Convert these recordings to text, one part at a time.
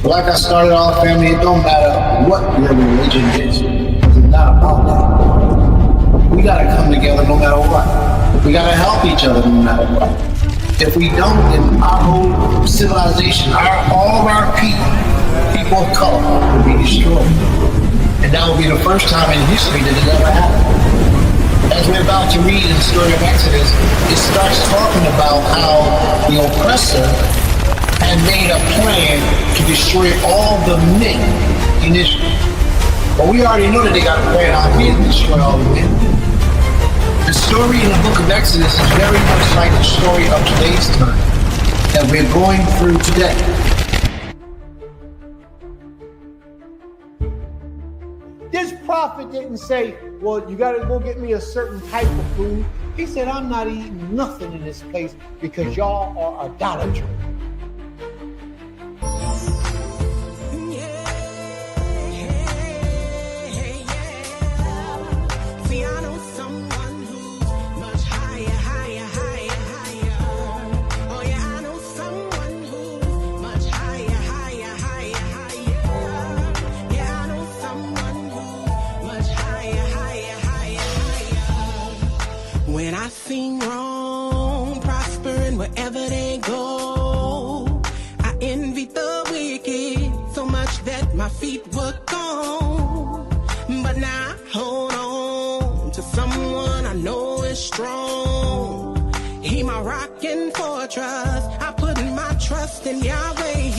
Like I started off, family, it don't matter what your religion is. It's not about that. We gotta come together no matter what. We gotta help each other no matter what. If we don't, then our whole civilization, all of our people of color, will be destroyed. And that will be the first time in history that it ever happened. As we're about to read in the story of Exodus, it starts talking about how the oppressor had made a plan to destroy all the men in Israel. But we already know that they got a plan out here to destroy all the men. The story in the book of Exodus is very much like the story of today's time that we're going through today. This prophet didn't say, well, you got to go get me a certain type of food. He said, I'm not eating nothing in this place because y'all are idolatry. When I seen Rome prospering wherever they go, I envied the wicked so much that my feet were gone. But now I hold on to someone I know is strong. He my rock and fortress. I put my trust in Yahweh.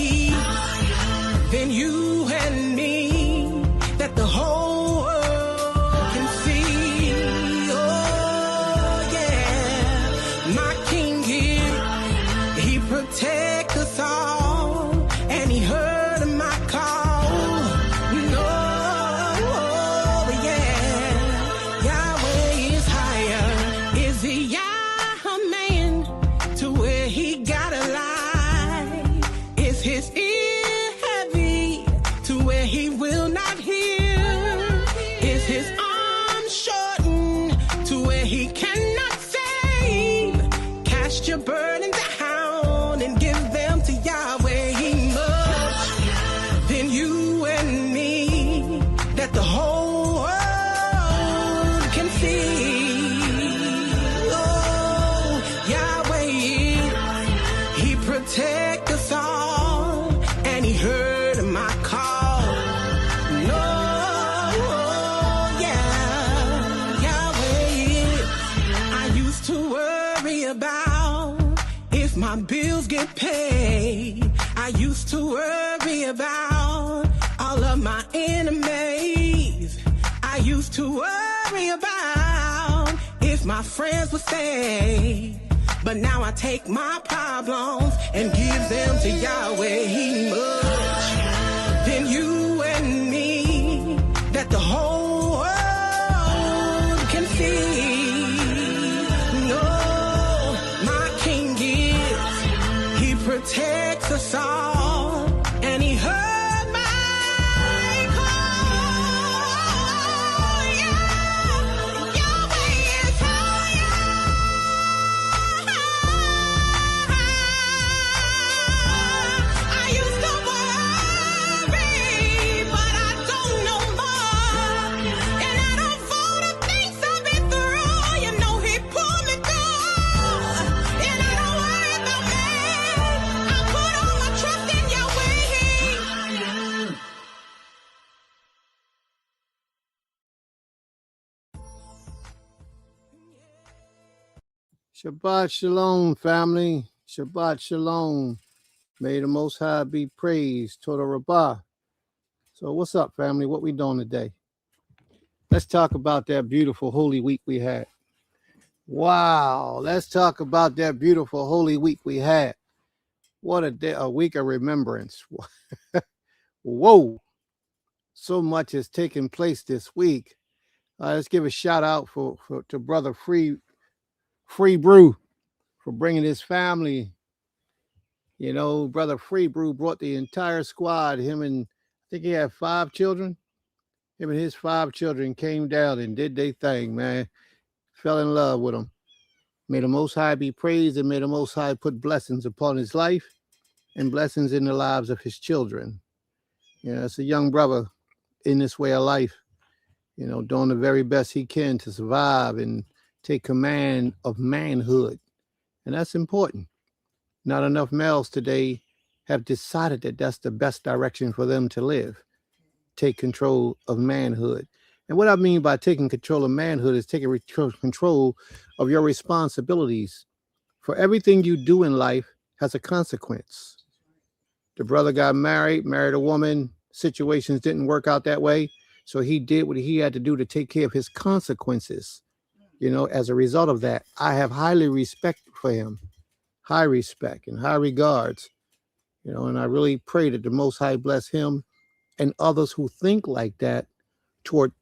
Then you and me, that the whole world can see. Protect us all, and he heard my call. No, yeah, Yahweh is higher. Is he Yah man to where he gotta lie? Is his ear heavy to where he will not hear? Is his arm shortened to where he cannot save? Cast your burdens down and give them to Yahweh. He much than you and me, that the whole world can see. Oh, Yahweh, he protect us all, and he heard my call. No, yeah, Yahweh, I used to worry about if my bills get paid. I used to worry about all of my enemies. I used to worry about if my friends would stay. But now I take my problems and give them to Yahweh. He much than you and me, that the whole world can see. Protects us all, and he heard my call. Yeah, Yahweh is higher. I used to worry, but I don't know more, and I don't fall to things I've been through. You know he pulled me through, and I don't worry about me. Shabbat Shalom, family. Shabbat Shalom. May the Most High be praised. Toda Rabbah. So what's up, family? What we doing today? Let's talk about that beautiful Holy Week we had. Wow. Let's talk about that beautiful Holy Week we had. What a day, a week of remembrance. Whoa. So much has taken place this week. Let's give a shout out to Brother Free Brew for bringing his family. You know, Brother Free Brew brought the entire squad. Him and I think he had 5 children. Him and his 5 children came down and did their thing, man. Fell in love with them. May the Most High be praised, and may the Most High put blessings upon his life and blessings in the lives of his children. You know, it's a young brother in this way of life, you know, doing the very best he can to survive and take command of manhood. And that's important. Not enough males today have decided that that's the best direction for them to live. Take control of manhood. And what I mean by taking control of manhood is taking control of your responsibilities. For everything you do in life has a consequence. The brother got married a woman, situations didn't work out that way. So he did what he had to do to take care of his consequences. You know, as a result of that, I have highly respect for him, high respect and high regards, you know, and I really pray that the Most High bless him and others who think like that toward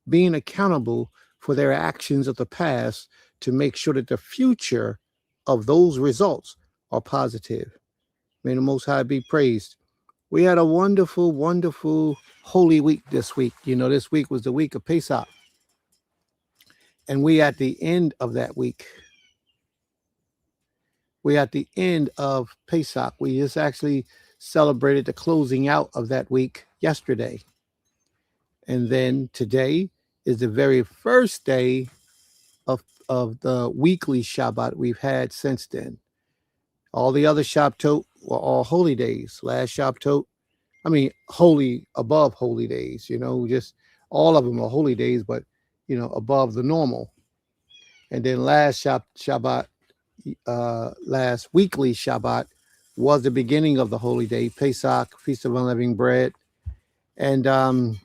being accountable for their actions of the past to make sure that the future of those results are positive. May the Most High be praised. We had a wonderful, wonderful Holy Week this week. You know, this week was the week of Pesach. And we at the end of that week. We at the end of Pesach. We just actually celebrated the closing out of that week yesterday. And then today is the very first day of the weekly Shabbat we've had since then. All the other Shabbatot were all holy days. Last Shabbatot, I mean, holy above holy days, you know, just all of them are holy days, but, you know, above the normal. And then last Shabbat, last weekly Shabbat was the beginning of the holy day, Pesach, Feast of Unleavened Bread. And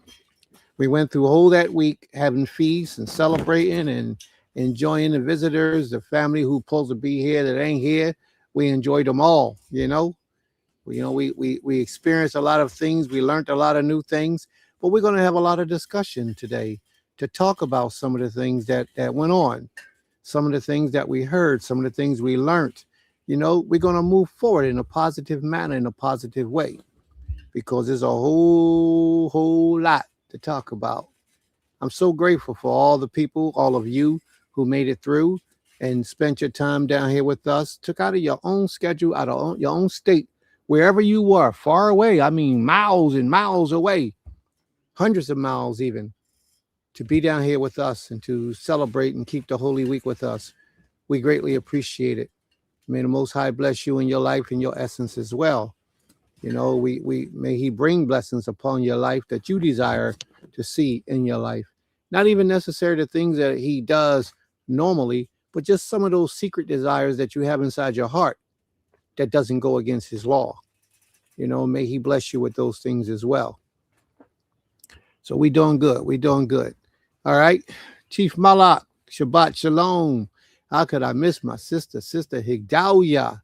we went through all that week having feasts and celebrating and enjoying the visitors, the family who's supposed to be here that ain't here. We enjoyed them all, you know. We experienced a lot of things. We learned a lot of new things, but we're going to have a lot of discussion today to talk about some of the things that went on, some of the things that we heard, some of the things we learned. You know, we're going to move forward in a positive manner, in a positive way, because there's a whole lot to talk about. I'm so grateful for all the people, all of you who made it through and spent your time down here with us, took out of your own schedule, out of your own state, wherever you were, far away. I mean, miles and miles away, hundreds of miles even, to be down here with us and to celebrate and keep the Holy Week with us. We greatly appreciate it. May the Most High bless you in your life and your essence as well. You know, we may he bring blessings upon your life that you desire to see in your life. Not even necessarily the things that he does normally, but just some of those secret desires that you have inside your heart that doesn't go against his law. You know, may he bless you with those things as well. So we doing good. We doing good. All right. Chief Malak, Shabbat Shalom. How could I miss my sister, Sister Higdalia?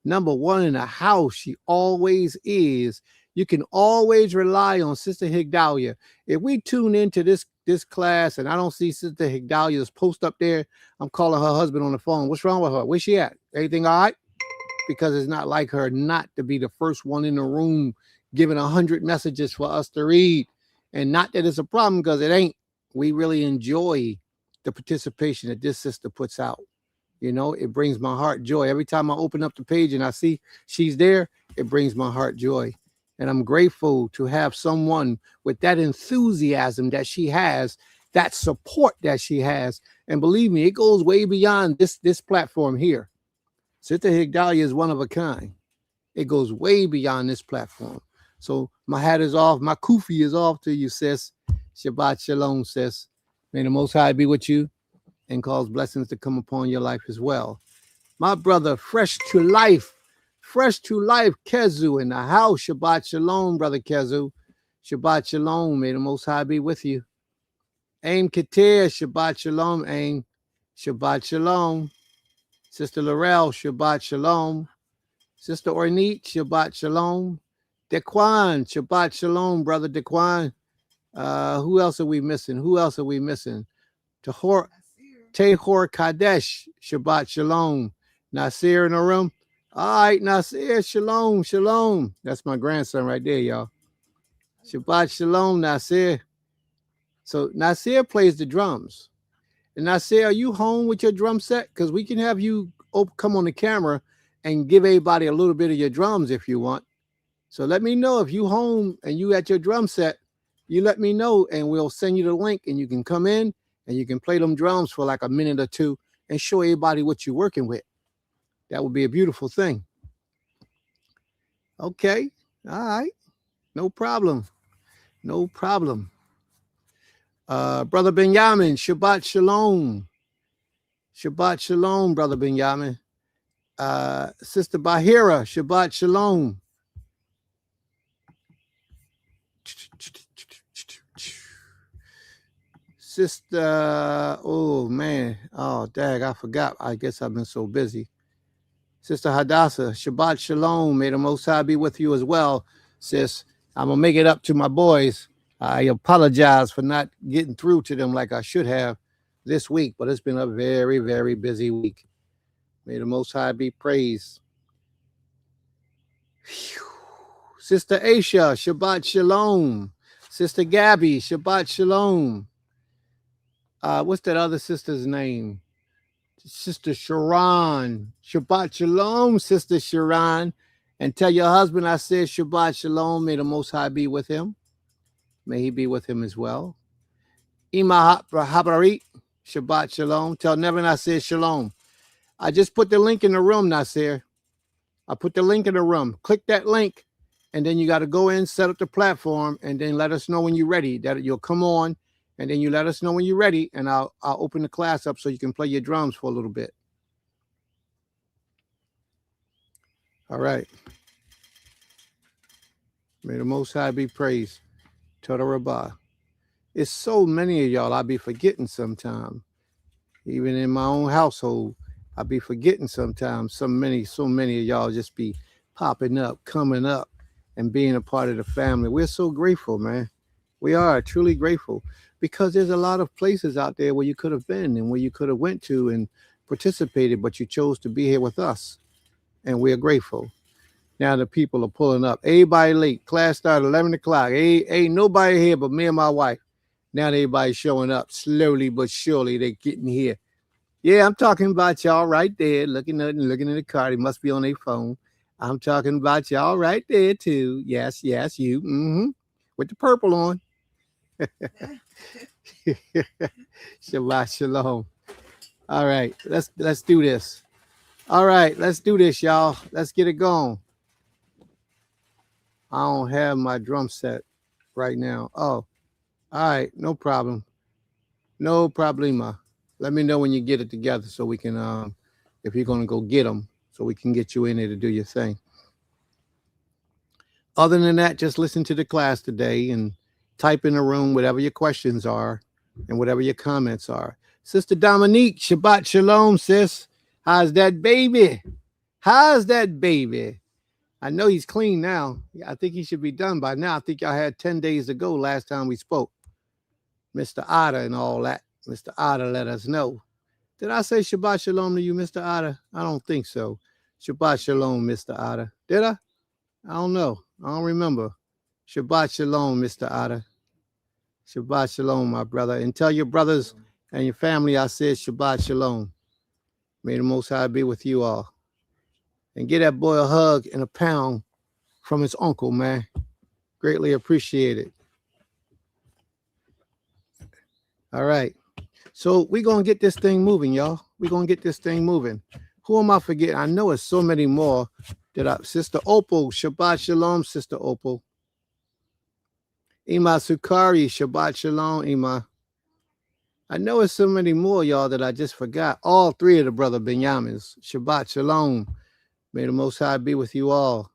Number one in the house. She always is. You can always rely on Sister Higdalia. If we tune into this class and I don't see Sister Higdalia's post up there, I'm calling her husband on the phone. What's wrong with her? Where's she at? Everything all right? Because it's not like her not to be the first one in the room giving 100 messages for us to read. And not that it's a problem, because it ain't. We really enjoy the participation that this sister puts out. You know, it brings my heart joy. Every time I open up the page and I see she's there, it brings my heart joy. And I'm grateful to have someone with that enthusiasm that she has, that support that she has. And believe me, it goes way beyond this platform here. Sister Higdalia is one of a kind. It goes way beyond this platform. So my hat is off. My kufi is off to you, sis. Shabbat Shalom, sis. May the Most High be with you and cause blessings to come upon your life as well. My brother, Fresh to Life, Kezu in the house. Shabbat Shalom, brother Kezu. Shabbat Shalom. May the Most High be with you. Aim Katir, Shabbat Shalom, Aim. Shabbat Shalom. Sister Laurel, Shabbat Shalom. Sister Ornette, Shabbat Shalom. Dequan, Shabbat Shalom, brother Dequan. Who else are we missing? Tehor Kadesh, Shabbat Shalom. Nasir in the room. All right, Nasir, Shalom. That's my grandson right there, y'all. Shabbat Shalom, Nasir. So Nasir plays the drums. And Nasir, are you home with your drum set? Because we can have you come on the camera and give everybody a little bit of your drums if you want. So let me know if you home and you at your drum set. You let me know, and we'll send you the link, and you can come in and you can play them drums for like a minute or two and show everybody what you're working with. That would be a beautiful thing. Okay. All right. No problem. No problem. Brother Benjamin, Shabbat Shalom. Shabbat Shalom, Brother Benjamin. Sister Bahira, Shabbat Shalom. Sister, oh man, oh dag, I forgot. I guess I've been so busy. Sister Hadassah, Shabbat Shalom. May the Most High be with you as well, sis. I'm gonna make it up to my boys. I apologize for not getting through to them like I should have this week, but it's been a very, very busy week. May the Most High be praised. Whew. Sister Aisha, Shabbat Shalom. Sister Gabby, Shabbat Shalom. What's that other sister's name? Sister Sharon. Shabbat Shalom, Sister Sharon. And tell your husband I said Shabbat Shalom. May the Most High be with him. May he be with him as well. Ima Habarit, Shabbat Shalom. Tell Nevin I said Shalom. I just put the link in the room, Nasir. I put the link in the room. Click that link, and then you got to go in, set up the platform, and then let us know when you're ready. That you'll come on, and then you let us know when you're ready, and I'll open the class up so you can play your drums for a little bit. All right. May the Most High be praised. Toda Rabbah. It's so many of y'all I be forgetting sometimes. Even in my own household, I be forgetting sometimes. So many of y'all just be popping up, coming up, and being a part of the family. We're so grateful, man. We are truly grateful, because there's a lot of places out there where you could have been and where you could have went to and participated, but you chose to be here with us, and we're grateful. Now the people are pulling up. Everybody late. Class started 11 o'clock. Ain't nobody here but me and my wife. Now everybody's showing up. Slowly but surely they're getting here. Yeah, I'm talking about y'all right there, looking in the car. They must be on their phone. I'm talking about y'all right there too. Yes, you. With the purple on. Shabbat Shalom. All right, let's do this. All right, let's do this, y'all. Let's get it going. I don't have my drum set right now. Oh, all right, no problem. No problema. Let me know when you get it together so we can, if you're going to go get them, so we can get you in there to do your thing. Other than that, just listen to the class today and type in the room whatever your questions are and whatever your comments are. Sister Dominique, Shabbat Shalom, sis. How's that baby? How's that baby? I know he's clean now. I think he should be done by now. I think y'all had 10 days to go last time we spoke. Mr. Otter and all that. Mr. Otter let us know. Did I say Shabbat Shalom to you, Mr. Otter? I don't think so. Shabbat Shalom, Mr. Otter. Did I? I don't know. I don't remember. Shabbat Shalom, Mr. Otter. Shabbat Shalom, my brother. And tell your brothers and your family I said Shabbat Shalom. May the Most High be with you all. And get that boy a hug and a pound from his uncle, man. Greatly appreciated. All right. So we're going to get this thing moving, y'all. We're going to get this thing moving. Who am I forgetting? I know it's so many more that Sister Opal, Shabbat Shalom, Sister Opal. Ima Sukari, Shabbat Shalom, Ima. I know it's so many more, y'all, that I just forgot. All three of the brother Benyamins. Shabbat Shalom. May the Most High be with you all.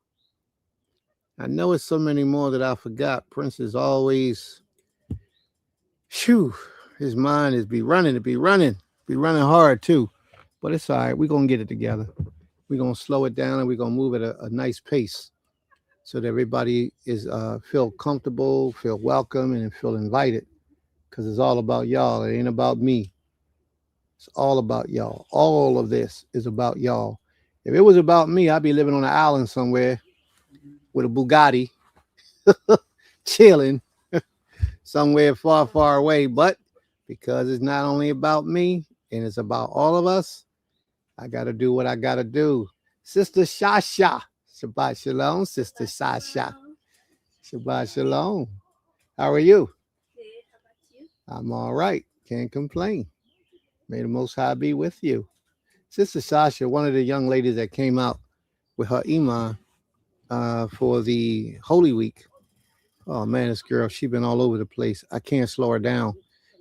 I know it's so many more that I forgot. Prince is always, his mind is be running hard too. But it's all right. We're going to get it together. We're going to slow it down and we're going to move at a nice pace so that everybody is feel comfortable, feel welcome, and feel invited, because it's all about y'all. It ain't about me. It's all about y'all. All of this is about y'all. If it was about me, I'd be living on an island somewhere with a Bugatti, chilling somewhere far, far away. But because it's not only about me and it's about all of us, I got to do what I got to do. Sister Shasha, Shabbat shalom, Sister Sasha. Shabbat shalom. How are you? Good. How about you? I'm all right. Can't complain. May the Most High be with you. Sister Sasha, one of the young ladies that came out with her imam for the Holy Week. Oh man, this girl, she been all over the place. I can't slow her down.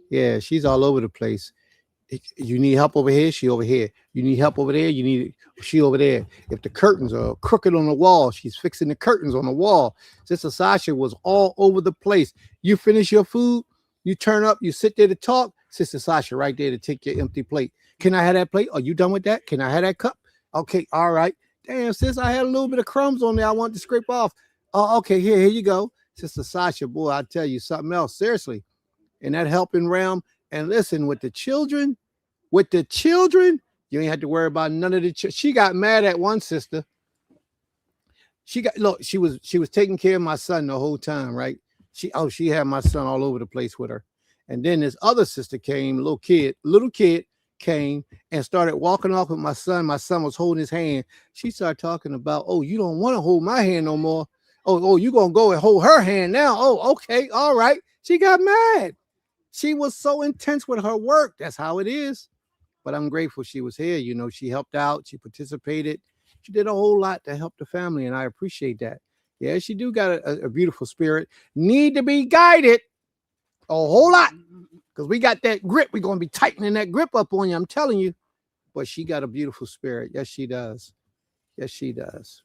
Yeah, she's all over the place. You need help over here, she over here. You need help over there, she over there. If the curtains are crooked on the wall, she's fixing the curtains on the wall. Sister Sasha was all over the place. You finish your food, you turn up, you sit there to talk. Sister Sasha right there to take your empty plate. Can I have that plate? Are you done with that? Can I have that cup? Okay, all right. Damn, sis, I had a little bit of crumbs on there I want to scrape off. Oh, okay, here you go. Sister Sasha, boy, I tell you something else. Seriously, in that helping realm. And listen, with the children, you ain't had to worry about none of the. She got mad at one sister. She was taking care of my son the whole time, right? She had my son all over the place with her. And then this other sister came, little kid came and started walking off with my son. My son was holding his hand. She started talking about, oh, you don't want to hold my hand no more. Oh, you gonna go and hold her hand now? Oh, okay, all right. She got mad. She was so intense with her work. That's how it is. But I'm grateful she was here. You know, she helped out. She participated. She did a whole lot to help the family, and I appreciate that. Yeah, she do got a beautiful spirit. Need to be guided a whole lot because we got that grip. We're going to be tightening that grip up on you. I'm telling you. But she got a beautiful spirit. Yes, she does. Yes, she does.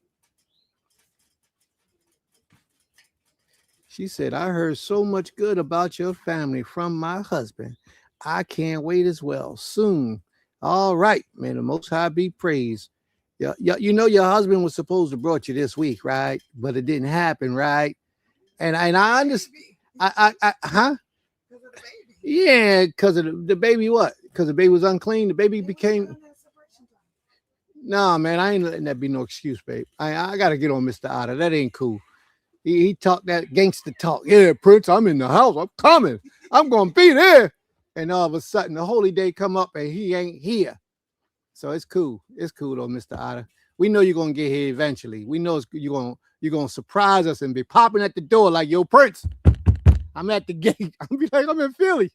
She said, I heard so much good about your family from my husband. I can't wait as well. Soon. All right. May the Most High be praised. Yeah, you know your husband was supposed to brought you this week, right? But it didn't happen, right? And I understand. Huh? Yeah, because of the baby. What? Because the baby was unclean. The baby became. No, man, I ain't letting that be no excuse, babe. I gotta get on Mr. Otter. That ain't cool. He talked that gangster talk. Yeah, Prince, I'm in the house. I'm coming. I'm gonna be there. And all of a sudden, the holy day come up and he ain't here. So it's cool. It's cool though, Mr. Otter. We know you're gonna get here eventually. We know you're gonna surprise us and be popping at the door like, yo, Prince, I'm at the gate. I'm be like, I'm in Philly.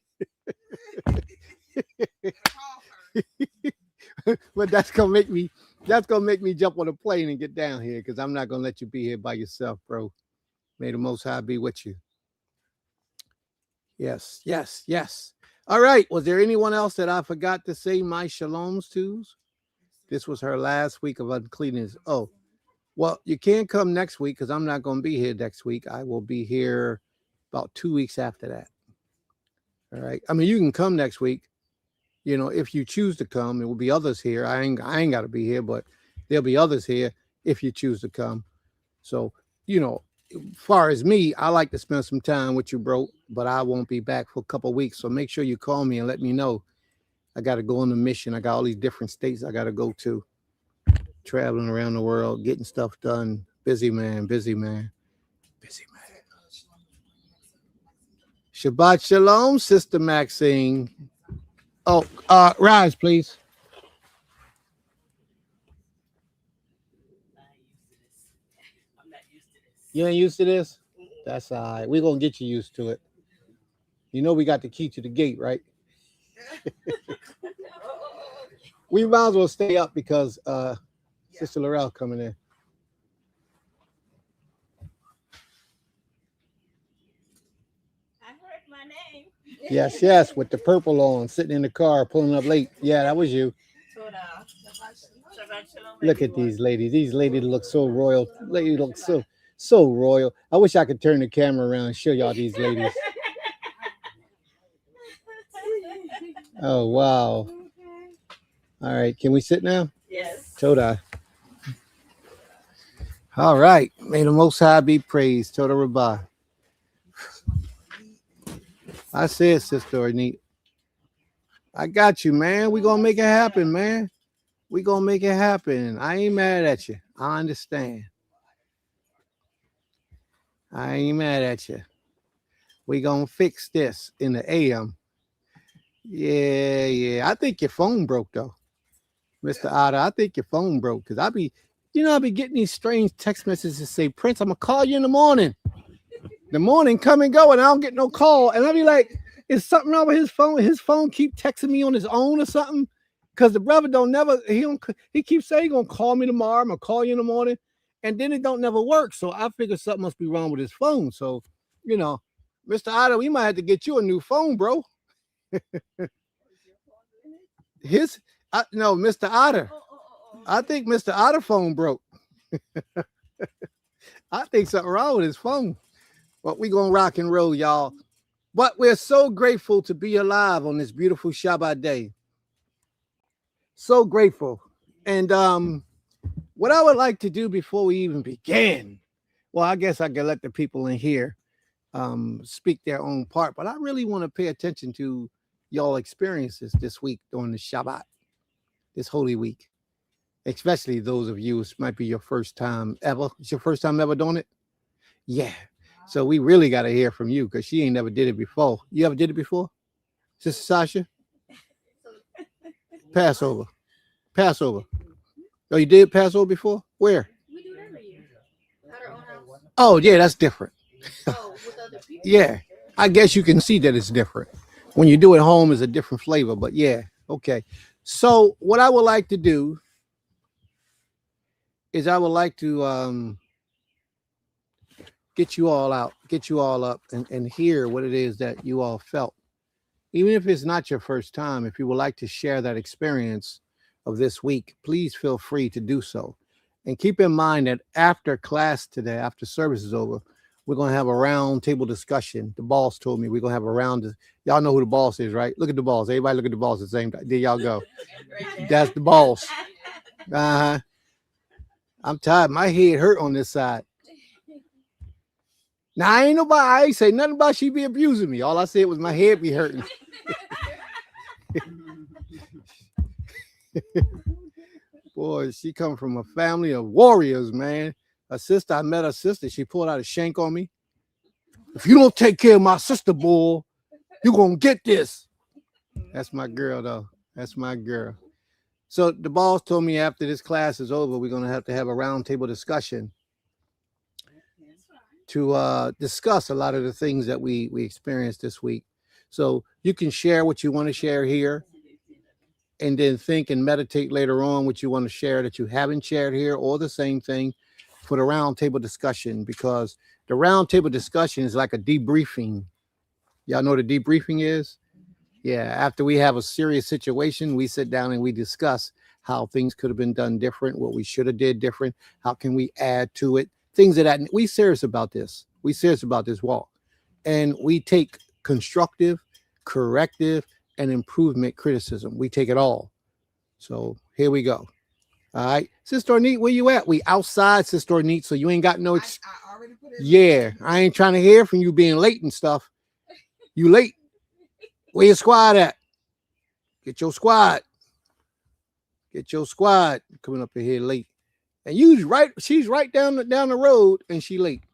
But that's gonna make me jump on a plane and get down here because I'm not gonna let you be here by yourself, bro. May the Most High be with you. Yes, yes, yes. All right. Was there anyone else that I forgot to say my shalom's to? This was her last week of uncleanness. Oh, well, you can't come next week because I'm not going to be here next week. I will be here about 2 weeks after that. All right. I mean, you can come next week. You know, if you choose to come, there will be others here. I ain't got to be here, but there'll be others here if you choose to come. So, you know, as far as me, I like to spend some time with you, bro, but I won't be back for a couple of weeks. So make sure you call me and let me know. I got to go on a mission. I got all these different states I got to go to. Traveling around the world, getting stuff done. Busy man, busy man, busy man. Shabbat shalom, Sister Maxine. Oh, rise, please. You ain't used to this? That's all right. We're going to get you used to it. You know we got the key to the gate, right? We might as well stay up because Sister Laurel coming in. I heard my name. Yes, yes, with the purple on, sitting in the car, pulling up late. Yeah, that was you. Look at these ladies. These ladies look so royal. Ladies look so royal. I wish I could turn the camera around and show y'all these ladies. Oh, wow. All right. Can we sit now? Yes. Toda. All right. May the Most High be praised. Toda Rabbah. I said, Sister Ornette. I got you, man. We're going to make it happen, man. We're going to make it happen. I ain't mad at you. I understand. I ain't mad at you. We're going to fix this in the AM. Yeah. I think your phone broke, though. Mr. Otter, I think your phone broke because You know, I be getting these strange text messages that say, Prince, I'm gonna call you in the morning. The morning come and go, and I don't get no call. And I be like, is something wrong with his phone? His phone keep texting me on his own or something? Because the brother he keeps saying he gonna call me tomorrow, I'm gonna call you in the morning, and then it don't never work. So I figure something must be wrong with his phone. So, you know, Mr. Otto, we might have to get you a new phone, bro. No, Mr. Otter. I think Mr. Otter phone broke. I think something wrong with his phone. But we gonna rock and roll, y'all. But we're so grateful to be alive on this beautiful Shabbat day. So grateful. And what I would like to do before we even begin, well, I guess I can let the people in here speak their own part, but I really want to pay attention to y'all experiences this week during the Shabbat, this holy week, especially those of you, it might be your first time ever. It's your first time ever doing it? Yeah. So we really got to hear from you because she ain't never did it before. You ever did it before, Sister Sasha? Passover. Oh, you did Passover before? Where? We do it every year. At our own house. Oh, yeah, that's different. Oh, with other people. Yeah, I guess you can see that it's different. When you do it home, it's a different flavor, but yeah, okay. So what I would like to do is I would like to get you all out, get you all up and hear what it is that you all felt. Even if it's not your first time, if you would like to share that experience of this week, please feel free to do so. And keep in mind that after class today, after service is over, we're going to have a round table discussion. The boss told me we're going to have a round. Y'all know who the boss is, right? Look at the boss. Everybody look at the boss at the same time. There y'all go. That's the boss. I'm tired. My head hurt on this side. Now, I ain't say nothing about she be abusing me. All I said was my head be hurting. Boy, she come from a family of warriors, man. I met her sister. She pulled out a shank on me. If you don't take care of my sister, boy, you're going to get this. That's my girl, though. That's my girl. So the boss told me after this class is over, we're going to have a roundtable discussion to discuss a lot of the things that we experienced this week. So you can share what you want to share here and then think and meditate later on what you want to share that you haven't shared here, or the same thing for the roundtable discussion, because the roundtable discussion is like a debriefing. Y'all know what a debriefing is? Yeah, after we have a serious situation, we sit down and we discuss how things could have been done different, what we should have did different, how can we add to it, things of that. We serious about this. We serious about this walk. And we take constructive, corrective, and improvement criticism. We take it all. So here we go. All right. Sister Ornette, where you at? We outside, Sister Ornette, so you ain't got no... I already put it. Yeah, I ain't trying to hear from you being late and stuff. You late. Where your squad at? Get your squad. Get your squad coming up in here late. And she's right down the road and she late.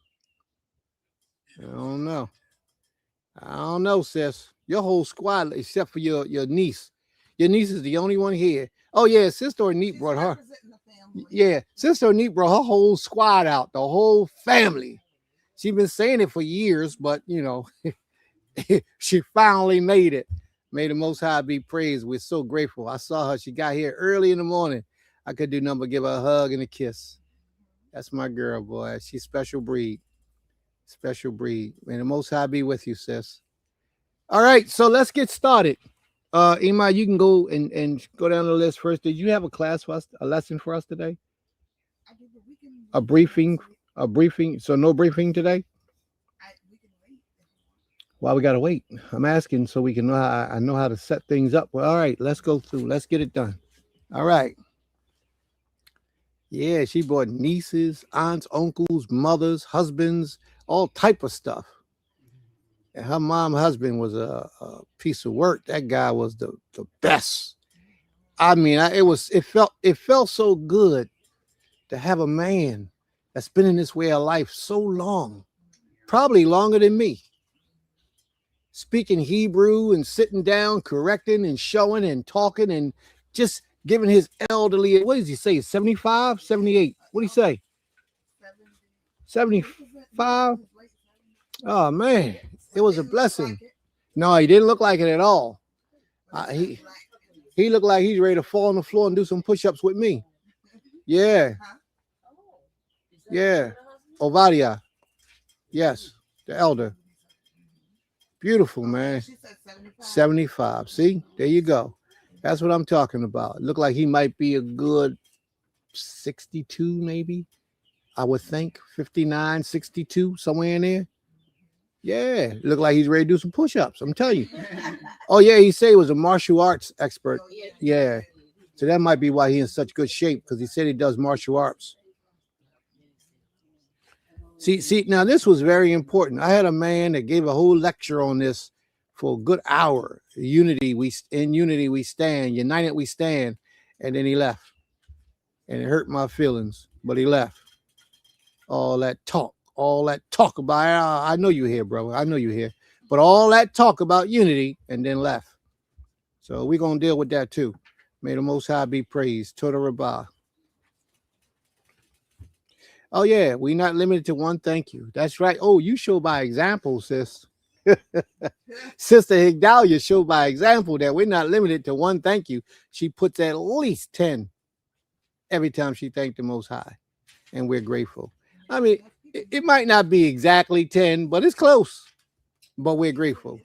I don't know, sis. Your whole squad, except for your niece. Your niece is the only one here. Oh, yeah, Sister Ornette brought her. Yeah, Sister Ornette brought her whole squad out, the whole family. She's been saying it for years, but, you know, she finally made it. May the Most High be praised. We're so grateful. I saw her. She got here early in the morning. I could do nothing but give her a hug and a kiss. That's my girl, boy. She's special breed. Special breed. May the Most High be with you, sis. All right, so let's get started. Ima, you can go and go down the list first. Did you have a class for us, a lesson for us today? A briefing? So no briefing today? Why we gotta wait? I'm asking so we can know I know how to set things up. Well, all right, let's go through. Let's get it done. All right. Yeah, she brought nieces, aunts, uncles, mothers, husbands, all type of stuff. And her husband was a piece of work. That guy was the best. I mean, it felt so good to have a man that's been in this way of life so long, probably longer than me, speaking Hebrew and sitting down, correcting and showing and talking and just giving his elderly, what does he say, 75, 78? What do you say? 75? Oh man, it was a blessing. No, he didn't look like it at all. He looked like he's ready to fall on the floor and do some push-ups with me. Yeah. Yeah. Ovadia. Yes, the elder. Beautiful, man. 75. See, there you go. That's what I'm talking about. Look like he might be a good 62, maybe. I would think 59, 62, somewhere in there. Yeah, look like he's ready to do some push-ups. I'm telling you. Oh yeah, he said he was a martial arts expert. Yeah, so that might be why he's in such good shape, because he said he does martial arts. See, now this was very important. I had a man that gave a whole lecture on this for a good hour. Unity, we stand, united we stand, and then he left, and it hurt my feelings. But he left. All that talk about, I know you're here, bro. I know you're here. But all that talk about unity and then left. So we're going to deal with that too. May the Most High be praised. Toda Rabbah. Oh, yeah. We're not limited to one thank you. That's right. Oh, you show by example, sis. Sister Higdalia showed by example that we're not limited to one thank you. She puts at least 10 every time she thanked the Most High. And we're grateful. I mean, it might not be exactly 10, but it's close. But we're grateful.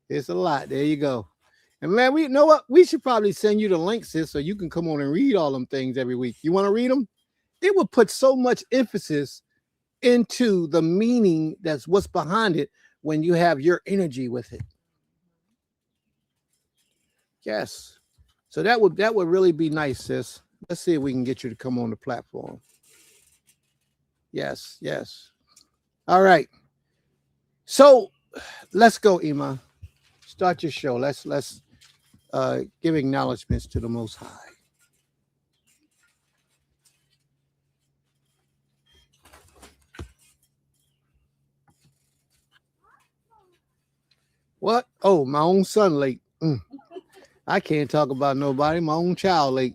It's a lot. There you go. And man, we know what? We should probably send you the link, sis, so you can come on and read all them things every week. You want to read them? It would put so much emphasis into the meaning that's what's behind it when you have your energy with it. Yes. So that would really be nice, sis. Let's see if we can get you to come on the platform. Yes. All right. So let's go, Ima. Start your show. Let's give acknowledgments to the Most High. What? Oh, my own son late. I can't talk about nobody. My own child late.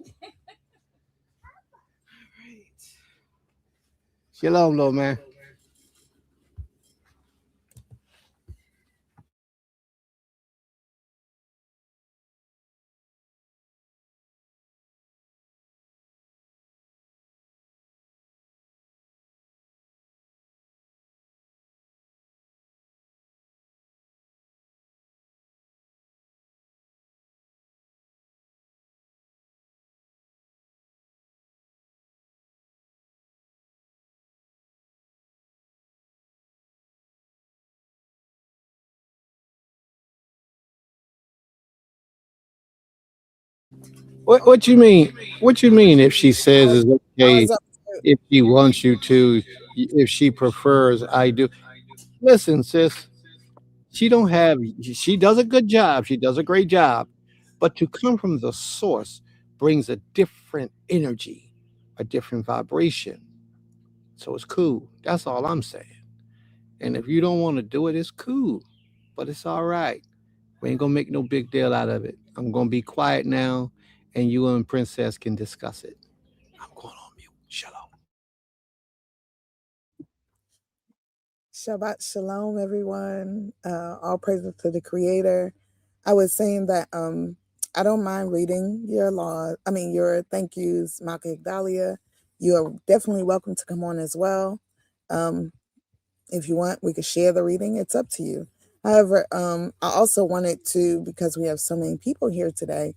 Shalom, though, man. What you mean? What you mean if she says it's okay, if she wants you to, if she prefers, I do. Listen, sis, she does a good job. She does a great job. But to come from the source brings a different energy, a different vibration. So it's cool. That's all I'm saying. And if you don't want to do it, it's cool. But it's all right. We ain't gonna make no big deal out of it. I'm gonna be quiet now, and you and Princess can discuss it. I'm going on mute. Shalom. Shabbat shalom, everyone. All praises to the Creator. I was saying that I don't mind reading your thank yous, Malka Higdalia. You are definitely welcome to come on as well. If you want, we could share the reading. It's up to you. However, I also wanted to, because we have so many people here today,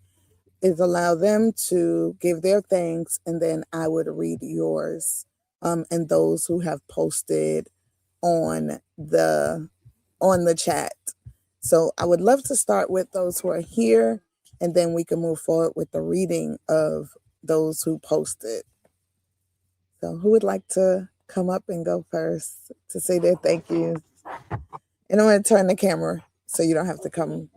is allow them to give their thanks, and then I would read yours, and those who have posted on the chat. So I would love to start with those who are here, and then we can move forward with the reading of those who posted. So who would like to come up and go first to say their thank yous? And I'm going to turn the camera so you don't have to come.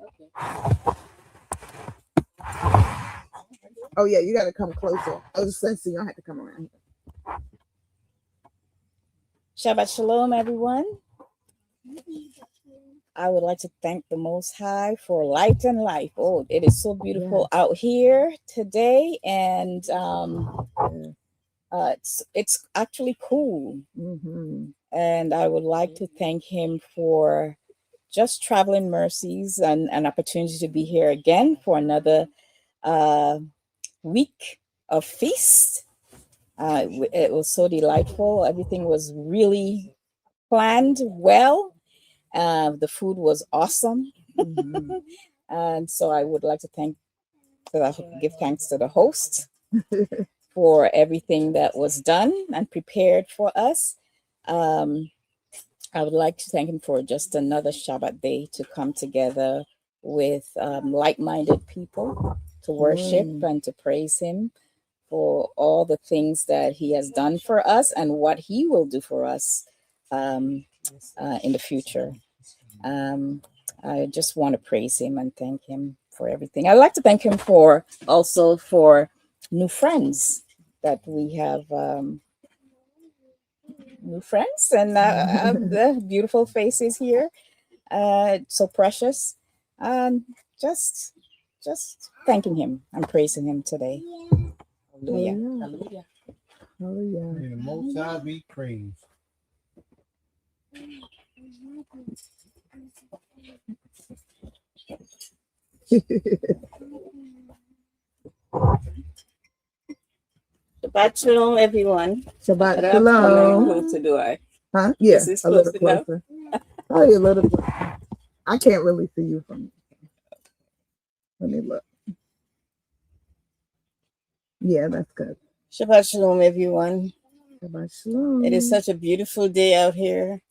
Oh yeah, you got to come closer. Oh, so you don't have to come around. Shabbat shalom, everyone. I would like to thank the Most High for light and life. Oh, it is so beautiful out here today. And It's actually cool. Mhm. And I would like to thank him for just traveling mercies and an opportunity to be here again for another uh, week of feast. It was so delightful. Everything was really planned well. The food was awesome. Mhm. And so I would like to give thanks to the host for everything that was done and prepared for us. Um, I would like to thank him for just another Shabbat day to come together with like-minded people to worship and to praise him for all the things that he has done for us and what he will do for us in the future. I just want to praise him and thank him for everything. I'd like to thank him for also for new friends that we have. New friends and the beautiful faces here, so precious. Um, just, just thanking him and praising him today. Hallelujah. Hallelujah. Hallelujah. Hallelujah. May the Most High be praised. Shabbat shalom, everyone. Shabbat I don't have to come any shalom. closer, do I? Huh? Yeah, Is this a little close enough? closer. Probably a little bit. I can't really see you from. Let me look. Yeah, that's good. Shabbat shalom, everyone. Shabbat shalom. It is such a beautiful day out here,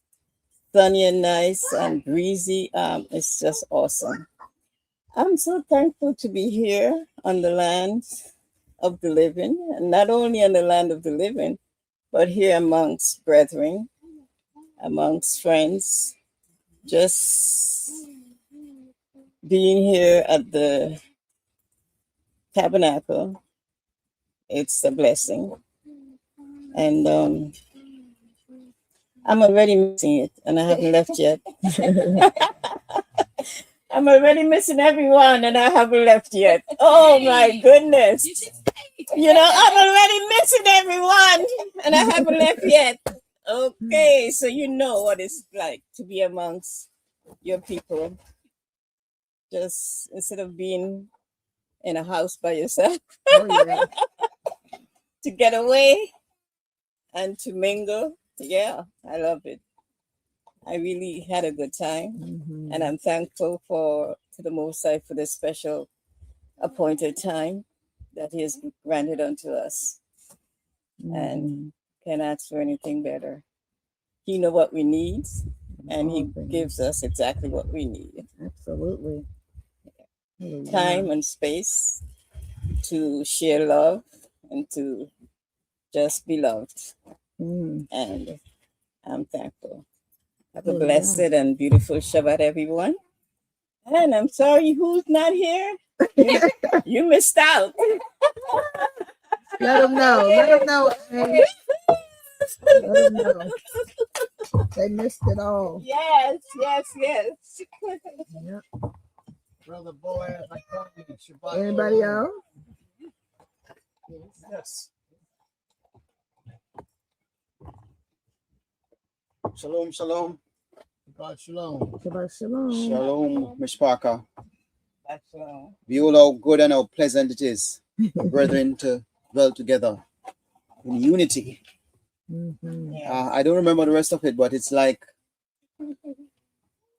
sunny and nice and breezy. It's just awesome. I'm so thankful to be here on the land of the living, and not only on the land of the living, but here amongst brethren, amongst friends, just being here at the tabernacle. It's a blessing. And I'm already missing it, and I haven't left yet. I'm already missing everyone, and I haven't left yet. Oh my goodness. You know, I'm already missing everyone, and I haven't left yet. Okay, so you know what it's like to be amongst your people. Just instead of being in a house by yourself, Oh, yeah. to get away and to mingle. Yeah, I love it. I really had a good time, Mhm. and I'm thankful to the Most High for this special appointed time that He has granted unto us, and can't ask for anything better. He knows what we need, and He All things. gives us exactly what we need: Absolutely. Hallelujah. time and space to share love and to just be loved. Mm. And I'm thankful. Have a Hallelujah. blessed and beautiful Shabbat, everyone. And I'm sorry who's not here. You missed out. Let them know. Let them know. Hey. Let them know. They missed it all. Yes, yes, yes. Yep. Brother Boaz, I call you. Shabbat Anybody shalom. else? Yes. Shalom, shalom. Shabbat shalom. Shabbat shalom. Shalom, Mishpaka. That's all. Behold how good and how pleasant it is, brethren, to dwell together in unity. Mhm. Yeah. I don't remember the rest of it, but it's like,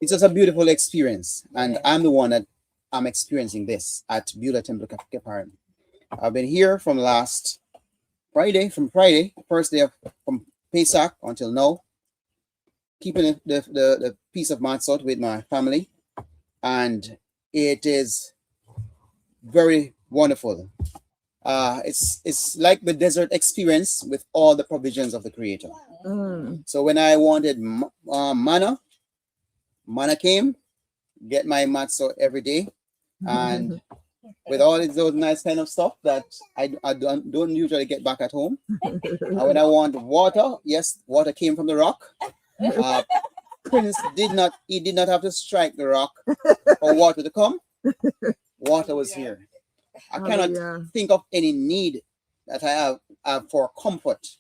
it's just a beautiful experience. And Yeah. I'm the one that I'm experiencing this at Beulah Temple Keparim. I've been here from last Friday, first day from Pesach until now, keeping the piece of matzot with my family. And it is very wonderful. It's like the desert experience with all the provisions of the Creator. Mm. So when I wanted manna came. Get my matzot every day, and with all those nice kind of stuff that I don't usually get back at home. And when I want water, yes, water came from the rock. Prince did not have to strike the rock for water to come. Water was here. I cannot Hallelujah. think of any need that I have for comfort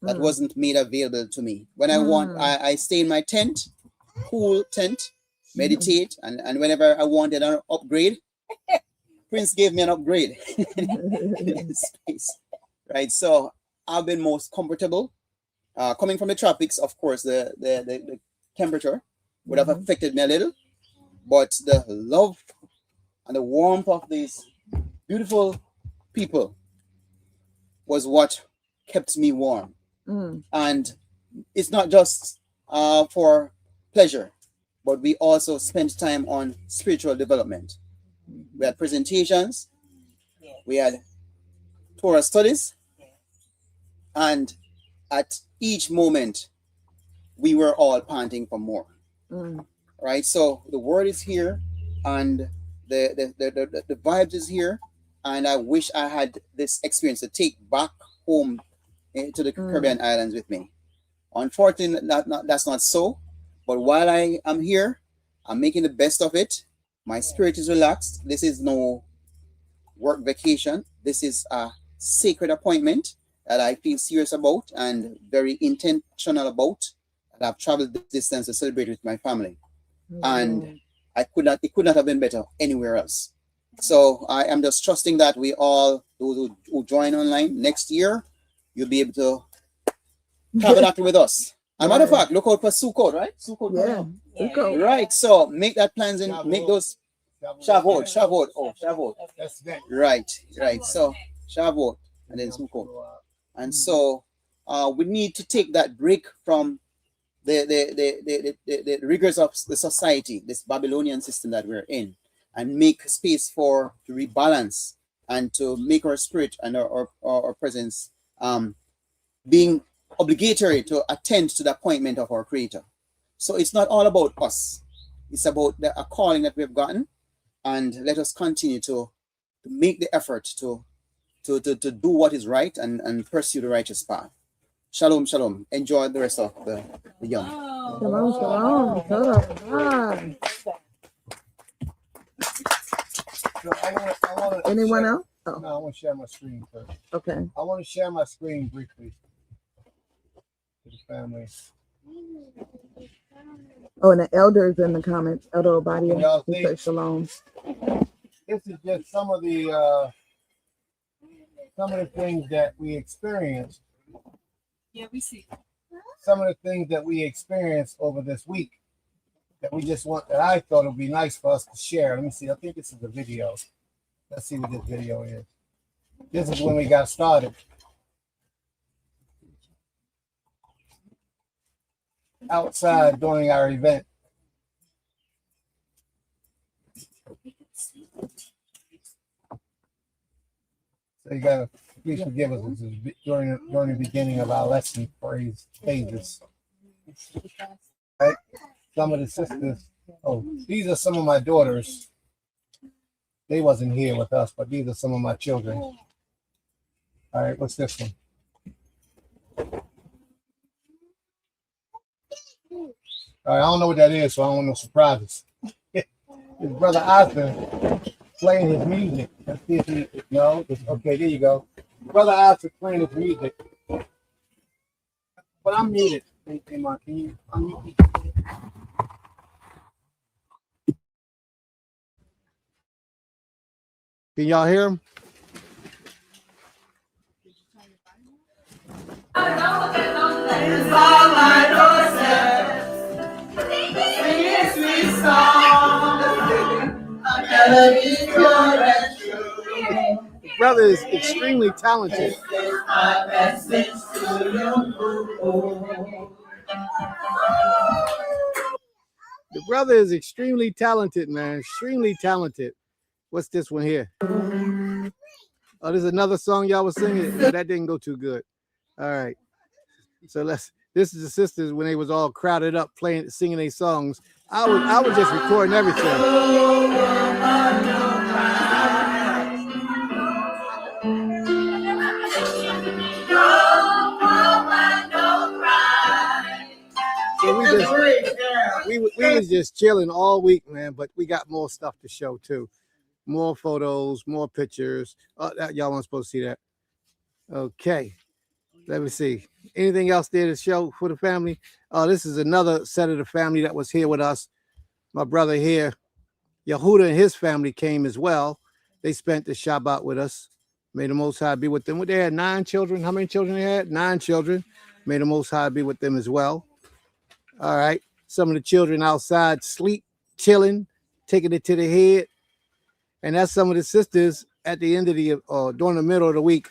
that Mm. wasn't made available to me. When I stay in my tent, cool tent, meditate, and whenever I wanted an upgrade, Prince gave me an upgrade in this space, right? So I've been most comfortable. Coming from the tropics, of course, the temperature would have affected me a little, but the love and the warmth of these beautiful people was what kept me warm. Mm. And it's not just for pleasure, but we also spent time on spiritual development. We had presentations, we had Torah studies, and at each moment, we were all panting for more. Mm. Right? So the word is here, and the vibes is here, and I wish I had this experience to take back home to the Caribbean islands with me. Unfortunately, that's not so. But while I am here, I'm making the best of it. My spirit is relaxed. This is no work vacation. This is a sacred appointment that I feel serious about and very intentional about. And I've traveled this distance to celebrate with my family. And it could not have been better anywhere else. So I am just trusting that we all, those who join online next year, you'll be able to tabernacle with us. As a matter of fact, look out for Sukkot, right? Sukkot. Yeah. Sukkot. Right. So make that plans and make those Shavuot. Oh, Shavuot. That's that. Right. So Shavuot and then Sukkot. And so we need to take that break from the rigors of the society, this Babylonian system that we're in, and make space to rebalance and to make our spirit and our presence being obligatory to attend to the appointment of our Creator. So it's not all about us. It's about a calling that we've gotten, and let us continue to make the effort to do what is right and pursue the righteous path. Shalom, shalom. Enjoy the rest of the yom. Shalom, shalom. Anyone else? Oh. No, I want to share my screen first. Okay. I want to share my screen briefly to the family. Oh, and the elders in the comments, Elder Obadia, Y'all he see? said shalom. This is just some of the things that we experienced. Yeah, we see. Some of the things that we experienced over this week that I thought it would be nice for us to share. Let me see. I think this is a video. Let's see what this video is. This is when we got started. Outside during our event. So you gotta please forgive us. This is during the beginning of our lesson phases. Right? Some of the sisters. Oh, these are some of my daughters. They wasn't here with us, but these are some of my children. All right, what's this one? All right, I don't know what that is, so I don't want no surprises. His brother Arthur playing his music. Let's see if he no. Okay, there you go. Brother Arthur playing his music. But I'm muted. Hey, Mark, can you unmute me? Can y'all hear him? The brother is extremely talented. The brother is extremely talented, man. Extremely talented. What's this one here? Oh, there's another song y'all was singing. That didn't go too good. All right. So this is the sisters when they was all crowded up singing their songs. I was just recording everything. So we was just chilling all week, man, but we got more stuff to show too. More photos, more pictures. Y'all weren't supposed to see that. Okay. Let me see. Anything else there to show for the family? This is another set of the family that was here with us. My brother here, Yehuda, and his family came as well. They spent the Shabbat with us. May the Most High be with them. They had 9 children. How many children they had? 9 children. May the Most High be with them as well. All right. Some of the children outside sleep, chilling, taking it to the head. And that's some of the sisters at the end of the, during the middle of the week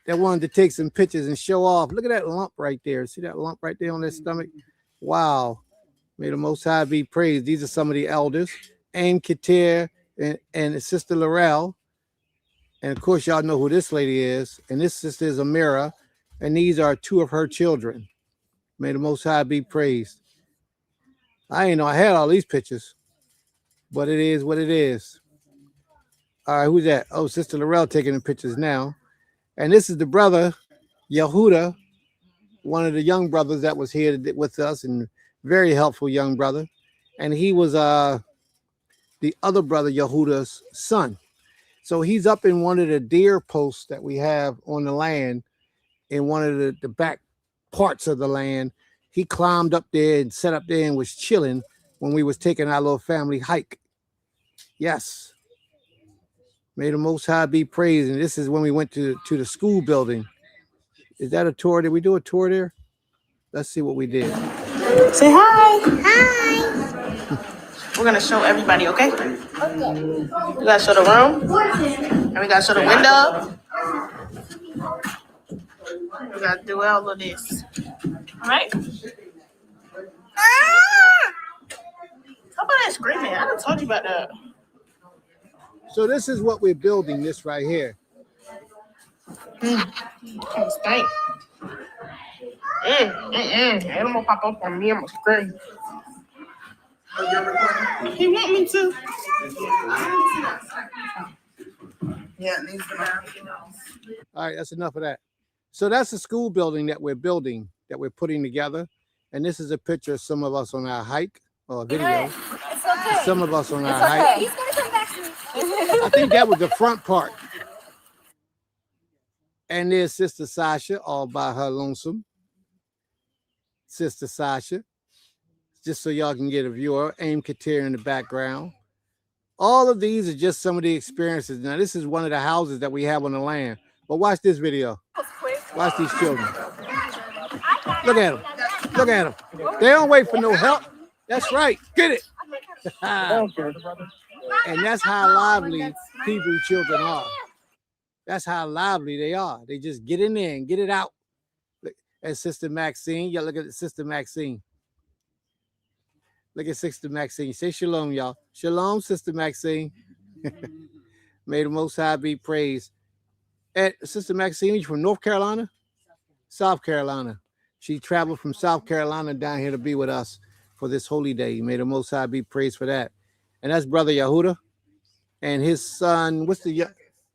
that wanted to take some pictures and show off. Look at that lump right there. See that lump right there on their stomach? Wow. May the Most High be praised. These are some of the elders. Aim Katir and Sister Laurel. And of course, y'all know who this lady is. And this sister is Amira. And these are 2 of her children. May the Most High be praised. I didn't know I had all these pictures, but it is what it is. All right, who's that? Oh, Sister Laurel taking the pictures now. And this is the brother, Yehuda, one of the young brothers that was here with us, and very helpful young brother. And he was the other brother, Yehuda's son. So he's up in one of the deer posts that we have on the land, in one of the back parts of the land. He climbed up there and sat up there and was chilling when we was taking our little family hike. Yes. May the Most High be praised. And this is when we went to the school building. Is that a tour? Did we do a tour there? Let's see what we did. Say hi. Hi. We're gonna show everybody, okay? Okay. We gotta show the room. And we gotta show the window. We gotta do all of this. All right? How about that screaming? I done told you about that. So this is what we're building, this right here. Stank. Animal pop up on me, I'm gonna scream. He want me to. Yeah, it needs to know. All right, that's enough of that. So that's the school building that we're building, that we're putting together. And this is a picture of some of us on our hike, or video. It's okay. Some of us on our It's okay. hike. He's gonna come back to me. I think that was the front part. And there's Sister Sasha, all by her lonesome. Sister Sasha. Just so y'all can get a view of Aim Katir in the background. All of these are just some of the experiences. Now, this is one of the houses that we have on the land. But watch this video. Watch these children. Look at them. Look at them. They don't wait for no help. That's right. Get it. And that's how lively Hebrew children are. That's how lively they are. They just get in there and get it out. And Sister Maxine, y'all look at Sister Maxine. Look at Sister Maxine. Say shalom, y'all. Shalom, Sister Maxine. May the Most High be praised. And Sister Maxine, you from North Carolina? South Carolina. She traveled from South Carolina down here to be with us for this holy day. May the Most High be praised for that. And that's Brother Yehuda and his son. What's the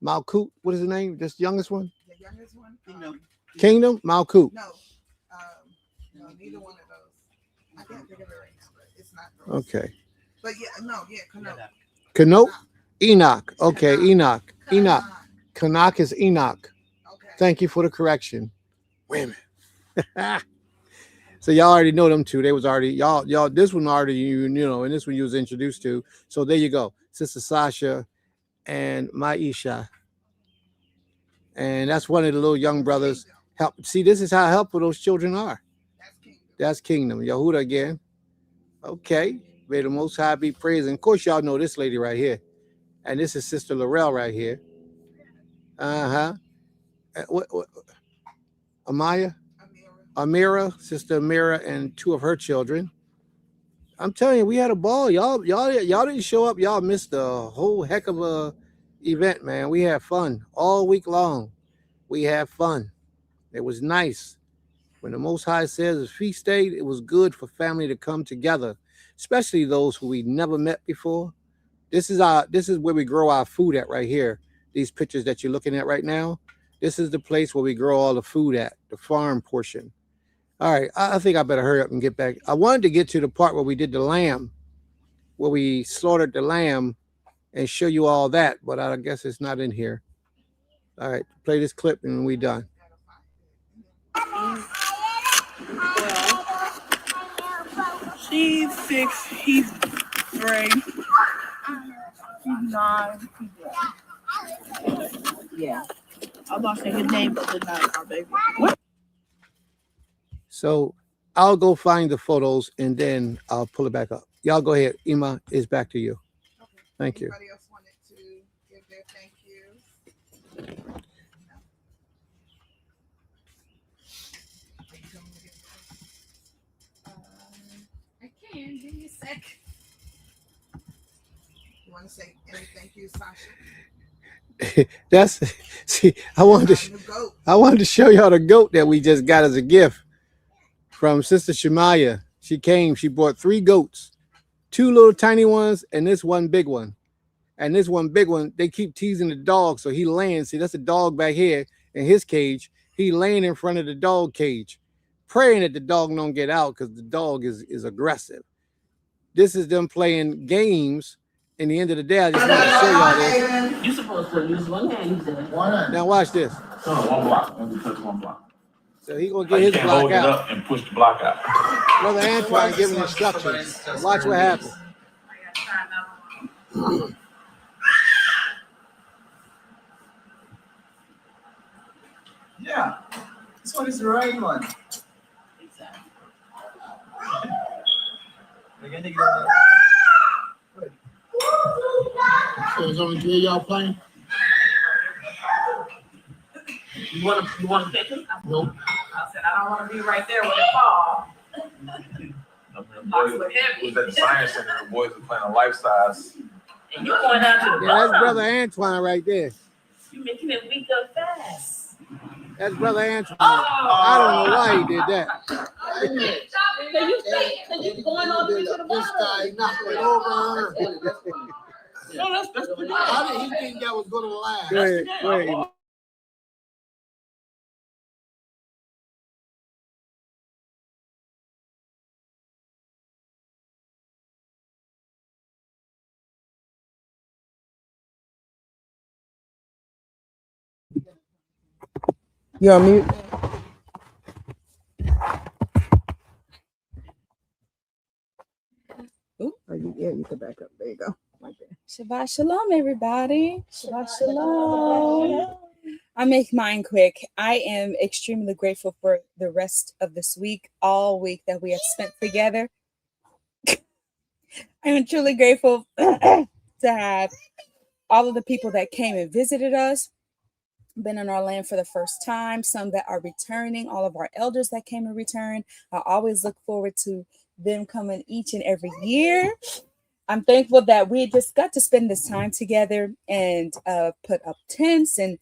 Malkut? What is his name? This youngest one? The youngest one? Kingdom? Malkut. No, neither one of those. I can't think of it right now, but it's not those. Okay. But Kano. Kano? Enoch. Okay, Enoch. Enoch. Kanak is Enoch. Okay. Thank you for the correction. Women. So y'all already know them two. They was already y'all. This one already you know, and this one you was introduced to. So there you go, Sister Sasha and Maisha, and that's one of the little young brothers. Help. See, this is how helpful those children are. That's Kingdom. Yehuda again. Okay. May the Most High be praised. And of course, y'all know this lady right here, and this is Sister Laurel right here. What? Amaya. Amira, Sister Amira, and 2 of her children. I'm telling you, we had a ball. Y'all didn't show up. Y'all missed a whole heck of a event, man. We had fun all week long. We had fun. It was nice. When the Most High says it's feast day, it was good for family to come together, especially those who we never met before. This is where we grow our food at right here. These pictures that you're looking at right now. This is the place where we grow all the food at, the farm portion. All right, I think I better hurry up and get back. I wanted to get to the part where we did the lamb, where we slaughtered the lamb and show you all that, but I guess it's not in here. All right, play this clip and we're done. She's 6, he's 3, he's 9, he's 1. Yeah. I'm about to say his name, but it's not our baby. So I'll go find the photos and then I'll pull it back up. Y'all go ahead. Ima, is back to you. Thank you. Anybody else wanted to give their thank yous? I can. Give me a sec. You want to say any thank you, Sasha? That's see, I wanted to show y'all the goat that we just got as a gift from Sister Shemaya. She came, she brought 3 goats, 2 little tiny ones, and this one big one. And this one big one, they keep teasing the dog, so he laying. See, that's a dog back here in his cage. He laying in front of the dog cage, praying that the dog don't get out because the dog is aggressive. This is them playing games. In the end of the day, I just want to show y'all this. You're supposed to use one hand, you said. Why not? Now watch this. No, one block. Only touch one block. So he gonna Like get you his can't block hold it out. up and push the block out. Brother Antoine giving instructions. Watch what happens. Yeah. This one is the right one. Exactly. We're gonna get it. So it's only 3 of y'all playing? You want to pick him? Nope. I said, I don't want to be right there when it falls. Boys, it was at the science center. The boys were playing a life size. And you're going out to the Yeah, that's bottom. Brother Antoine right there. You're making it weak up fast. That's Brother Antoine. Oh. I don't know why he did that. Cause you going all the way to the This guy knocked it over. No, that's pretty good. How did he think that was gonna last? Go ahead, go ahead. You're on mute. Ooh, you can back up. There you go. Right there. Shabbat shalom, everybody. Shabbat shalom. I'll make mine quick. I am extremely grateful for the rest of this week, all week that we have spent together. I am truly grateful to have all of the people that came and visited us, been in our land for the first time, some that are returning, all of our elders that came and returned. I always look forward to them coming each and every year. I'm thankful that we just got to spend this time together and put up tents and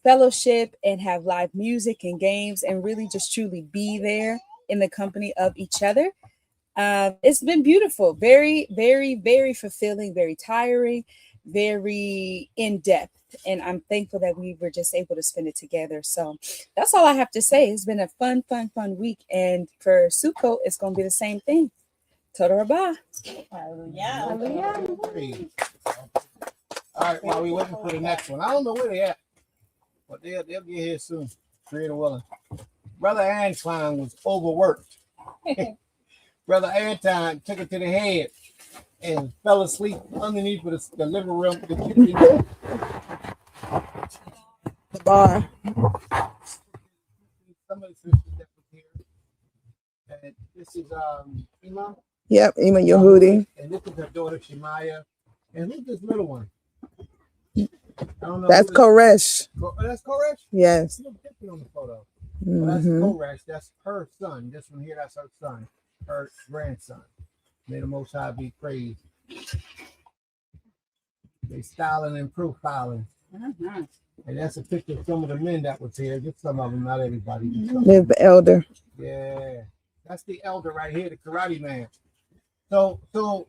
fellowship and have live music and games and really just truly be there in the company of each other. It's been beautiful, very, very, very fulfilling, very tiring, very in-depth. And I'm thankful that we were just able to spend it together. So that's all I have to say. It's been a fun week. And for Sukkot, it's going to be the same thing. Toda Rabbah. Hallelujah. All right, while we waiting for the next one. I don't know where they at, but they'll get here soon. Creator willing. Brother Antoine was overworked. Brother Antoine took it to the head and fell asleep underneath the living room. The bar. Some of the sisters that was here. And this is Ima. Yep, Ima Yehudi. And this is her daughter Shemaya. And who's this little one? I don't know. That's Koresh. That's Koresh? Yes. She looked different on the photo. Well, that's Mhm. Koresh. That's her son. This one here, that's her son, her grandson. May the Most High be praised. They styling and profiling. And that's a picture of some of the men that was here. Just some of them, not everybody. Just some of There's the elder. Yeah, that's the elder right here, the karate man. So, Zoo,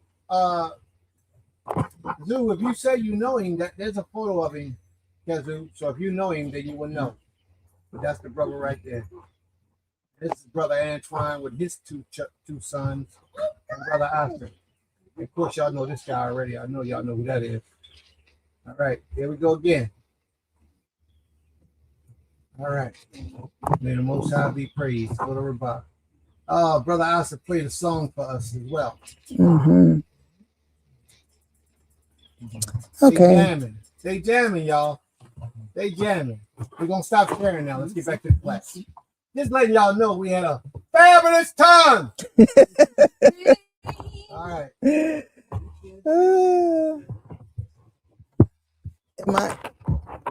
if you say you know him, that there's a photo of him, Zoo. So if you know him, then you will know. But that's the brother right there. This is Brother Antoine with his two sons, and Brother Oscar. Of course, y'all know this guy already. I know y'all know who that is. All right, here we go again. All right. May the Most High be praised. Go to Rabbah. Brother Asa played a song for us as well. Mm-hmm. They Okay. jamming. They jamming, y'all. They jamming. We're gonna stop sharing now. Let's get back to the class. Just letting y'all know we had a fabulous time. All right.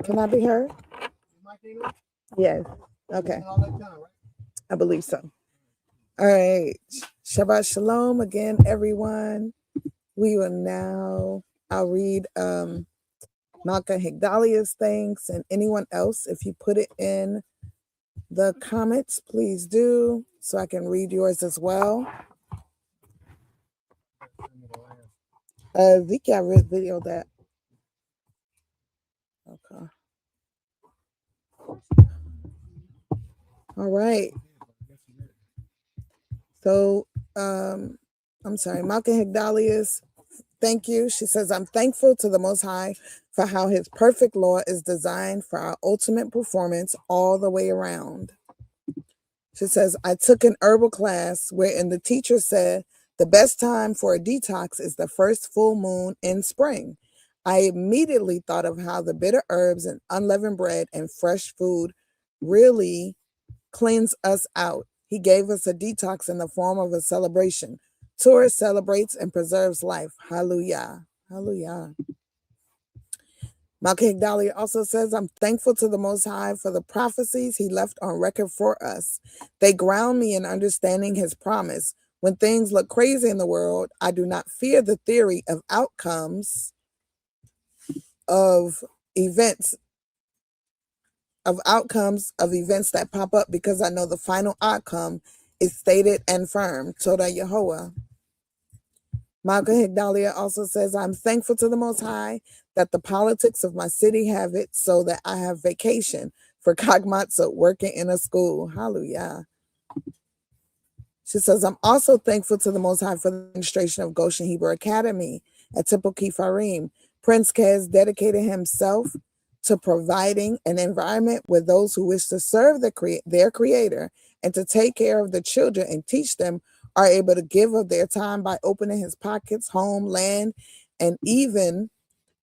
Can I be heard? Yes. Okay. I believe so. All right. Shabbat Shalom again, everyone. We will now, I'll read Malka Higdalia's thanks, and anyone else, if you put it in the comments, please do, so I can read yours as well. Vicky, I videoed that. Okay. All right. So, I'm sorry, Malka Higdalia's thank you. She says, I'm thankful to the Most High for how his perfect law is designed for our ultimate performance all the way around. She says, I took an herbal class wherein the teacher said the best time for a detox is the first full moon in spring. I immediately thought of how the bitter herbs and unleavened bread and fresh food really cleanse us out. He gave us a detox in the form of a celebration. Torah celebrates and preserves life. Hallelujah. Hallelujah. Malka Higdalia also says, I'm thankful to the Most High for the prophecies he left on record for us. They ground me in understanding his promise. When things look crazy in the world, I do not fear the theory of outcomes of events that pop up, because I know the final outcome is stated and firm. Toda Yehovah. Malka Higdalia also says, I'm thankful to the Most High that the politics of my city have it so that I have vacation for Kagmatsu working in a school. Hallelujah. She says, I'm also thankful to the Most High for the administration of Goshen Hebrew Academy at Temple Kifarim. Prince Kez dedicated himself to providing an environment where those who wish to serve their creator and to take care of the children and teach them are able to give of their time by opening his pockets, home, land, and even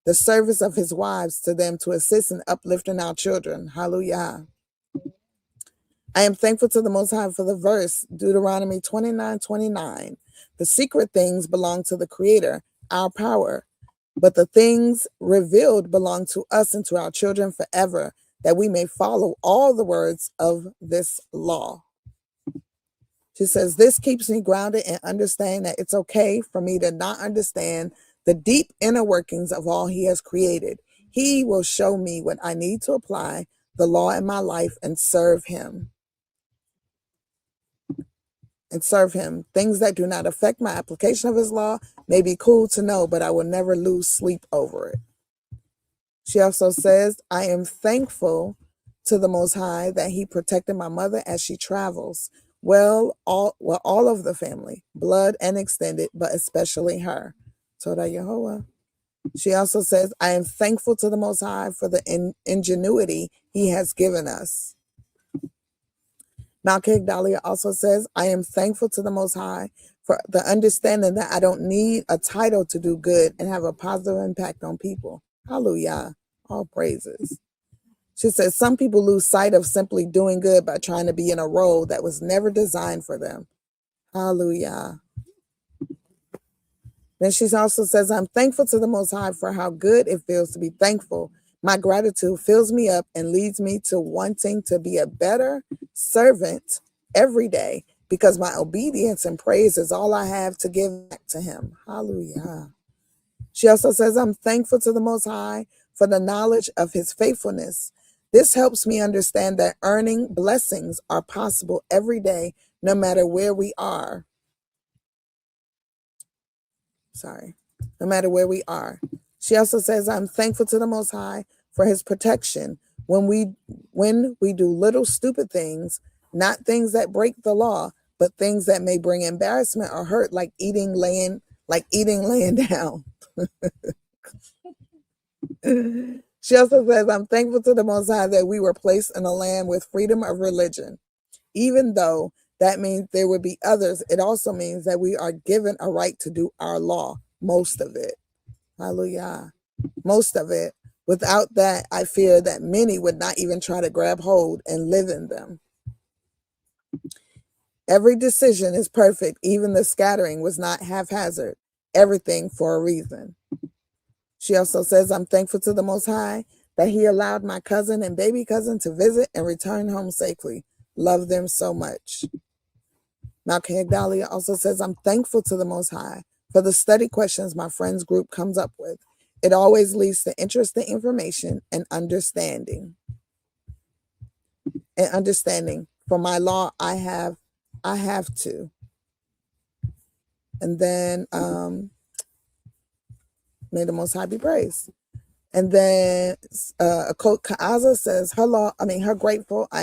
the service of his wives to them to assist in uplifting our children. Hallelujah. I am thankful to the Most High for the verse, Deuteronomy 29:29. The secret things belong to the Creator, our power, but the things revealed belong to us and to our children forever, that we may follow all the words of this law. She says, this keeps me grounded in understanding that it's okay for me to not understand the deep inner workings of all he has created. He will show me what I need to apply the law in my life and serve him. Things that do not affect my application of his law may be cool to know, but I will never lose sleep over it. She also says, I am thankful to the Most High that he protected my mother as she travels. All of the family, blood and extended, but especially her. Toda Yehovah. She also says, I am thankful to the Most High for the ingenuity he has given us. Malka Higdalia also says, I am thankful to the Most High for the understanding that I don't need a title to do good and have a positive impact on people. Hallelujah. All praises. She says, some people lose sight of simply doing good by trying to be in a role that was never designed for them. Hallelujah. Then she also says, I'm thankful to the Most High for how good it feels to be thankful. My gratitude fills me up and leads me to wanting to be a better servant every day, because my obedience and praise is all I have to give back to him. Hallelujah. She also says, I'm thankful to the Most High for the knowledge of his faithfulness. This helps me understand that earning blessings are possible every day, no matter where we are. No matter where we are. She also says, I'm thankful to the Most High for his protection when we do little stupid things, not things that break the law, but things that may bring embarrassment or hurt, like eating laying down. She also says, I'm thankful to the Most High that we were placed in a land with freedom of religion, even though that means there would be others. It also means that we are given a right to do our law, most of it. Hallelujah. Most of it. Without that, I fear that many would not even try to grab hold and live in them. Every decision is perfect. Even the scattering was not haphazard. Everything for a reason. She also says, I'm thankful to the Most High that He allowed my cousin and baby cousin to visit and return home safely. Love them so much. Malcolm Dahlia also says, I'm thankful to the Most High for the study questions my friends group comes up with. It always leads to interesting information and understanding. For my law, I have to. And then may the Most High be praised. And then Kaaza says, I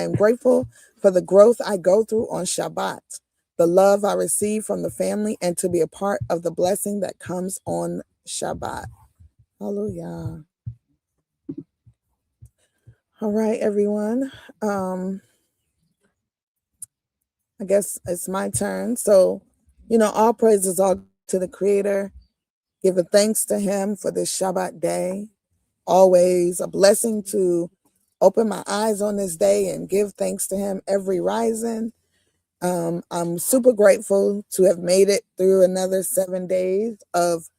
am grateful for the growth I go through on Shabbat, the love I receive from the family, and to be a part of the blessing that comes on Shabbat. Hallelujah. All right, everyone. I guess it's my turn. So, all praises are to the Creator. Giving thanks to Him for this Shabbat day. Always a blessing to open my eyes on this day and give thanks to Him every rising. I'm super grateful to have made it through another 7 days of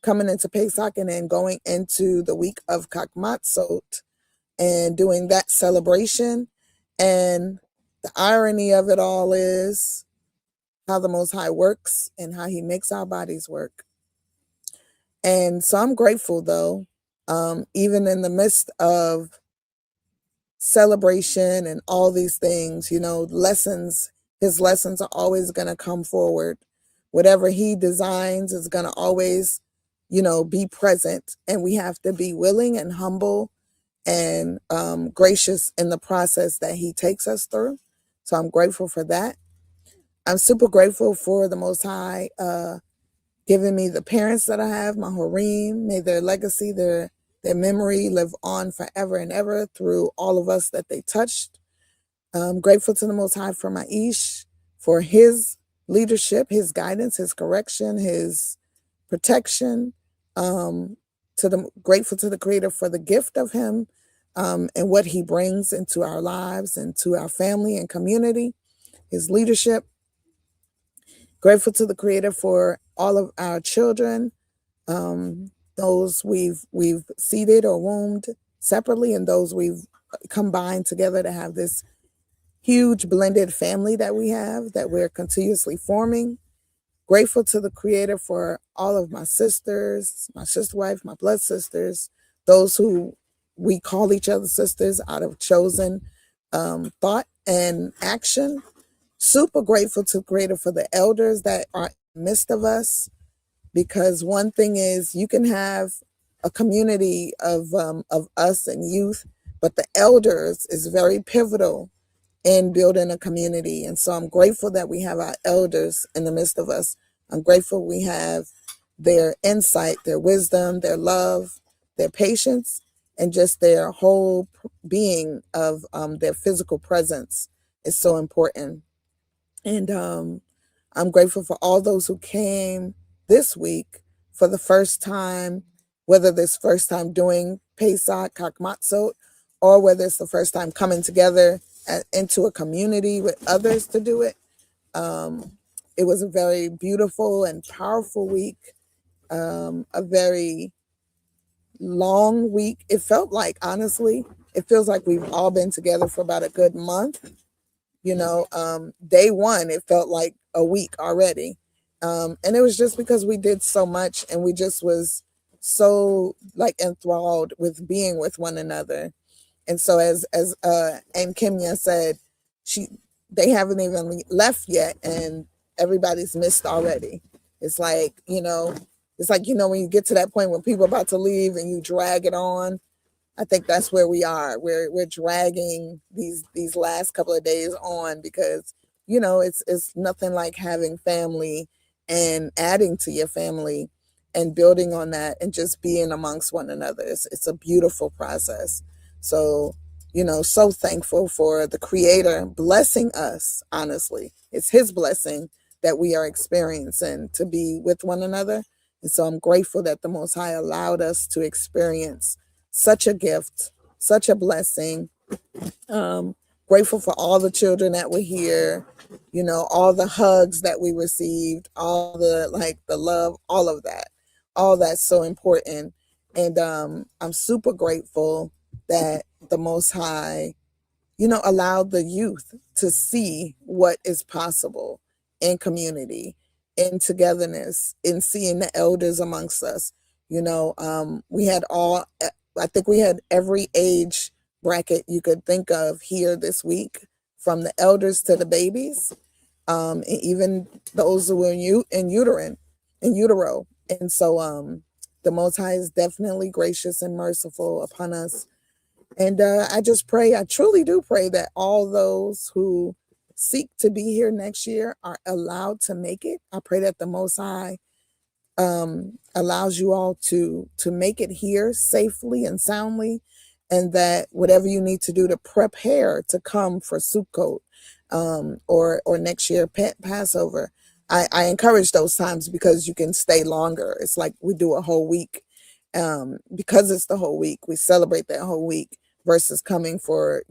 coming into Pesach and then going into the week of Kakmatzot and doing that celebration. And the irony of it all is how the Most High works and how He makes our bodies work. And so I'm grateful, though, even in the midst of celebration and all these things, lessons, His lessons are always going to come forward. Whatever He designs is going to always, be present. And we have to be willing and humble and gracious in the process that He takes us through. So I'm grateful for that. I'm super grateful for the Most High giving me the parents that I have, my Horim. May their legacy, their memory live on forever and ever through all of us that they touched. I'm grateful to the Most High for my Ish, for his leadership, his guidance, his correction, his protection. Grateful to the Creator for the gift of him and what he brings into our lives and to our family and community, his leadership. Grateful to the Creator for all of our children, those we've seeded or wombed separately, and those we've combined together to have this huge blended family that we have, that we're continuously forming. Grateful to the Creator for all of my sisters, my sister wife, my blood sisters, those who we call each other sisters out of chosen thought and action. Super grateful to the Creator for the elders that are in the midst of us, because one thing is you can have a community of us and youth, but the elders is very pivotal in building a community. And so I'm grateful that we have our elders in the midst of us. I'm grateful we have their insight, their wisdom, their love, their patience, and just their whole being of their physical presence is so important. And I'm grateful for all those who came this week for the first time, whether this first time doing Pesach, Kakmatzot, or whether it's the first time coming together into a community with others to do it. It was a very beautiful and powerful week, a very long week. It felt like, honestly, it feels like we've all been together for about a good month. Day one, it felt like a week already. And it was just because we did so much and we just was so enthralled with being with one another. And so as Aunt Kimya said, they haven't even left yet and everybody's missed already. It's like, when you get to that point when people are about to leave and you drag it on. I think that's where we are. We're dragging these last couple of days on because, it's nothing like having family and adding to your family and building on that and just being amongst one another. It's a beautiful process. So so thankful for the Creator blessing us. Honestly, it's His blessing that we are experiencing to be with one another. And so I'm grateful that the Most High allowed us to experience such a gift, such a blessing. Um, Grateful for all the children that were here, all the hugs that we received, all the love, all that's so important. And I'm super grateful that the Most High, allowed the youth to see what is possible in community, in togetherness, in seeing the elders amongst us. We had I think we had every age bracket you could think of here this week, from the elders to the babies, and even those who were in utero. And so the Most High is definitely gracious and merciful upon us. And I truly do pray that all those who seek to be here next year are allowed to make it. I pray that the Most High allows you all to make it here safely and soundly, and that whatever you need to do to prepare to come for Sukkot, or next year Passover, I encourage those times, because you can stay longer. It's like we do a whole week, because it's the whole week. We celebrate that whole week versus coming for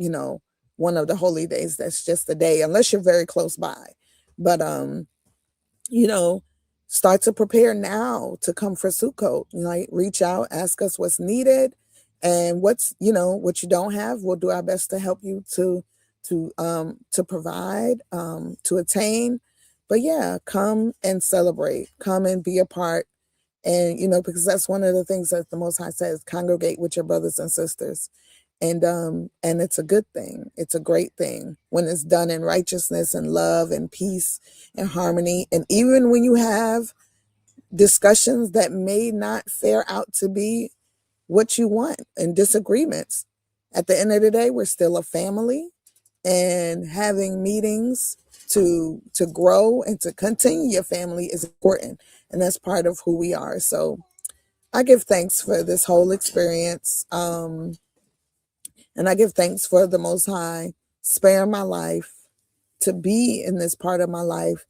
one of the holy days that's just a day, unless you're very close by. But you know, start to prepare now to come for Sukkot. Reach out, ask us what's needed, and what you don't have. We'll do our best to help you to provide, to attain. But yeah, come and celebrate. Come and be a part. And because that's one of the things that the Most High says: congregate with your brothers and sisters. And it's a good thing. It's a great thing when it's done in righteousness and love and peace and harmony. And even when you have discussions that may not fare out to be what you want, and disagreements, at the end of the day, we're still a family, and having meetings to grow and to continue your family is important. And that's part of who we are. So I give thanks for this whole experience. And I give thanks for the Most High sparing my life to be in this part of my life,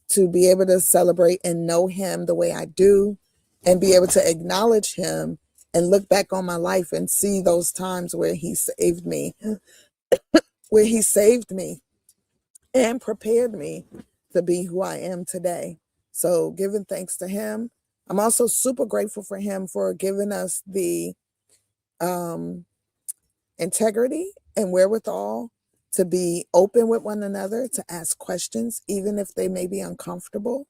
to be able to celebrate and know Him the way I do, and be able to acknowledge Him and look back on my life and see those times where He saved me, and prepared me to be who I am today. So giving thanks to Him. I'm also super grateful for Him for giving us the integrity and wherewithal to be open with one another, to ask questions, even if they may be uncomfortable,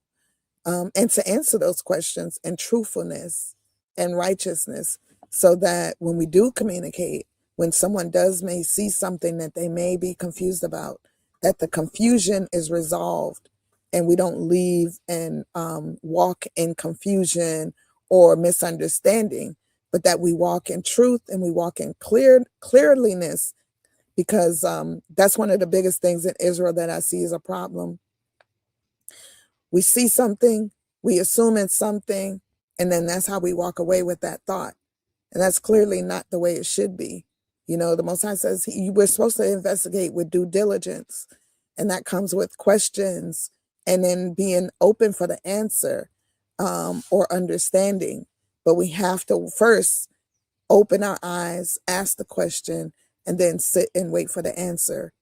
and to answer those questions in truthfulness and righteousness, so that when we do communicate, when someone may see something that they may be confused about, that the confusion is resolved, and we don't leave and walk in confusion or misunderstanding, but that we walk in truth and we walk in clearliness, because that's one of the biggest things in Israel that I see is a problem. We see something, we assume it's something, and then that's how we walk away with that thought. And that's clearly not the way it should be. The Most High says we're supposed to investigate with due diligence, and that comes with questions, and then being open for the answer, or understanding. But we have to first open our eyes, ask the question, and then sit and wait for the answer,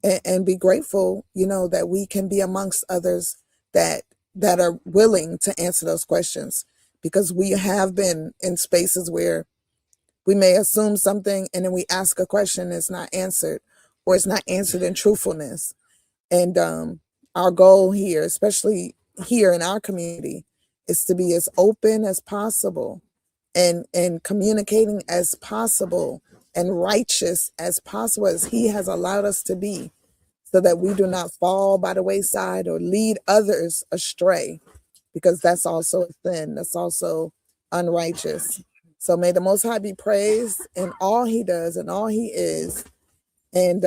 and be grateful, that we can be amongst others that are willing to answer those questions, because we have been in spaces where we may assume something, and then we ask a question and it's not answered, or it's not answered in truthfulness. And our goal here, especially here in our community, is to be as open as possible, and communicating as possible, and righteous as possible, as He has allowed us to be, so that we do not fall by the wayside or lead others astray, because that's also a sin. That's also unrighteous. So may the Most High be praised in all He does and all He is, and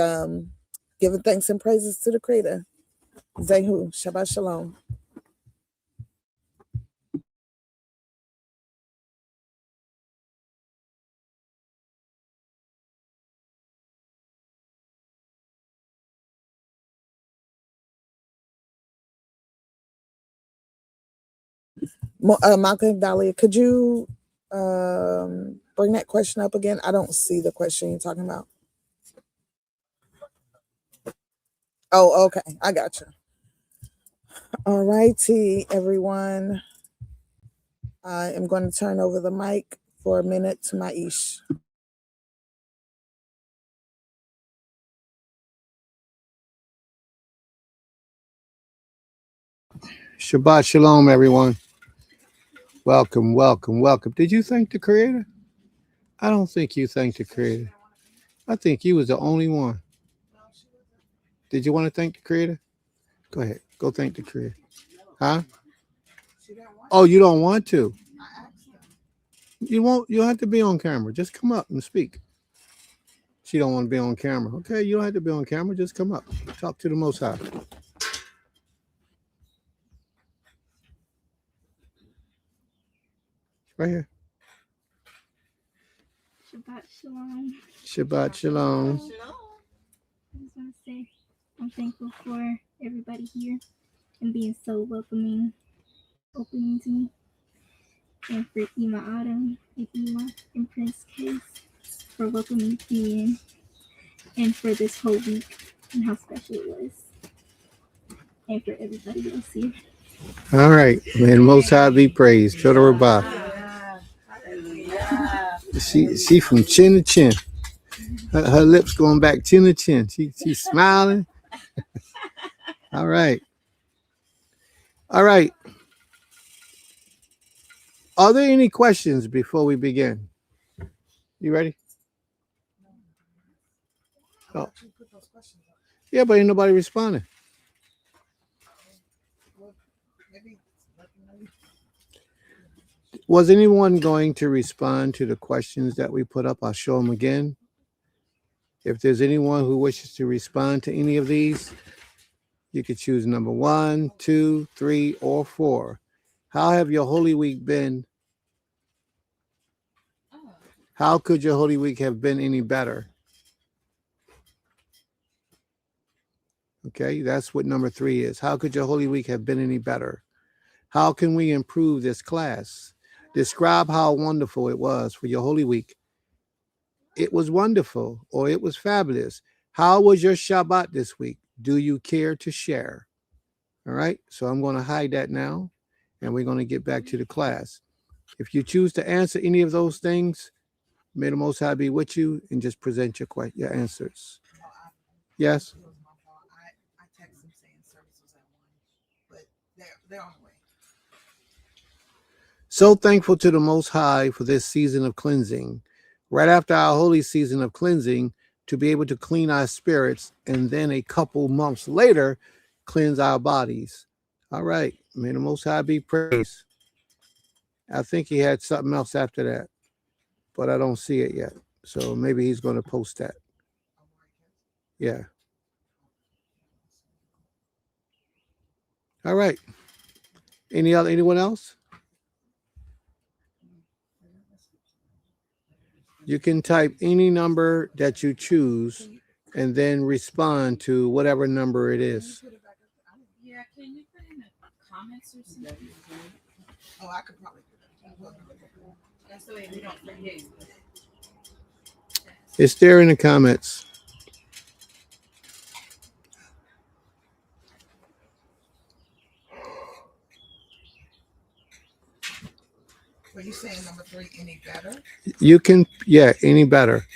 giving thanks and praises to the Creator. Zehu, Shabbat Shalom. Malcolm Dahlia, could you bring that question up again? I don't see the question you're talking about. Oh, okay. I got you. All righty, everyone. I am going to turn over the mic for a minute to Maish. Shabbat Shalom, everyone. Welcome, welcome, welcome. Did you thank the Creator? I don't think you thanked the Creator. I think you was the only one. Did you want to thank the Creator? Go ahead. Go thank the Creator. Huh? Oh, you don't want to? You won't. You don't have to be on camera. Just come up and speak. She don't want to be on camera. Okay, you don't have to be on camera. Just come up. Talk to the Most High. Right here. Shabbat Shalom. Shabbat Shalom. I just want to say I'm thankful for everybody here and being so welcoming, opening to me, and for Ima Autumn and Ima and Prince Case for welcoming me in, and for this whole week and how special it was, and for everybody else here. All right. May the Most High be praised. Toda Rabbah. She from chin to chin. Her lips going back chin to chin. She's smiling. All right. All right. Are there any questions before we begin? You ready? Oh. Yeah, but ain't nobody responding. Was anyone going to respond to the questions that we put up? I'll show them again. If there's anyone who wishes to respond to any of these, you could choose number 1, 2, 3, or 4. How have your Holy Week been? How could your Holy Week have been any better? Okay, that's what number 3 is. How could your Holy Week have been any better? How can we improve this class? Describe how wonderful it was for your Holy Week. It was wonderful, or it was fabulous. How was your Shabbat this week? Do you care to share? All right, so I'm going to hide that now, and we're going to get back to the class. If you choose to answer any of those things, may the Most High be with you, and just present your answers. Yes? I text them saying service was at 1, but they're on the way. So thankful to the Most High for this season of cleansing. Right after our holy season of cleansing, to be able to clean our spirits, and then a couple months later, cleanse our bodies. All right. May the Most High be praised. I think he had something else after that, but I don't see it yet. So maybe he's going to post that. Yeah. All right. Anyone else? You can type any number that you choose and then respond to whatever number it is. Yeah, can you put in the comments or something? Oh, I could probably do that. That's the way we don't forget. It's there in the comments. Were you saying number 3 any better? You can, yeah, any better.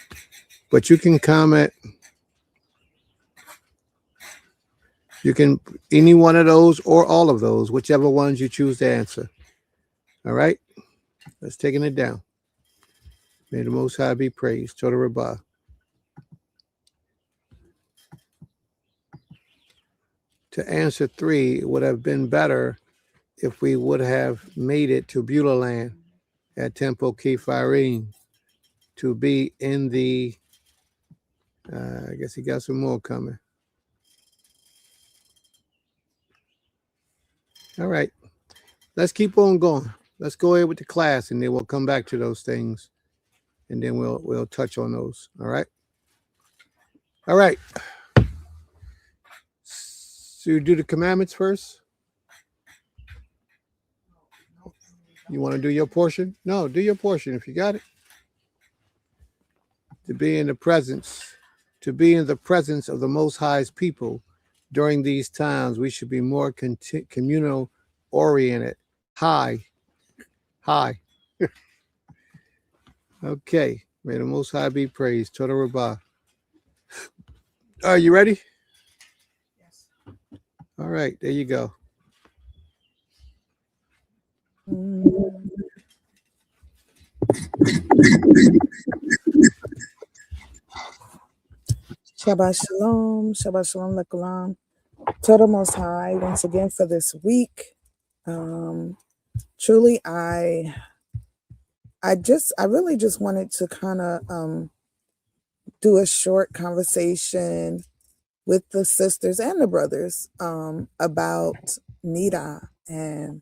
But you can comment. You can, any one of those or all of those, whichever ones you choose to answer. All right? Let's taking it down. May the Most High be praised. Toda Rabbah. To answer 3, it would have been better if we would have made it to Beulah Land at Temple Kephirim to be in the, I guess he got some more coming. All right, let's keep on going. Let's go ahead with the class, and then we'll come back to those things, and then we'll touch on those. All right. All right. So you do the commandments first. You want to do your portion? No, do your portion if you got it. To be in the presence of the Most High's people during these times, we should be more communal oriented. High. Okay. May the Most High be praised. Toda Rabbah. Are you ready? Yes. All right. There you go. Shabbat shalom, lekulam. To the Most High once again for this week. Truly, I really just wanted to kind of do a short conversation with the sisters and the brothers about Nida and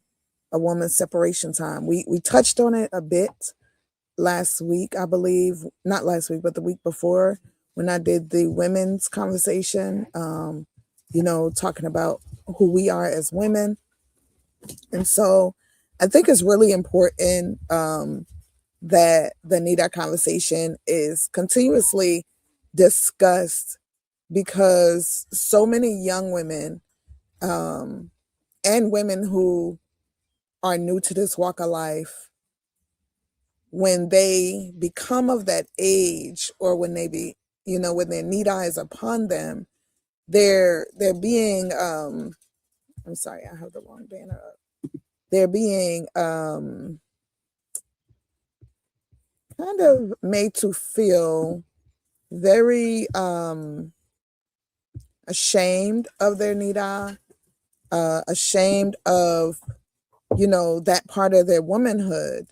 a woman's separation time. We touched on it a bit last week, I believe. Not last week, but the week before when I did the women's conversation, talking about who we are as women. And so I think it's really important that the Nida conversation is continuously discussed, because so many young women and women who are new to this walk of life, when they become of that age, or when they when their Nida is upon them, they're being I'm sorry, I have the wrong banner up. They're being kind of made to feel very ashamed of their Nida, ashamed of that part of their womanhood.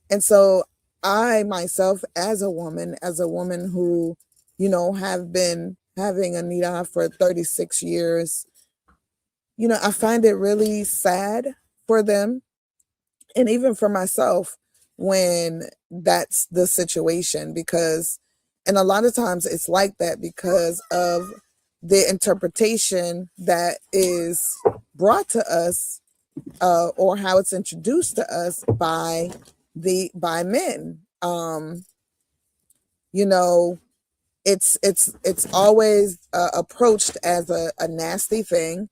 And so I myself, as a woman who have been having a Nida for 36 years, I find it really sad for them, and even for myself, when that's the situation, and a lot of times it's like that because of the interpretation that is brought to us, or how it's introduced to us by men. It's always approached as a nasty thing,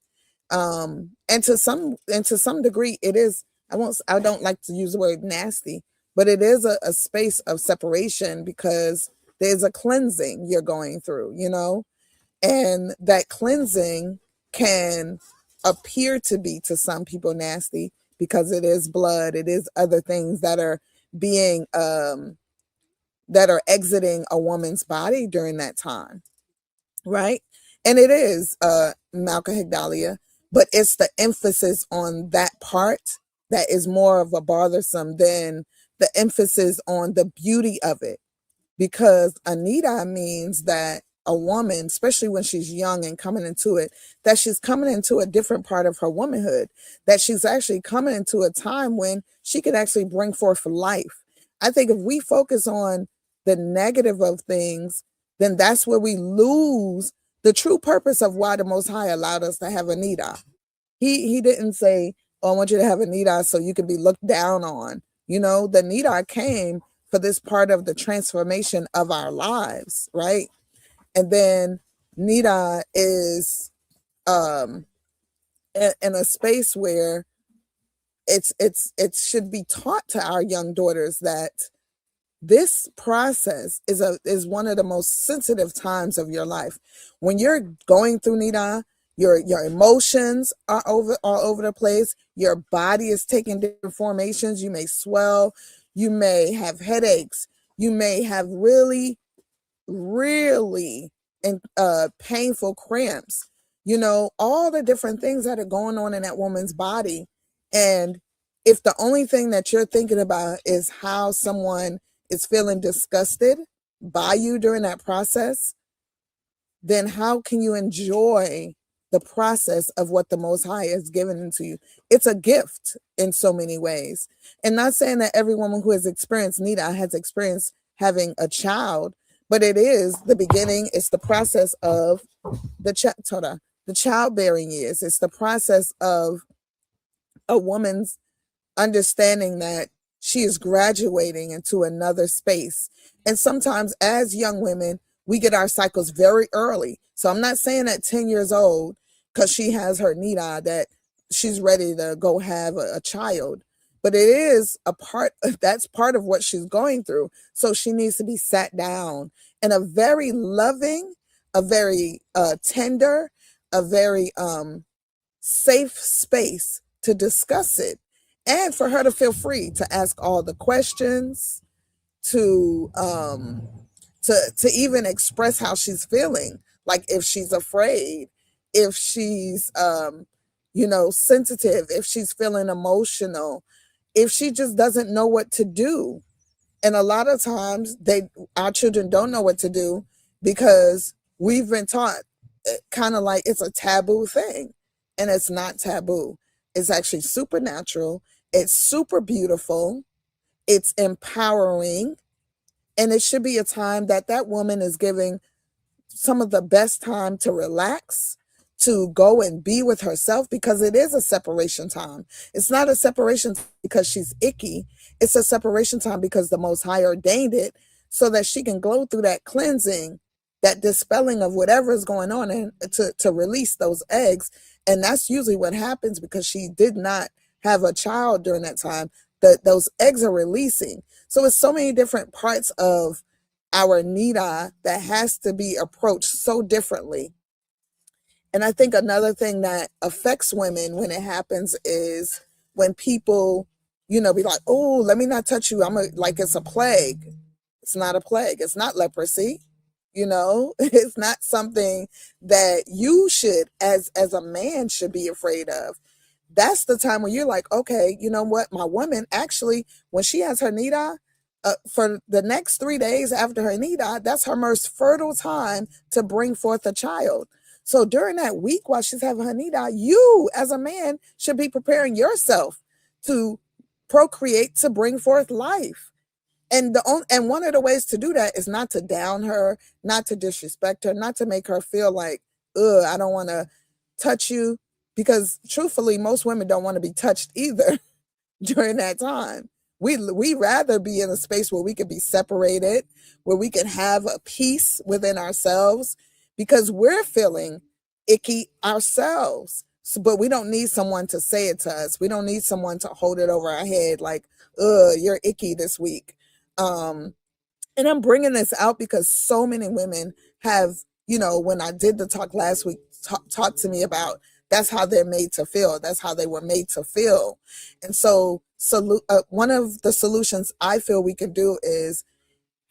and to some degree it is. I don't like to use the word nasty, but it is a space of separation, because there's a cleansing you're going through, and that cleansing can appear to be to some people nasty, because it is blood, it is other things that are being that are exiting a woman's body during that time, right? And it is Malka Higdalia, but it's the emphasis on that part that is more of a bothersome than the emphasis on the beauty of it. Because Anita means that a woman, especially when she's young and coming into it, that she's coming into a different part of her womanhood, that she's actually coming into a time when she could actually bring forth life. I think if we focus on the negative of things, then that's where we lose the true purpose of why the Most High allowed us to have a Nida. He didn't say, "Oh, I want you to have a Nida so you can be looked down on." The Nida came for this part of the transformation of our lives, right? And then Nida is in a space where it should be taught to our young daughters that this process is one of the most sensitive times of your life. When you're going through Nida, your emotions are all over the place. Your body is taking different formations. You may swell. You may have headaches. You may have really, really painful cramps. All the different things that are going on in that woman's body. And if the only thing that you're thinking about is how someone is feeling disgusted by you during that process, then how can you enjoy the process of what the Most High has given into you? It's a gift in so many ways. And not saying that every woman who has experienced Nida has experienced having a child, but it is the beginning. It's the process of the childbearing years. It's the process of a woman's understanding that she is graduating into another space. And sometimes as young women, we get our cycles very early. So I'm not saying at 10 years old, because she has her nida, that she's ready to go have a child. But it is a part, that's part of what she's going through. So she needs to be sat down in a very loving, a very tender, a very safe space to discuss it, and for her to feel free to ask all the questions, to even express how she's feeling, like if she's afraid, if she's sensitive, if she's feeling emotional, if she just doesn't know what to do. And a lot of times our children don't know what to do because we've been taught kind of like it's a taboo thing. And it's not taboo. It's actually supernatural. It's super beautiful. It's empowering. And it should be a time that that woman is giving some of the best time to relax, to go and be with herself, because it is a separation time. It's not a separation because she's icky. It's a separation time because the Most High ordained it so that she can go through that cleansing, that dispelling of whatever is going on, and to release those eggs. And that's usually what happens because she did not have a child during that time. Those eggs are releasing. So it's so many different parts of our nida that has to be approached so differently. And I think another thing that affects women when it happens is when people, be like, oh, let me not touch you. Like it's a plague. It's not a plague. It's not leprosy. It's not something that you should, as a man, should be afraid of. That's the time when you're like, okay, you know what? My woman actually, when she has her nida, for the next 3 days after her nida, that's her most fertile time to bring forth a child. So during that week while she's having her nida, you as a man should be preparing yourself to procreate, to bring forth life. And one of the ways to do that is not to down her, not to disrespect her, not to make her feel like, I don't want to touch you. Because truthfully, most women don't want to be touched either during that time. We rather be in a space where we can be separated, where we can have a peace within ourselves, because we're feeling icky ourselves. But we don't need someone to say it to us. We don't need someone to hold it over our head like, you're icky this week. And I'm bringing this out because so many women have, when I did the talk last week, talk to me about that's how they're made to feel. That's how they were made to feel. And so one of the solutions I feel we can do is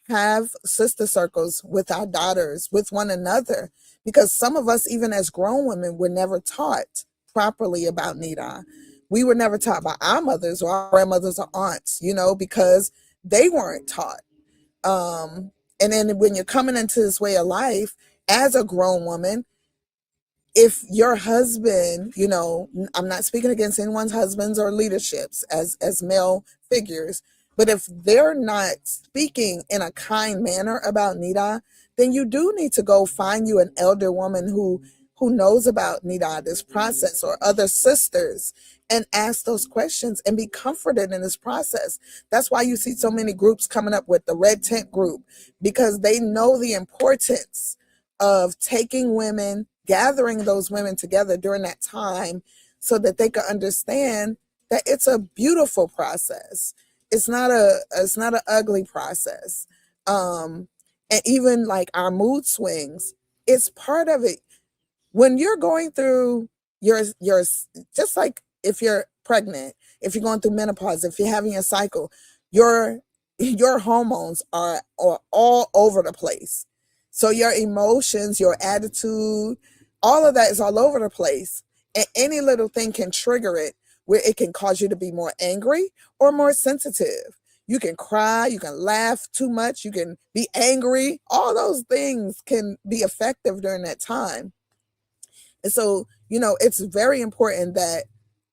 have sister circles with our daughters, with one another, because some of us, even as grown women, were never taught properly about nida. We were never taught by our mothers or our grandmothers or aunts, because they weren't taught. And then when you're coming into this way of life as a grown woman, if your husband, I'm not speaking against anyone's husbands or leaderships as male figures, but if they're not speaking in a kind manner about nida, then you do need to go find you an elder woman who knows about nida, this process, or other sisters, and ask those questions and be comforted in this process. That's why you see so many groups coming up with the Red Tent Group, because they know the importance of taking women, gathering those women together during that time so that they can understand that it's a beautiful process. It's not an ugly process. And even like our mood swings, it's part of it. When you're going through your just like if you're pregnant, if you're going through menopause, if you're having a cycle, your hormones are all over the place. So your emotions, your attitude, all of that is all over the place. And any little thing can trigger it, where it can cause you to be more angry or more sensitive. You can cry, you can laugh too much, you can be angry. All those things can be effective during that time. And so, it's very important that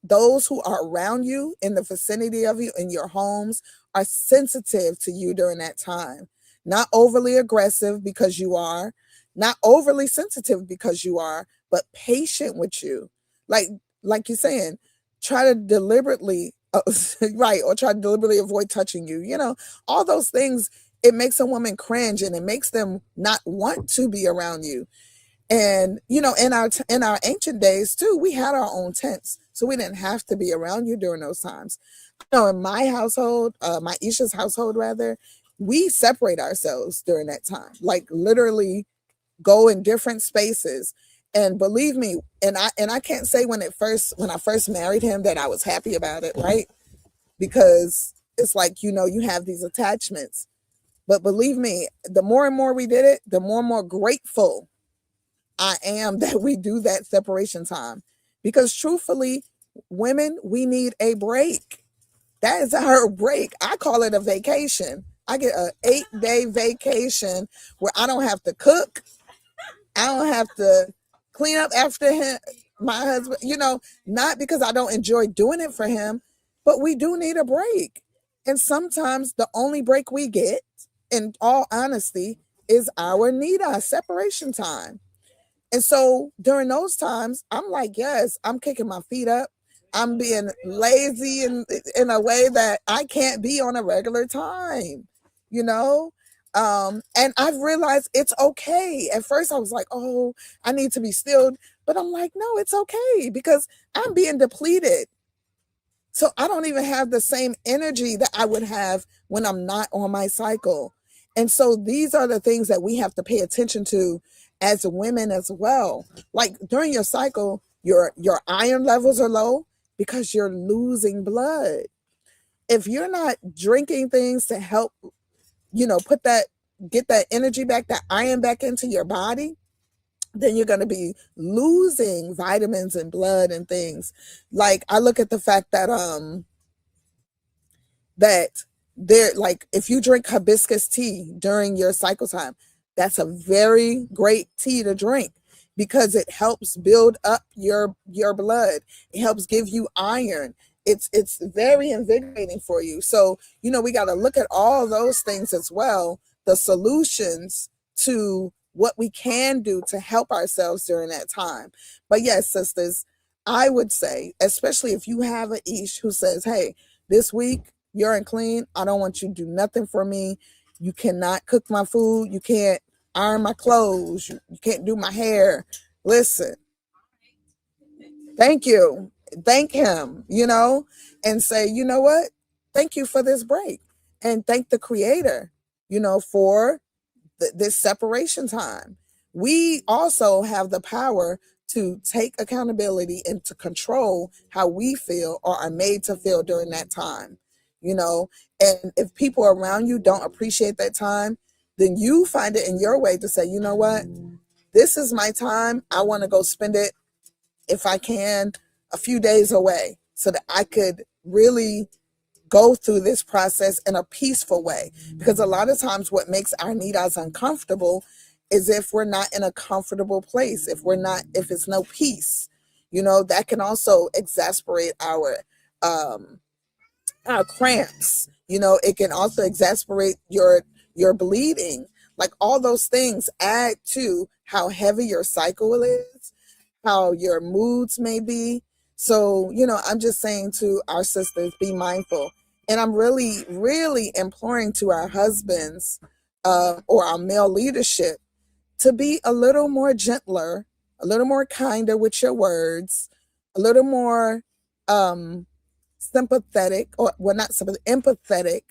those who are around you, in the vicinity of you, in your homes, are sensitive to you during that time. Not overly aggressive because you are, not overly sensitive because you are, but patient with you. Like you're saying, try to deliberately right, or try to deliberately avoid touching you. You know, all those things, it makes a woman cringe and it makes them not want to be around you. And you know, in our ancient days too, we had our own tents, so we didn't have to be around you during those times. You know, in my household, my Isha's household rather, we separate ourselves during that time, like literally go in different spaces. And believe me, and I can't say when I first married him that I was happy about it, right? Because it's like, you know, you have these attachments. But believe me, the more and more we did it, the more and more grateful I am that we do that separation time. Because truthfully, women, we need a break. That is our break. I call it a vacation. I get an 8-day vacation where I don't have to cook. I don't have to clean up after him, my husband, you know, not because I don't enjoy doing it for him, but we do need a break. And sometimes the only break we get, in all honesty, is our Nida separation time. And so during those times, I'm like, yes, I'm kicking my feet up. I'm being lazy in a way that I can't be on a regular time, you know? And I've realized it's okay. At first I was like, oh, I need to be stilled. But I'm like, no, it's okay because I'm being depleted. So I don't even have the same energy that I would have when I'm not on my cycle. And so these are the things that we have to pay attention to as women as well. Like during your cycle, your iron levels are low because you're losing blood. If you're not drinking things to help, you know, get that energy back, that iron back into your body, then you're going to be losing vitamins and blood and things. Like I look at the fact that there, like if you drink hibiscus tea during your cycle time, that's a very great tea to drink because it helps build up your blood. It helps give you iron. It's very invigorating for you. So, you know, we got to look at all those things as well, the solutions to what we can do to help ourselves during that time. But yes, sisters, I would say, especially if you have an Ish who says, hey, this week you're unclean. I don't want you to do nothing for me. You cannot cook my food. You can't iron my clothes. You can't do my hair. Listen, thank you. Thank him, you know, and say, you know what? Thank you for this break. And thank the creator, you know, for this separation time. We also have the power to take accountability and to control how we feel or are made to feel during that time, you know. And if people around you don't appreciate that time, then you find it in your way to say, you know what, this is my time. I want to go spend it, if I can, a few days away so that I could really go through this process in a peaceful way. Because a lot of times what makes our nidas uncomfortable is if we're not in a comfortable place, if it's no peace, you know, that can also exasperate our cramps. You know, it can also exasperate your bleeding. Like all those things add to how heavy your cycle is, how your moods may be. So, you know, I'm just saying to our sisters, be mindful. And I'm really, really imploring to our husbands or our male leadership to be a little more gentler, a little more kinder with your words, a little more sympathetic, or well, not sympathetic, empathetic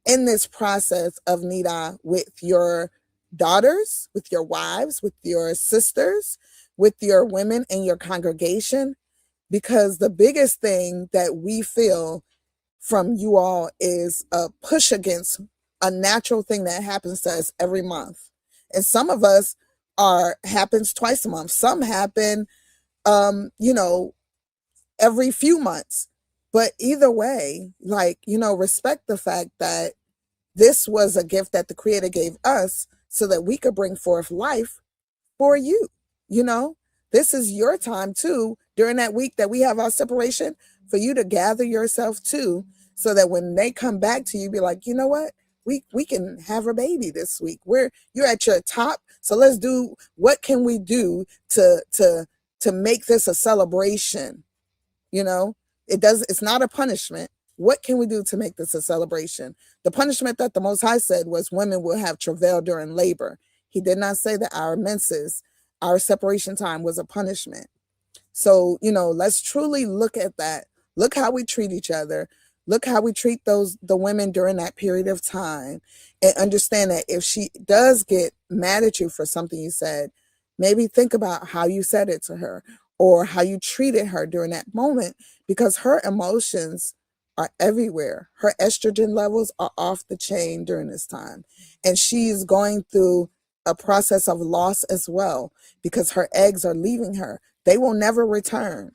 in this process of Nida with your daughters, with your wives, with your sisters, with your women in your congregation. Because the biggest thing that we feel from you all is a push against a natural thing that happens to us every month. And some of us happens twice a month. Some happen, you know, every few months. But either way, like, you know, respect the fact that this was a gift that the Creator gave us so that we could bring forth life for you. You know, this is your time too, during that week that we have our separation, for you to gather yourself too, so that when they come back to you, be like, you know what? We can have a baby this week. You're at your top. So let's do, what can we do to make this a celebration? You know, It's not a punishment. What can we do to make this a celebration? The punishment that the Most High said was women will have travail during labor. He did not say that our menses, our separation time was a punishment. So, let's truly look at that. Look how we treat each other. Look how we treat the women during that period of time, and understand that if she does get mad at you for something you said, maybe think about how you said it to her or how you treated her during that moment, because her emotions are everywhere. Her estrogen levels are off the chain during this time. And she's going through a process of loss as well, because her eggs are leaving her. They will never return.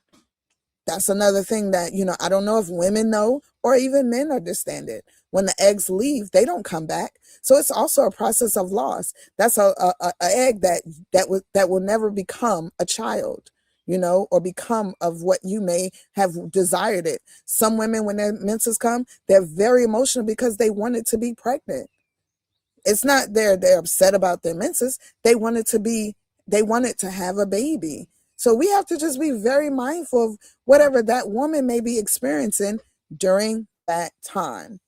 That's another thing that, I don't know if women know or even men understand it. When the eggs leave, they don't come back. So it's also a process of loss. That's a egg that will never become a child, or become of what you may have desired it. Some women, when their menses come, they're very emotional because they wanted to be pregnant. It's not they're upset about their menses. They wanted to have a baby. So we have to just be very mindful of whatever that woman may be experiencing during that time.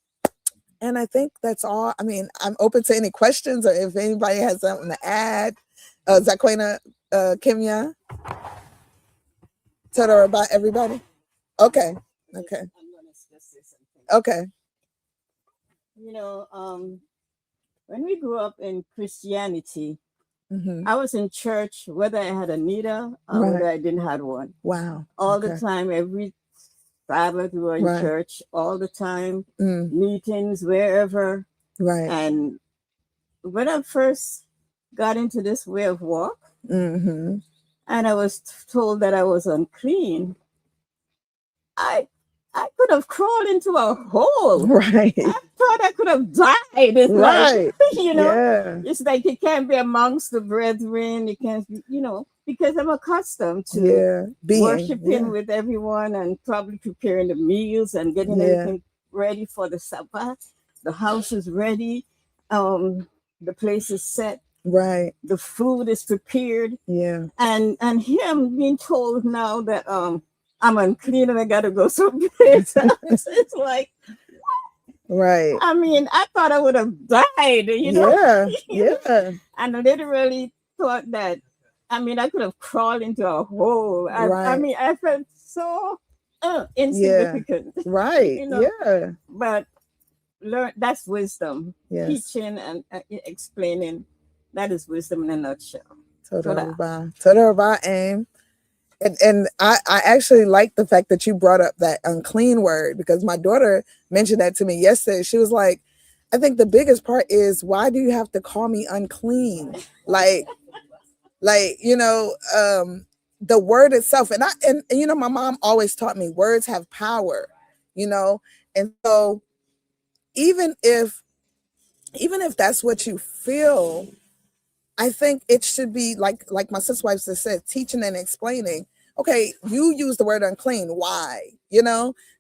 And I think that's all. I mean, I'm open to any questions, or if anybody has something to add. Zaquena, Kimya, tell her about everybody. Okay. Okay. When we grew up in Christianity, Mhm. I was in church whether I had a nida or Right. whether I didn't have one. Wow. All Okay. the time, every Sabbath, we were in Right. church all the time, Mm. meetings, wherever. Right. And when I first got into this way of walk, Mm-hmm. and I was told that I was unclean, I could have crawled into a hole. Right. I thought I could have died. It's Right. like, Yeah. it's like you can't be amongst the brethren. You can't, because I'm accustomed to Yeah. Being. worshiping Yeah. with everyone and probably preparing the meals and getting Yeah. everything ready for the Sabbath. The house is ready. The place is set. Right. The food is prepared. Yeah. And here I'm being told now that I'm unclean and I gotta go someplace else. It's like, Right. I mean, I thought I would have died, Yeah. Yeah. And I literally thought that, I could have crawled into a hole. I Right. mean, I felt so insignificant. Right. Yeah. But that's wisdom. Yes. Teaching and explaining, that is wisdom in a nutshell. Toda Rabah, aim. And I actually like the fact that you brought up that unclean word, because my daughter mentioned that to me yesterday. She was like, I think the biggest part is, why do you have to call me unclean? Like, the word itself. And my mom always taught me words have power, and so even if that's what you feel, I think it should be like my sister wife just said, teaching and explaining. Okay, you use the word unclean. Why?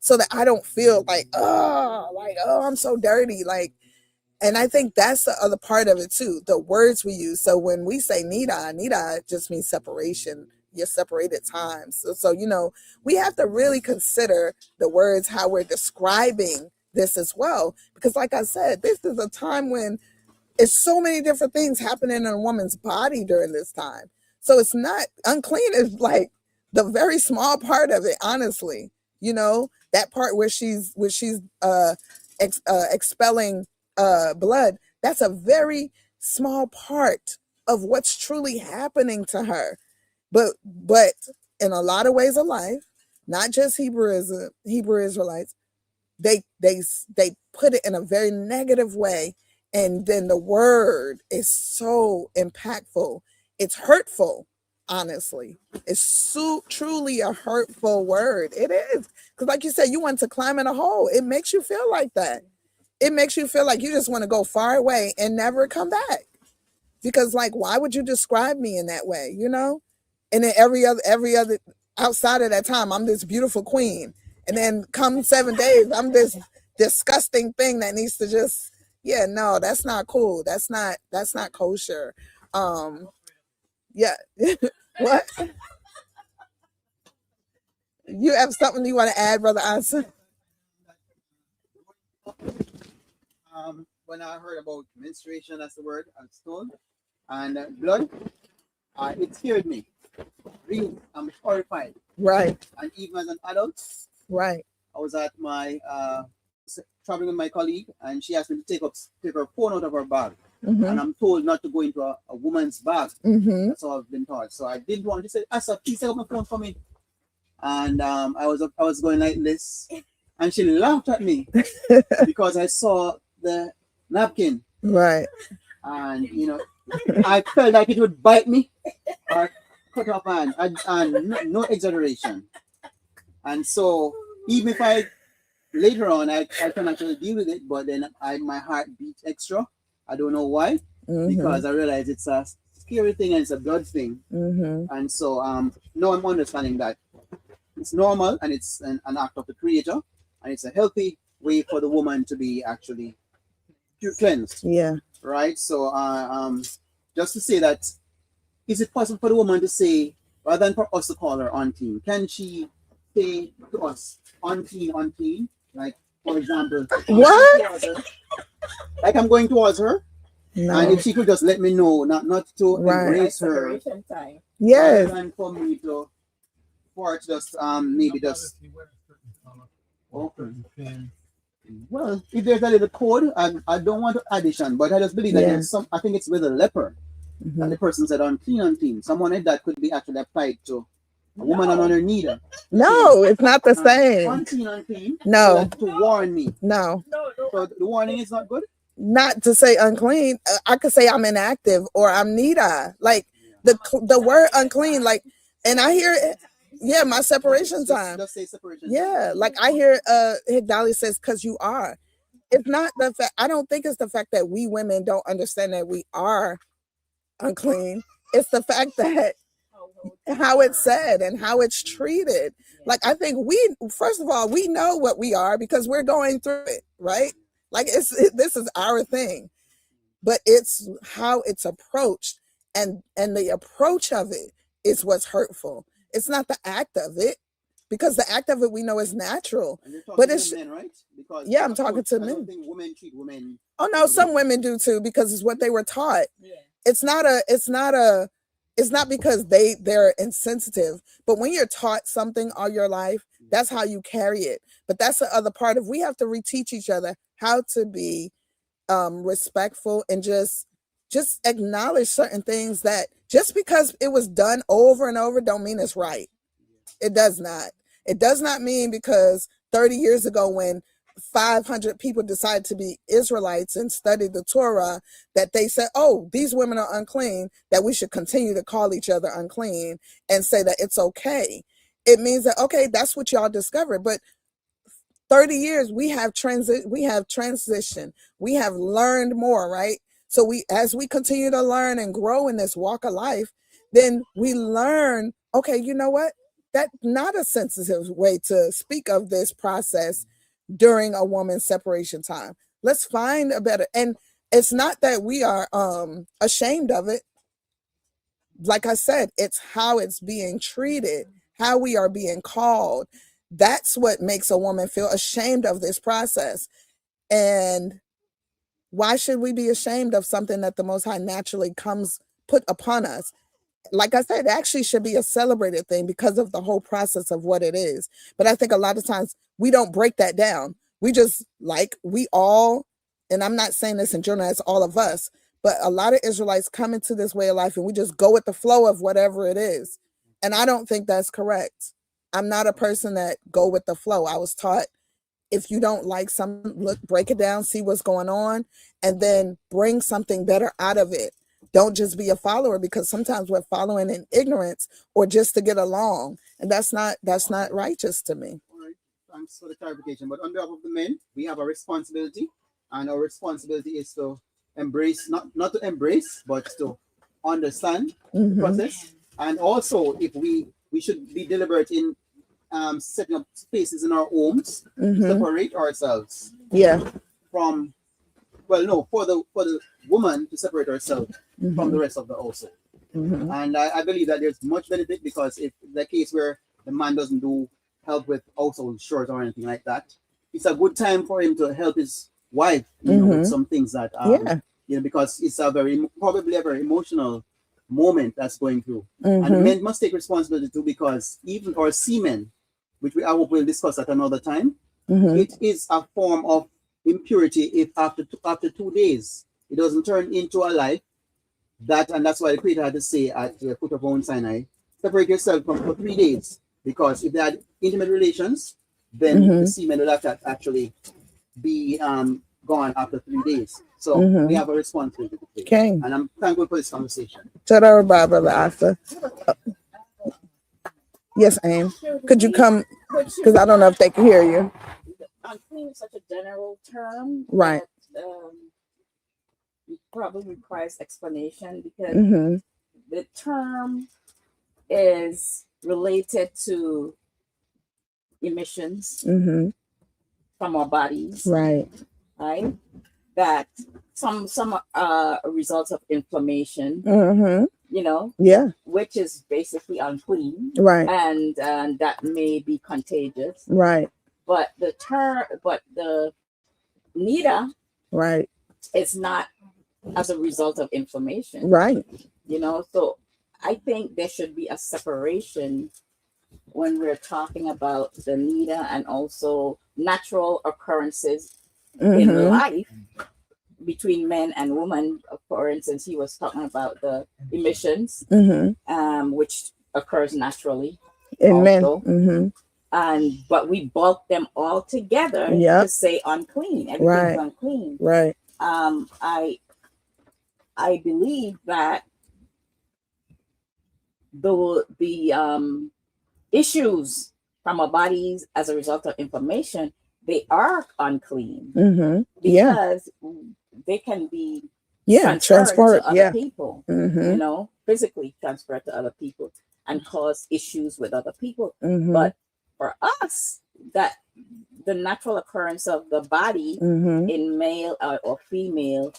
So that I don't feel like, oh, I'm so dirty. Like, and I think that's the other part of it too, the words we use. So when we say nida just means separation, your separated times. So we have to really consider the words, how we're describing this as well. Because like I said, this is a time when it's so many different things happening in a woman's body during this time. So it's not, unclean is like the very small part of it, honestly. That part where she's expelling blood, that's a very small part of what's truly happening to her. But in a lot of ways of life, not just Hebrew Israelites, they put it in a very negative way. And then the word is so impactful. It's hurtful, honestly. It's so truly a hurtful word. It is. Because like you said, you want to climb in a hole. It makes you feel like that. It makes you feel like you just want to go far away and never come back. Because like, why would you describe me in that way? And then every other outside of that time, I'm this beautiful queen. And then come 7 days, I'm this disgusting thing that needs to just, no, that's not cool. That's not kosher. Yeah. What? You have something you want to add, Brother Anson? When I heard about menstruation, that's the word I was told, and blood, it scared me. Really, I'm horrified. Right. And even as an adult, right, I was at my traveling with my colleague, and she asked me to take her phone out of her bag. Mhm. And I'm told not to go into a woman's bag. Mhm. That's how I've been taught. So I didn't want to say, Asa, please take up my phone for me. And I was going like this, and she laughed at me because I saw the napkin. Right. And you know, I felt like it would bite me or cut off hand, and no exaggeration. And so even if I later on I can actually deal with it, but then my heart beats extra. I don't know why, because I realize it's a scary thing and it's a blood thing. And so now I'm understanding that it's normal and it's an act of the Creator, and it's a healthy way for the woman to be actually cleansed. Yeah. Right. So just to say that, is it possible for the woman to say, rather than for us to call her auntie, can she say to us auntie? Like, for example, what? Like I'm going towards her, No. and if she could just let me know, not to Right. embrace her, Yes. and for me to, for it just maybe just. Okay. Well, if there's a little code, I don't want addition, but I just believe that there's some. I think it's with a leper that the person said unclean. Someone like that could be actually applied to a woman on her knee. No, it's not the same. Unclean. No. To warn me. No. So the warning is not good. Not to say unclean. I could say I'm inactive or I'm nida. Like the word unclean. Like, and I hear it. Yeah, my separation time. Just say separation. Yeah, like I hear Higdali says, because you are. It's not the fact. I don't think it's the fact that we women don't understand that we are unclean. It's the fact that how it's said and how it's treated. Like, I think first of all, we know what we are because we're going through it, right? Like this is our thing, but it's how it's approached, and the approach of it is what's hurtful. It's not the act of it, because the act of it we know is natural. But it's men, right? Because yeah, I'm talking to I men. don't think women treat women. Oh no, some women do too, because it's what they were taught. It's not because they're insensitive, but when you're taught something all your life, that's how you carry it. But that's the other part of, we have to reteach each other how to be respectful and just acknowledge certain things, that just because it was done over and over don't mean it's right. It does not. It does not mean because 30 years ago when 500 people decided to be Israelites and studied the Torah, that they said, oh, these women are unclean, that we should continue to call each other unclean and say that it's okay. It means that, okay, that's what y'all discovered. But 30 years, we have transition. We have learned more, right? So as we continue to learn and grow in this walk of life, then we learn, okay, you know what? That's not a sensitive way to speak of this process during a woman's separation time. Let's find a better, and it's not that we are ashamed of it. Like I said, it's how it's being treated, how we are being called. That's what makes a woman feel ashamed of this process. And why should we be ashamed of something that the Most High naturally put upon us? Like I said, it actually should be a celebrated thing because of the whole process of what it is. But I think a lot of times we don't break that down. We just, like, we all, and I'm not saying this in general, it's all of us, but a lot of Israelites come into this way of life and we just go with the flow of whatever it is. And I don't think that's correct. I'm not a person that go with the flow. I was taught, if you don't like something, look, break it down, see what's going on, and then bring something better out of it. Don't just be a follower, because sometimes we're following in ignorance or just to get along. And that's not righteous to me. All right. Thanks for the clarification. But on behalf of the men, we have a responsibility, and our responsibility is to embrace, not to embrace, but to understand the process. And also, if we should be deliberate in setting up spaces in our homes, separate ourselves. Yeah. From, well, no, for the woman to separate herself from the rest of the household. And I believe that there's much benefit, because if the case where the man doesn't help with household chores or anything like that, it's a good time for him to help his wife, you know, with some things that you know, because it's probably a very emotional moment that's going through. And men must take responsibility too, because even for semen, which I hope we'll discuss at another time, it is a form of impurity if after 2 days it doesn't turn into a life. And that's why the Creator had to say at the foot of Mount Sinai, separate yourself for 3 days, because if they had intimate relations, then the semen will have to actually be gone after 3 days. So we have a responsibility. Okay. And I'm thankful for this conversation. Brother Asa. Yes, Aim. Could you come? Because I don't know if they can hear you. Unclean is such a general term. Right. That, it probably requires explanation, because the term is related to emissions from our bodies. Right. Right. That some results of inflammation. You know. Yeah. Which is basically unclean. Right. And that may be contagious. Right. But the NIDA. Right. It's not as a result of inflammation. Right. You know, so I think there should be a separation when we're talking about the NIDA and also natural occurrences in life between men and women. For instance, he was talking about the emissions, which occurs naturally in also. men. But we bulk them all together to say unclean. Everything's unclean. Right. I believe that the issues from our bodies as a result of inflammation, they are unclean because they can be transferred to other people, you know, physically transferred to other people and cause issues with other people. But for us, that the natural occurrence of the body in male or female,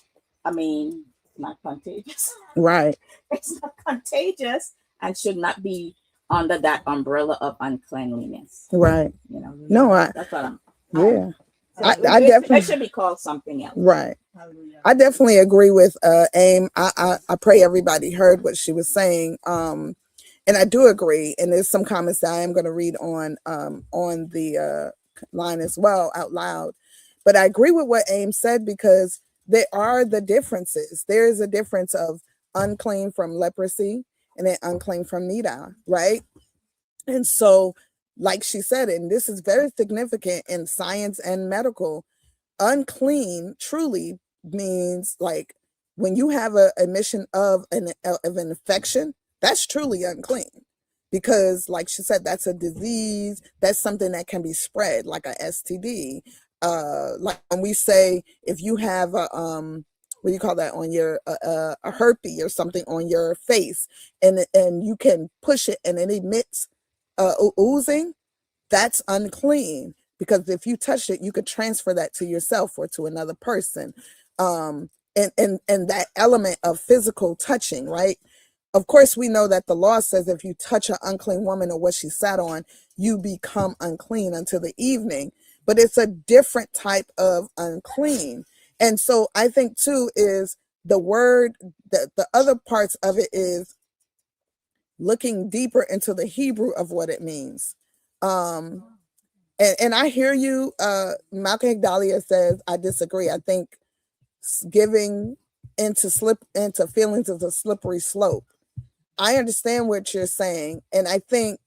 I mean, it's not contagious. Right. It's not contagious and should not be under that umbrella of uncleanliness. Right. You know. No, that's what I'm. Yeah. I definitely, it should be called something else. Right. I definitely agree with Aim. I pray everybody heard what she was saying. And I do agree. And there's some comments that I am going to read on the line as well out loud. But I agree with what Aim said, because there are the differences. There is a difference of unclean from leprosy and then unclean from NIDA, right? And so, like she said, and this is very significant in science and medical, unclean truly means like when you have a emission of an infection, that's truly unclean, because like she said, that's a disease, that's something that can be spread like a STD. Like when we say, if you have a what do you call that on your a herpes or something on your face, and you can push it and it emits oozing, that's unclean, because if you touch it, you could transfer that to yourself or to another person. And that element of physical touching, right? Of course, we know that the law says if you touch an unclean woman or what she sat on, you become unclean until the evening. But it's a different type of unclean. And so I think too is the word, the other parts of it is looking deeper into the Hebrew of what it means. And I hear you, Malcolm Higdalia says, I disagree. I think giving into feelings is a slippery slope. I understand what you're saying. And I think,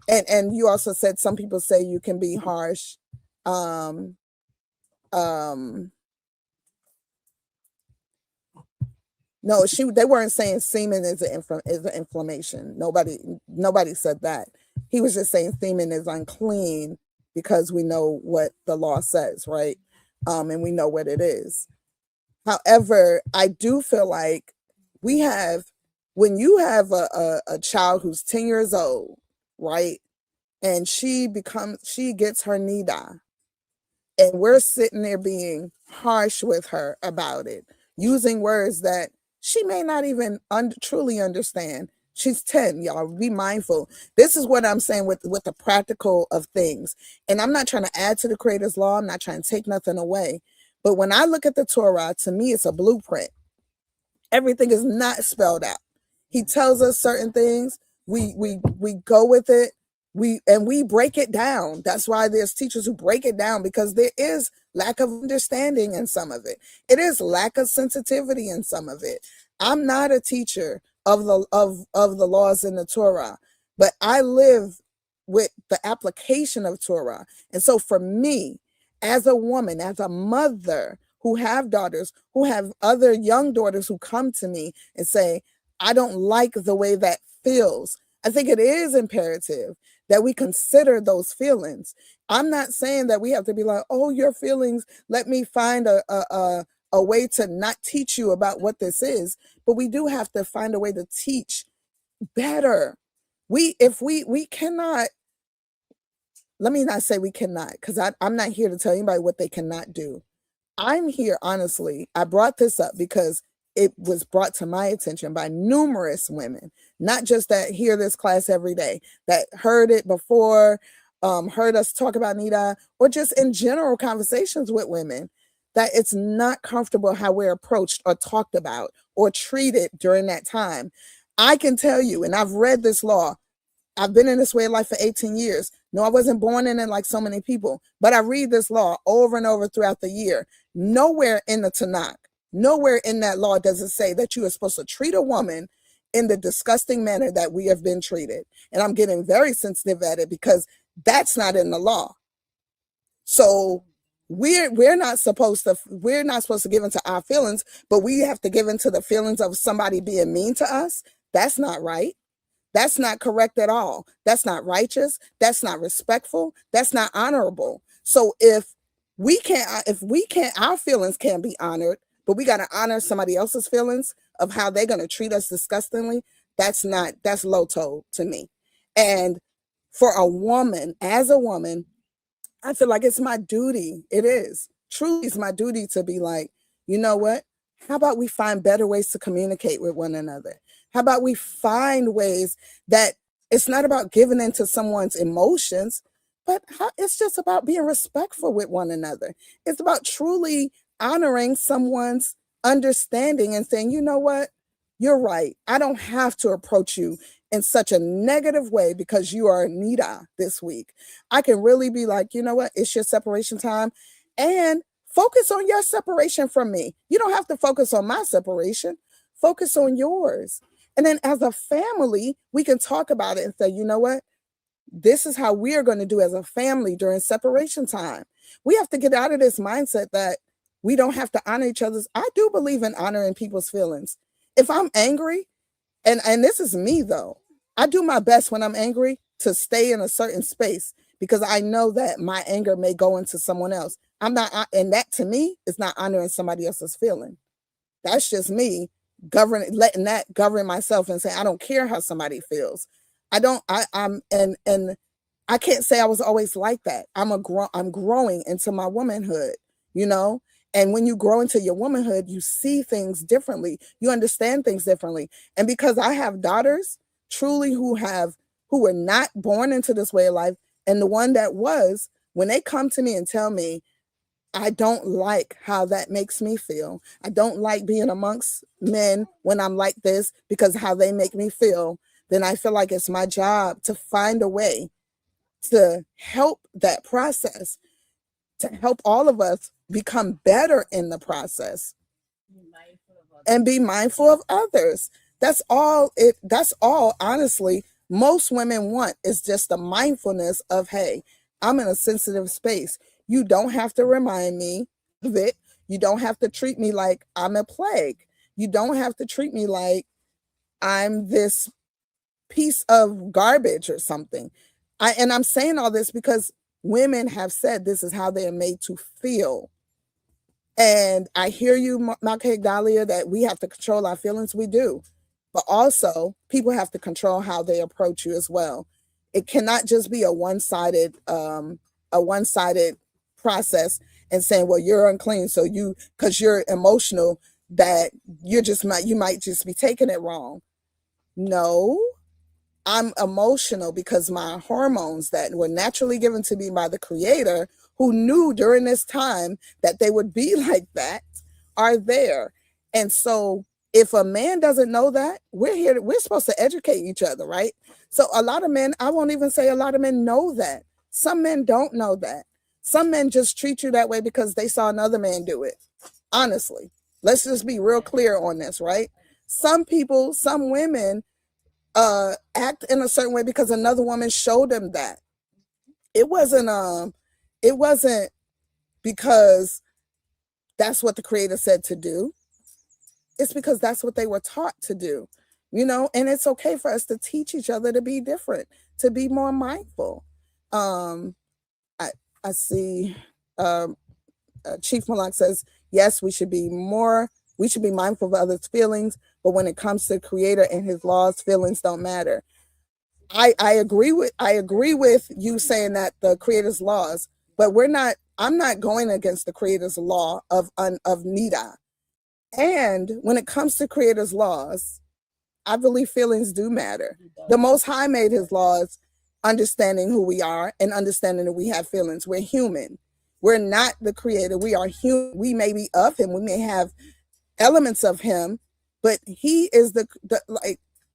and you also said some people say you can be harsh. No, they weren't saying semen is an inflammation. Nobody said that. He was just saying semen is unclean because we know what the law says, right? And we know what it is. However, I do feel like when you have a child who's 10 years old, right? And she gets her NIDA, and we're sitting there being harsh with her about it, using words that she may not even truly understand. She's 10, y'all. Be mindful. This is what I'm saying with the practical of things. And I'm not trying to add to the Creator's law. I'm not trying to take nothing away. But when I look at the Torah, to me, it's a blueprint. Everything is not spelled out. He tells us certain things. We go with it. We break it down. That's why there's teachers who break it down, because there is lack of understanding in some of it. It is lack of sensitivity in some of it. I'm not a teacher of the laws in the Torah, but I live with the application of Torah. And so for me, as a woman, as a mother who have daughters, who have other young daughters who come to me and say, I don't like the way that feels, I think it is imperative that we consider those feelings. I'm not saying that we have to be like, oh, your feelings, let me find a way to not teach you about what this is, but we do have to find a way to teach better. We cannot, let me not say we cannot, because I'm not here to tell anybody what they cannot do. I'm here, honestly, I brought this up because it was brought to my attention by numerous women, not just that hear this class every day, that heard it before, heard us talk about Nida, or just in general conversations with women, that it's not comfortable how we're approached or talked about or treated during that time. I can tell you, and I've read this law, I've been in this way of life for 18 years. No, I wasn't born in it like so many people, but I read this law over and over throughout the year. Nowhere in the Tanakh, nowhere in that law does it say that you are supposed to treat a woman in the disgusting manner that we have been treated. And I'm getting very sensitive at it because that's not in the law. So we're not supposed to give into our feelings, but we have to give into the feelings of somebody being mean to us. That's not right. That's not correct at all. That's not righteous. That's not respectful. That's not honorable. So if we can't, our feelings can't be honored, but we got to honor somebody else's feelings of how they're going to treat us disgustingly. That's low toe to me. And for a woman, as a woman, I feel like it's my duty. It is truly, it's my duty to be like, you know what? How about we find better ways to communicate with one another? How about we find ways that it's not about giving into someone's emotions, but it's just about being respectful with one another. It's about truly honoring someone's understanding and saying, you know what? You're right. I don't have to approach you in such a negative way because you are Nida this week. I can really be like, you know what? It's your separation time, and focus on your separation from me. You don't have to focus on my separation. Focus on yours. And then as a family, we can talk about it and say, you know what? This is how we are going to do as a family during separation time. We have to get out of this mindset that we don't have to honor each other's. I do believe in honoring people's feelings. If I'm angry, and this is me though, I do my best when I'm angry to stay in a certain space because I know that my anger may go into someone else. I'm not, and that to me is not honoring somebody else's feeling. That's just me letting that govern myself and say, I don't care how somebody feels. And I can't say I was always like that. I'm growing into my womanhood, you know? And when you grow into your womanhood, you see things differently. You understand things differently. And because I have daughters truly who were not born into this way of life, and the one that was, when they come to me and tell me, I don't like how that makes me feel. I don't like being amongst men when I'm like this because how they make me feel. Then I feel like it's my job to find a way to help that process, to help all of us become better in the process and be mindful of others. That's all honestly most women want is just the mindfulness of, hey, I'm in a sensitive space. You don't have to remind me of it. You don't have to treat me like I'm a plague. You don't have to treat me like I'm this piece of garbage or something. And I'm saying all this because women have said this is how they are made to feel. And I hear you, Malka Dahlia, that we have to control our feelings. We do. But also, people have to control how they approach you as well. It cannot just be a one-sided process and saying, well, you're unclean, so because you're emotional, that you might just be taking it wrong. No, I'm emotional because my hormones that were naturally given to me by the creator, who knew during this time that they would be like that, are there. And so if a man doesn't know that, we're supposed to educate each other, right? So a lot of men, I won't even say a lot of men know that. Some men don't know that. Some men just treat you that way because they saw another man do it. Honestly, let's just be real clear on this, right? Some people, some women act in a certain way because another woman showed them that. It wasn't because that's what the creator said to do. It's because that's what they were taught to do, and it's okay for us to teach each other to be different, to be more mindful. I see Chief Malak says, yes, we should be mindful of others' feelings, but when it comes to the creator and his laws, feelings don't matter. I agree with you saying that the creator's laws, but I'm not going against the creator's law of Nida. And when it comes to creator's laws, I believe feelings do matter. The Most High made his laws understanding who we are and understanding that we have feelings. We're human. We're not the creator. We are human. We may be of him. We may have elements of him, but he is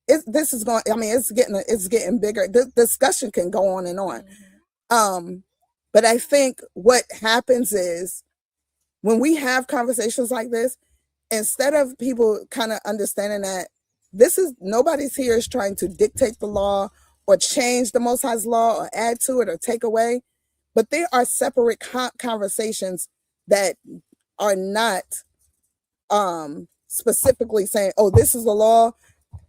it's getting bigger. The discussion can go on and on. But I think what happens is when we have conversations like this, instead of people kind of understanding that nobody's here is trying to dictate the law or change the Most High's law or add to it or take away, but there are separate conversations that are not specifically saying, oh, this is the law.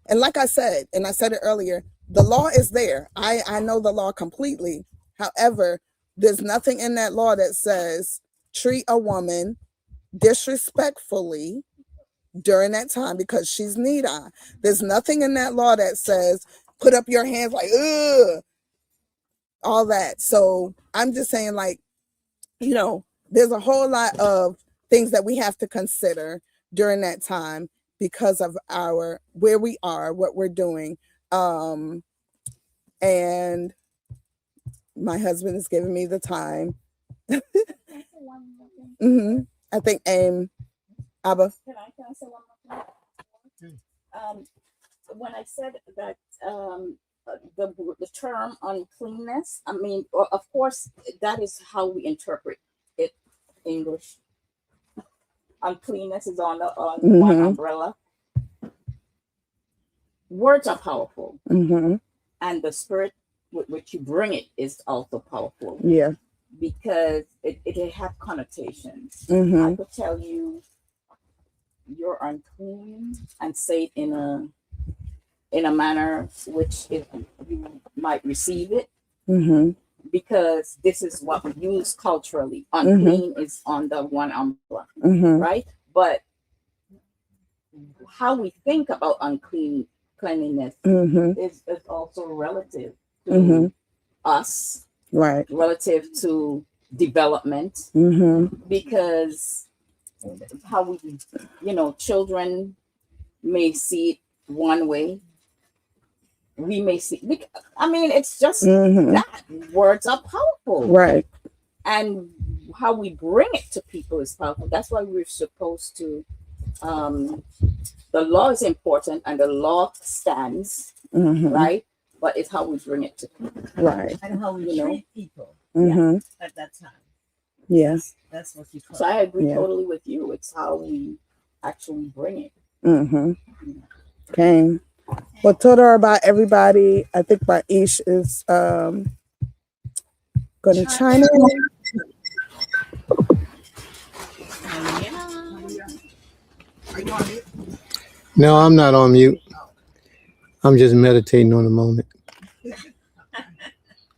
And like I said, and I said it earlier, the law is there. I know the law completely. However, there's nothing in that law that says treat a woman disrespectfully during that time because she's Nida. There's nothing in that law that says put up your hands like, ugh, all that. So I'm just saying, there's a whole lot of things that we have to consider during that time because of where we are, what we're doing. And my husband is giving me the time. I think Abba. Can I say one more thing? When I said that the term uncleanness, I mean, of course, that is how we interpret it, English. Uncleanness is on one umbrella. Words are powerful, and the spirit with which you bring it is also powerful. Yeah, because it have connotations. I could tell you you're unclean and say it in a manner which you might receive it, because this is what we use culturally. Unclean is on the one umbrella, right? But how we think about cleanliness is also relative to us, right? Relative to development, because how we, children may see it one way. We may see, it's just that words are powerful. Right. And how we bring it to people is powerful. That's why we're supposed to, the law is important and the law stands, right? But it's how we bring it to people. Right. And how we treat people at that time. Yes. That's what you call So I agree totally with you. It's how we actually bring it. Okay. Well, Toda about everybody. I think my Ish is going to chime in. No, I'm not on mute. I'm just meditating on the moment.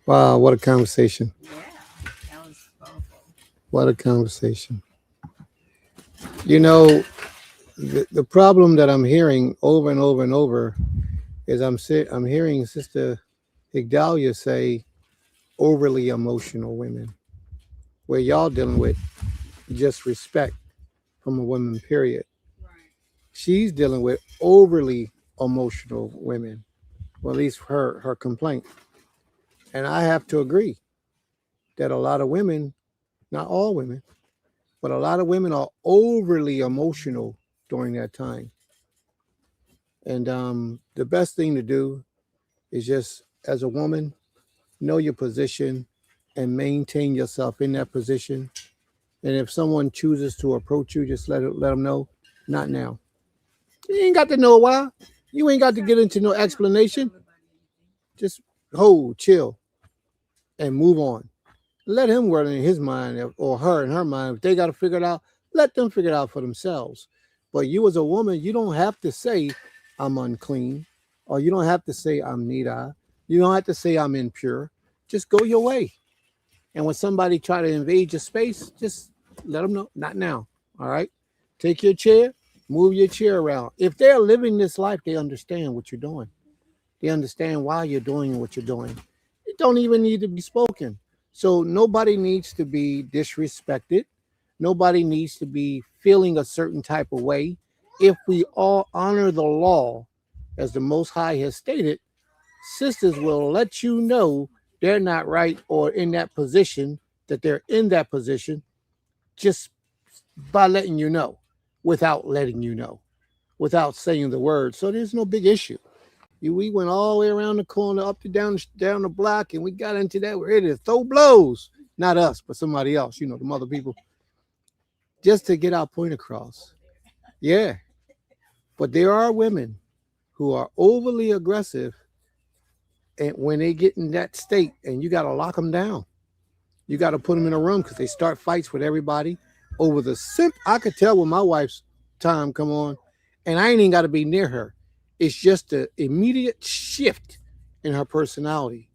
Wow, what a conversation. What a conversation. The problem that I'm hearing over and over and over is I'm hearing Sister Higdalia say overly emotional women, where y'all dealing with just respect from a woman, period. She's dealing with overly emotional women. Well, at least her complaint. And I have to agree that a lot of women, not all women, but a lot of women are overly emotional during that time. And the best thing to do is just, as a woman, know your position and maintain yourself in that position. And if someone chooses to approach you, just let them know, not now. You ain't got to know why. You ain't got to get into no explanation. Just hold, chill, and move on. Let him work in his mind or her in her mind. If they got to figure it out, let them figure it out for themselves. But you as a woman, you don't have to say I'm unclean, or you don't have to say I'm nida. You don't have to say I'm impure. Just go your way. And when somebody try to invade your space, just let them know, not now. All right? Take your chair, move your chair around. If they're living this life, they understand what you're doing. They understand why you're doing what you're doing. It don't even need to be spoken. So nobody needs to be disrespected. Nobody needs to be feeling a certain type of way. If we all honor the law, as the Most High has stated, sisters will let you know they're not right or in that position, that they're in that position, just by letting you know, without letting you know, without saying the word. So there's no big issue. We went all the way around the corner, up to down the block, and we got into that. We're ready to throw blows. Not us, but somebody else, the other people. Just to get our point across. Yeah. But there are women who are overly aggressive, and when they get in that state, and you got to lock them down. You got to put them in a room because they start fights with everybody over the I could tell when my wife's time come on, and I ain't even got to be near her. It's just an immediate shift in her personality.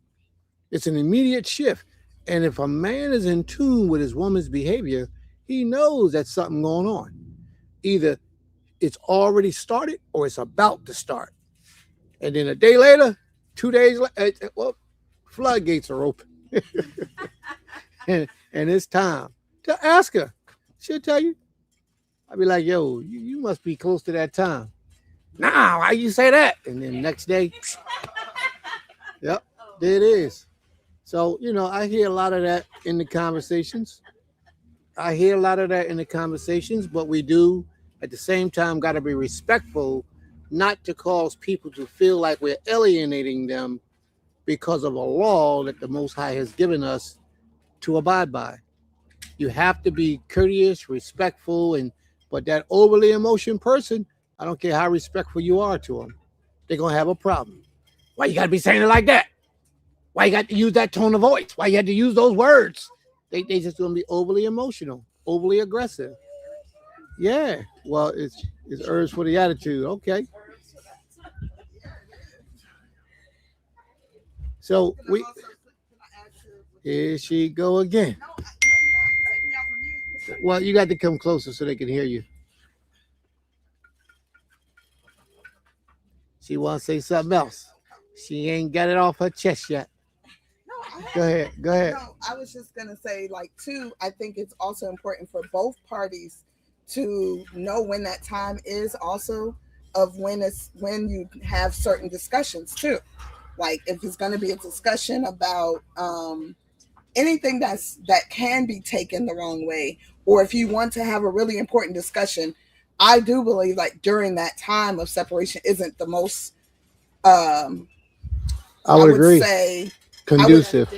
It's an immediate shift. And if a man is in tune with his woman's behavior, he knows that's something going on. Either it's already started or it's about to start. And then a day later, 2 days later, well, floodgates are open. and it's time to ask her. She'll tell you. I'll be like, yo, you must be close to that time. Nah, why you say that? And then next day, yep, there it is. So, I hear a lot of that in the conversations. But we do, at the same time, got to be respectful, not to cause people to feel like we're alienating them because of a law that the Most High has given us to abide by. You have to be courteous, respectful, but that overly emotional person, I don't care how respectful you are to them, they're going to have a problem. Why you got to be saying it like that? Why you got to use that tone of voice? Why you had to use those words? They just going to be overly emotional, overly aggressive. Yeah, well, it's herbs for the attitude. Okay. So here she go again. Well, you got to come closer so they can hear you. She wants to say something else. She ain't got it off her chest yet. Go ahead. No, I was just going to say, too, I think it's also important for both parties to know when that time is also of when you have certain discussions, too. Like if it's going to be a discussion about anything that can be taken the wrong way, or if you want to have a really important discussion, I do believe during that time of separation isn't the most I would agree. Say conducive.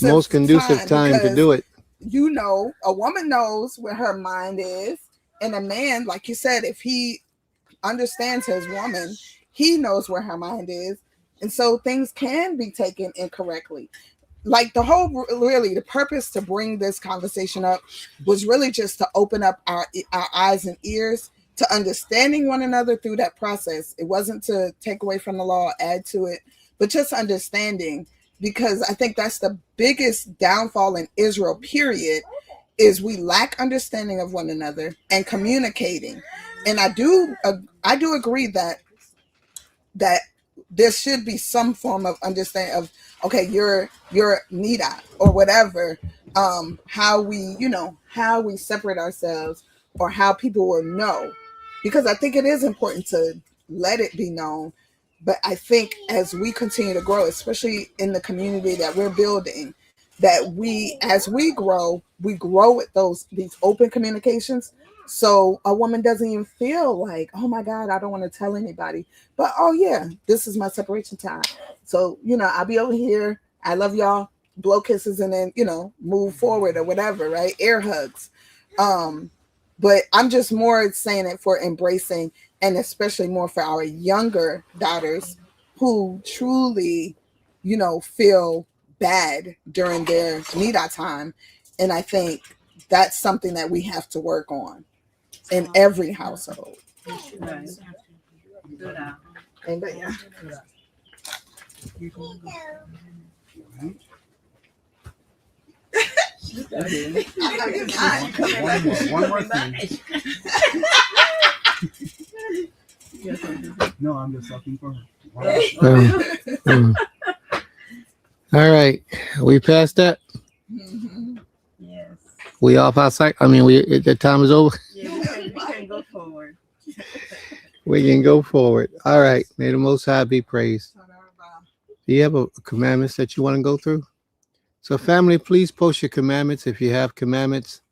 Most conducive time to do it. A woman knows where her mind is, and a man, like you said, if he understands his woman, he knows where her mind is, and so things can be taken incorrectly. The purpose to bring this conversation up was really just to open up our eyes and ears to understanding one another through that process. It wasn't to take away from the law, add to it, but just understanding, because I think that's the biggest downfall in Israel, period, is we lack understanding of one another and communicating. And I do agree that there should be some form of understanding of, okay, you're Nida or whatever, how we separate ourselves, or how people will know, because I think it is important to let it be known But I think as we continue to grow, especially in the community that we're building, that as we grow with these open communications. So a woman doesn't even feel like, oh my God, I don't want to tell anybody. But oh yeah, this is my separation time. So, I'll be over here. I love y'all, blow kisses, and then, move forward or whatever, right? Air hugs. But I'm just more saying it for embracing, and especially more for our younger daughters who truly, feel bad during their Nida time. And I think that's something that we have to work on in every household. Right. And yeah. One more thing. No, I'm just talking for her. All right, we passed that. Yes. We off outside. I mean, the time is over. Yeah, we can go forward. We can go forward. All right. May the Most High be praised. Do you have a commandments that you want to go through? So, family, please post your commandments. If you have commandments,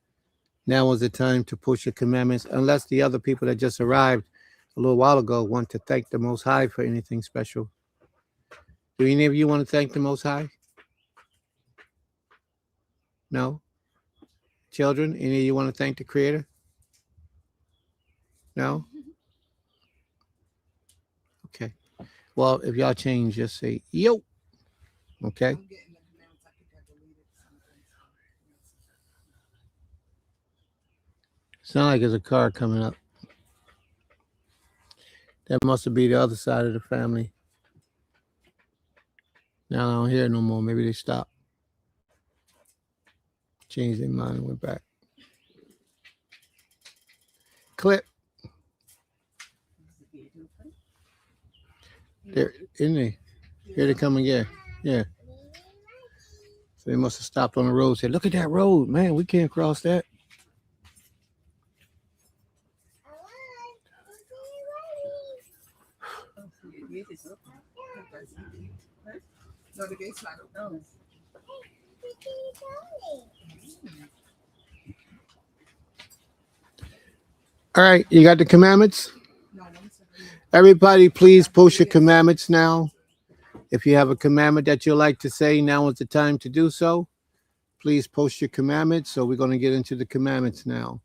now is the time to post your commandments. Unless the other people that just arrived a little while ago want to thank the Most High for anything special. Do any of you want to thank the Most High? No? Children, any of you want to thank the Creator? No? Okay. Well, if y'all change, just say, yo. Okay? Sound like there's a car coming up. That must be the other side of the family. Now I don't hear it no more. Maybe they stopped. Changed their mind and went back. Clip. They're in there. Here they come again. Yeah. So they must have stopped on the road and said, look at that road. Man, we can't cross that. No, the gate's not open. All right, you got the commandments? Everybody, please post your commandments now. If you have a commandment that you'd like to say, now is the time to do so. Please post your commandments. So we're going to get into the commandments now.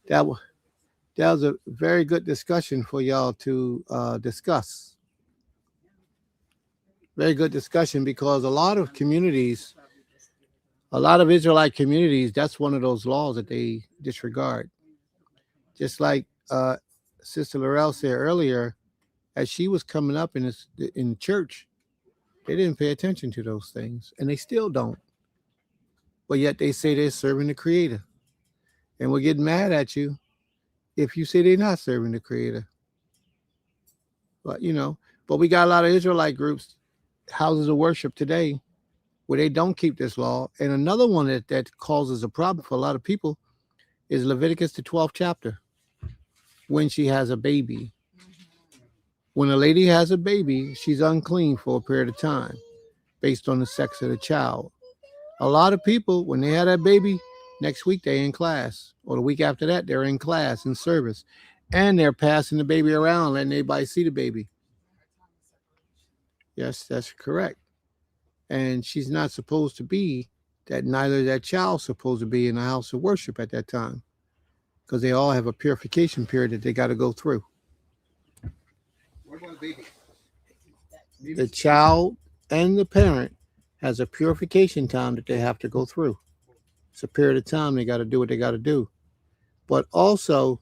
That was a very good discussion for y'all to discuss. Very good discussion, because a lot of communities, a lot of Israelite communities, that's one of those laws that they disregard. Just like Sister Laurel said earlier, as she was coming up in church, they didn't pay attention to those things, and they still don't. But yet they say they're serving the Creator. And we're getting mad at you if you say they're not serving the Creator. But, but we got a lot of Israelite groups, houses of worship today, where they don't keep this law. And another one that causes a problem for a lot of people is Leviticus, the 12th chapter, when she has a baby. When a lady has a baby, she's unclean for a period of time based on the sex of the child. A lot of people, when they have that baby, next week they're in class, or the week after that they're in class, in service, and they're passing the baby around, letting everybody see the baby. Yes, that's correct. And she's not supposed to be that, neither is that child supposed to be in the house of worship at that time, because they all have a purification period that they got to go through. What about the baby? The child and the parent has a purification time that they have to go through. It's a period of time they got to do what they got to do. But also,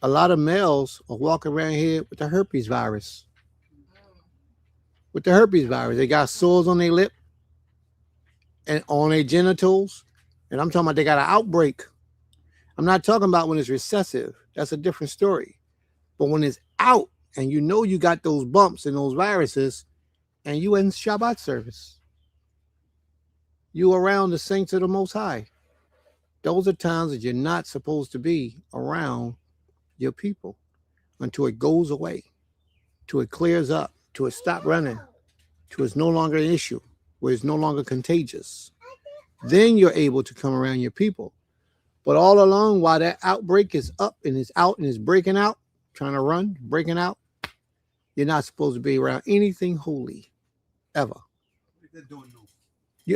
a lot of males are walking around here with the herpes virus. With the herpes virus, they got sores on their lip and on their genitals. And I'm talking about they got an outbreak. I'm not talking about when it's recessive. That's a different story. But when it's out and you got those bumps and those viruses, and you in Shabbat service, you around the saints of the Most High, those are times that you're not supposed to be around your people until it goes away. till it clears up, till it stops running, till it's no longer an issue, where it's no longer contagious. Then you're able to come around your people. But all along, while that outbreak is up and it's out and it's breaking out, trying to run, breaking out, you're not supposed to be around anything holy, ever.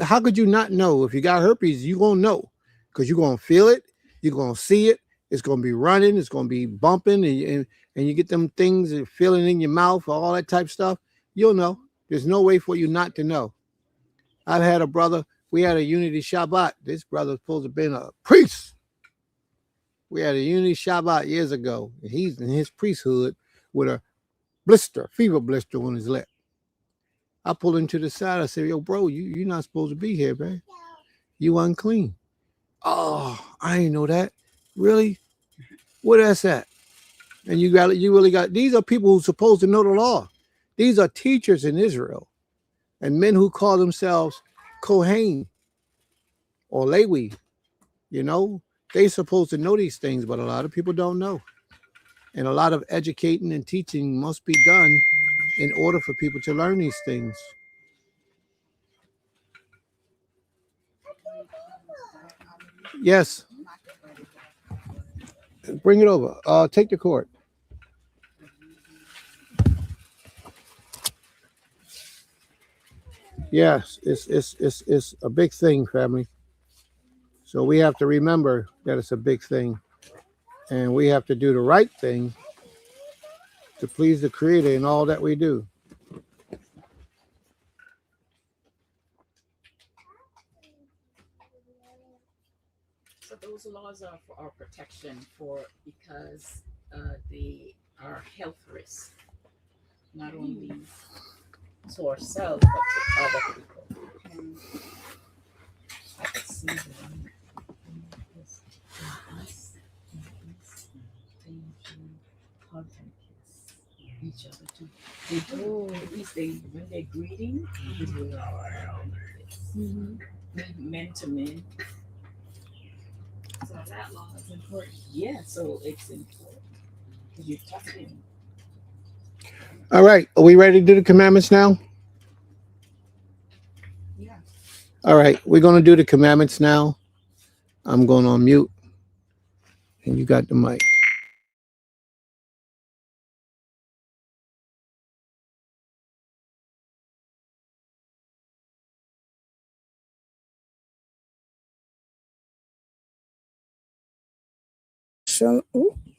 How could you not know? If you got herpes, you're going to know, because you're going to feel it, you're going to see it, it's going to be running, it's going to be bumping, and you get them things and feeling in your mouth, all that type of stuff. You'll know. There's no way for you not to know. I've had a brother, we had a Unity Shabbat. This brother's supposed to have been a priest. We had a Unity Shabbat years ago. And he's in his priesthood with a fever blister on his lip. I pulled him to the side. I said, yo, bro, you're not supposed to be here, man. You unclean. Oh, I ain't know that. Really? Where that's at? And you really got, these are people who's supposed to know the law. These are teachers in Israel and men who call themselves Kohen or Lewi. You know, they supposed to know these things, but a lot of people don't know. And a lot of educating and teaching must be done in order for people to learn these things. Yes. Bring it over. Take the cord. Yes, it's a big thing, family. So we have to remember that it's a big thing. And we have to do the right thing to please the Creator in all that we do. So those laws are for our protection, because they are health risks, not only to ourselves but to other people. I could see each other too. They do, at least when they're greeting, men to men. So that law is important. Yeah, so it's important. You're touching. All right. Are we ready to do the commandments now? Yeah. All right. We're going to do the commandments now. I'm going on mute. And you got the mic.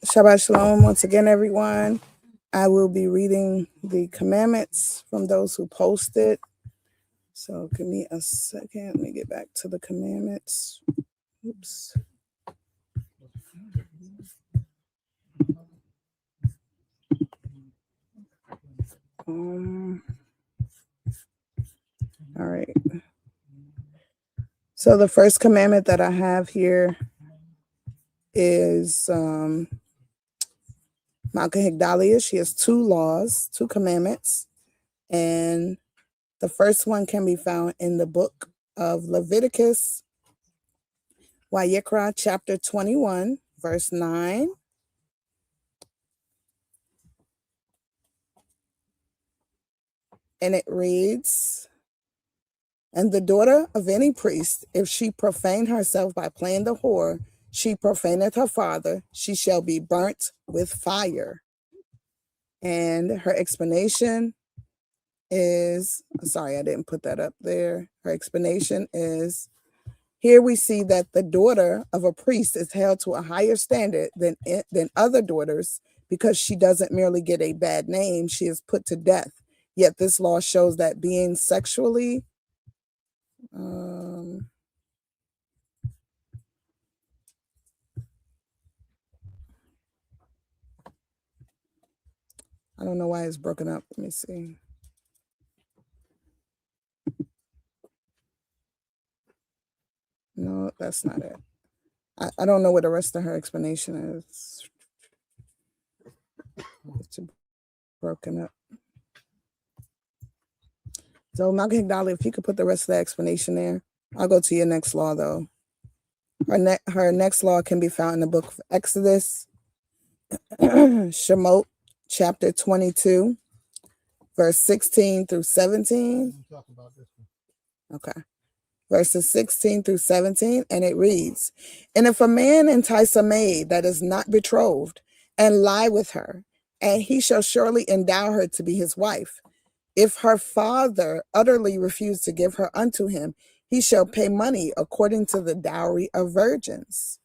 Shabbat Shalom once again, everyone. I will be reading the commandments from those who posted. So give me a second. Let me get back to the commandments. Oops. All right. So the first commandment that I have here is Malka Higdalia. She has two laws, two commandments. And the first one can be found in the book of Leviticus, Vayikra, chapter 21, verse 9. And it reads, and the daughter of any priest, if she profane herself by playing the whore, she profaneth her father, she shall be burnt with fire. And her explanation is, sorry, I didn't put that up there. Her explanation is, here we see that the daughter of a priest is held to a higher standard than other daughters because she doesn't merely get a bad name, she is put to death. Yet this law shows that being sexually I don't know why it's broken up. Let me see. No, that's not it. I don't know what the rest of her explanation is. It's broken up. So Malka Higdalia, if you could put the rest of the explanation there. I'll go to your next law though. Her next law can be found in the book of Exodus, Shemot, chapter 22, verse 16 through 17. Talk about this one. Okay. Verses 16 through 17, and it reads, "And if a man entice a maid that is not betrothed, and lie with her, and he shall surely endow her to be his wife. If her father utterly refuse to give her unto him, he shall pay money according to the dowry of virgins."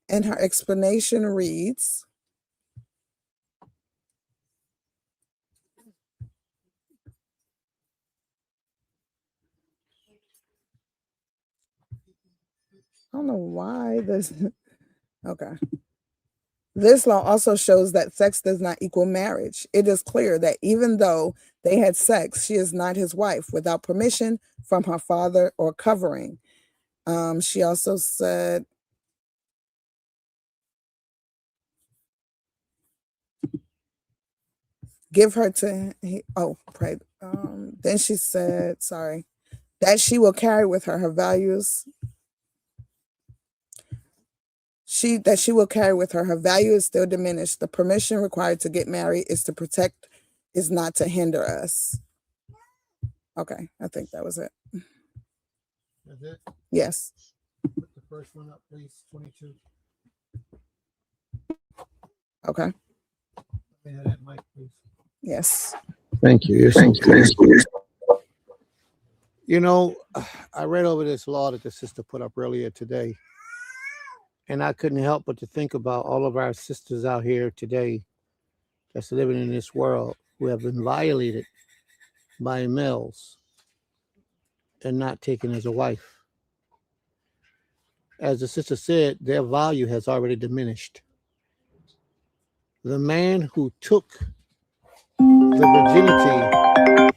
And her explanation reads, I don't know why this, okay. This law also shows that sex does not equal marriage. It is clear that even though they had sex, she is not his wife without permission from her father or covering. She also said, give her to, pray. Then she said, sorry, that she will carry with her her values. That she will carry with her. Her value is still diminished. The permission required to get married is to protect, is not to hinder us. Okay, I think that was it. That's it? Yes. Put the first one up, please. 22. Okay. May I have that mic, please? Yes. Thank you. You're so kind. You know, I read over this law that the sister put up earlier today, and I couldn't help but to think about all of our sisters out here today that's living in this world who have been violated by males and not taken as a wife. As the sister said, their value has already diminished. The man who took the virginity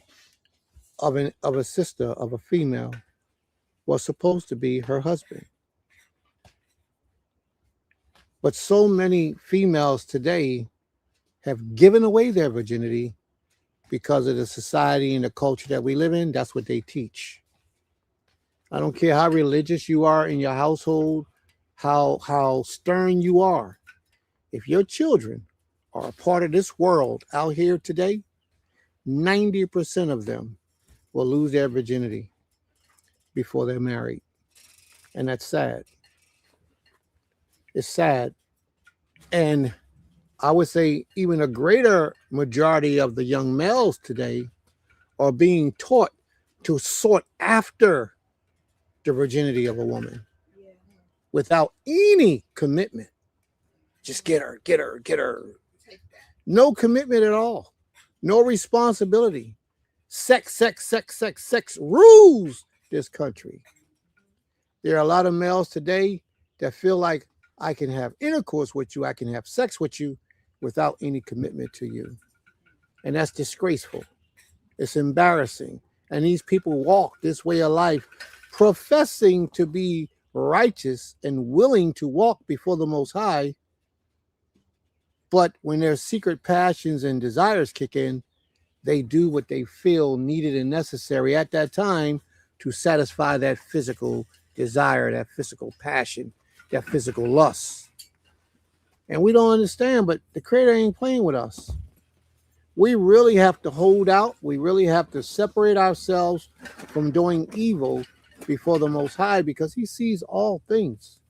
of a sister, of a female, was supposed to be her husband. But so many females today have given away their virginity because of the society and the culture that we live in. That's what they teach. I don't care how religious you are in your household, how stern you are. If your children are a part of this world out here today, 90% of them will lose their virginity before they're married. And that's sad. It's sad. And I would say even a greater majority of the young males today are being taught to sought after the virginity of a woman without any commitment. Just get her, get her, get her. No commitment at all. No responsibility. Sex rules this country. There are a lot of males today that feel like I can have intercourse with you, I can have sex with you without any commitment to you. And that's disgraceful. It's embarrassing. And these people walk this way of life professing to be righteous and willing to walk before the Most High. But when their secret passions and desires kick in, they do what they feel needed and necessary at that time to satisfy that physical desire, that physical passion, that physical lust. And we don't understand, but the Creator ain't playing with us. We really have to hold out. We really have to separate ourselves from doing evil before the Most High, because He sees all things.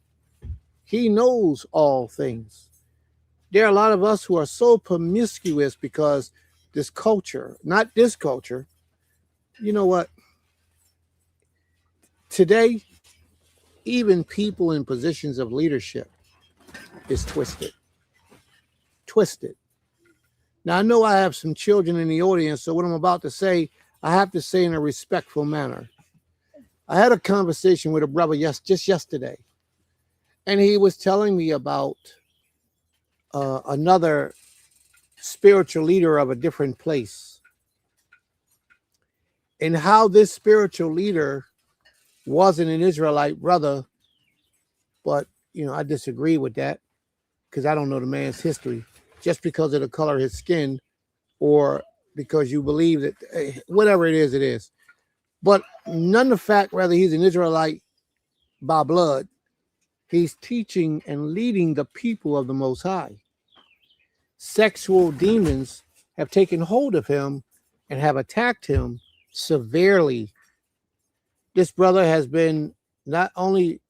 He knows all things. There are a lot of us who are so promiscuous because this culture, not this culture, you know what? Today, even people in positions of leadership is twisted. Twisted. Now, I know I have some children in the audience, so what I'm about to say, I have to say in a respectful manner. I had a conversation with a brother just yesterday, and he was telling me about another spiritual leader of a different place, and how this spiritual leader wasn't an Israelite brother. But, you know, I disagree with that because I don't know the man's history. Just because of the color of his skin, or because you believe that, whatever it is, it is. But none the fact whether he's an Israelite by blood, he's teaching and leading the people of the Most High. Sexual demons have taken hold of him, and have attacked him severely. This brother has been not only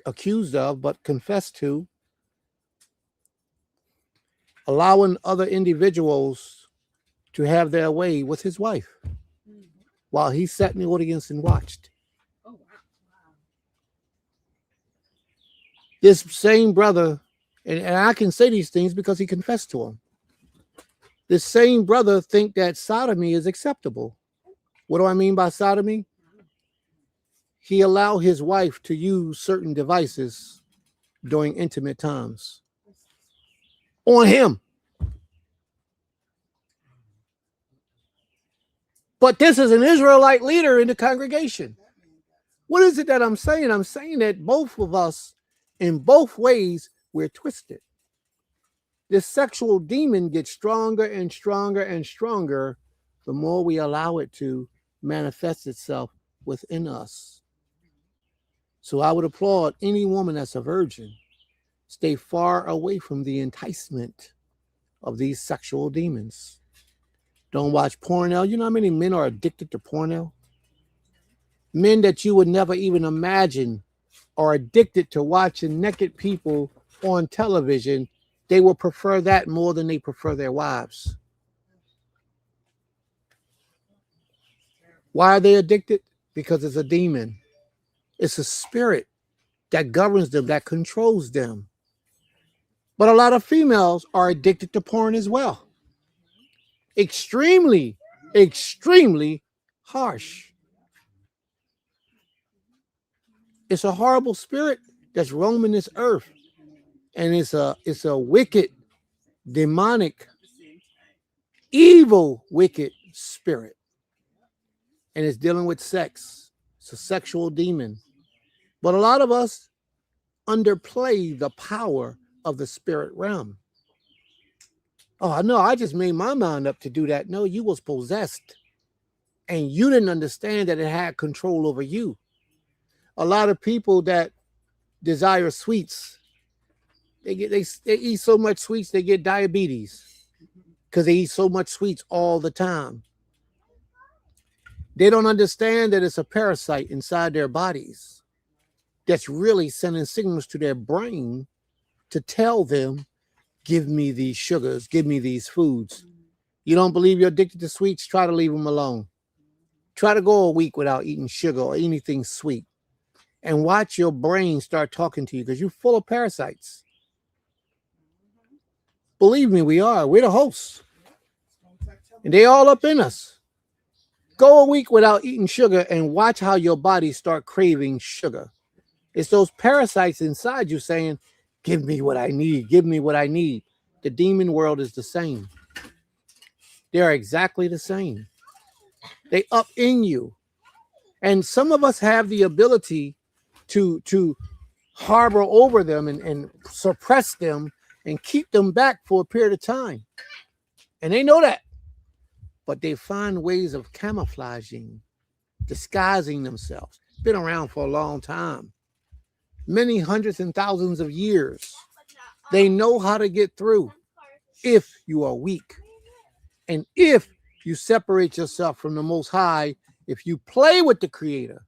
accused of, but confessed to allowing other individuals to have their way with his wife while he sat in the audience and watched. This same brother, and I can say these things because he confessed to them. This same brother think that sodomy is acceptable. What do I mean by sodomy? He allowed his wife to use certain devices during intimate times on him. But this is an Israelite leader in the congregation. What is it that I'm saying? I'm saying that both of us, in both ways, we're twisted. This sexual demon gets stronger and stronger and stronger the more we allow it to manifest itself within us. So I would applaud any woman that's a virgin. Stay far away from the enticement of these sexual demons. Don't watch porno. You know how many men are addicted to porno? Men that you would never even imagine are addicted to watching naked people on television. They will prefer that more than they prefer their wives. Why are they addicted? Because it's a demon. It's a spirit that governs them, that controls them. But a lot of females are addicted to porn as well. Extremely, extremely harsh. It's a horrible spirit that's roaming this earth. And it's a wicked, demonic, evil, wicked spirit. And it's dealing with sex. It's a sexual demon. But a lot of us underplay the power of the spirit realm. Oh, no, I just made my mind up to do that. No, you was possessed. And you didn't understand that it had control over you. A lot of people that desire sweets, they eat so much sweets, they get diabetes because they eat so much sweets all the time. They don't understand that it's a parasite inside their bodies that's really sending signals to their brain to tell them, give me these sugars, give me these foods. You don't believe you're addicted to sweets? Try to leave them alone. Try to go a week without eating sugar or anything sweet. And watch your brain start talking to you because you're full of parasites. Believe me, we are. We're the hosts. And they all up in us. Go a week without eating sugar and watch how your body start craving sugar. It's those parasites inside you saying, give me what I need. Give me what I need. The demon world is the same. They're exactly the same. They up in you. And some of us have the ability to harbor over them and suppress them and keep them back for a period of time. And they know that. But they find ways of camouflaging, disguising themselves. Been around for a long time. Many hundreds and thousands of years. They know how to get through if you are weak. And if you separate yourself from the Most High, if you play with the Creator.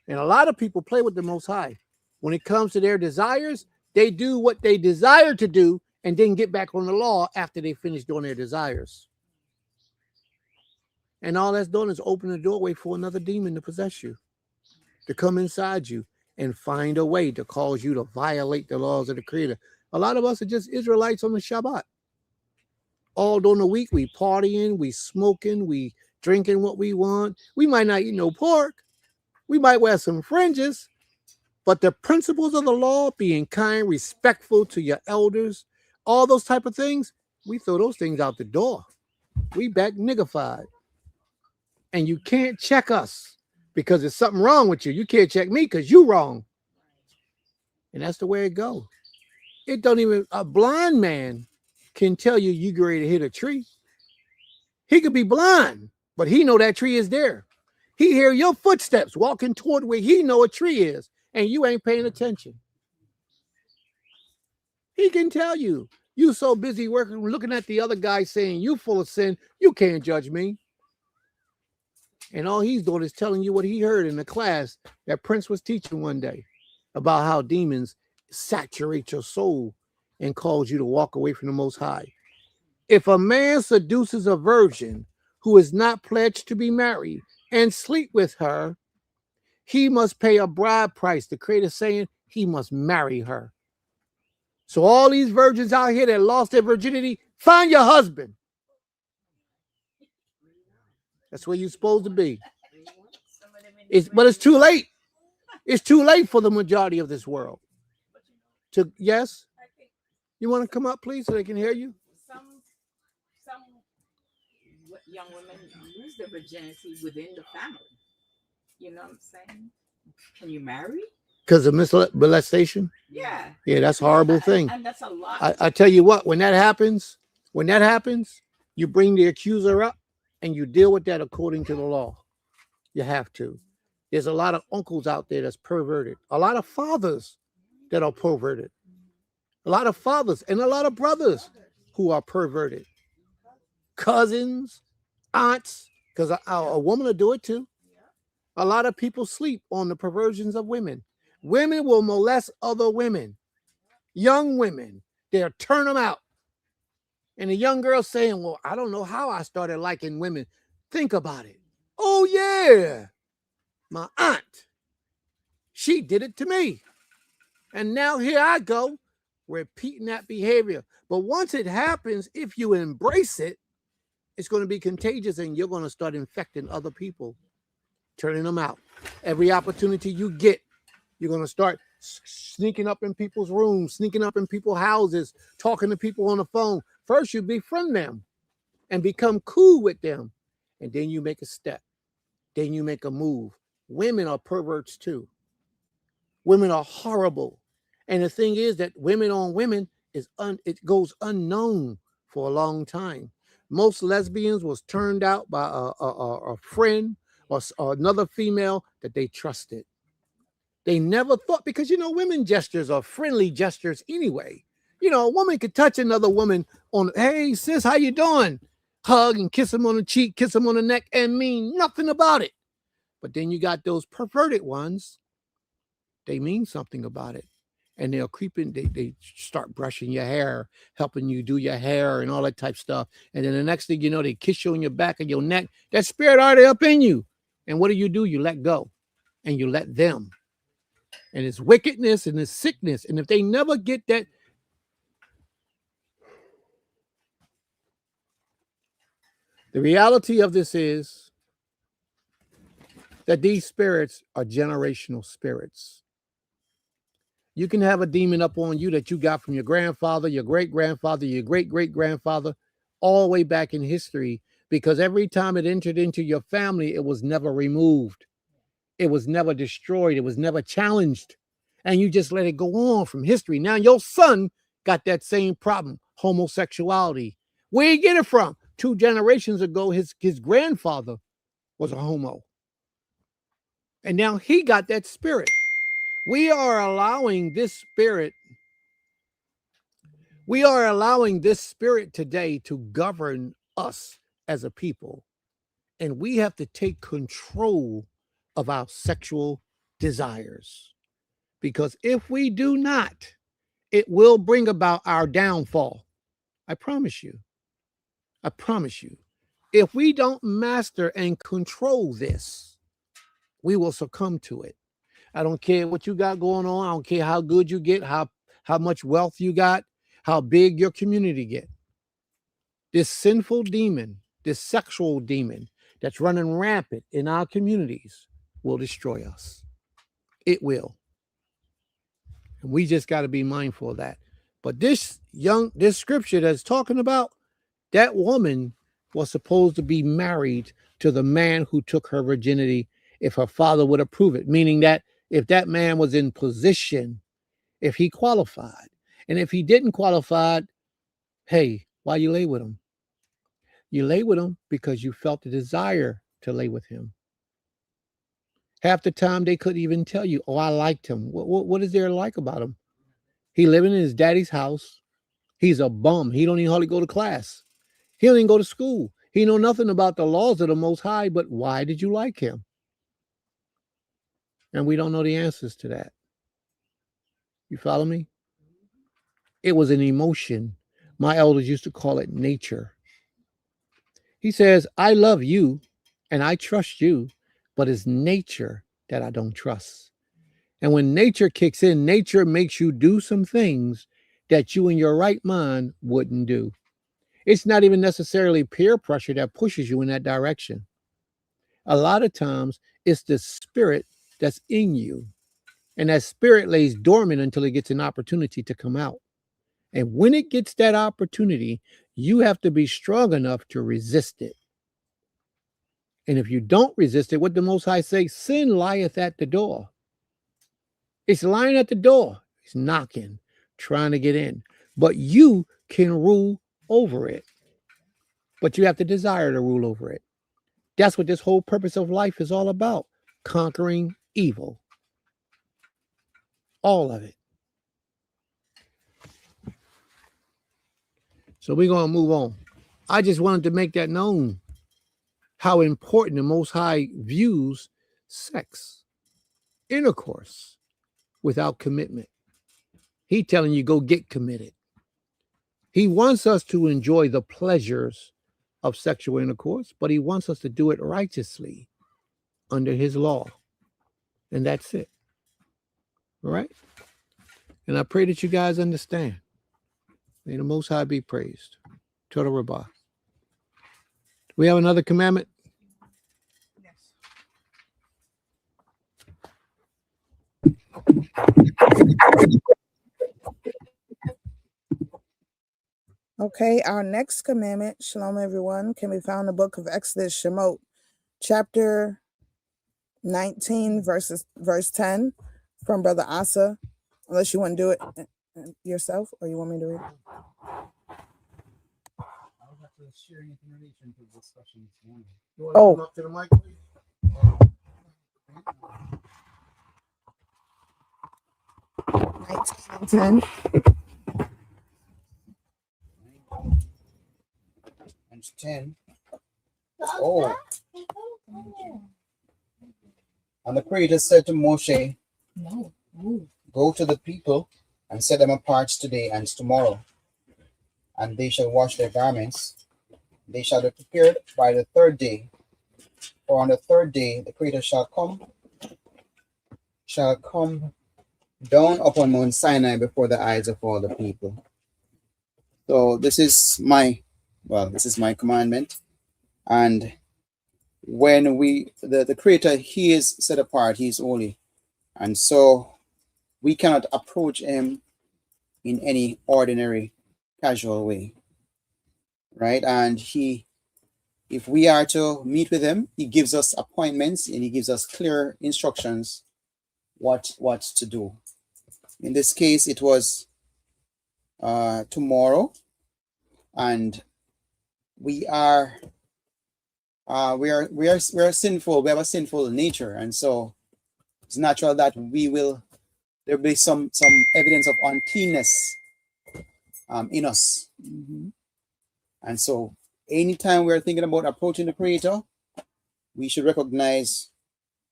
And a lot of people play with the Most High. When it comes to their desires, they do what they desire to do and then get back on the law after they finish doing their desires. And all that's doing is open the doorway for another demon to possess you, to come inside you and find a way to cause you to violate the laws of the Creator. A lot of us are just Israelites on the Shabbat. All during the week, we partying, we smoking, we drinking what we want. We might not eat no pork. We might wear some fringes. But the principles of the law, being kind, respectful to your elders, all those type of things, we throw those things out the door. We back niggified. And you can't check us because there's something wrong with you. You can't check me because you wrong. And that's the way it goes. It don't even, a blind man can tell you you're ready to hit a tree. He could be blind, but he know that tree is there. He hear your footsteps walking toward where he know a tree is, and you ain't paying attention. He can tell you, you so busy working, looking at the other guy saying you full of sin, you can't judge me. And all he's doing is telling you what he heard in the class that Prince was teaching one day about how demons saturate your soul and cause you to walk away from the Most High. If a man seduces a virgin who is not pledged to be married and sleep with her, he must pay a bride price. The Creator saying he must marry her. So all these virgins out here that lost their virginity, find your husband. That's where you're supposed to be. But it's too late. It's too late for the majority of this world. Yes? You want to come up, please, so they can hear you? Some young women lose their virginity within the family. You know what I'm saying? Can you marry? Because of molestation? Yeah. Yeah, that's a horrible thing. And that's a lot. I tell you what, when that happens, you bring the accuser up and you deal with that according to the law. You have to. There's a lot of uncles out there that's perverted. A lot of fathers that are perverted. A lot of fathers and a lot of brothers who are perverted. Cousins, aunts, because a woman will do it too. A lot of people sleep on the perversions of women. Women will molest other women. Young women, they'll turn them out. And the young girl saying, well, I don't know how I started liking women. Think about it. Oh, yeah. My aunt, she did it to me. And now here I go, repeating that behavior. But once it happens, if you embrace it, it's going to be contagious and you're going to start infecting other people, turning them out. Every opportunity you get, you're going to start sneaking up in people's rooms, sneaking up in people's houses, talking to people on the phone. First, you befriend them and become cool with them. And then you make a step. Then you make a move. Women are perverts too. Women are horrible. And the thing is that women on women it goes unknown for a long time. Most lesbians was turned out by a friend or another female that they trusted. They never thought, because, women gestures are friendly gestures anyway. A woman could touch another woman on, hey, sis, how you doing? Hug and kiss them on the cheek, kiss them on the neck, and mean nothing about it. But then you got those perverted ones. They mean something about it. And they'll creep in, they start brushing your hair, helping you do your hair and all that type of stuff. And then the next thing you know, they kiss you on your back and your neck. That spirit already up in you. And what do? You let go and you let them. And it's wickedness and it's sickness. And if they never get that, the reality of this is that these spirits are generational spirits. You can have a demon up on you that you got from your grandfather, your great-grandfather, your great-great-grandfather, all the way back in history, because every time it entered into your family, it was never removed. It was never destroyed. It was never challenged. And you just let it go on from history. Now your son got that same problem, homosexuality. Where you get it from? 2 generations ago, his grandfather was a homo. And now he got that spirit. We are allowing this spirit today to govern us as a people. And we have to take control of our sexual desires. Because if we do not, it will bring about our downfall. I promise you. I promise you. If we don't master and control this, we will succumb to it. I don't care what you got going on. I don't care how good you get, how much wealth you got, how big your community get. This sinful demon, this sexual demon that's running rampant in our communities will destroy us. It will. And we just got to be mindful of that. But this scripture that's talking about, that woman was supposed to be married to the man who took her virginity if her father would approve it, meaning that if that man was in position, if he qualified. And if he didn't qualify, hey, why you lay with him? You lay with him because you felt the desire to lay with him. Half the time they couldn't even tell you, oh, I liked him. What is there to like about him? He living in his daddy's house. He's a bum. He don't even hardly go to class. He don't even go to school. He know nothing about the laws of the Most High, but why did you like him? And we don't know the answers to that. You follow me? It was an emotion. My elders used to call it nature. He says, I love you and I trust you, but it's nature that I don't trust. And when nature kicks in, nature makes you do some things that you in your right mind wouldn't do. It's not even necessarily peer pressure that pushes you in that direction. A lot of times it's the spirit that's in you. And that spirit lays dormant until it gets an opportunity to come out. And when it gets that opportunity, you have to be strong enough to resist it. And if you don't resist it, what the Most High say, sin lieth at the door. It's lying at the door. It's knocking, trying to get in. But you can rule over it. But you have to desire to rule over it. That's what this whole purpose of life is all about. Conquering evil. All of it. So we're going to move on. I just wanted to make that known, how important the Most High views sex, intercourse, without commitment. He telling you, go get committed. He wants us to enjoy the pleasures of sexual intercourse, but he wants us to do it righteously under his law. And that's it. All right? And I pray that you guys understand. May the Most High be praised. Total Rabbah. Do we have another commandment? Okay, our next commandment, shalom everyone, can be found in the book of Exodus, Shemot, chapter 19, verse 10, from Brother Asa, unless you want to do it yourself or you want me to read it. Oh. Up to the mic, please? 19 and 10. And 10. Oh. And the Creator said to Moshe, go to the people and set them apart today and tomorrow, and they shall wash their garments. They shall be prepared by the third day. For on the third day the Creator shall come down upon Mount Sinai before the eyes of all the people. So this is my commandment. And when the Creator, he is set apart, he is holy. And so we cannot approach him in any ordinary, casual way. Right? And if we are to meet with him, he gives us appointments and he gives us clear instructions what to do. In this case, it was tomorrow, and we are sinful. We have a sinful nature, and so it's natural that there'll be some evidence of uncleanness in us. Mm-hmm. And so anytime we're thinking about approaching the Creator, we should recognize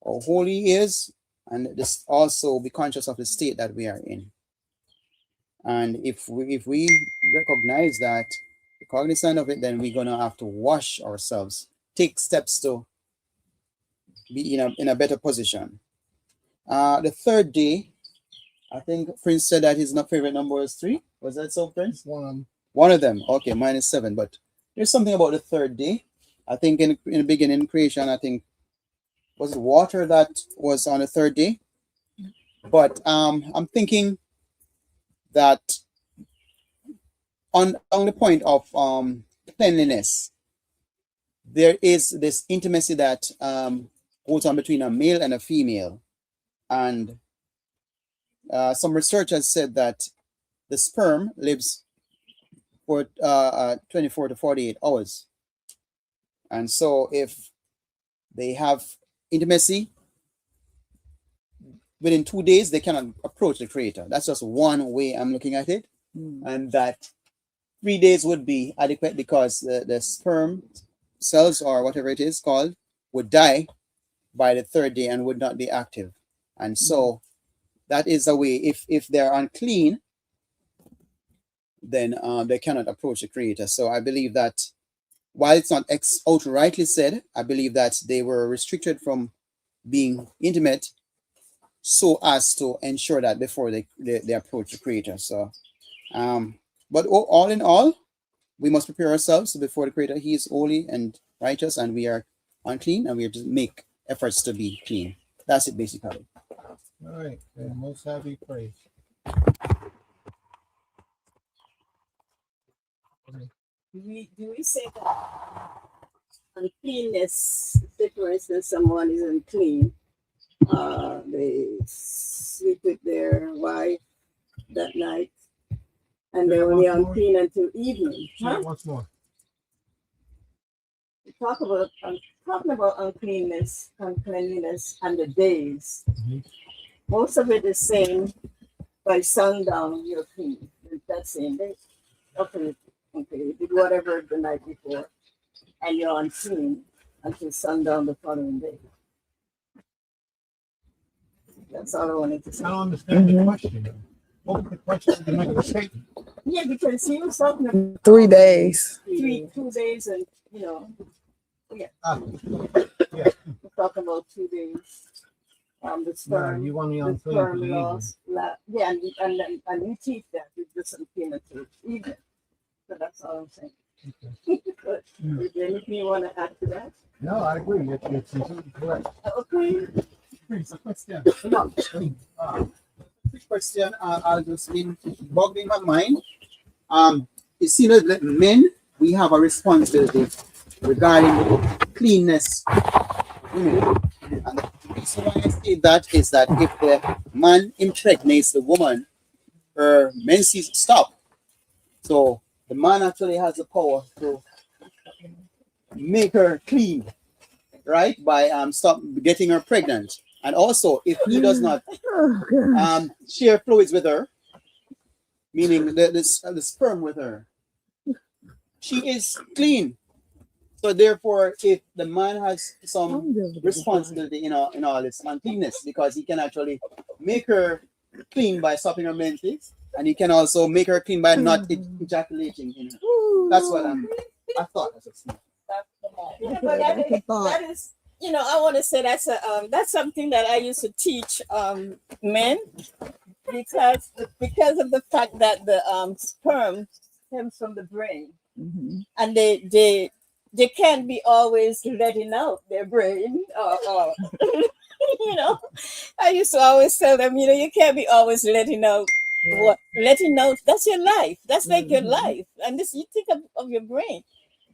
how holy he is, and this also be conscious of the state that we are in. And if we recognize that, be cognizant of it, then we're gonna have to wash ourselves, take steps to be in a better position. The third day, I think Prince said that his favorite number was 3. Was that so, Prince? One of them. Okay, mine is 7. But there's something about the third day. I think in the beginning, creation, I think was it water that was on the third day. But I'm thinking that on the point of cleanliness, there is this intimacy that goes on between a male and a female. And some research has said that the sperm lives for 24 to 48 hours. And so if they have intimacy, within 2 days, they cannot approach the Creator. That's just one way I'm looking at it. And that 3 days would be adequate because the sperm cells or whatever it is called would die by the third day and would not be active. And so that is a way, if they're unclean, then they cannot approach the Creator. So I believe that while it's not outrightly said, I believe that they were restricted from being intimate so as to ensure that before they approach the Creator. So, but all in all, we must prepare ourselves before the Creator. He is holy and righteous, and we are unclean, and we have to make efforts to be clean. That's it, basically. All right, and most high be praised. Do we say that uncleanness, say for instance someone is unclean, they sleep with their wife that night and they're only unclean until evening? Huh? Once more. I'm talking about uncleanness and the days. Most of it is saying by sundown you're clean. That's saying they okay, you did whatever the night before and you're unclean until sundown the following day. That's all I wanted to say. I don't understand the question. What was the question? You make a statement. Yeah, because he was talking about 3 days. 2 days and yeah. Yeah. We're talking about 2 days. The sperm, you want me the unclean for sperm the evening. loss. Yeah, and you teach that with this unclean until evening. So that's all I'm saying. But is there anything you want to add to that? No, I agree. It's completely correct. Okay. Please, a question. Quick question. I'll just been bugged in my mind. It seems that men, we have a responsibility regarding cleanness. And the reason why I say that is that if the man impregnates the woman, her menses stop. So the man actually has the power to make her clean, right? By stop getting her pregnant. And also, if he does not share fluids with her, meaning the sperm with her, she is clean. So therefore, if the man has some responsibility in all this uncleanness, because he can actually make her clean by stopping her menses, and he can also make her clean by not ejaculating in her. That's what I thought. Yeah, but that is, I want to say that's something that I used to teach men because of the fact that the sperm stems from the brain, and they can't be always letting out their brain. I used to always tell them, you can't be always letting out. Letting out, that's your life. That's like your life. And this, you think of your brain.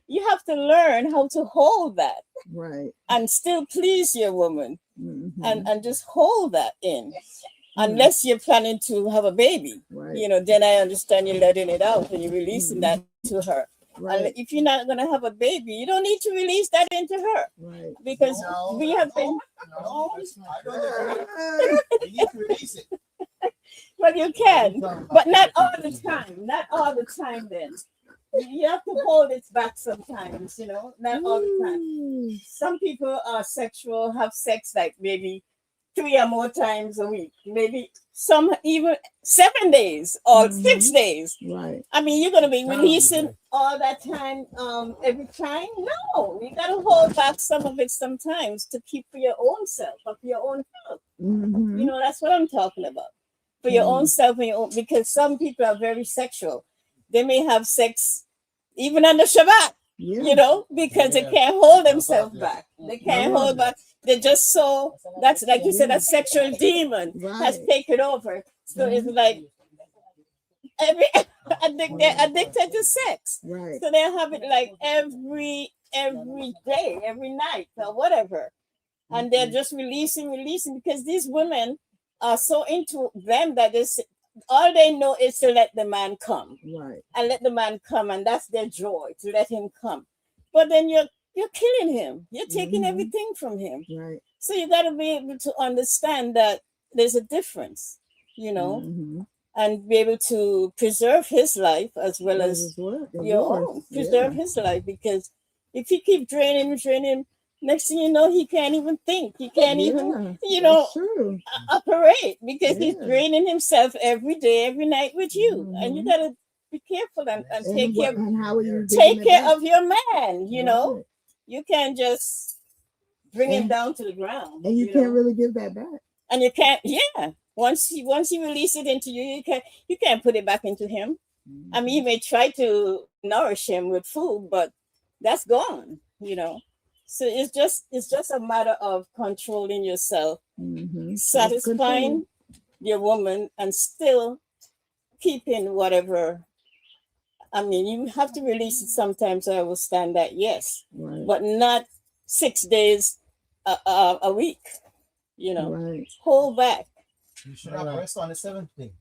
You have to learn how to hold that. Right. And still please your woman. And just hold that in. Unless you're planning to have a baby. Right. Then I understand you're letting it out and you're releasing that to her. Right. And if you're not going to have a baby, you don't need to release that into her. Right. Because we have been. No, I don't agree. You need to release it. Well, you can, but not all the time. Not all the time, then. You have to hold it back sometimes, not all the time. Some people are sexual, have sex like maybe 3 or more times a week, maybe some even 7 days or 6 days. Right. I mean, you're going to be releasing all that time every time? No, you got to hold back some of it sometimes to keep for your own self, or for your own health. That's what I'm talking about. For your own self and your own, because some people are very sexual. They may have sex even on the Shabbat, because they can't hold themselves back. They can't hold back. They're just so, that's like you said, a sexual demon has taken over. So it's like they're addicted to sex. Right. So they have it like every day, every night or whatever. And they're just releasing because these women are so into them that all they know is to let the man come. Right. And let the man come, and that's their joy, to let him come. But then you're killing him. You're taking everything from him. Right. So you got to be able to understand that there's a difference, and be able to preserve his life as well as your own. Preserve his life, because If you keep draining him, next thing you know, he can't even think. He can't even, operate because he's draining himself every day, every night with you. And you gotta be careful and take care. Take care of your man. You know, you can't just bring him down to the ground. And you can't really give that back. And you can't. Yeah. Once he release it into you, you can't put it back into him. I mean, you may try to nourish him with food, but that's gone, you know. So it's just a matter of controlling yourself, satisfying your woman, and still keeping whatever. I mean, you have to release it sometimes. So I will stand that, yes, but not 6 days a week. You know, hold back. You should have rest on the 7th day.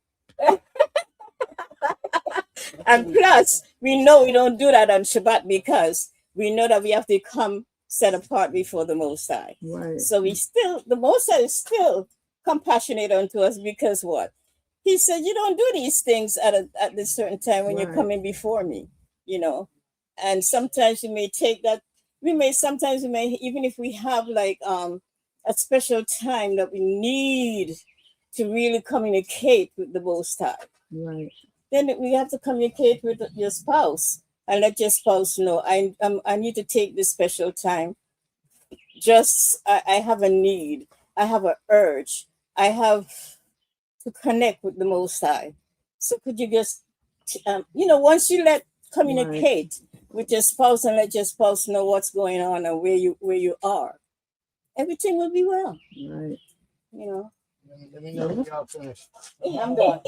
And plus, we know we don't do that on Shabbat because we know that we have to come set apart before the Most High. Right. So the Most High is still compassionate unto us because what? He said, you don't do these things at a certain time when you're coming before me, you know. And sometimes we may take that, even if we have like a special time that we need to really communicate with the Most High. Right. Then we have to communicate with your spouse and let your spouse know, I need to take this special time. I have a need. I have an urge. I have to connect with the Most High. So could you just, once you communicate with your spouse and let your spouse know what's going on and where you are, everything will be well. Right. You know. Let me know if y'all finished. Yeah, I'm done.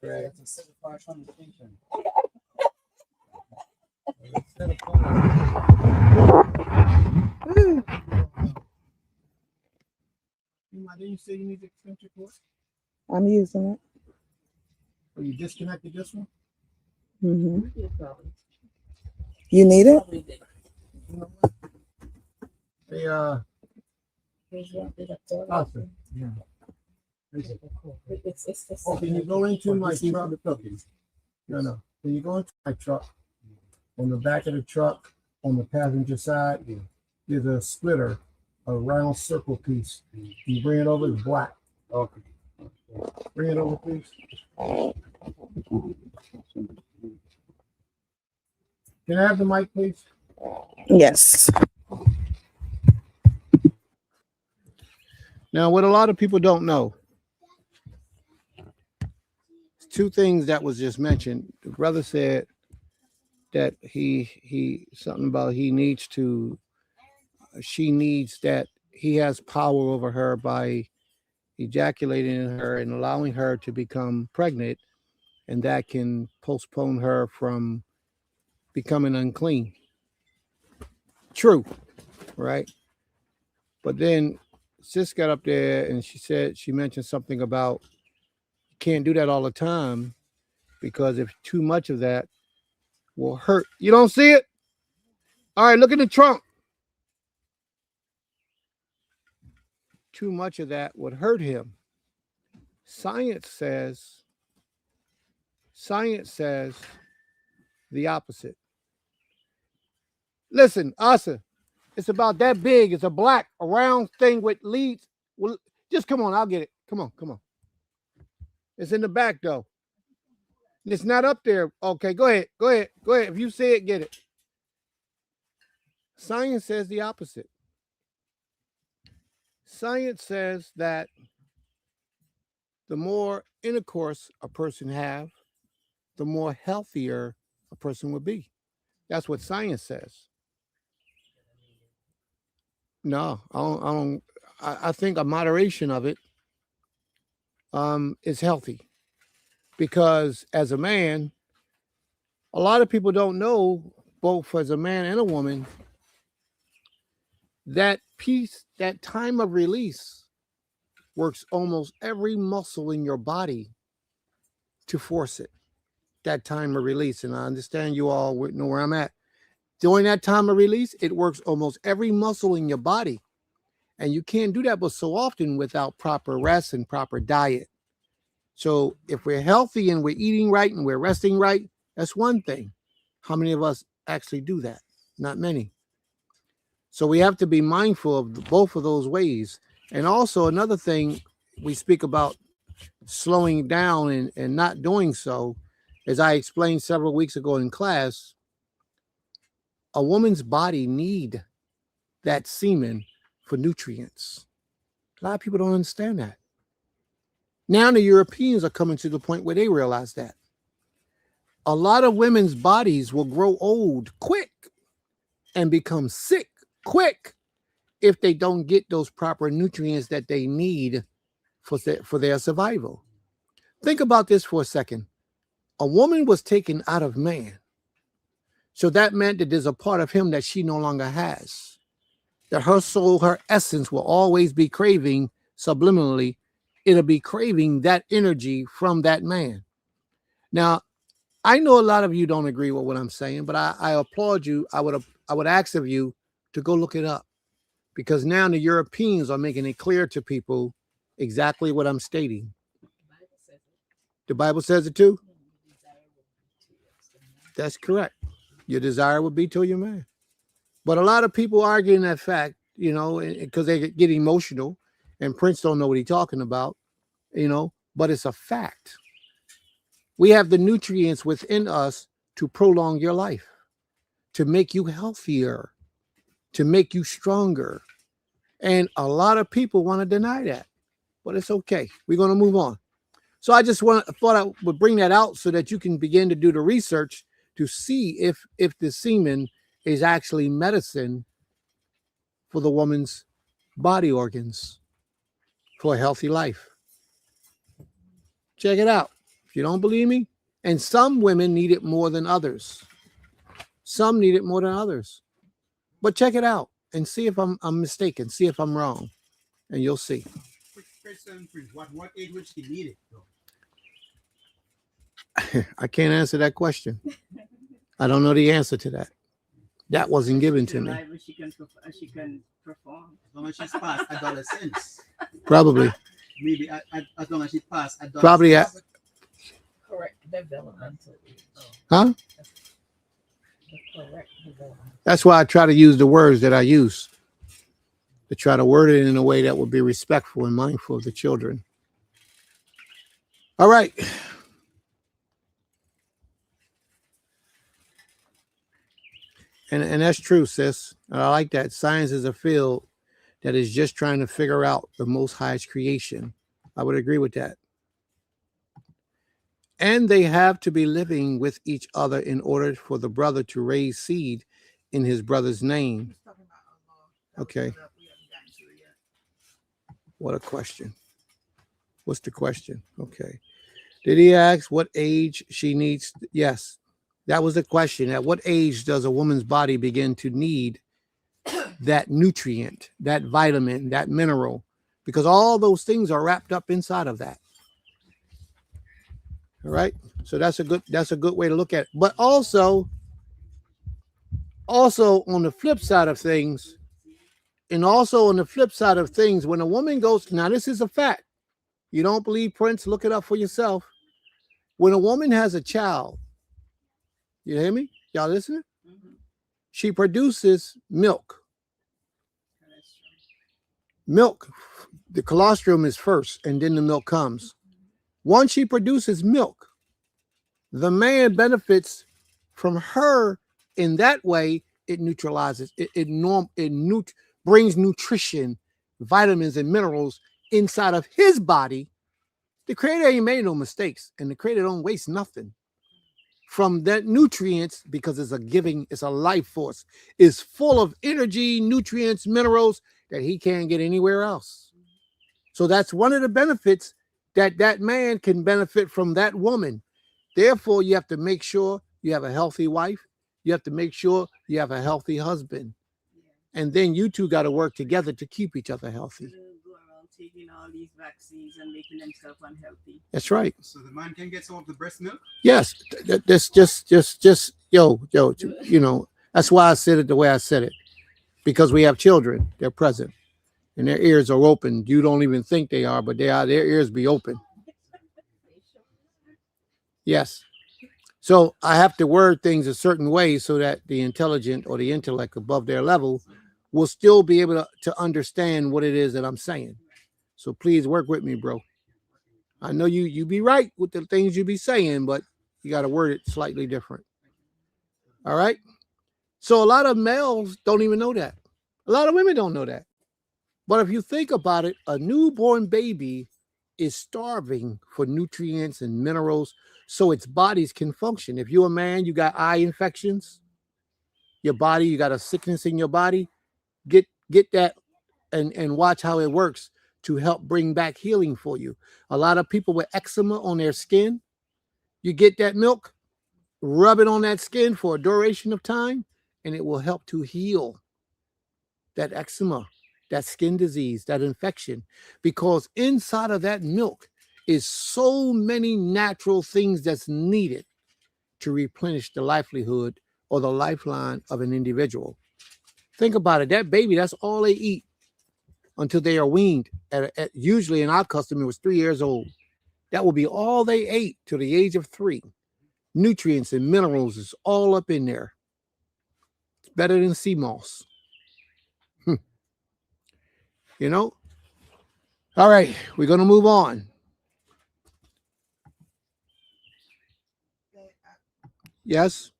Right. It's a conversation. Didn't you say you need to extend your cord? I'm using it. Oh, you disconnected this one? You need it? Hey, awesome. Yeah. Oh, can you go into my truck? No. Can you go into my truck? On the back of the truck, on the passenger side, there's a splitter, a round circle piece. Can you bring it over? It's black. Okay. Bring it over, please. Can I have the mic, please? Yes. Now, what a lot of people don't know, two things that was just mentioned. The brother said that she needs that he has power over her by ejaculating in her and allowing her to become pregnant, and that can postpone her from becoming unclean. True, right? But then Sis got up there and she mentioned something about you can't do that all the time because if too much of that will hurt. You don't see it? All right, look at the trunk. Too much of that would hurt him. Science says the opposite. Listen, Asa, it's about that big. It's a black, a round thing with leads. Well, just come on, I'll get it. Come on. It's in the back though. It's not up there. Okay, go ahead. If you see it, get it. Science says the opposite. Science says that the more intercourse a person have, the more healthier a person would be. That's what science says. No, I don't. I think a moderation of it is healthy, because as a man, a lot of people don't know, both as a man and a woman, that time of release works almost every muscle in your body to force it. That time of release, and I understand you all know where I'm at. During that time of release, it works almost every muscle in your body. And you can't do that but so often without proper rest and proper diet. So if we're healthy and we're eating right and we're resting right, that's one thing. How many of us actually do that? not many. So we have to be mindful of both of those ways. And also another thing we speak about slowing down and not doing so, as I explained several weeks ago in class, a woman's body need that semen for nutrients. A lot of people don't understand that. Now the Europeans are coming to the point where they realize that. A lot of women's bodies will grow old quick and become sick quick if they don't get those proper nutrients that they need for their survival. Think about this for a second. A woman was taken out of man. So that meant that there's a part of him that she no longer has. That her soul, her essence will always be craving subliminally. It'll be craving that energy from that man. Now, I know a lot of you don't agree with what I'm saying, but I applaud you. I would ask of you to go look it up, because now the Europeans are making it clear to people exactly what I'm stating. The Bible says it too. That's correct. Your desire would be to your man. But a lot of people arguing that fact, you know, because they get emotional, and Prince don't know what he's talking about, you know, but it's a fact. We have the nutrients within us to prolong your life, to make you healthier, to make you stronger. And a lot of people want to deny that, but it's okay. We're going to move on. So I just thought I would bring that out so that you can begin to do the research to see if the semen is actually medicine for the woman's body organs for a healthy life. Check it out. If you don't believe me, and some women need it more than others. Some need it more than others. But check it out and see if I'm mistaken. See if I'm wrong, and you'll see. What age would she need it, though? I can't answer that question. I don't know the answer to that. That wasn't given to me. She can perform. As long as she's past adolescence. Probably. Maybe as long as she's past adolescence. Probably. Correct developmental. Huh? Correct development. That's why I try to use the words that I use, to try to word it in a way that would be respectful and mindful of the children. All right. And that's true, sis. I like that. Science is a field that is just trying to figure out the Most High's creation. I would agree with that. And they have to be living with each other in order for the brother to raise seed in his brother's name. Okay. What a question. What's the question? Okay. Did he ask what age she needs? Yes. That was the question. At what age does a woman's body begin to need that nutrient, that vitamin, that mineral? Because all those things are wrapped up inside of that. All right. So that's a good way to look at it. But also on the flip side of things, when a woman goes, now this is a fact. You don't believe Prince? Look it up for yourself. When a woman has a child, you hear me? Y'all listening? Mm-hmm. She produces milk. Milk, the colostrum is first, and then the milk comes. Once she produces milk, the man benefits from her in that way. It neutralizes, it brings nutrition, vitamins, and minerals inside of his body. The Creator ain't made no mistakes, and the Creator don't waste nothing from that nutrients, because it's a life force. It's full of energy, nutrients, minerals that he can't get anywhere else. So that's one of the benefits that man can benefit from that woman. Therefore, you have to make sure you have a healthy wife. You have to make sure you have a healthy husband. And then you two got to work together to keep each other healthy. Go around taking all these vaccines and making themselves unhealthy. That's right. So the man can get some of the breast milk? Yes. That's just yo, you know, that's why I said it the way I said it. Because we have children, they're present. And their ears are open. You don't even think they are, but they are. Their ears be open. Yes. So I have to word things a certain way so that the intelligent or the intellect above their level will still be able to understand what it is that I'm saying. So please work with me, bro. I know you be right with the things you be saying, but you got to word it slightly different. All right. So a lot of males don't even know that. A lot of women don't know that. But if you think about it, a newborn baby is starving for nutrients and minerals so its bodies can function. If you're a man, you got eye infections, your body, you got a sickness in your body, get that and watch how it works to help bring back healing for you. A lot of people with eczema on their skin, you get that milk, rub it on that skin for a duration of time, and it will help to heal that eczema, that skin disease, that infection, because inside of that milk is so many natural things that's needed to replenish the livelihood or the lifeline of an individual. Think about it. That baby, that's all they eat until they are weaned. Usually in our custom, it was 3 years old. That will be all they ate till the age of 3. Nutrients and minerals is all up in there. It's better than sea moss. You know? All right, we're going to move on. Yes?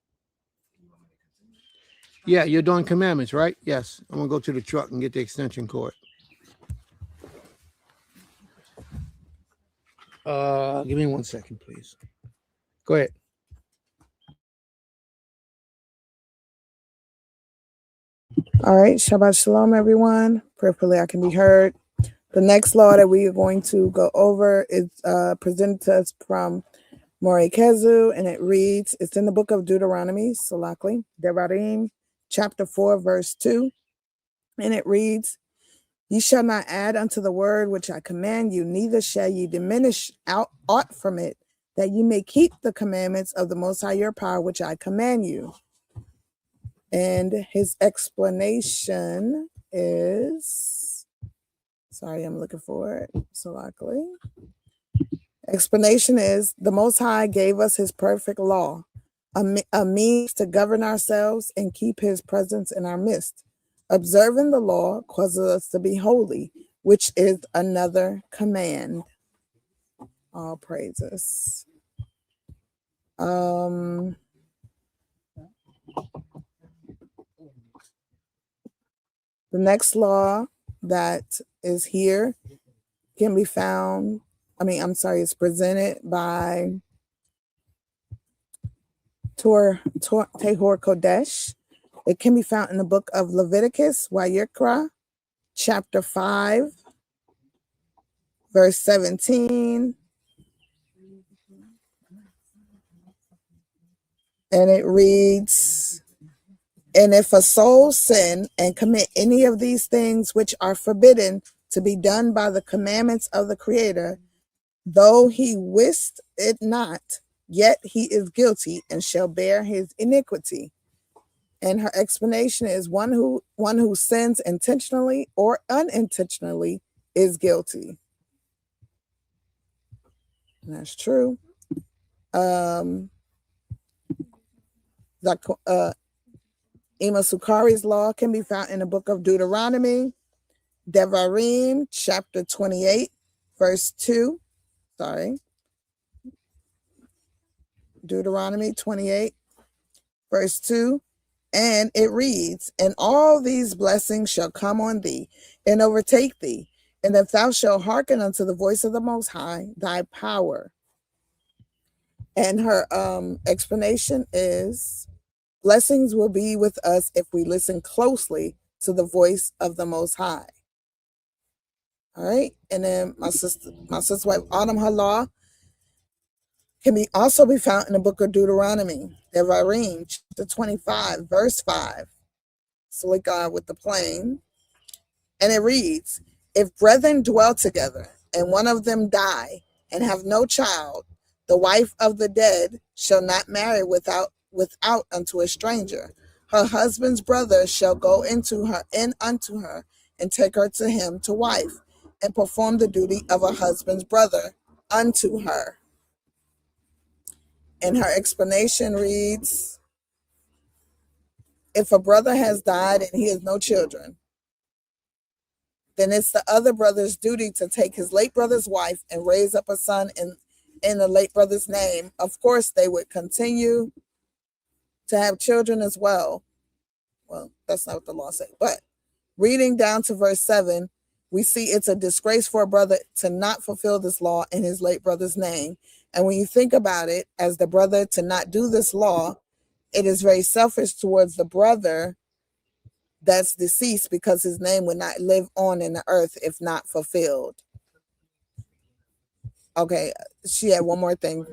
Yeah, you're doing commandments, right? Yes. I'm going to go to the truck and get the extension cord. Give me 1 second, please. Go ahead. All right, Shabbat Shalom, everyone. Prayerfully I can be heard. The next law that we are going to go over is presented to us from Mori Kezu, and it reads, it's in the book of Deuteronomy, Salakli, Devarim, chapter 4, verse 2, and it reads, ye shall not add unto the word which I command you, neither shall ye diminish out aught from it, that ye may keep the commandments of the Most High your power, which I command you. And his explanation is, sorry, I'm looking for it. So luckily, explanation is the Most High gave us his perfect law, a means to govern ourselves and keep his presence in our midst. Observing the law causes us to be holy, which is another command. All praises. The next law that is here can be found, it's presented by Tehor Kodesh. It can be found in the book of Leviticus, Vayikra, chapter 5, verse 17. And it reads, and if a soul sin and commit any of these things which are forbidden to be done by the commandments of the Creator, though he wist it not, yet he is guilty and shall bear his iniquity. And her explanation is one who sins intentionally or unintentionally is guilty. And that's true. Ima Sukari's law can be found in the book of Deuteronomy, Devarim, chapter 28, verse 2. Deuteronomy 28, verse 2. And it reads, and all these blessings shall come on thee and overtake thee, and if thou shalt hearken unto the voice of the Most High, thy power. And her explanation is, blessings will be with us if we listen closely to the voice of the Most High. All right. And then my sister's wife, Autumn, her law can also be found in the book of Deuteronomy, Devarim, chapter 25, verse 5. So God with the plane. And it reads, if brethren dwell together and one of them die and have no child, the wife of the dead shall not marry without unto a stranger. Her husband's brother shall go unto her and take her to him to wife, and perform the duty of a husband's brother unto her. And her explanation reads, if a brother has died and he has no children, then it's the other brother's duty to take his late brother's wife and raise up a son in the late brother's name. Of course, they would continue to have children as well. Well, that's not what the law says. But reading down to verse 7, we see it's a disgrace for a brother to not fulfill this law in his late brother's name. And when you think about it, as the brother to not do this law, it is very selfish towards the brother that's deceased, because his name would not live on in the earth if not fulfilled. Okay, she had one more thing.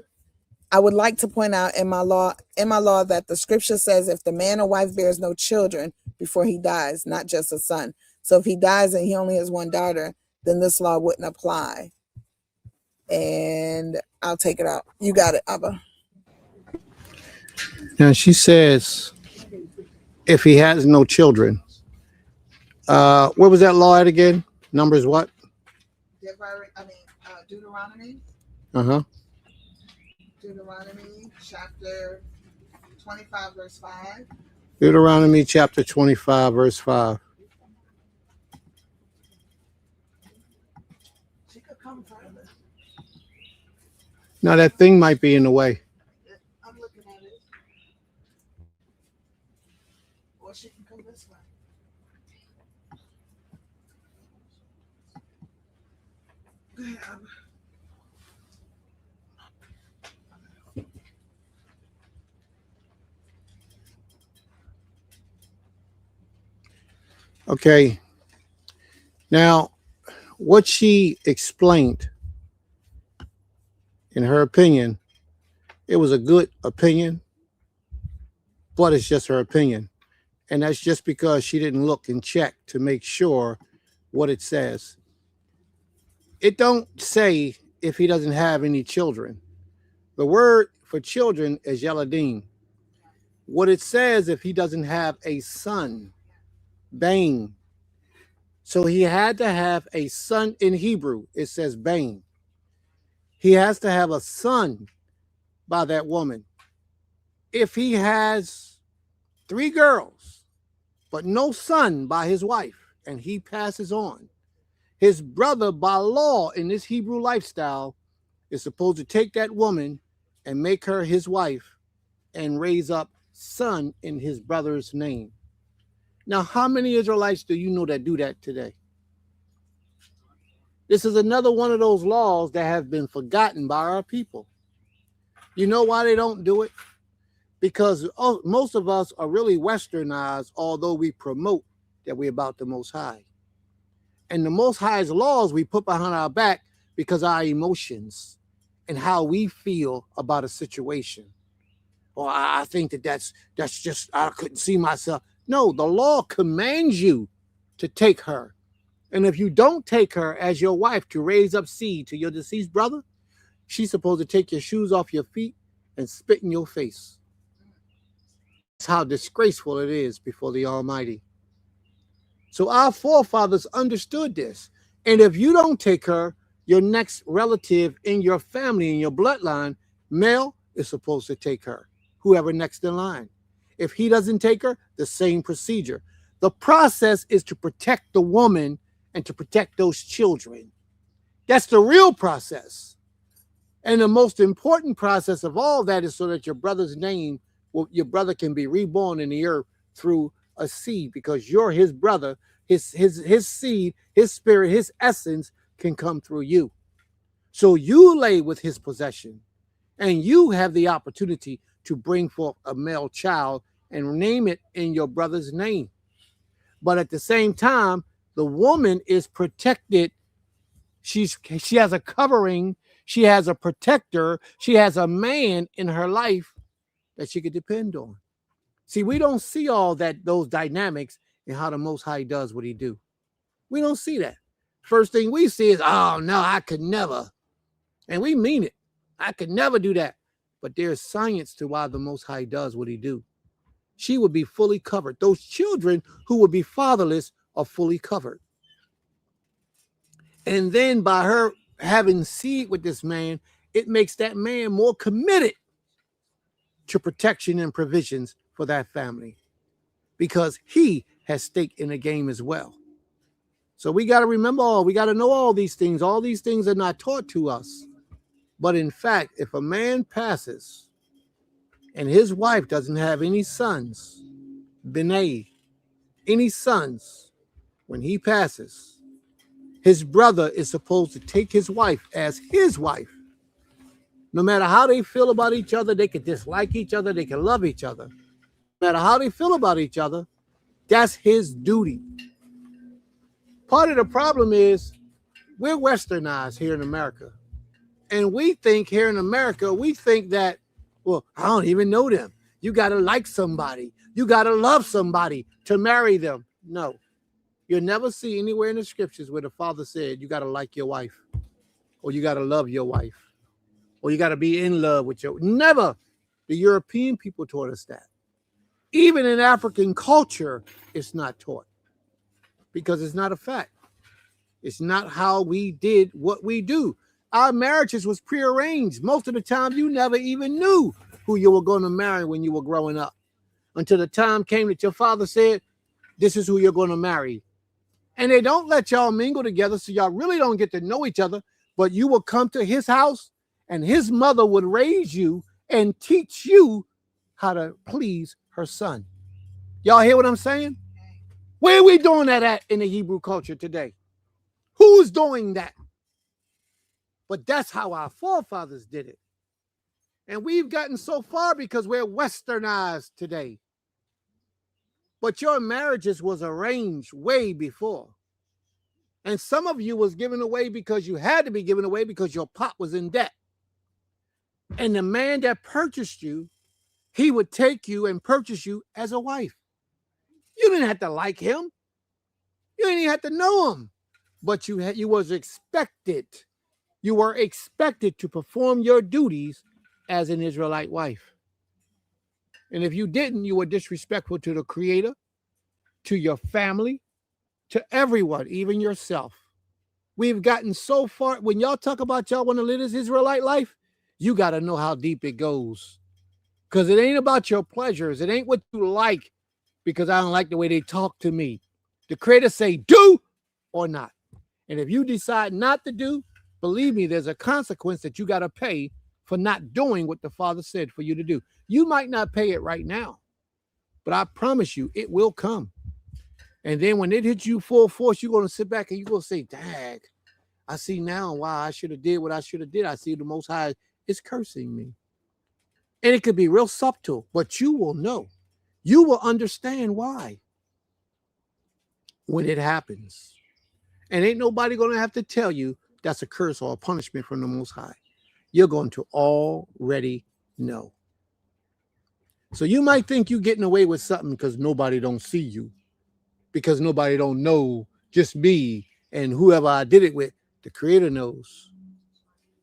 I would like to point out in my law that the scripture says if the man or wife bears no children before he dies, not just a son. So if he dies and he only has one daughter, then this law wouldn't apply. And I'll take it out. You got it, Abba. Now she says, if he has no children, where was that law at again? Numbers what? Deuteronomy. Uh-huh. Deuteronomy chapter 25, verse 5. Deuteronomy chapter 25, verse 5. She could come further. Now that thing might be in the way. I'm looking at it. Or she can come this way. Go ahead, Abba. Okay. Now, what she explained, in her opinion, it was a good opinion, but it's just her opinion. And that's just because she didn't look and check to make sure what it says. It don't say if he doesn't have any children. The word for children is Yeladim. What it says, if he doesn't have a son, Bain. So he had to have a son. In Hebrew, it says Bain. He has to have a son by that woman. If he has 3 girls, but no son by his wife, and he passes on, his brother, by law in this Hebrew lifestyle, is supposed to take that woman and make her his wife and raise up son in his brother's name. Now, how many Israelites do you know that do that today? This is another one of those laws that have been forgotten by our people. You know why they don't do it? Because most of us are really westernized, although we promote that we're about the Most High. And the Most High's laws we put behind our back because our emotions and how we feel about a situation. Or I think that's just, I couldn't see myself. No, the law commands you to take her. And if you don't take her as your wife to raise up seed to your deceased brother, she's supposed to take your shoes off your feet and spit in your face. That's how disgraceful it is before the Almighty. So our forefathers understood this. And if you don't take her, your next relative in your family, in your bloodline, male, is supposed to take her, whoever next in line. If he doesn't take her, the same procedure. The process is to protect the woman and to protect those children. That's the real process. And the most important process of all that is so that your brother's name, your brother can be reborn in the earth through a seed, because you're his brother, his seed, his spirit, his essence can come through you. So you lay with his possession, and you have the opportunity to bring forth a male child and name it in your brother's name. But at the same time, the woman is protected. She has a covering. She has a protector. She has a man in her life that she could depend on. See, we don't see all that, those dynamics in how the Most High does what he do. We don't see that. First thing we see is, oh, no, I could never. And we mean it. I could never do that. But there's science to why the Most High does what he do. She would be fully covered. Those children who would be fatherless are fully covered. And then by her having seed with this man, it makes that man more committed to protection and provisions for that family, because he has stake in the game as well. So we got to remember we got to know all these things. All these things are not taught to us. But in fact, if a man passes and his wife doesn't have any sons, Benay, any sons, when he passes, his brother is supposed to take his wife as his wife. No matter how they feel about each other, they can dislike each other, they can love each other. No matter how they feel about each other, that's his duty. Part of the problem is we're westernized here in America. And we think here in America, we think that, well, I don't even know them. You got to like somebody. You got to love somebody to marry them. No. You'll never see anywhere in the scriptures where the Father said you got to like your wife, or you got to love your wife, or you got to be in love with your... Never. The European people taught us that. Even in African culture, it's not taught, because it's not a fact. It's not how we did what we do. Our marriages was prearranged. Most of the time, you never even knew who you were going to marry when you were growing up, until the time came that your father said, this is who you're going to marry. And they don't let y'all mingle together, so y'all really don't get to know each other, but you will come to his house, and his mother would raise you and teach you how to please her son. Y'all hear what I'm saying? Where are we doing that at in the Hebrew culture today? Who's doing that? But that's how our forefathers did it. And we've gotten so far because we're westernized today. But your marriages was arranged way before. And some of you was given away because you had to be given away because your pop was in debt. And the man that purchased you, he would take you and purchase you as a wife. You didn't have to like him. You didn't even have to know him. But you was expected. You were expected to perform your duties as an Israelite wife. And if you didn't, you were disrespectful to the Creator, to your family, to everyone, even yourself. We've gotten so far. When y'all talk about y'all want to live this Israelite life, you got to know how deep it goes. Because it ain't about your pleasures. It ain't what you like, because I don't like the way they talk to me. The Creator say do or not. And if you decide not to do, believe me, there's a consequence that you got to pay for not doing what the Father said for you to do. You might not pay it right now, but I promise you it will come. And then when it hits you full force, you're going to sit back and you're going to say, dag, I see now why I should have did what I should have did. I see the Most High is cursing me. And it could be real subtle, but you will know. You will understand why when it happens. And ain't nobody going to have to tell you that's a curse or a punishment from the Most High. You're going to already know. So you might think you're getting away with something because nobody don't see you, because nobody don't know, just me and whoever I did it with. The Creator knows.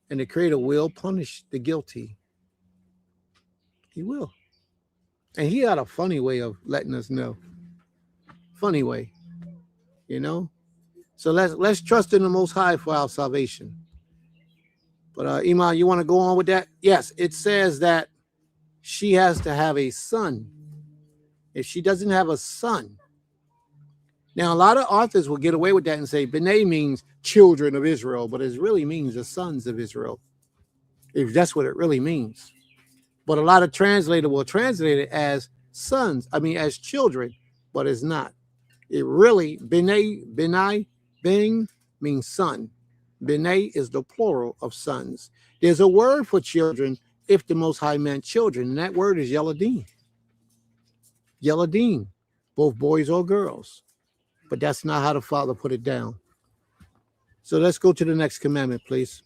And the Creator will punish the guilty. He will. And he had a funny way of letting us know. Funny way, you know? So let's trust in the Most High for our salvation. But Iman, you want to go on with that? Yes, it says that she has to have a son. If she doesn't have a son. Now, a lot of authors will get away with that and say B'nai means children of Israel, but it really means the sons of Israel, if that's what it really means. But a lot of translators will translate it as sons, as children, but it's not. It really, B'nai, Bing means son. B'nai is the plural of sons. There's a word for children if the Most High meant children, and that word is Yeladim. Yeladim, both boys or girls. But that's not how the Father put it down. So let's go to the next commandment, please.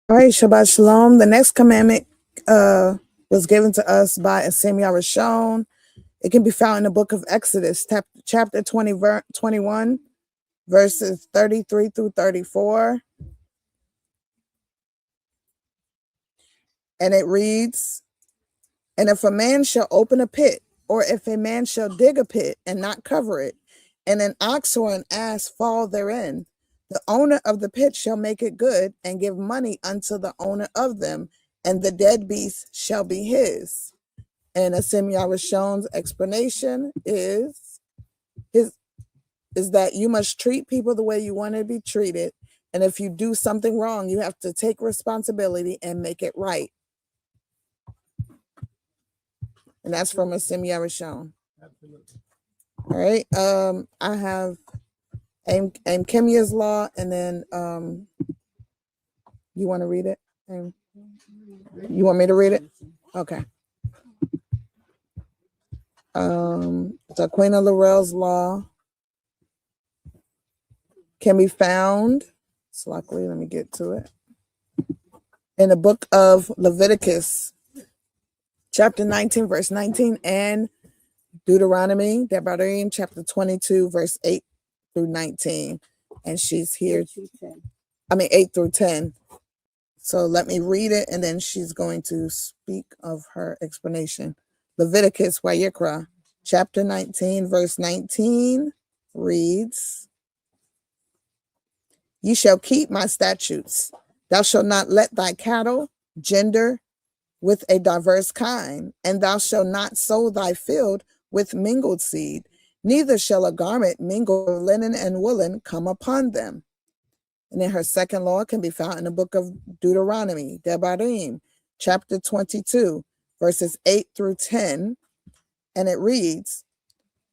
All right, Shabbat Shalom. The next commandment was given to us by Asim Yarashon. It can be found in the book of Exodus, chapter 21, verses 33 through 34. And it reads, "And if a man shall open a pit or if a man shall dig a pit and not cover it, and an ox or an ass fall therein, the owner of the pit shall make it good and give money unto the owner of them, and the dead beast shall be his. And Asim Yarashon's explanation is that you must treat people the way you want to be treated. And if you do something wrong, you have to take responsibility and make it right. And that's from Asim Yarashon. All right. I have Aim Kemia's law, and then you want to read it? You want me to read it? Okay. Taquina Laurel's law can be found, so luckily, let me get to it, in the book of Leviticus, chapter 19, verse 19, and Deuteronomy, Devarim, chapter 22, verse 8 through 19. And she's here, 8 through 10. So let me read it, and then she's going to speak of her explanation. Leviticus, Wayikra, chapter 19, verse 19 reads, "Ye shall keep my statutes. Thou shalt not let thy cattle gender with a diverse kind, and thou shalt not sow thy field with mingled seed, neither shall a garment mingled with linen and woolen come upon them." And then her second law can be found in the book of Deuteronomy, Devarim, chapter 22, verses 8 through 10. And it reads,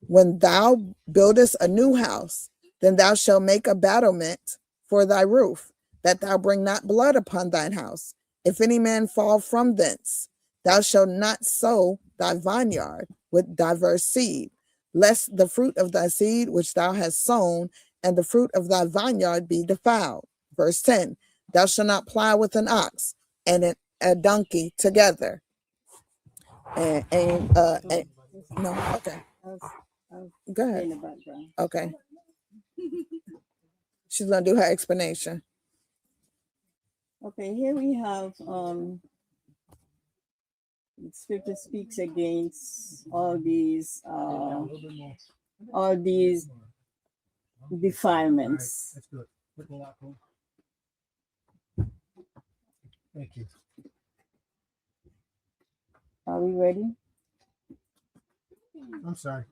"When thou buildest a new house, then thou shalt make a battlement for thy roof, that thou bring not blood upon thine house. If any man fall from thence, thou shalt not sow thy vineyard with diverse seed, lest the fruit of thy seed which thou hast sown and the fruit of thy vineyard be defiled." Verse 10, "Thou shalt not plow with an ox and a donkey together." No, okay. Go ahead. Okay. She's gonna do her explanation. Okay, here we have scripture speaks against all these defilements. That's good. Thank you. Are we ready? I'm sorry.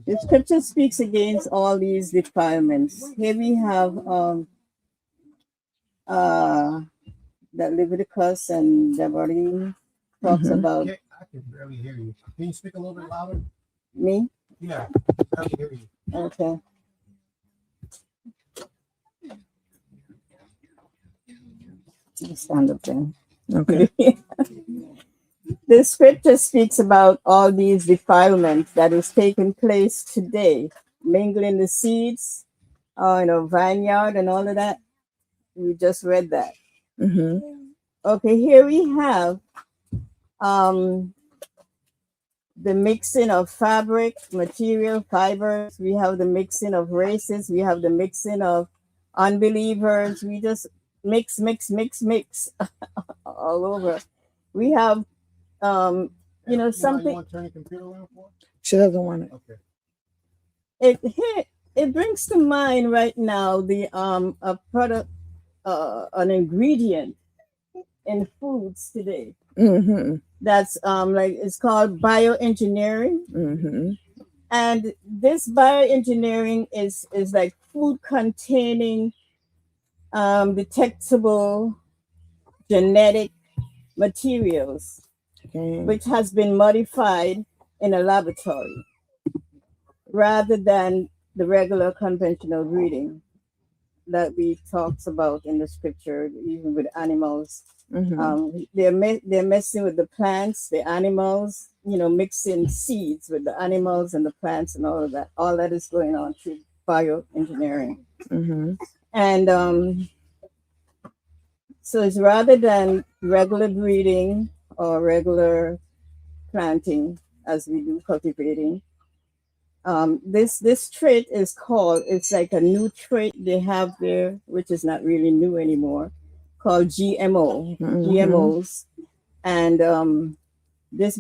The scripture speaks against all these defilements. Here we have that Leviticus and Devarim talks about. I can barely hear you. Can you speak a little bit louder? Me? Yeah, I can hear you. Okay. Just stand up then. Okay. The scripture speaks about all these defilements that is taking place today, mingling the seeds in a vineyard and all of that. We just read that. Mm-hmm. Okay, here we have the mixing of fabric, material, fibers. We have the mixing of races. We have the mixing of unbelievers. We just mix all over. We have something. Turn the computer around for? She doesn't want it. Okay. It brings to mind right now the a product, an ingredient in foods today. Mm-hmm. That's it's called bioengineering. Mm-hmm. And this bioengineering is like food containing detectable genetic materials, which has been modified in a laboratory rather than the regular conventional breeding that we talks about in the scripture, even with animals. Mm-hmm. They're messing with the plants, the animals, mixing seeds with the animals and the plants and all of that. All that is going on through bioengineering. Mm-hmm. And so it's rather than regular breeding or regular planting as we do cultivating. This trait is called, it's like a new trait they have there, which is not really new anymore, called GMO, Mm-hmm. GMOs. And this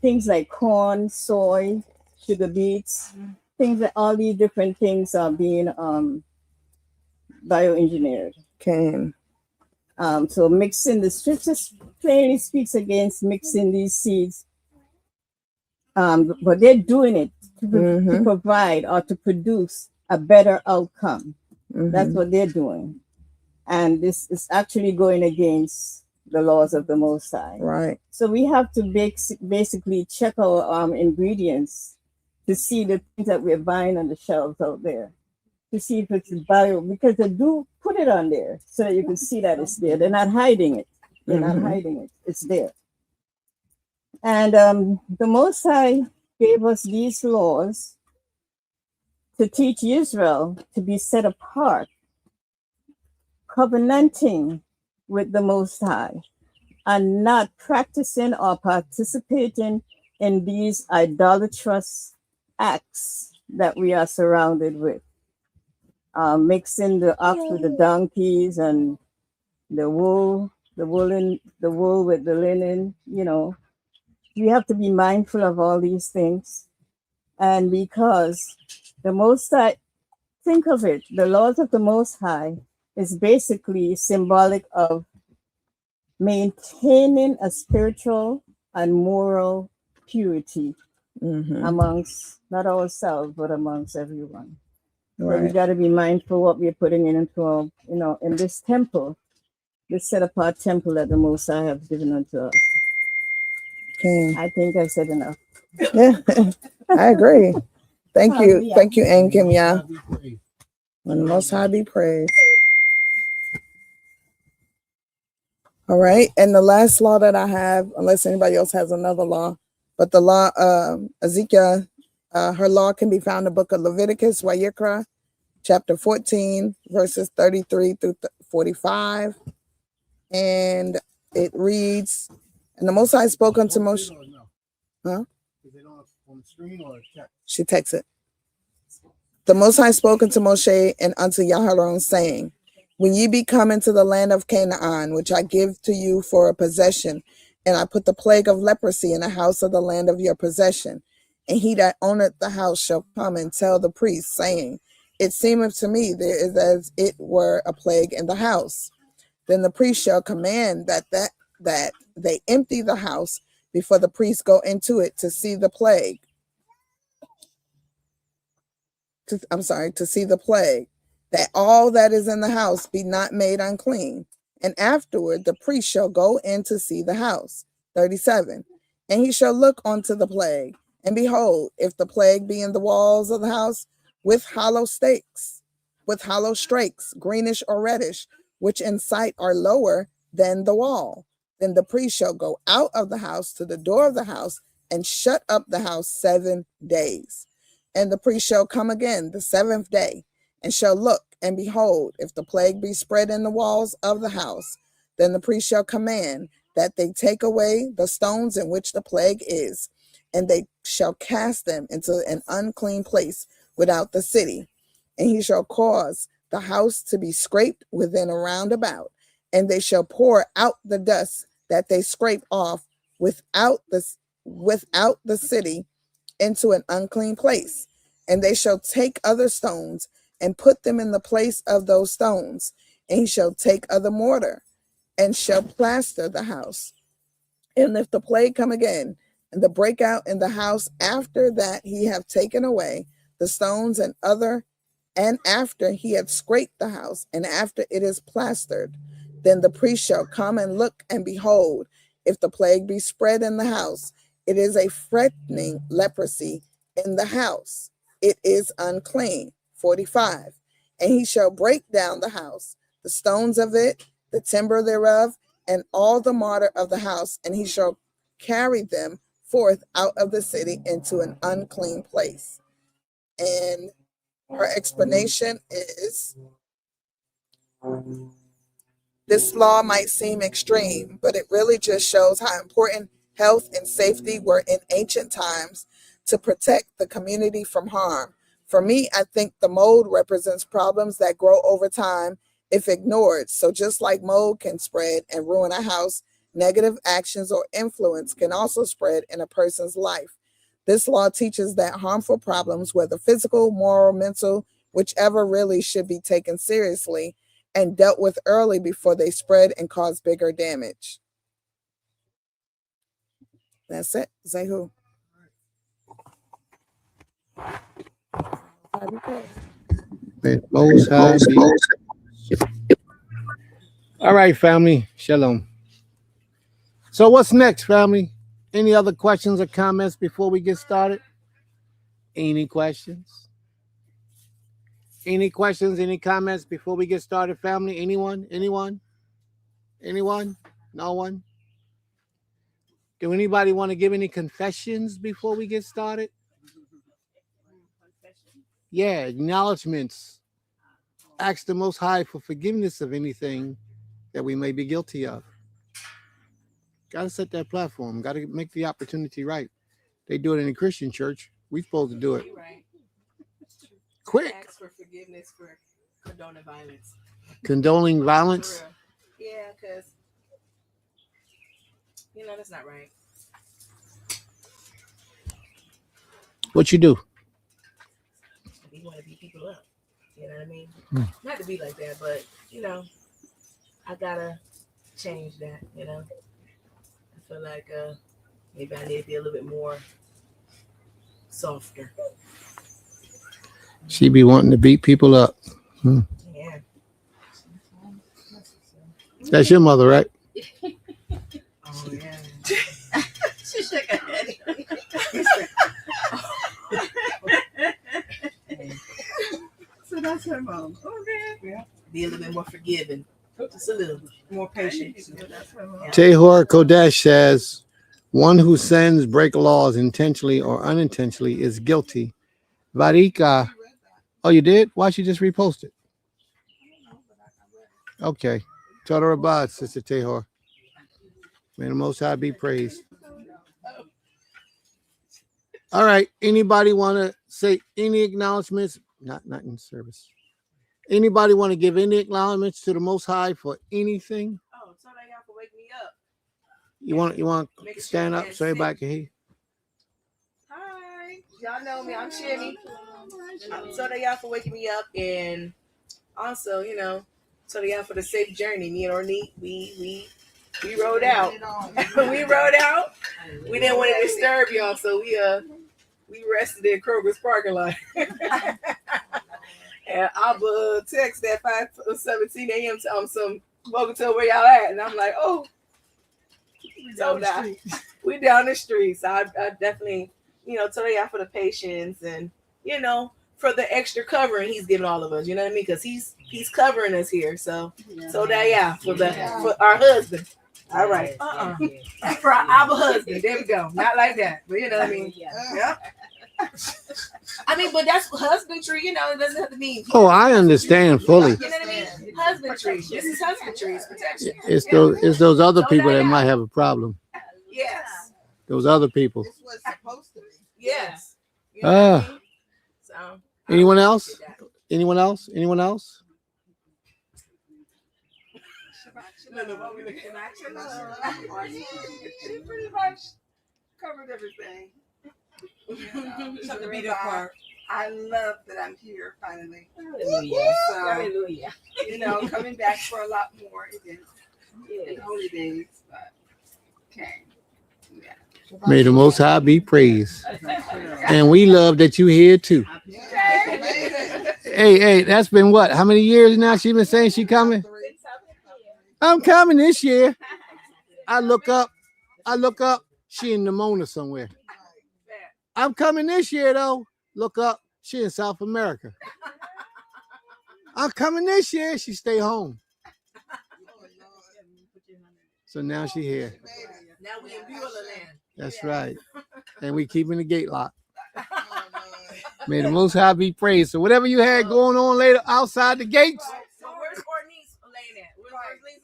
things like corn, soy, sugar beets, things that all these different things are being bioengineered. Okay. So mixing, the scriptures plainly speaks against mixing these seeds, but they're doing it to provide or to produce a better outcome. That's what they're doing. And this is actually going against the laws of the Most High. Right. So we have to basically check our ingredients to see the things that we're buying on the shelves out there, to see if it's bio, because they do put it on there so that you can see that it's there. They're not hiding it. They're not hiding it. It's there. And the Most High gave us these laws to teach Israel to be set apart, covenanting with the Most High, and not practicing or participating in these idolatrous acts that we are surrounded with. Mixing the ox with the donkeys and the wool with the linen, we have to be mindful of all these things. And because the Most High, think of it, the laws of the Most High is basically symbolic of maintaining a spiritual and moral purity amongst not ourselves, but amongst everyone. Right. So we got to be mindful what we're putting into our, in this temple, this set apart temple that the Most High has given unto us. Okay. I think I said enough. Yeah, I agree. Thank you. Thank you, Ankim. Yeah. When the Most High be praised. All right. And the last law that I have, unless anybody else has another law, but the law, Ezekiel, her law can be found in the book of Leviticus, Vayikra, chapter 14, verses 33 through 45. And it reads, and the Most High spoke unto Moshe. Huh? Is it on the screen or text? She texts it. The Most High spoke unto Moshe and unto Yaharon, saying, when ye be come into the land of Canaan, which I give to you for a possession, and I put the plague of leprosy in the house of the land of your possession, and he that owneth the house shall come and tell the priest, saying, it seemeth to me there is as it were a plague in the house. Then the priest shall command that they empty the house before the priest go into it to see the plague. To see the plague, that all that is in the house be not made unclean. And afterward the priest shall go in to see the house. 37. And he shall look unto the plague, and behold, if the plague be in the walls of the house with hollow stakes, greenish or reddish, which in sight are lower than the wall, then the priest shall go out of the house to the door of the house and shut up the house 7 days. And the priest shall come again the 7th day, and shall look, and behold, if the plague be spread in the walls of the house, then the priest shall command that they take away the stones in which the plague is, and they shall cast them into an unclean place without the city. And he shall cause the house to be scraped within around about, and they shall pour out the dust that they scrape off without the city into an unclean place. And they shall take other stones and put them in the place of those stones. And he shall take other mortar and shall plaster the house. And if the plague come again, and the breakout in the house after that he have taken away the stones and after he have scraped the house, and after it is plastered, then the priest shall come and look, and behold, if the plague be spread in the house, it is a threatening leprosy in the house. It is unclean. 45. And he shall break down the house, the stones of it, the timber thereof, and all the mortar of the house, and he shall carry them forth out of the city into an unclean place. And her explanation is, this law might seem extreme, but it really just shows how important health and safety were in ancient times to protect the community from harm. For me, I think the mold represents problems that grow over time if ignored. So just like mold can spread and ruin a house, Negative actions or influence can also spread in a person's life. This law teaches that harmful problems, whether physical, moral, mental, whichever, really should be taken seriously and dealt with early before they spread and cause bigger damage. That's it. Zehu. May the Most High be. All right, family. Shalom. So what's next, family? Any other questions or comments before we get started? Any questions? Any questions, any comments before we get started, family? Anyone? Anyone? Anyone? No one? Do anybody want to give any confessions before we get started? Yeah, acknowledgments. Ask the Most High for forgiveness of anything that we may be guilty of. Got to set that platform. Got to make the opportunity right. They do it in a Christian church. We're supposed to do it. Right. Quick. Ask for forgiveness for condoning violence. Condoning violence? For real. Yeah, because, that's not right. What you do? We want to beat people up. You know what I mean? Hmm. Not to be like that, but, I got to change that, I feel like maybe I need to be a little bit more softer. She be wanting to beat people up. Hmm. Yeah. That's your mother, right? Oh, yeah. She shook her head. So that's her mom. Okay. Yeah. Be a little bit more forgiving. Just a little more patient. That's her mom. Tehor Kodesh says, one who sins, break laws intentionally or unintentionally is guilty. Varika. Oh, you did? Why she just repost it? Okay. Total Rabad, Sister Tehor. May the Most High be praised. All right. Anybody want to say any acknowledgments? Not in service. Anybody want to give any acknowledgments to the Most High for anything? Oh, so that y'all can wake me up. You want to stand up so everybody can hear you? Hi. Y'all know me. I'm Shimmy. So that y'all for waking me up, and also, so that y'all for the safe journey. Me and Ornette, we rode out. We rode out. We didn't want to disturb y'all, so we rested in Kroger's parking lot. And Abba text at 5:17 a.m. some welcome to where y'all at, and I'm like, oh, we down the street. So I definitely, tell y'all for the patience and for the extra covering he's giving all of us. You know what I mean? Because he's covering us here. So for our husband. All right. For our Abba husband. There we go. Not like that, but you know what I mean? Yeah. I mean, but that's husbandry, it doesn't have to mean. Oh, I understand fully. You know what I mean? Husbandry. This is husbandry. It's protection. It's those other people that might have a problem. Yes. Those other people. This was supposed to be. Yes. So, anyone else? Anyone else? Anyone else? She pretty much covered everything. To be the part. I love that I'm here finally. Hallelujah. So, Hallelujah. Coming back for a lot more events and holidays, but okay. Yeah. May the Most High be praised. And we love that you here too. Hey, that's been what? How many years now she been saying she coming? I'm coming this year. I look up, she in Nimona somewhere. I'm coming this year though. Look up, she in South America. I'm coming this year, she stay home. So now she here. Now we in Beulah land. That's right. And we keeping the gate locked. May the Most High be praised. So whatever you had going on later outside the gates. So where's Ornette laying at? Where's Lee's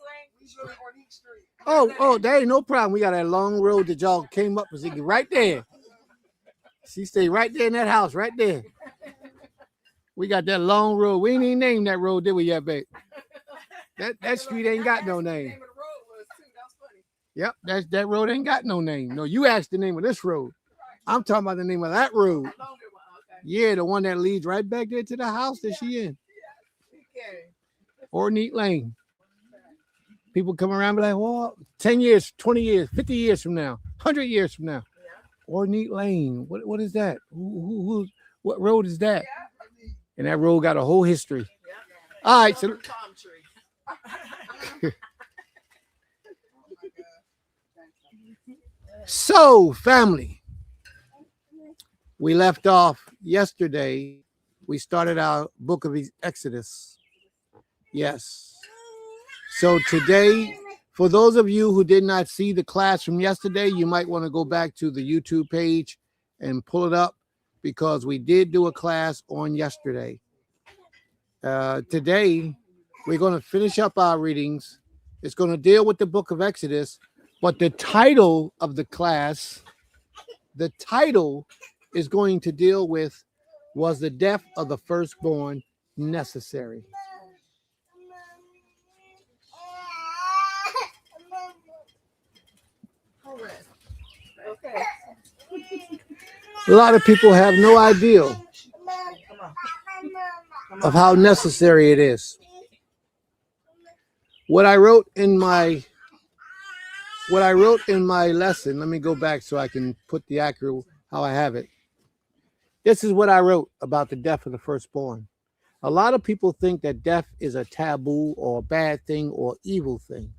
lane? Oh, there ain't no problem. We got that long road that y'all came up with right there. She stayed right there in that house, right there. We got that long road. We ain't even named that road, did we yet, babe? That street ain't got no name. Yep, that road ain't got no name. No, you asked the name of this road. I'm talking about the name of that road. Yeah, the one that leads right back there to the house that she in. Or Neat Lane. People come around and be like, well, 10 years, 20 years, 50 years from now, 100 years from now. Or Neat Lane. What is that? What road is that? And that road got a whole history. All right, so so family, we left off yesterday. We started our book of Exodus. Yes. So today, for those of you who did not see the class from yesterday, you might want to go back to the YouTube page and pull it up, because we did do a class on yesterday. Today, we're going to finish up our readings. It's going to deal with the book of Exodus, but the title of the class, the title is going to deal with, was the death of the firstborn necessary? Okay. A lot of people have no idea of how necessary it is. What I wrote in my lesson, let me go back so I can put the accurate how I have it. This is what I wrote about the death of the firstborn. A lot of people think that death is a taboo or a bad thing or evil thing.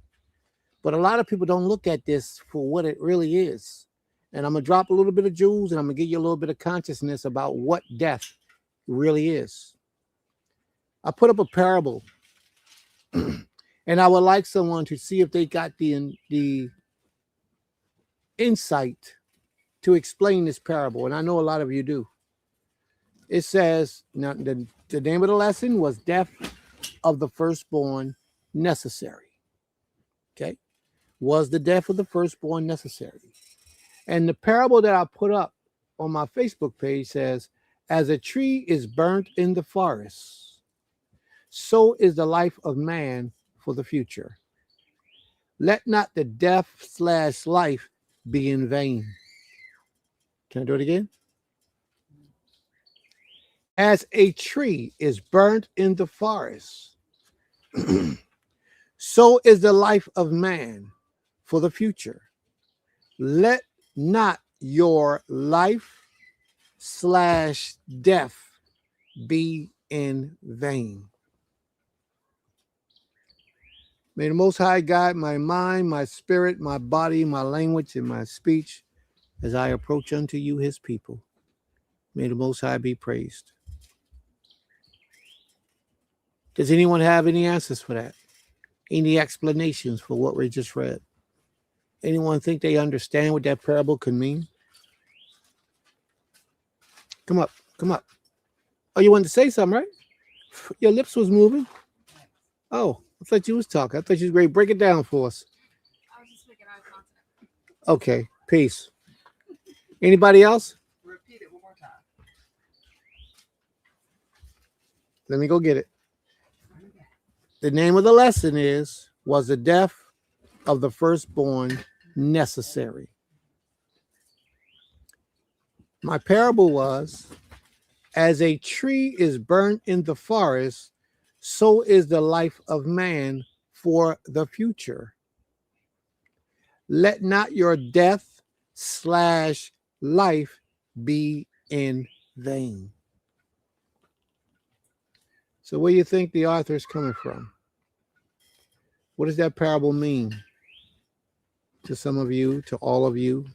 But a lot of people don't look at this for what it really is. And I'm going to drop a little bit of jewels, and I'm going to give you a little bit of consciousness about what death really is. I put up a parable, and I would like someone to see if they got the insight to explain this parable. And I know a lot of you do. It says, now the name of the lesson was Death of the Firstborn Necessary. Okay. Was the death of the firstborn necessary? And the parable that I put up on my Facebook page says, as a tree is burnt in the forest, so is the life of man for the future. Let not the death/life be in vain. Can I do it again? As a tree is burnt in the forest, so is the life of man for the future. Let not your life/death be in vain. May the Most High guide my mind, my spirit, my body, my language, and my speech as I approach unto you, his people. May the Most High be praised. Does anyone have any answers for that? Any explanations for what we just read? Anyone think they understand what that parable could mean? Come up, come up. Oh, you wanted to say something, right? Your lips was moving. Oh, I thought you was talking. I thought you was ready to break it down for us. I was just making eye contact. Okay, peace. Anybody else? Repeat it one more time. Let me go get it. The name of the lesson was the death of the firstborn necessary. My parable was, as a tree is burnt in the forest, so is the life of man for the future. Let not your death/life be in vain. So where do you think the author is coming from? What does that parable mean to some of you, to all of you?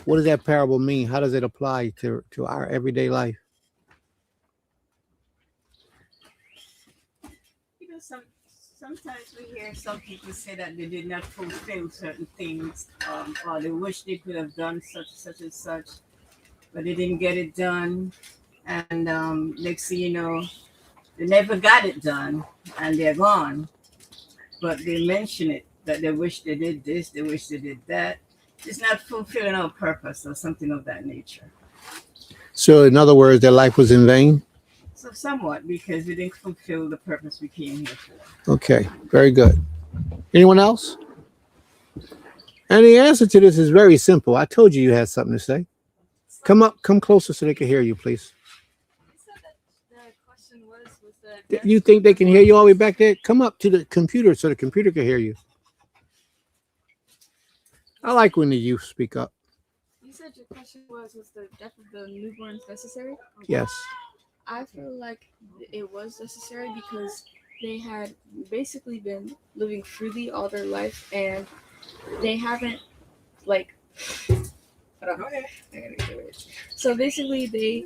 What does that parable mean? How does it apply to our everyday life? You know, sometimes we hear some people say that they did not fulfill certain things, or they wish they could have done such and such, but they didn't get it done. And next thing you know, they never got it done, and they're gone. But they mention it, that they wish they did this, they wish they did that. It's not fulfilling our purpose or something of that nature. So in other words, their life was in vain? So somewhat, because we didn't fulfill the purpose we came here for. Okay, very good. Anyone else? And the answer to this is very simple. I told you had something to say. Come closer so they can hear you, please. You think they can hear you all the way back there? Come up to the computer so the computer can hear you. I like when the youth speak up. You said your question was the death of the newborns necessary? Yes. I feel like it was necessary because they had basically been living freely all their life, and they haven't like. So basically, they,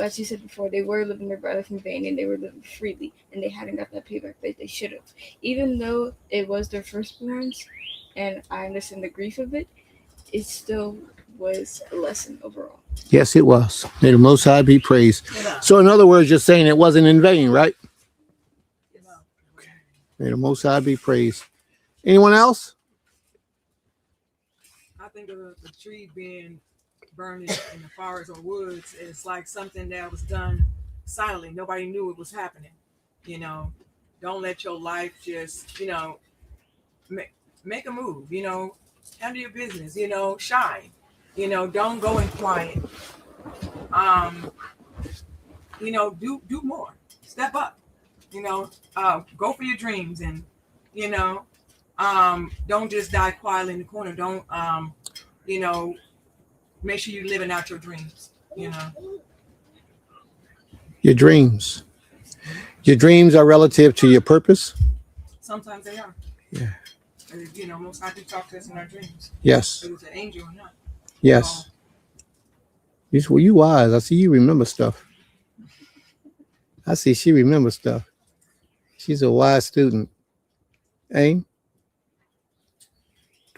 as you said before, they were living their life in vain, and they were living freely, and they hadn't got that payback that they should have. Even though it was their firstborns, and I understand the grief of it, it still was a lesson overall. Yes, it was. May the Most High be praised. So, in other words, you're saying it wasn't in vain, right? May the Most High be praised. Anyone else? I think of the tree being burned in the forest or woods is like something that was done silently. Nobody knew it was happening. You know, don't let your life just, you know, make a move. You know, handle your business. You know, shine. You know, don't go in quiet. You know, do more. Step up. You know, go for your dreams, and you know, don't just die quietly in the corner. Don't you know, make sure you're living out your dreams. You know, Your dreams. Your dreams are relative to your purpose. sometimes they are. Yeah. You know, most times we talk to us in our dreams. Yes. Whether it's an angel or not. Yes. You wise. I see you remember stuff. I see she remembers stuff. She's a wise student. Aim?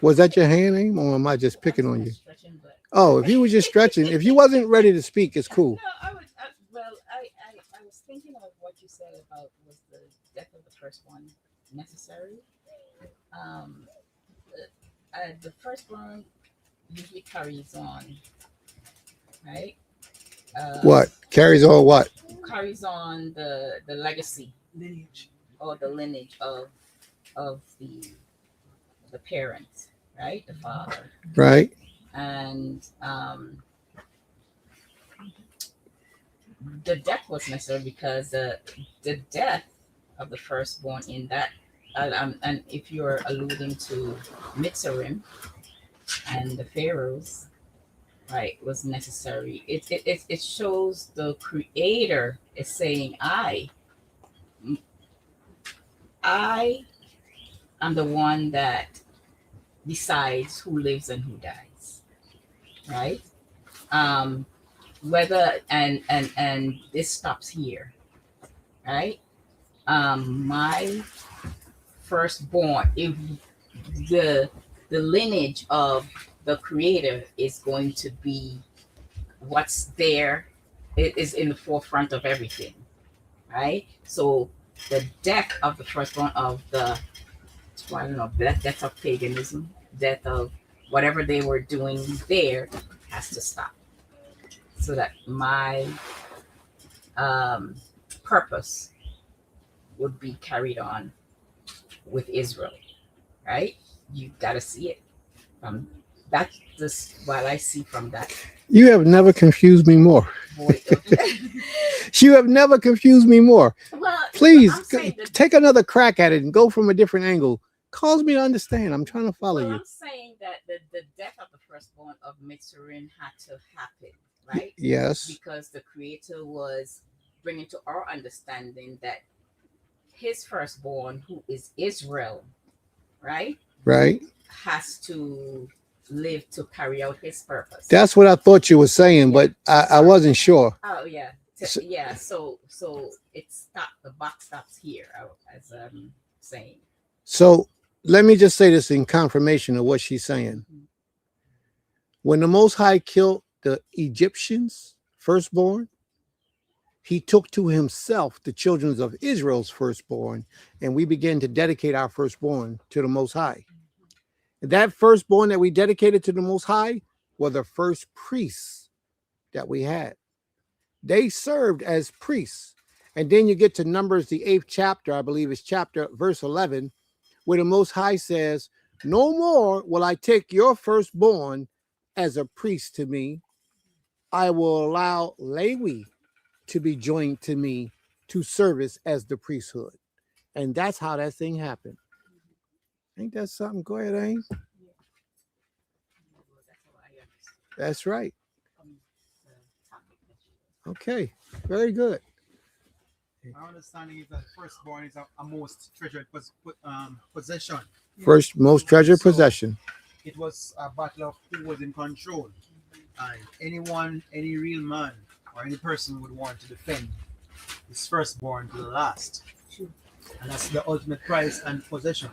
Was that your hand, Aim? Or am I just picking on you? Oh, if you were just stretching, if you wasn't ready to speak, it's cool. No, I was thinking of what you said about was the death of the first one necessary. The firstborn usually carries on, right? What? Carries on what? Carries on the legacy, lineage, or the lineage of the parent, right? The father, Right. and the death was necessary because the death of the firstborn in that, and if you're alluding to Mitzrayim and the pharaohs, right, was necessary. It shows the Creator is saying, I am the one that decides who lives and who dies, right? Whether and this stops here, right? My firstborn, if the lineage of the Creator is going to be what's there, it is in the forefront of everything, right? So the death of the firstborn of the, well, I don't know, death of paganism, death of whatever they were doing there has to stop, so that my purpose would be carried on with Israel, right? You got to see it. That's just what I see from that. You have never confused me more. You have never confused me more. Well, please take another crack at it and go from a different angle. Cause me to understand. I'm trying to follow you. I'm saying that the death of the firstborn of Mitzrayim had to happen, right? Yes. Because the Creator was bringing to our understanding that his firstborn, who is Israel, right? Right. Has to live to carry out his purpose. That's what I thought you were saying, but I wasn't sure. Oh yeah. So it stopped. The box stops here, as I'm saying. So let me just say this in confirmation of what she's saying. When the Most High killed the Egyptians' firstborn, he took to himself the children of Israel's firstborn, and we began to dedicate our firstborn to the Most High. That firstborn that we dedicated to the Most High were the first priests that we had. They served as priests. And then you get to Numbers, the 8th chapter, I believe it's verse 11, where the Most High says, No more will I take your firstborn as a priest to me. I will allow Lewi to be joined to me to service as the priesthood. And that's how that thing happened. Ain't that something? Go ahead, Ames. That's right. Okay, very good. Our understanding is that firstborn is a most treasured possession. First, most treasured So, possession. It was a battle of who was in control. And anyone, any real man or any person would want to defend his firstborn to the last. And that's the ultimate prize and possession.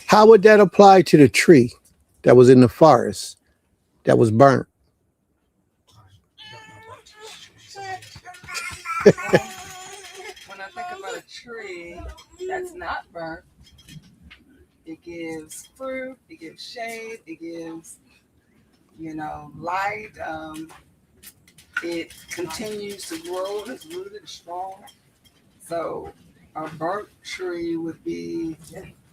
How would that apply to the tree that was in the forest that was burnt? When I think about a tree that's not burnt, it gives fruit, it gives shade, it gives, light. It continues to grow, it's rooted, it's strong. So a burnt tree would be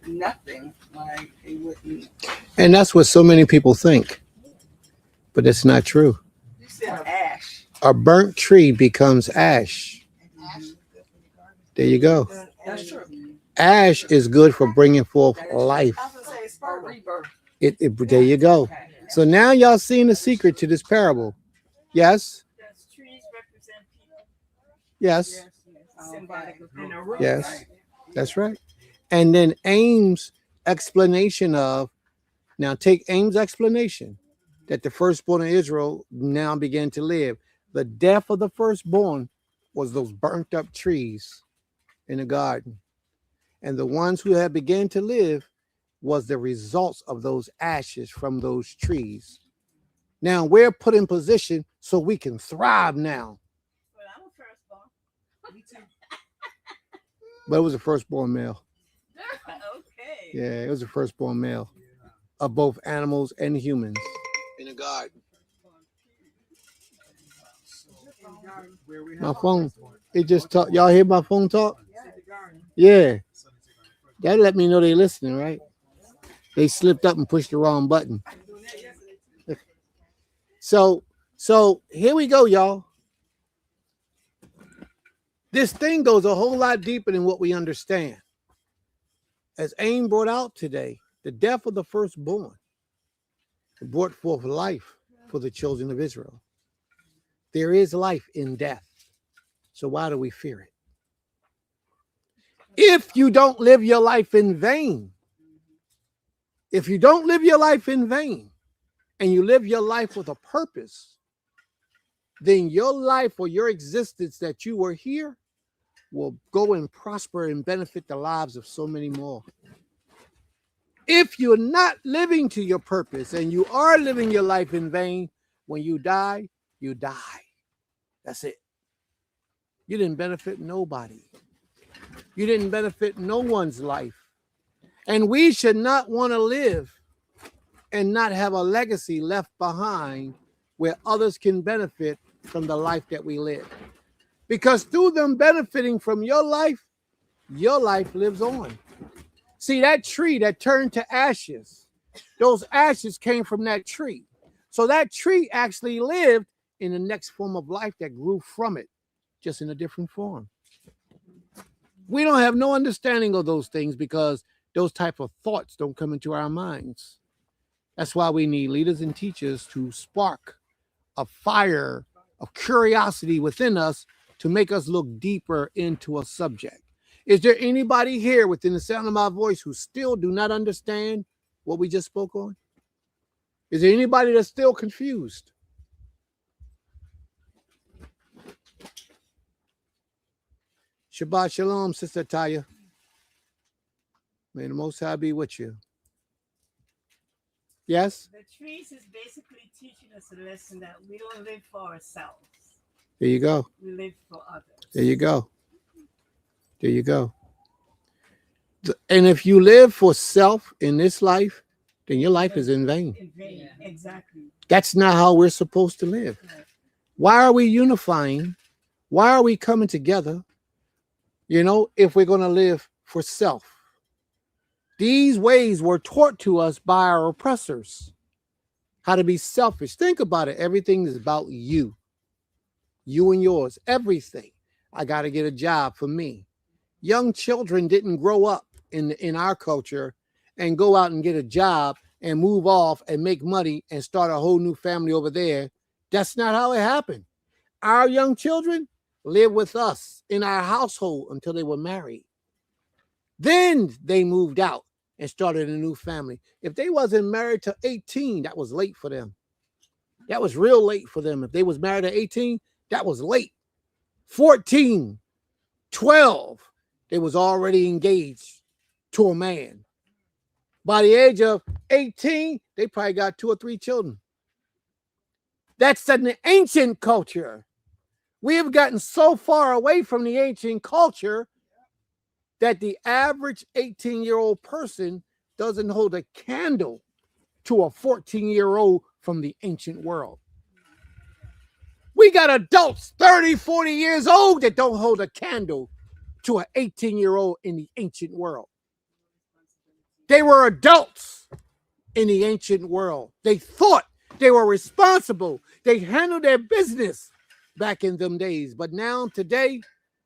nothing. Like it wouldn't. And that's what so many people think. But it's not true. You said ash. A burnt tree becomes ash. There you go. That's true. Ash is good for bringing forth life. I was gonna say it's for rebirth. There you go. So now y'all seeing the secret to this parable. Yes? Does trees represent people? Yes. Symbolic of people. Yes. That's right. And then Ames' explanation of, now take Ames' explanation that the firstborn of Israel now began to live. The death of the firstborn was those burnt up trees in the garden. And the ones who had begun to live was the results of those ashes from those trees. Now we're put in position so we can thrive now. Well, I'm a firstborn. Me too. But it was a firstborn male. Okay. Yeah, it was a firstborn male of both animals and humans in the garden. My phone, it just talk. Y'all hear my phone talk? Yeah. That let me know they listening, right? They slipped up and pushed the wrong button. So here we go, y'all. This thing goes a whole lot deeper than what we understand. As Aim brought out today, the death of the firstborn brought forth life for the children of Israel. There is life in death. So why do we fear it? If you don't live your life in vain, if you don't live your life in vain and you live your life with a purpose, then your life or your existence that you were here will go and prosper and benefit the lives of so many more. If you're not living to your purpose and you are living your life in vain, when you die, you die. That's it. You didn't benefit nobody. You didn't benefit no one's life. And we should not want to live and not have a legacy left behind where others can benefit from the life that we live. Because through them benefiting from your life lives on. See, that tree that turned to ashes, those ashes came from that tree. So that tree actually lived in the next form of life that grew from it, just in a different form. We don't have no understanding of those things because those type of thoughts don't come into our minds. That's why we need leaders and teachers to spark a fire of curiosity within us to make us look deeper into a subject. Is there anybody here within the sound of my voice who still do not understand what we just spoke on? Is there anybody that's still confused? Shabbat Shalom, Sister Taya. May the Most High be with you. Yes? The trees is basically teaching us a lesson that we don't live for ourselves. There you go. We live for others. There you go. There you go. And if you live for self in this life, then your life is in vain. In vain. Exactly. That's not how we're supposed to live. Why are we unifying? Why are we coming together? You know, if we're going to live for self. These ways were taught to us by our oppressors. How to be selfish. Think about it. Everything is about you. You and yours. Everything. I got to get a job for me. Young children didn't grow up in our culture and go out and get a job and move off and make money and start a whole new family over there. That's not how it happened. Our young children lived with us in our household until they were married. Then they moved out and started a new family. If they wasn't married to 18, that was late for them. That was real late for them. If they was married at 18, that was late. 14, 12, they was already engaged to a man. By the age of 18, they probably got 2 or 3 children. That's an ancient culture. We have gotten so far away from the ancient culture that the average 18-year-old person doesn't hold a candle to a 14-year-old from the ancient world. We got adults 30, 40 years old that don't hold a candle to an 18-year-old in the ancient world. They were adults in the ancient world. They thought they were responsible. They handled their business back in them days. But now, today,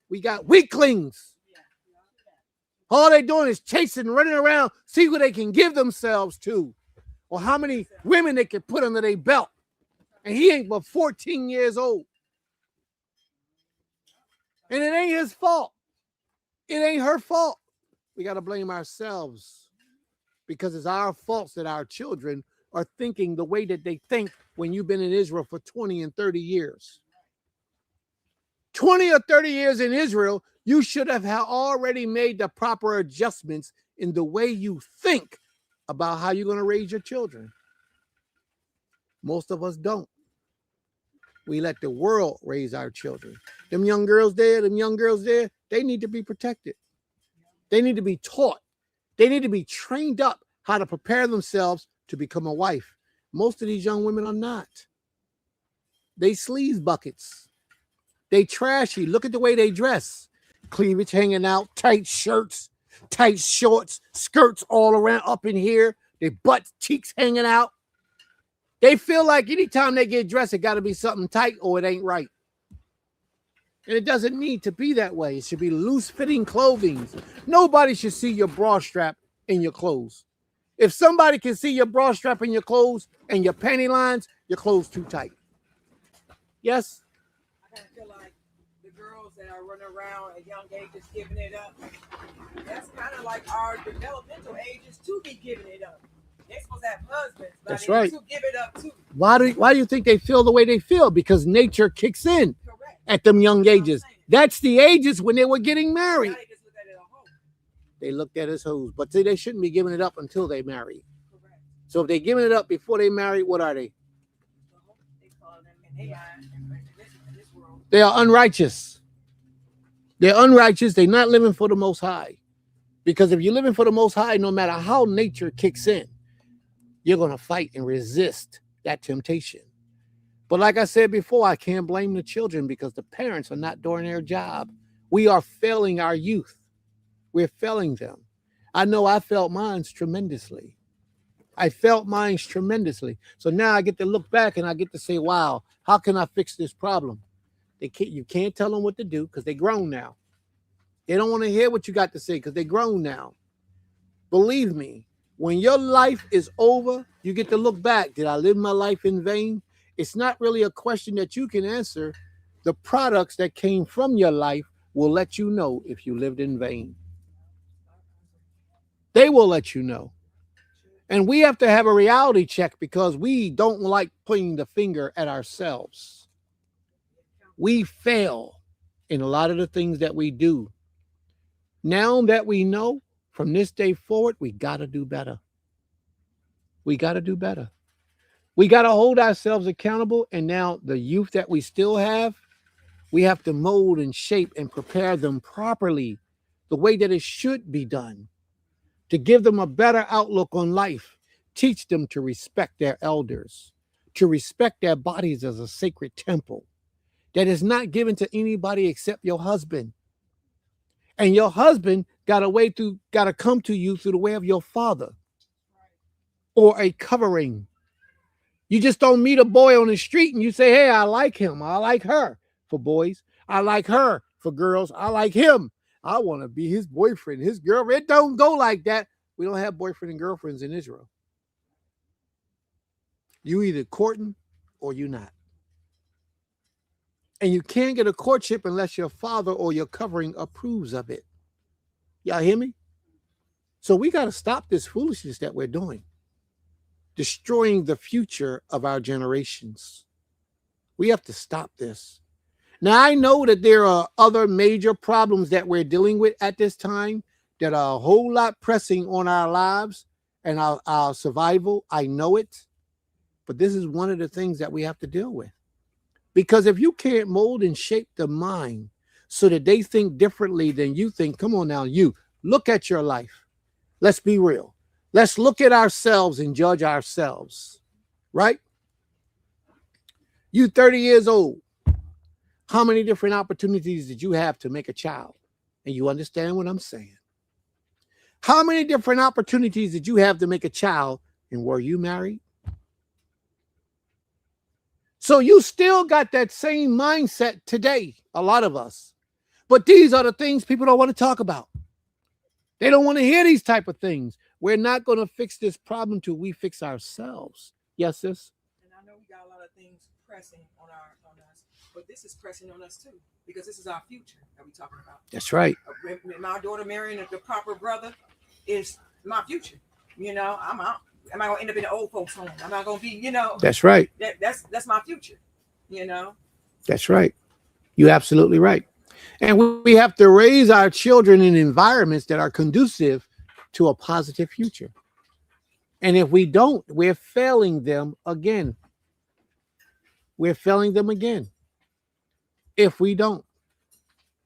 we got weaklings. All they're doing is chasing, running around, see who they can give themselves to, or how many women they can put under their belt. And he ain't but 14 years old. And it ain't his fault. It ain't her fault. We got to blame ourselves because it's our faults that our children are thinking the way that they think when you've been in Israel for 20 and 30 years. 20 or 30 years in Israel, you should have already made the proper adjustments in the way you think about how you're going to raise your children. Most of us don't. We let the world raise our children. Them young girls there, they need to be protected. They need to be taught. They need to be trained up how to prepare themselves to become a wife. Most of these young women are not. They sleaze buckets. They trashy. Look at the way they dress. Cleavage hanging out, tight shirts, tight shorts, skirts all around up in here. Their butt cheeks hanging out. They feel like anytime they get dressed, it got to be something tight or it ain't right. And it doesn't need to be that way. It should be loose-fitting clothing. Nobody should see your bra strap in your clothes. If somebody can see your bra strap in your clothes and your panty lines, your clothes too tight. Yes? I kind of feel like the girls that are running around at young ages giving it up, that's kind of like our developmental ages to be giving it up. They're supposed to have husbands, but That's they right. need to give it up too. Why do you think they feel the way they feel? Because nature kicks in at them young ages. That's the ages when they were getting married. They looked at it as hoes. But see, they shouldn't be giving it up until they marry. So if they're giving it up before they marry, what are they? They are unrighteous. They're unrighteous. They're not living for the Most High. Because if you're living for the Most High, no matter how nature kicks in, you're going to fight and resist that temptation. But like I said before, I can't blame the children because the parents are not doing their job. We are failing our youth. We're failing them. I know I felt mine tremendously. So now I get to look back and I get to say, wow, how can I fix this problem? You can't tell them what to do because they're grown now. They don't want to hear what you got to say because they're grown now. Believe me, when your life is over, you get to look back. Did I live my life in vain? It's not really a question that you can answer. The products that came from your life will let you know if you lived in vain. They will let you know. And we have to have a reality check because we don't like pointing the finger at ourselves. We fail in a lot of the things that we do. Now that we know, from this day forward, we got to do better. We got to do better. We got to hold ourselves accountable. And now the youth that we still have, we have to mold and shape and prepare them properly the way that it should be done to give them a better outlook on life. Teach them to respect their elders, to respect their bodies as a sacred temple that is not given to anybody except your husband. And your husband got gotta come to you through the way of your father or a covering. You just don't meet a boy on the street and you say, hey, I like him. I like her for boys. I like her for girls. I like him. I want to be his boyfriend, his girlfriend. It don't go like that. We don't have boyfriend and girlfriends in Israel. You either courting or you not. And you can't get a courtship unless your father or your covering approves of it. Y'all hear me? So we got to stop this foolishness that we're doing, destroying the future of our generations. We have to stop this. Now, I know that there are other major problems that we're dealing with at this time that are a whole lot pressing on our lives and our survival. I know it. But this is one of the things that we have to deal with. Because if you can't mold and shape the mind so that they think differently than you think, come on now, you look at your life. Let's be real. Let's look at ourselves and judge ourselves, right? You 30 years old. How many different opportunities did you have to make a child? And you understand what I'm saying. How many different opportunities did you have to make a child? And were you married? So you still got that same mindset today, a lot of us. But these are the things people don't want to talk about. They don't want to hear these type of things. We're not going to fix this problem till we fix ourselves. Yes, sis? And I know we got a lot of things pressing on us, but this is pressing on us too, because this is our future that we're talking about. That's right. My daughter marrying the proper brother is my future. You know, I'm not gonna end up in the old folks' home. I'm not gonna be, you know. That's right. That's my future. You know. That's right. You're absolutely right. And we have to raise our children in environments that are conducive to a positive future. And if we don't, we're failing them again. We're failing them again. If we don't,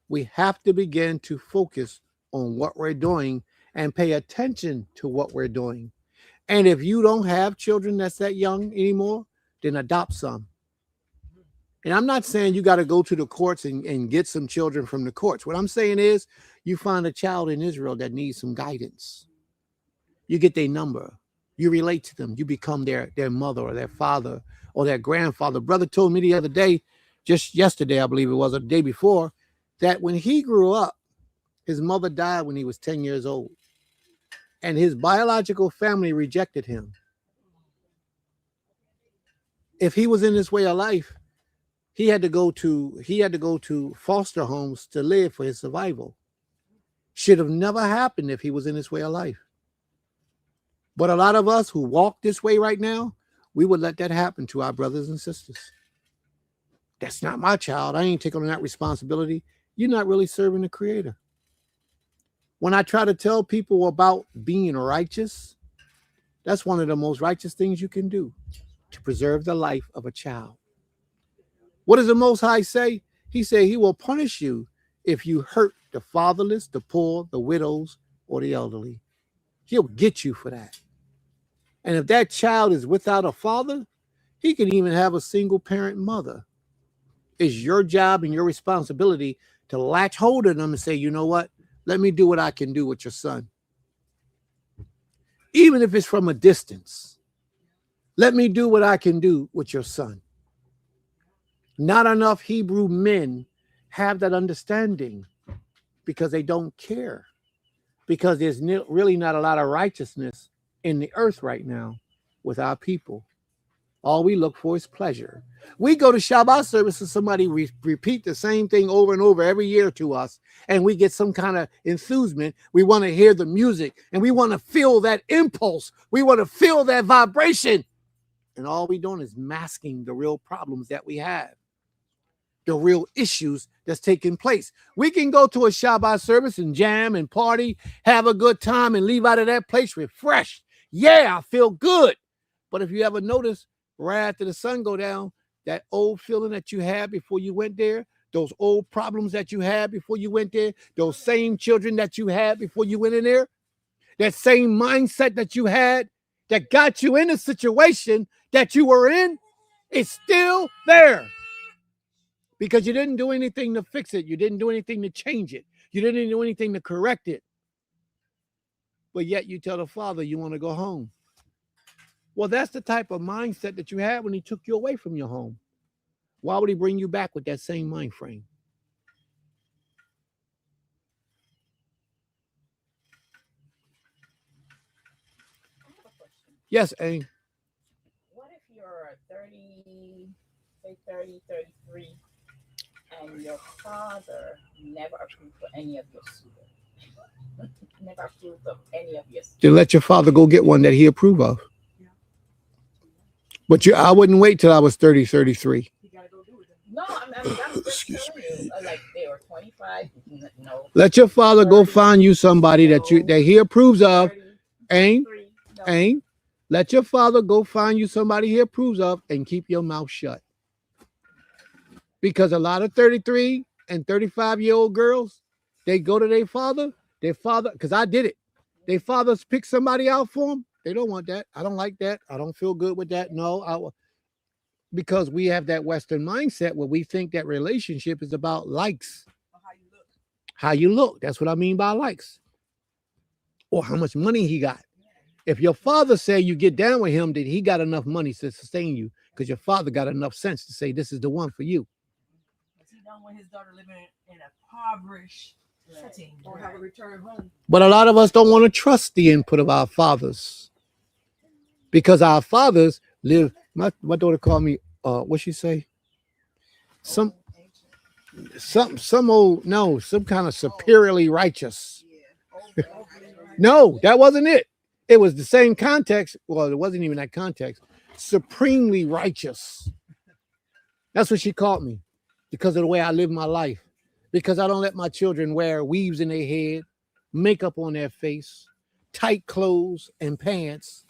we have to begin to focus on what we're doing and pay attention to what we're doing. And if you don't have children that's that young anymore, then adopt some. And I'm not saying you got to go to the courts and get some children from the courts. What I'm saying is you find a child in Israel that needs some guidance. You get their number. You relate to them. You become their mother or their father or their grandfather. Brother told me the other day, just yesterday, I believe it was, or the day before, that when he grew up, his mother died when he was 10 years old. And his biological family rejected him. If he was in this way of life, he had to go to foster homes to live for his survival. Should have never happened if he was in this way of life. But a lot of us who walk this way right now, we would let that happen to our brothers and sisters. That's not my child. I ain't taking on that responsibility. You're not really serving the Creator. When I try to tell people about being righteous, that's one of the most righteous things you can do, to preserve the life of a child. What does the Most High say? He said he will punish you if you hurt the fatherless, the poor, the widows, or the elderly. He'll get you for that. And if that child is without a father, he can even have a single parent mother. It's your job and your responsibility to latch hold of them and say, you know what? Let me do what I can do with your son. Even if it's from a distance. Let me do what I can do with your son. Not enough Hebrew men have that understanding because they don't care. Because there's really not a lot of righteousness in the earth right now with our people. All we look for is pleasure. We go to Shabbat service and somebody repeat the same thing over and over every year to us, and we get some kind of enthusement. We want to hear the music, and we want to feel that impulse. We want to feel that vibration. And all we're doing is masking the real problems that we have, the real issues that's taking place. We can go to a Shabbat service and jam and party, have a good time, and leave out of that place refreshed. Yeah, I feel good. But if you ever notice, right after the sun go down, that old feeling that you had before you went there, those old problems that you had before you went there, those same children that you had before you went in there, that same mindset that you had that got you in the situation that you were in, is still there. Because you didn't do anything to fix it. You didn't do anything to change it. You didn't do anything to correct it. but yet you tell the father you want to go home. Well, that's the type of mindset that you had when he took you away from your home. Why would he bring you back with that same mind frame? Yes, Aim. What if you're 30, say 30, 33, and your father never approved for any of your suit? Never approved of any of your suit. Then let your father go get one that he approve of. But I wouldn't wait till I was 30, 33. No, I'm just telling you, like they were 25. No. Let your father go find you somebody that he approves of. Aim. Let your father go find you somebody he approves of and keep your mouth shut. Because a lot of 33 and 35-year-old girls, they go to their father, because I did it. Their fathers pick somebody out for them. They don't want that. I don't like that. I don't feel good with that. No, because we have that Western mindset where we think that relationship is about likes. How you look. That's what I mean by likes. Or how much money he got. If your father say you get down with him, that he got enough money to sustain you, because your father got enough sense to say this is the one for you. He don't want his daughter living in a impoverished setting or have a return home. But a lot of us don't want to trust the input of our fathers, because our fathers live. My daughter called me. What she say? Some kind of superiorly righteous. No, that wasn't it. It was the same context. Well, it wasn't even that context. Supremely righteous. That's what she called me, because of the way I live my life. Because I don't let my children wear weaves in their head, makeup on their face, tight clothes and pants,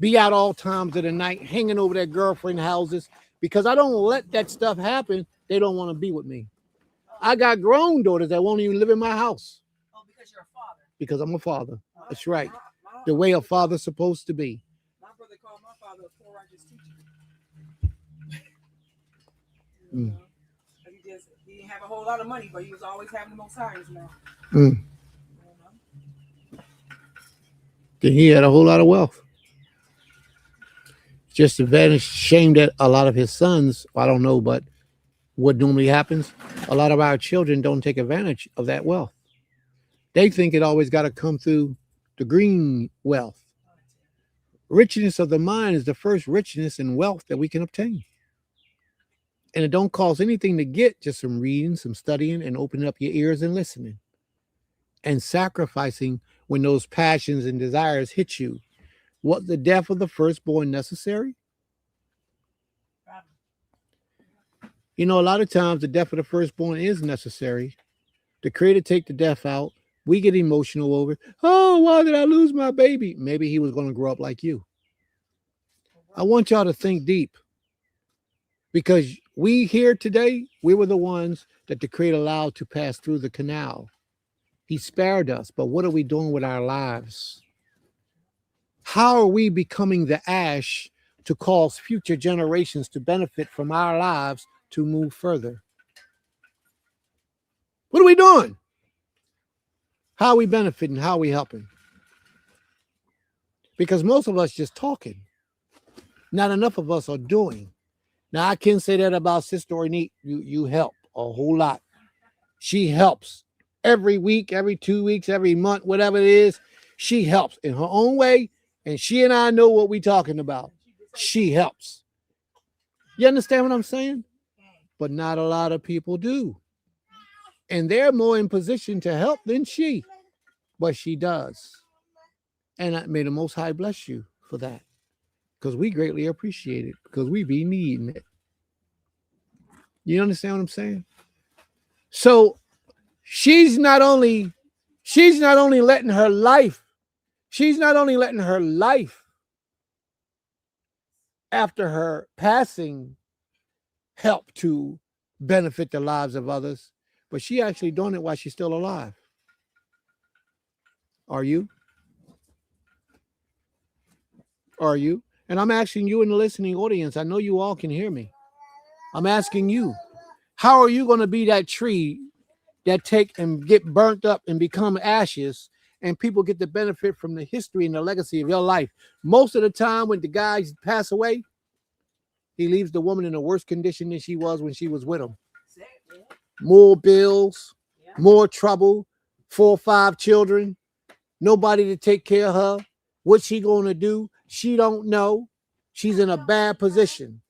be out all times of the night, hanging over their girlfriend houses. Because I don't let that stuff happen, they don't want to be with me. I got grown daughters that won't even live in my house. Oh, because you're a father. Because I'm a father. That's right. The way a father's supposed to be. My brother called my father a poor righteous teacher. He didn't have a whole lot of money, but he was always having the most high in his mouth. Then he had a whole lot of wealth. Just a shame that a lot of his sons, I don't know, but what normally happens, a lot of our children don't take advantage of that wealth. They think it always got to come through the green wealth. Richness of the mind is the first richness and wealth that we can obtain. And it don't cost anything to get, just some reading, some studying, and opening up your ears and listening. And sacrificing when those passions and desires hit you. Was the death of the firstborn necessary? You know, a lot of times the death of the firstborn is necessary. The Creator take the death out. We get emotional over it. Oh, why did I lose my baby? Maybe he was going to grow up like you. I want y'all to think deep. Because we here today, we were the ones that the Creator allowed to pass through the canal. He spared us, but what are we doing with our lives? How are we becoming the ash to cause future generations to benefit from our lives to move further? What are we doing? How are we benefiting? How are we helping? Because most of us just talking. Not enough of us are doing. Now, I can say that about Sister Ornette. You help a whole lot. She helps every week, every 2 weeks, every month, whatever it is. She helps in her own way, and she and I know what we're talking about. She helps. You understand what I'm saying? But not a lot of people do. And they're more in position to help than she. But she does. And may the Most High bless you for that. Because we greatly appreciate it. Because we be needing it. You understand what I'm saying? So she's not only letting her life after her passing help to benefit the lives of others, but she actually doing it while she's still alive. Are you? Are you? And I'm asking you in the listening audience, I know you all can hear me. I'm asking you, how are you going to be that tree that take and get burnt up and become ashes and people get the benefit from the history and the legacy of your life. Most of the time when the guys pass away, he leaves the woman in a worse condition than she was when she was with him. More bills, more trouble, 4 or 5 children, nobody to take care of her. What's she going to do? She don't know. She's in a bad position.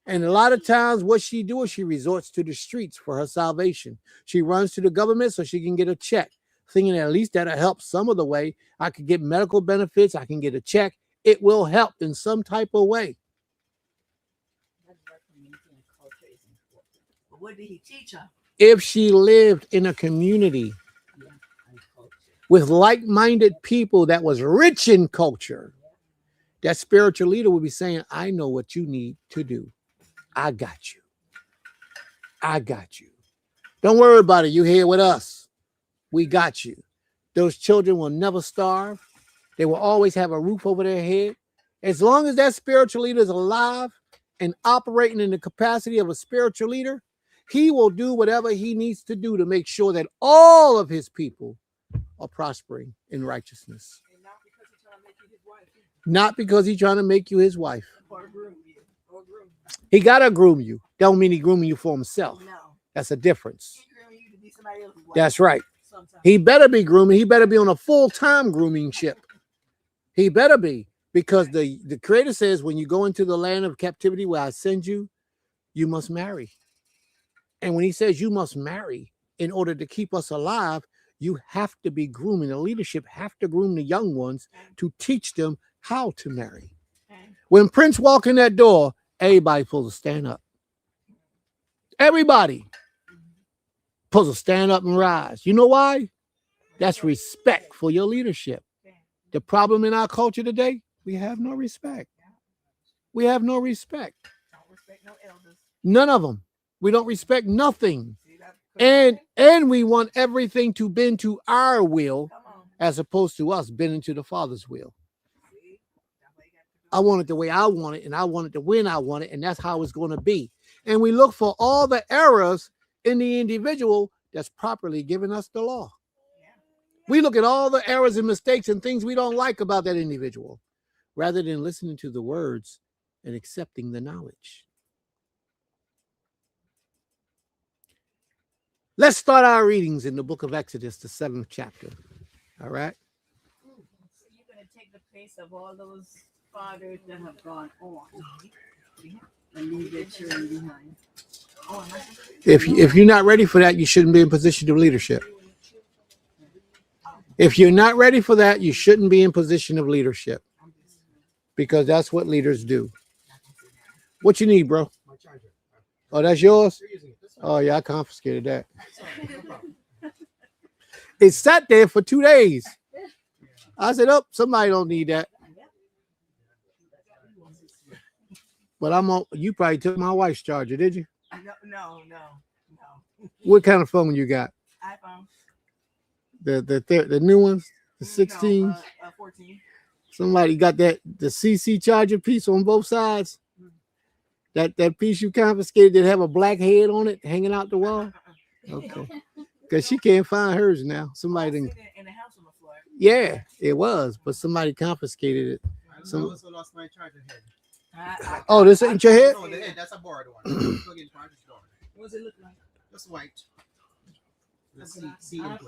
And a lot of times what she do is she resorts to the streets for her salvation. She runs to the government so she can get a check, thinking at least that'll help some of the way. I could get medical benefits. I can get a check. It will help in some type of way. But what did he teach her? If she lived in a community with like-minded people that was rich in culture, that spiritual leader would be saying, I know what you need to do. I got you. I got you. Don't worry about it. You're here with us. We got you. Those children will never starve. They will always have a roof over their head. As long as that spiritual leader is alive and operating in the capacity of a spiritual leader, he will do whatever he needs to do to make sure that all of his people are prospering in righteousness. Not because he's trying to make you his wife. He got to groom you. Don't mean he grooming you for himself. No. That's a difference. He grooming you to be somebody else's wife. That's right. Sometimes. He better be grooming. He better be on a full-time grooming ship. He better be, because the Creator says when you go into the land of captivity where I send you, you must marry. And when he says you must marry in order to keep us alive, you have to be grooming. The leadership have to groom the young ones to teach them how to marry. When Prince walk in that door, everybody supposed to stand up. Everybody supposed to stand up and rise. You know why? That's respect for your leadership. The problem in our culture today, we have no respect. We have no respect. Don't respect no elders. None of them. We don't respect nothing. And we want everything to bend to our will as opposed to us bending to the Father's will. I want it the way I want it, and I want it to when I want it, and that's how it's going to be. And we look for all the errors in the individual that's properly giving us the law. We look at all the errors and mistakes and things we don't like about that individual, rather than listening to the words and accepting the knowledge. Let's start our readings in the book of Exodus, the 7th chapter. All right? So you're going to take the place of all those fathers that have gone on and leave their children behind. If you're not ready for that, you shouldn't be in position of leadership. If you're not ready for that, you shouldn't be in position of leadership, because that's what leaders do. What you need, bro? Oh, that's yours? Oh, yeah, I confiscated that. It sat there for 2 days. I said, oh, somebody don't need that. But you probably took my wife's charger, did you? No. What kind of phone you got? iPhone. The new ones, the 16. No, 14. Somebody got the CC charger piece on both sides. That piece you confiscated that have a black head on it hanging out the wall. Okay, because she can't find hers now. Somebody didn't. In the house on the floor. Yeah, it was, but somebody confiscated it. I also lost my charger head. Oh, this ain't your head? No, the head, that's a borrowed one. Plug-in charger's gone. What does it look like? Just white.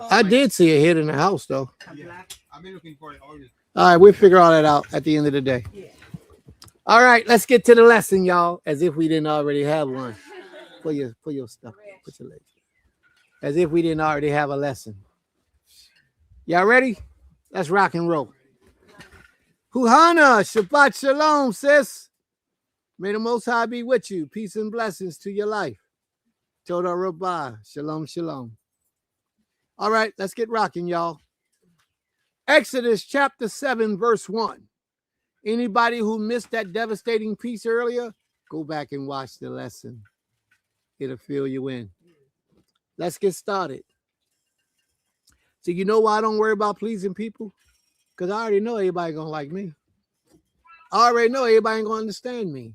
I did see a head in the house though. Yeah. I've been looking for it all week. All right, we'll figure all that out at the end of the day. Yeah. All right, let's get to the lesson, y'all. As if we didn't already have one. Put your stuff. Put your legs. As if we didn't already have a lesson. Y'all ready? Let's rock and roll. Huhana, Shabbat Shalom, sis. May the Most High be with you. Peace and blessings to your life. Toda Rabbah. Shalom, shalom. All right, let's get rocking, y'all. Exodus chapter 7, verse 1. Anybody who missed that devastating piece earlier, go back and watch the lesson. It'll fill you in. Let's get started. So you know why I don't worry about pleasing people? Because I already know everybody gonna like me. I already know everybody ain't gonna understand me.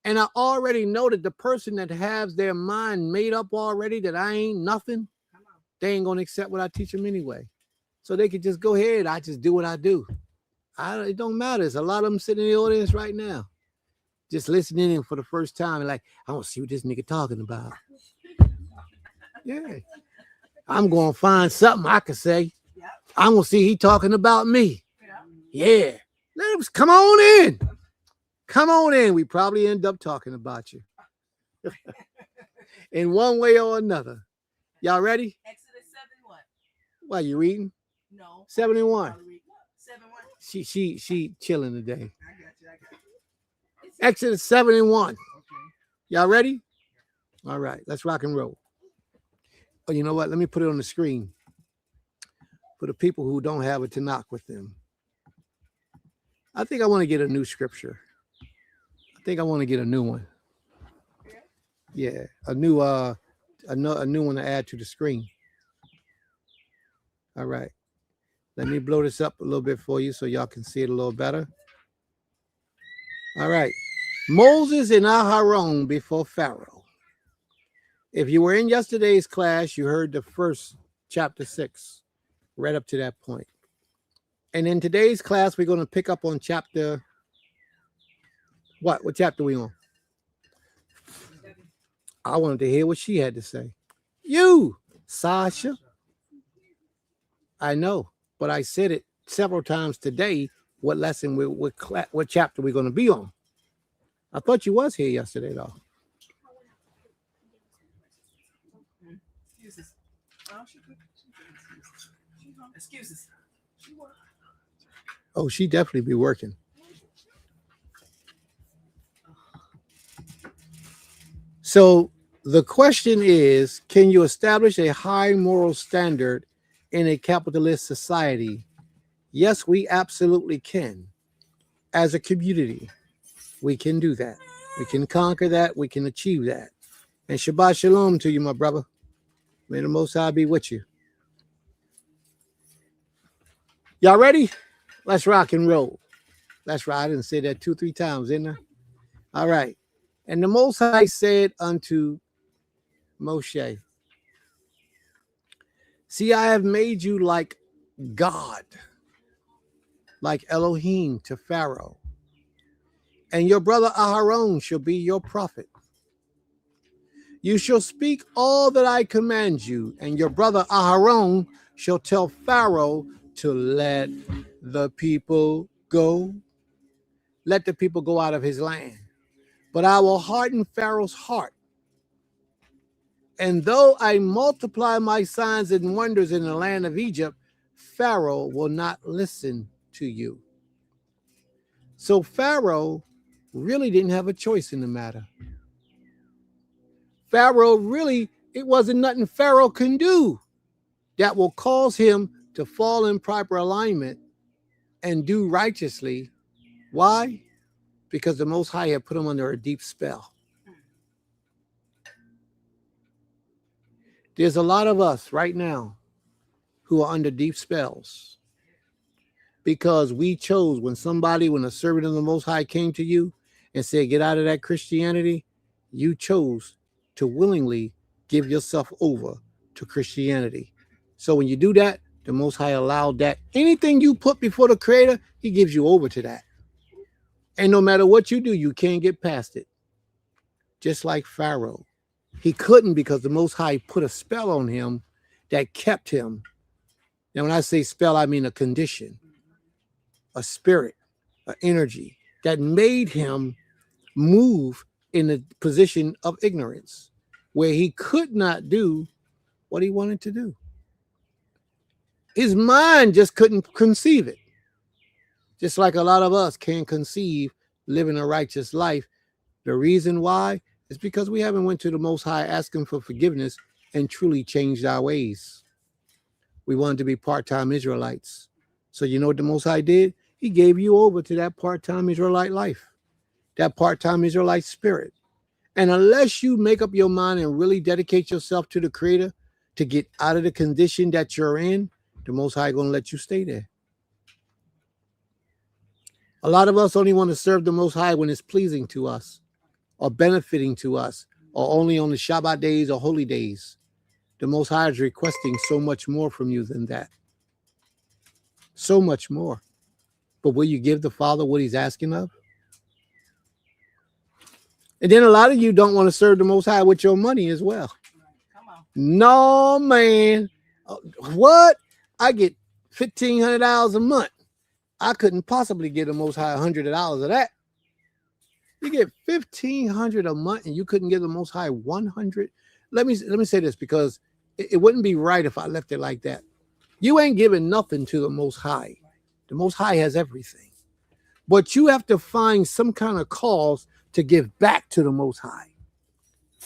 And I already know that the person that has their mind made up already that I ain't nothing, they ain't gonna accept what I teach them anyway. so they could just go ahead. I just do what I do. It don't matter. There's a lot of them sitting in the audience right now, just listening in for the first time. And like, I want to see what this nigga talking about. Yeah. I'm going to find something I can say. I'm going to see he talking about me. Yeah. Let him come on in. Come on in. We probably end up talking about you in one way or another. Y'all ready? Exodus 7:1. Why you reading? No. 71. 7:1. She chilling today. I got you. Exodus 71. Y'all ready? All right, let's rock and roll. Oh, you know what? Let me put it on the screen for the people who don't have a Tanakh with them. I think I want to get a new scripture. I think I want to get a new one. Yeah, a new one to add to the screen. All right. Let me blow this up a little bit for you so y'all can see it a little better. All right. Moses and Aharon before Pharaoh. If you were in yesterday's class, you heard the first chapter 6, right up to that point. And in today's class, we're going to pick up on chapter. What chapter are we on? I wanted to hear what she had to say. You, Sasha. I know, but I said it several times today. What lesson, what chapter we're going to be on? I thought you was here yesterday, though. Excuses. Excuses. Oh, she definitely be working. So the question is, can you establish a high moral standard in a capitalist society? Yes, we absolutely can. As a community, we can do that. We can conquer that. We can achieve that. And Shabbat Shalom to you, my brother. May the Most High be with you. Y'all ready? Let's rock and roll. That's right. I didn't say that 2-3 times, didn't I? All right. And the Most High said unto Moshe, see, I have made you like God, like Elohim to Pharaoh. And your brother Aharon shall be your prophet. You shall speak all that I command you, and your brother Aharon shall tell Pharaoh to let the people go. Let the people go out of his land. But I will harden Pharaoh's heart. And though I multiply my signs and wonders in the land of Egypt, Pharaoh will not listen to you. So Pharaoh really didn't have a choice in the matter. Pharaoh really, it wasn't nothing Pharaoh can do that will cause him to fall in proper alignment and do righteously. Why? Because the Most High had put him under a deep spell. There's a lot of us right now who are under deep spells because we chose when a servant of the Most High came to you and said, get out of that Christianity, you chose to willingly give yourself over to Christianity. So when you do that, the Most High allowed that. Anything you put before the Creator, he gives you over to that. And no matter what you do, you can't get past it. Just like Pharaoh. He couldn't because the Most High put a spell on him that kept him. Now, when I say spell, I mean a condition, a spirit, an energy that made him move in a position of ignorance where he could not do what he wanted to do. His mind just couldn't conceive it. Just like a lot of us can't conceive living a righteous life. The reason why is because we haven't went to the Most High asking for forgiveness and truly changed our ways. We wanted to be part-time Israelites. So you know what the Most High did? He gave you over to that part-time Israelite life, that part-time Israelite spirit. And unless you make up your mind and really dedicate yourself to the Creator to get out of the condition that you're in, the Most High going to let you stay there. A lot of us only want to serve the Most High when it's pleasing to us or benefiting to us or only on the Shabbat days or holy days. The Most High is requesting so much more from you than that. So much more. But will you give the Father what he's asking of? And then a lot of you don't want to serve the Most High with your money as well. No, man. What? I get $1,500 a month. I couldn't possibly get the Most High $100 of that. You get $1,500 a month and you couldn't give the Most High 100. Let me say this, because it wouldn't be right if I left it like that. You ain't giving nothing to the Most High. The Most High has everything. But you have to find some kind of cause to give back to the Most High.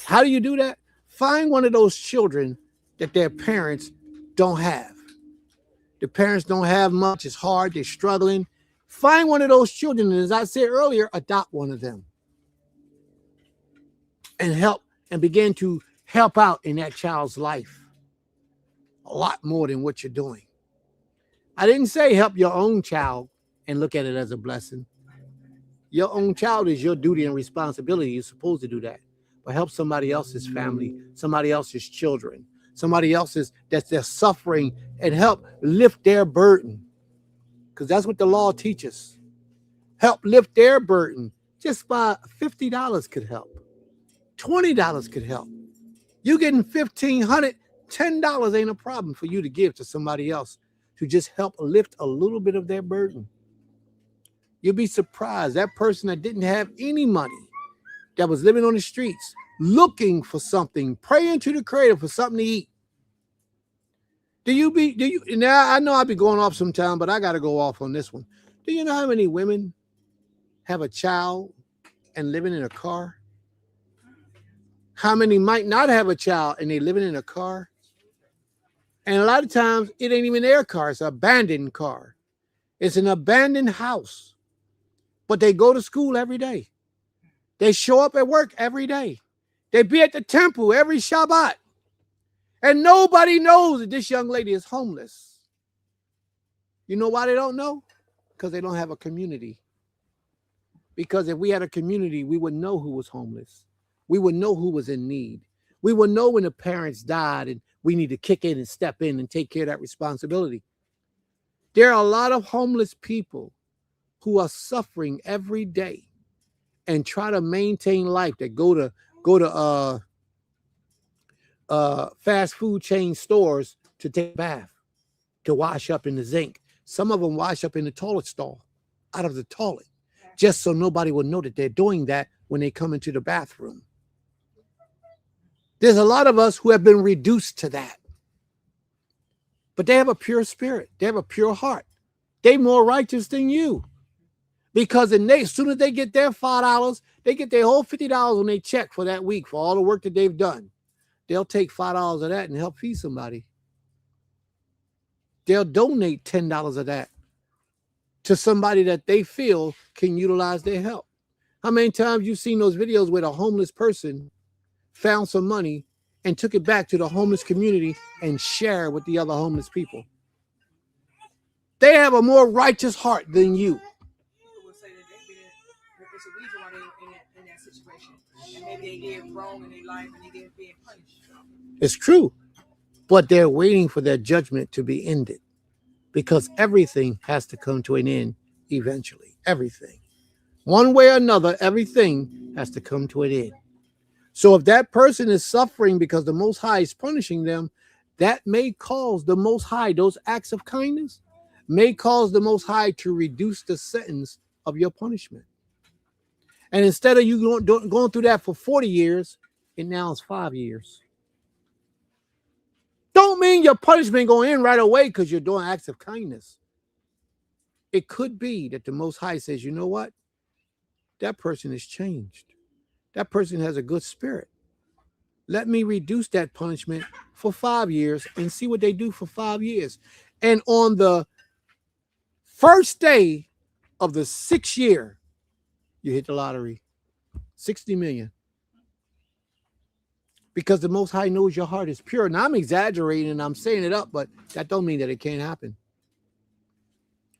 How do you do that? Find one of those children that their parents don't have. The parents don't have much. It's hard. They're struggling. Find one of those children, and as I said earlier, adopt one of them and help and begin to help out in that child's life a lot more than what you're doing. I didn't say help your own child and look at it as a blessing. Your own child is your duty and responsibility. You're supposed to do that. But help somebody else's family, somebody else's children, somebody else's that they're suffering, and help lift their burden. Because that's what the law teaches. Help lift their burden. Just by $50 could help. $20 could help. You getting $1,500, $10 ain't a problem for you to give to somebody else to just help lift a little bit of their burden. You'll be surprised. That person that didn't have any money, that was living on the streets, looking for something, praying to the Creator for something to eat. Now I know I'll be going off sometime, but I got to go off on this one. Do you know how many women have a child and living in a car? How many might not have a child and they living in a car? And a lot of times it ain't even their car. It's an abandoned car. It's an abandoned house. But they go to school every day. They show up at work every day. They be at the temple every Shabbat. And nobody knows that this young lady is homeless. You know why they don't know? Because they don't have a community. Because if we had a community, we would know who was homeless. We would know who was in need. We would know when the parents died and we need to kick in and step in and take care of that responsibility. There are a lot of homeless people who are suffering every day and try to maintain life, that go to fast food chain stores to take a bath, to wash up in the zinc. Some of them wash up in the toilet stall, out of the toilet, just so nobody will know that they're doing that when they come into the bathroom. There's a lot of us who have been reduced to that. But they have a pure spirit. They have a pure heart. They're more righteous than you. Because as soon as they get their $5, they get their whole $50 on their check for that week for all the work that they've done. They'll take $5 of that and help feed somebody. They'll donate $10 of that to somebody that they feel can utilize their help. How many times you've seen those videos where a homeless person found some money and took it back to the homeless community and shared with the other homeless people? They have a more righteous heart than you. People will say that there's a reason why they're in that situation. And maybe they did wrong in their life and they didn't being punished. It's true. But they're waiting for their judgment to be ended, because everything has to come to an end eventually. Everything. One way or another, everything has to come to an end. So if that person is suffering because the Most High is punishing them, that may cause the Most High, those acts of kindness, may cause the Most High to reduce the sentence of your punishment. And instead of you going through that for 40 years, it now is 5 years. Don't mean your punishment going in right away because you're doing acts of kindness. It could be that the Most High says, you know what? That person is changed. That person has a good spirit. Let me reduce that punishment for 5 years and see what they do for 5 years. And on the first day of the 6th year, you hit the lottery. 60 million. Because the Most High knows your heart is pure. And I'm exaggerating and I'm saying it up, but that don't mean that it can't happen.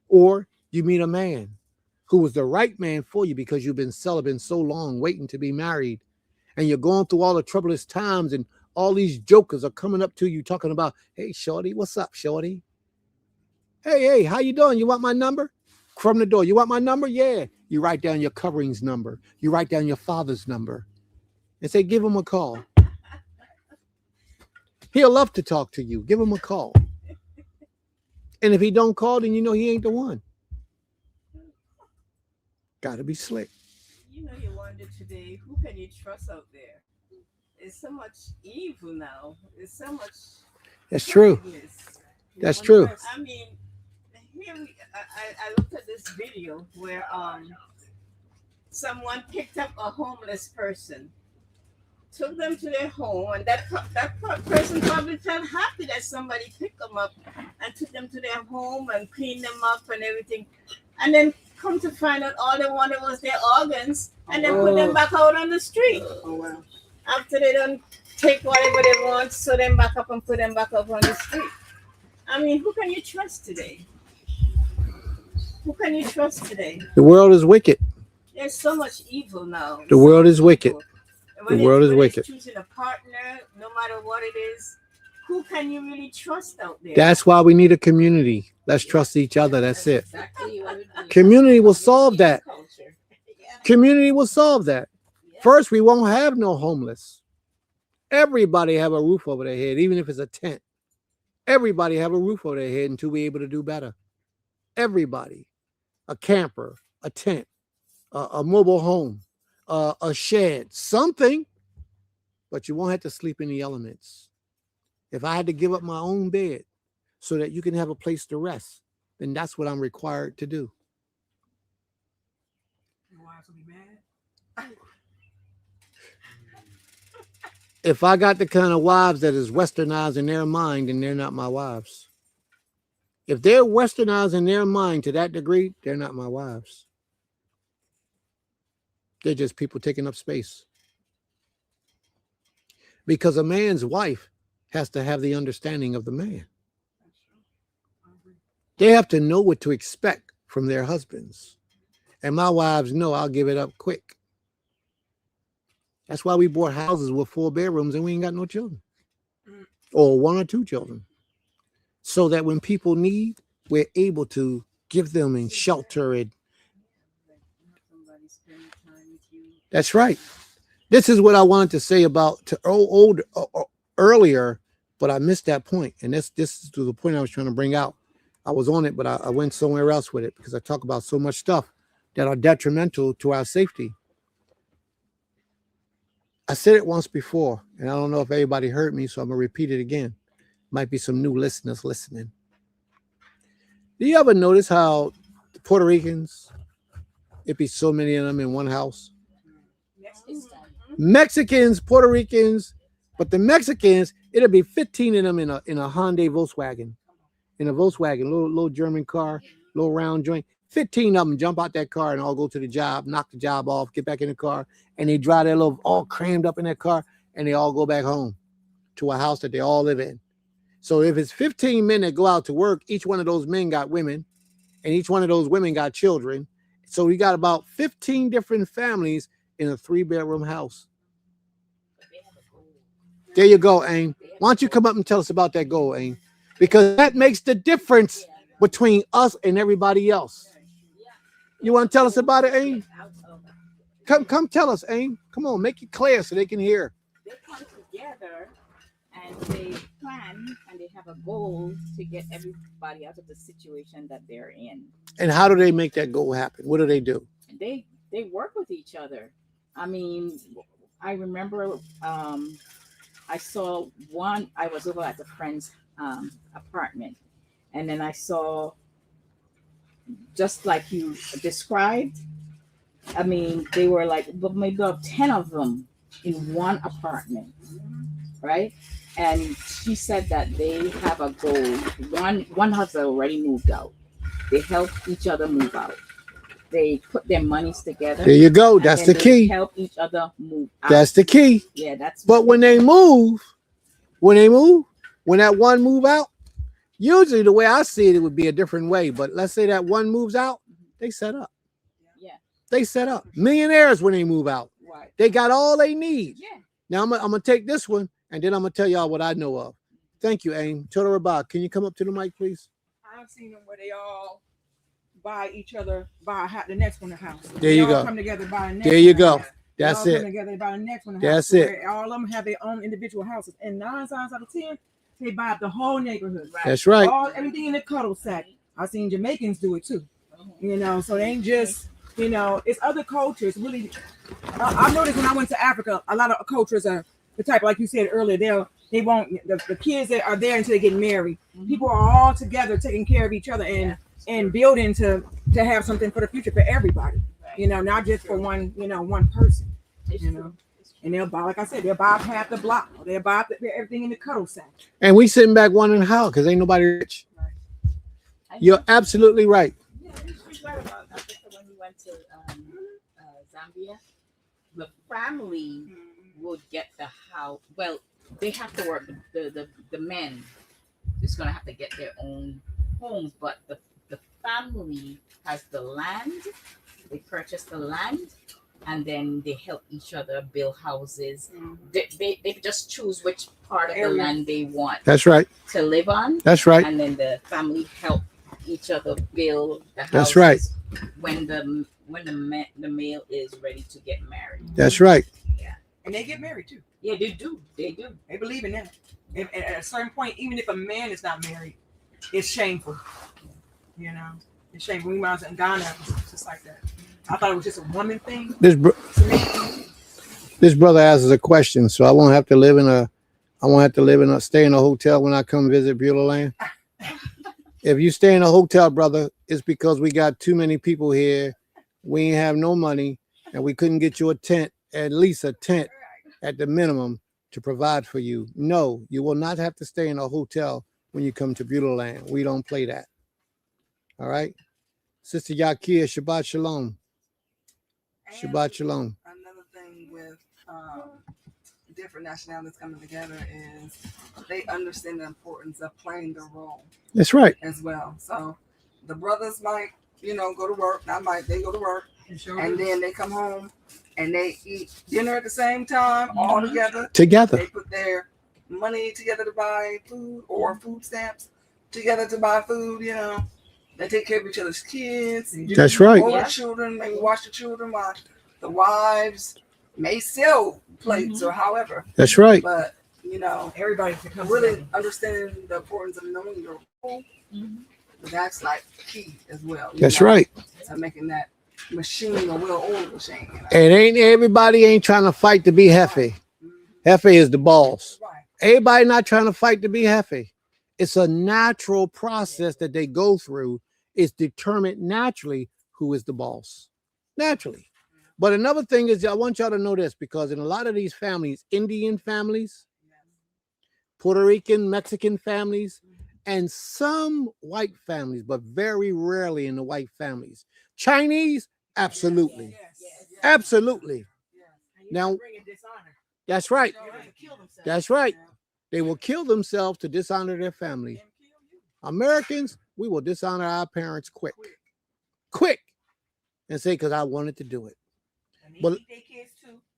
Or you meet a man who was the right man for you because you've been celibate so long, waiting to be married, and you're going through all the troublous times, and all these jokers are coming up to you talking about, hey, shorty, what's up, shorty? Hey, how you doing? You want my number? From the door. You want my number? Yeah. You write down your coverings number. You write down your father's number and say, give him a call. He'll love to talk to you. Give him a call. And if he don't call, then you know he ain't the one. Got to be slick. You know, you wonder today, who can you trust out there? There's so much evil now. There's so much. That's true. wickedness. That's true. I mean, here I looked at this video where someone picked up a homeless person, took them to their home, and that person probably felt happy that somebody picked them up and took them to their home and cleaned them up and everything, and then come to find out all they wanted was their organs, and then put them back out on the street. Oh wow. After they don't take whatever they want, sew them back up and put them back up on the street. I mean, who can you trust today? Who can you trust today? The world is wicked. There's so much evil now. The world is wicked. The world is wicked. Choosing a partner, no matter what it is, who can you really trust out there? That's why we need a community. Let's trust each other. That's it. Exactly what it is. Community will solve that. Community will solve that. First, we won't have no homeless. Everybody have a roof over their head, even if it's a tent. Everybody have a roof over their head until we're able to do better. Everybody. A camper, a tent, a mobile home, a shed, something. But you won't have to sleep in the elements. If I had to give up my own bed so that you can have a place to rest, then that's what I'm required to do. Your wives will be mad. If I got the kind of wives that is westernized in their mind, then they're not my wives. If they're westernized in their mind to that degree, they're not my wives. They're just people taking up space. Because a man's wife has to have the understanding of the man. They have to know what to expect from their husbands. And my wives know I'll give it up quick. That's why we bought houses with 4 bedrooms and we ain't got no children. Or 1 or 2 children. So that when people need, we're able to give them and shelter it. That's right. This is what I wanted to say about earlier, but I missed that point. And this is the point I was trying to bring out. I was on it, but I went somewhere else with it because I talk about so much stuff that are detrimental to our safety. I said it once before, and I don't know if everybody heard me, so I'm going to repeat it again. Might be some new listeners listening. Do you ever notice how the Puerto Ricans, it'd be so many of them in one house? Mexicans, Puerto Ricans, but the Mexicans, it'll be 15 of them in a Hyundai Volkswagen. In a Volkswagen, little German car, little round joint. 15 of them jump out that car and all go to the job, knock the job off, get back in the car, and they drive their little all crammed up in that car, and they all go back home to a house that they all live in. So if it's 15 men that go out to work, each one of those men got women, and each one of those women got children. So we got about 15 different families in a 3-bedroom house. There you go, Aim. Why don't you come up and tell us about that goal, Aim? Because that makes the difference between us and everybody else. You want to tell us about it, Aim? Come tell us, Aim. Come on, make it clear so they can hear. They come together and they plan and they have a goal to get everybody out of the situation that they're in. And how do they make that goal happen? What do? They work with each other. I mean, I remember I saw one, I was over at a friend's apartment, and then I saw, just like you described, I mean, they were like maybe about 10 of them in one apartment, right? And she said that they have a goal. One has already moved out. They help each other move out. They put their monies together. There you go. That's the key. Help each other move out. That's the key. Yeah, that's. But when that one move out, usually the way I see it, it would be a different way. But let's say that one moves out, they set up. Yeah. They set up. Millionaires when they move out. Right. They got all they need. Yeah. Now I'm gonna take this one and then I'm gonna tell y'all what I know of. Thank you, Aim. Total Rabah, can you come up to the mic, please? I I've seen them where they all buy each other, the next one a house. There They you all go. Come together, buy the next There you one a go. house. That's They all it. Come together, they buy the next one a house. That's it. Where all of them have their own individual houses, and 9 times out of 10, they buy up the whole neighborhood. That's right. Everything in the cuddle sack. I've seen Jamaicans do it too. You know, so they ain't just, you know, it's other cultures. Really, I've noticed when I went to Africa, a lot of cultures are the type, like you said earlier, they won't, the kids that are there until they get married. People are all together taking care of each other and building to have something for the future for everybody. You know, not just for one, you know, one person. You know, and they'll buy, like I said, they'll buy half the block. They'll buy everything in the cuddle sack. And we sitting back wondering how, because ain't nobody rich. You're absolutely right. She's right about that. When we went to Zambia, the family would get the house. Well, they have to work. The men is going to have to get their own homes, but the family has the land. They purchase the land, and then they help each other build houses. They just choose which part of the land they want. That's right. To live on. That's right. And then the family help each other build the houses. That's right. When the male is ready to get married. That's right. Yeah. And they get married too. Yeah, they do. They do. They believe in that. And at a certain point, even if a man is not married, it's shameful. You know, it's shameful. When we was in Ghana, it was just like that. I thought it was just a woman thing. This brother asks a question, so I won't have to live in a stay in a hotel when I come visit Beulah Land. If you stay in a hotel, brother, it's because we got too many people here. We ain't have no money, and we couldn't get you a tent, at least a tent at the minimum to provide for you. No, you will not have to stay in a hotel when you come to Beulah Land. We don't play that. All right? Sister Yakia, Shabbat Shalom. Shabbat Shalom. Another thing with different nationalities coming together is they understand the importance of playing their role. That's right. As well. So the brothers might, go to work. They go to work, and then they come home and they eat dinner at the same time, all together. Together. They put their money together to buy food or food stamps together to buy food. They take care of each other's kids. That's right. Older children, maybe watch the children, watch the wives may sell plates or however. That's right. But everybody really understanding the importance of knowing your role. That's like key as well. That's right. To making that machine a well-oiled machine. And everybody ain't trying to fight to be Hefe. Hefe is the boss. Everybody not trying to fight to be Hefe. It's a natural process that they go through. It's determined naturally who is the boss. Naturally. But another thing is, I want y'all to know this, because in a lot of these families, Indian families, Puerto Rican, Mexican families, and some white families, but very rarely in the white families. Chinese, absolutely. Absolutely. Now, that's right. That's right. They will kill themselves to dishonor their family. Americans, we will dishonor our parents quick. And say, because I wanted to do it. But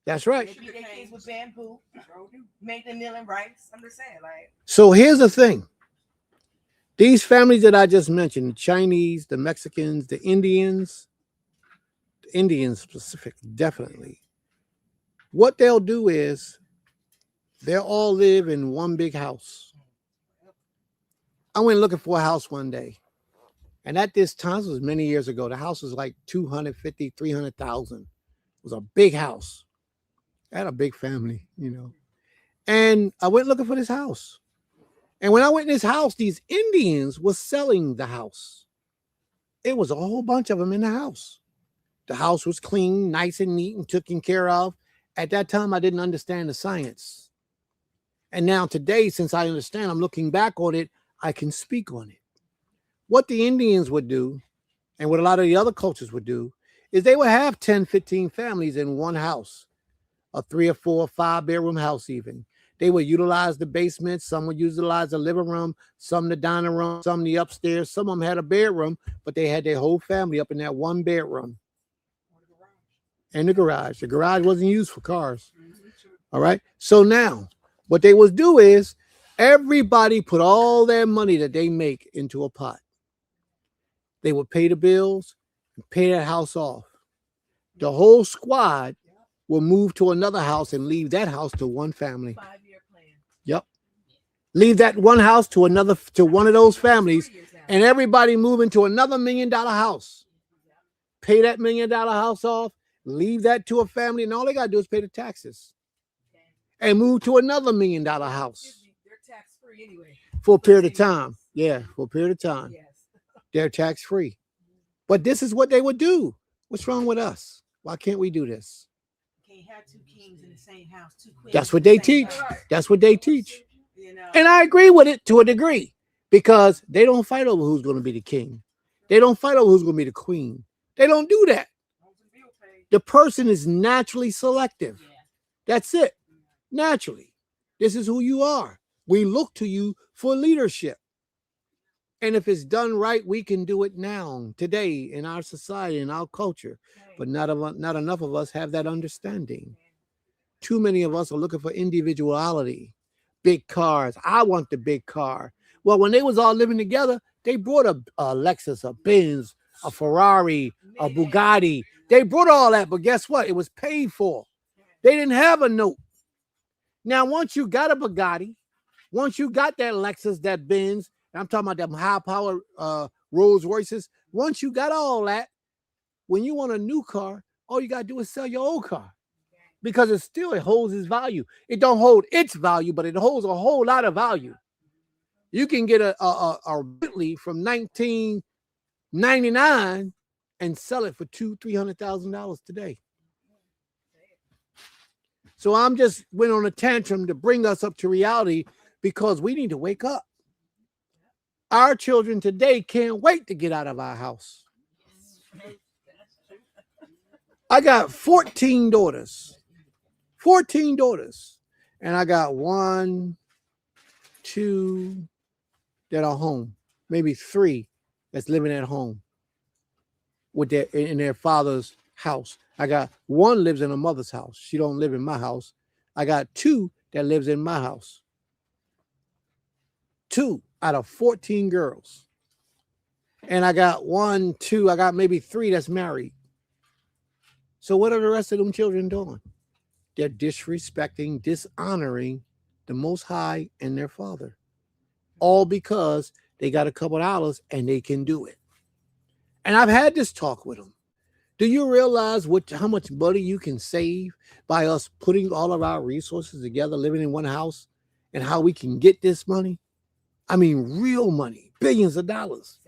that's right. They beat their kids with bamboo, make them meal and rice. I'm just saying, like. So here's the thing. These families that I just mentioned, the Chinese, the Mexicans, the Indians specific, definitely. What they'll do is they'll all live in one big house. I went looking for a house one day. And at this time, this was many years ago, the house was like 250, 300,000. It was a big house. I had a big family, And I went looking for this house. And when I went in this house, these Indians were selling the house. It was a whole bunch of them in the house. The house was clean, nice and neat and taken care of. At that time, I didn't understand the science. And now today, since I understand, I'm looking back on it, I can speak on it. What the Indians would do, and what a lot of the other cultures would do, is they would have 10, 15 families in one house, a 3 or 4 or 5 bedroom house even. They would utilize the basement. Some would utilize the living room, some the dining room, some the upstairs. Some of them had a bedroom, but they had their whole family up in that one bedroom. And the garage. The garage wasn't used for cars. All right. So now what they would do is everybody put all their money that they make into a pot. They would pay the bills and pay that house off. The whole squad will move to another house and leave that house to one family. 5-year plan. Yep. Leave that one house to one of those families, and everybody move into another $1 million house. Pay that $1 million house off, leave that to a family, and all they gotta do is pay the taxes. And move to another $1 million house. They're tax free anyway. For a period of time. Yeah, for a period of time. Yes. They're tax free. But this is what they would do. What's wrong with us? Why can't we do this? Can't have 2 kings in the same house, 2 queens. That's what in the they same teach. house. That's what they teach. You know. And I agree with it to a degree, because they don't fight over who's going to be the king. They don't fight over who's going to be the queen. They don't do that. The person is naturally selective. That's it. Naturally. This is who you are. We look to you for leadership. And if it's done right, we can do it now, today, in our society, in our culture. But not enough of us have that understanding. Too many of us are looking for individuality. Big cars. I want the big car. Well, when they was all living together, they brought a Lexus, a Benz, a Ferrari, a Bugatti. They brought all that, but guess what? It was paid for. They didn't have a note. Now, once you got a Bugatti, once you got that Lexus, that Benz, I'm talking about them high-powered Rolls Royces. Once you got all that, when you want a new car, all you got to do is sell your old car, because it holds its value. It don't hold its value, but it holds a whole lot of value. You can get a Bentley from 1999 and sell it for $200,000-$300,000 today. So I'm just went on a tantrum to bring us up to reality, because we need to wake up. Our children today can't wait to get out of our house. I got 14 daughters. 14 daughters. And I got 1, 2 that are home. Maybe 3 that's living at home with in their father's house. I got 1 lives in her mother's house. She don't live in my house. I got 2 that lives in my house. 2 out of 14 girls. And I got 1, 2, I got maybe 3 that's married. So what are the rest of them children doing? They're disrespecting, dishonoring the Most High and their father. All because they got a couple dollars and they can do it. And I've had this talk with them. Do you realize how much money you can save by us putting all of our resources together, living in one house, and how we can get this money? I mean, real money, billions of dollars.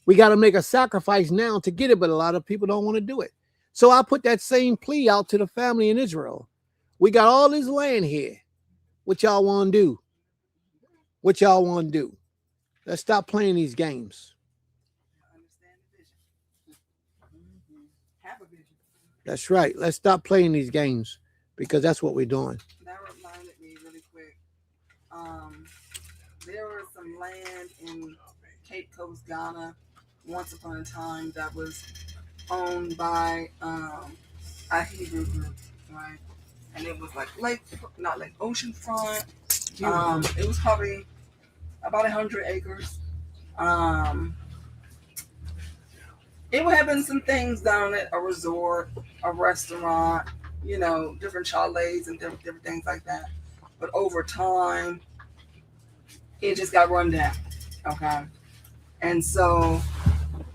We got to make a sacrifice now to get it, but a lot of people don't want to do it. So I put that same plea out to the family in Israel. We got all this land here. What y'all want to do? What y'all want to do? Let's stop playing these games. That's right. Let's stop playing these games, because that's what we're doing. That reminded me really quick. There was some land in Cape Coast, Ghana, once upon a time, that was owned by a Hebrew group, right? And it was like not like oceanfront. It was probably about 100 acres. It would have been some things down at a resort, a restaurant, different chalets and different things like that. But over time, it just got run down. Okay. And so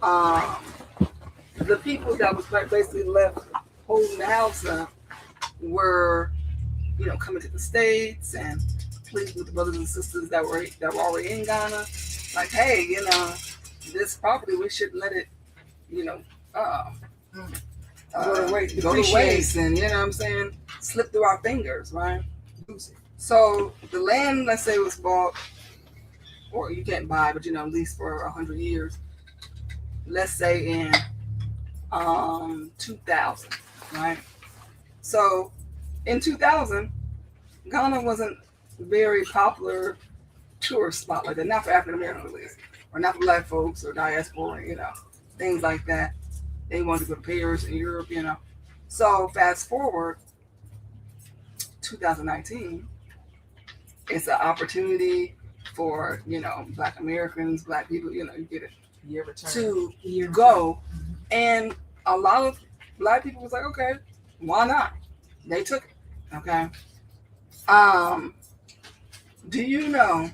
the people that was basically left holding the house up were, coming to the States and pleading with the brothers and sisters that were already in Ghana. Like, hey, this property, we shouldn't let it, go to waste and, you know what I'm saying, slip through our fingers, right? So the land, let's say, was bought, or you can't buy, but, lease for 100 years. Let's say in 2000, right? So in 2000, Ghana wasn't a very popular tourist spot like that, not for African Americans at least, or not for Black folks or diaspora, things like that. They wanted to go to Paris and Europe, So fast forward 2019, it's an opportunity for, Black Americans, Black people, you get it. to go. And a lot of black people was like, okay, why not? They took it. Okay. Do you know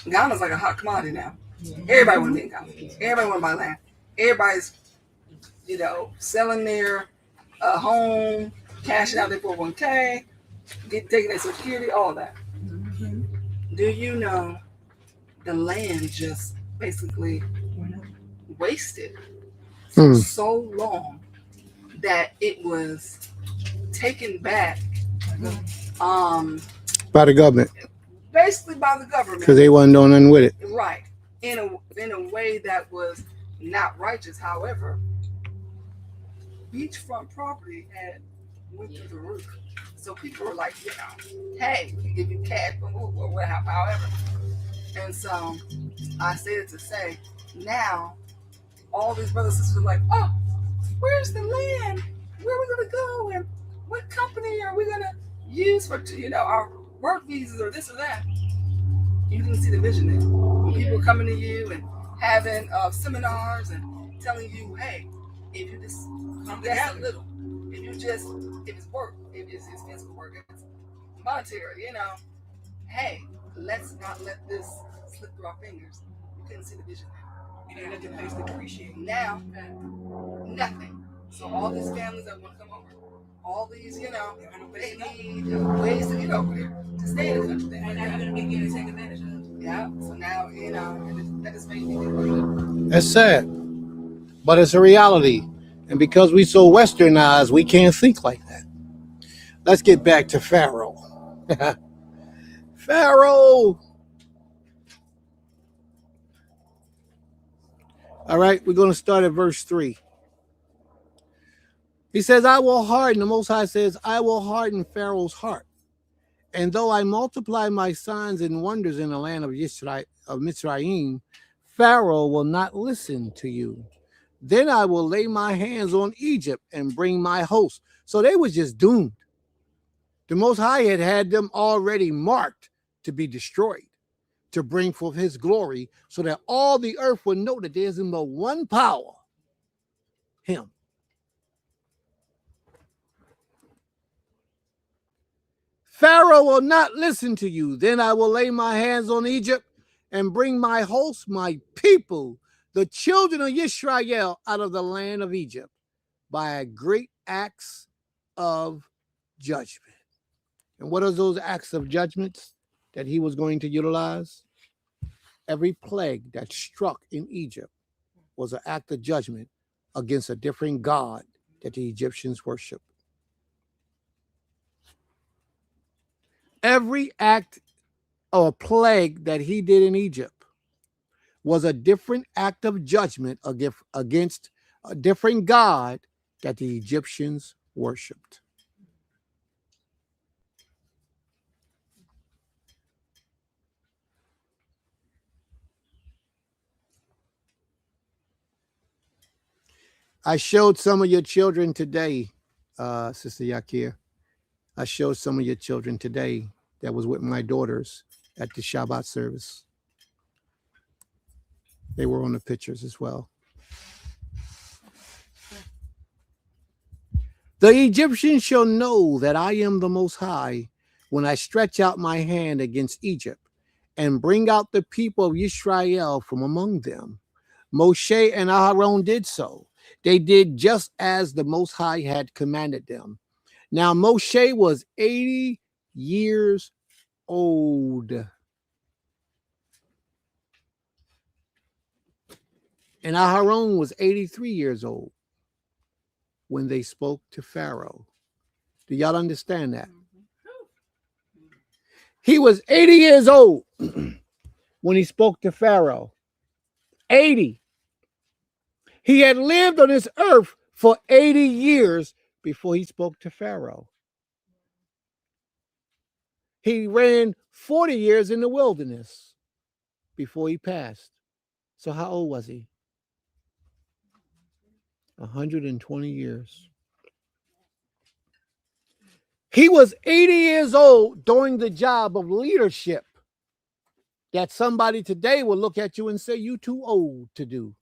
Ghana's like a hot commodity now? Everybody want to be in Ghana. Everybody want to buy land. Everybody's, selling their home, cashing out their 401k, taking their Social Security, all that. Do you know the land just basically wasted for so long that it was taken back By the government. Basically by the government. Because they wasn't doing nothing with it. Right. In a way that was not righteous. However, beachfront property had went through the roof. So people were like, hey, we can give you cash or however. And so I say it to say, now all these brothers and sisters are like, oh, where's the land? Where are we gonna go? And what company are we gonna use for our work visas or this or that? You can see the vision there. When people are coming to you and having seminars and telling you, hey, if you just come down a little, if it's work, if it's physical work, if it's monetary, hey, let's not let this slip through our fingers. You couldn't see the vision there. Let the place depreciate. Now, nothing. So all these families that want to come over, all these, they need ways to get over there, to stay in the country. And now you're going to be getting taken advantage of. Yeah, so now, that just makes me think. That's sad, but it's a reality. And because we so westernized, we can't think like that. Let's get back to Pharaoh. Pharaoh. All right, we're going to start at verse 3. He says, the Most High says, I will harden Pharaoh's heart. And though I multiply my signs and wonders in the land of Mitzrayim, Pharaoh will not listen to you. Then I will lay my hands on Egypt and bring my host. So they were just doomed. The Most High had them already marked to be destroyed, to bring forth his glory, so that all the earth will know that there's but one power, him. Pharaoh will not listen to you. Then I will lay my hands on Egypt and bring my host, my people, the children of Israel, out of the land of Egypt by a great acts of judgment. And what are those acts of judgments that he was going to utilize? Every plague that struck in Egypt was an act of judgment against a different god that the Egyptians worshiped. Every act or plague that he did in Egypt was a different act of judgment against a different god that the Egyptians worshipped. I showed some of your children today, Sister Yakir. I showed some of your children today that was with my daughters at the Shabbat service. They were on the pictures as well. The Egyptians shall know that I am the Most High when I stretch out my hand against Egypt and bring out the people of Israel from among them. Moshe and Aaron did so. They did just as the Most High had commanded them. Now Moshe was 80 years old. And Aaron was 83 years old when they spoke to Pharaoh. Do y'all understand that? He was 80 years old when he spoke to Pharaoh. 80. He had lived on this earth for 80 years before he spoke to Pharaoh. He ran 40 years in the wilderness before he passed. So how old was he? 120 years. He was 80 years old doing the job of leadership that somebody today will look at you and say, you too old to do.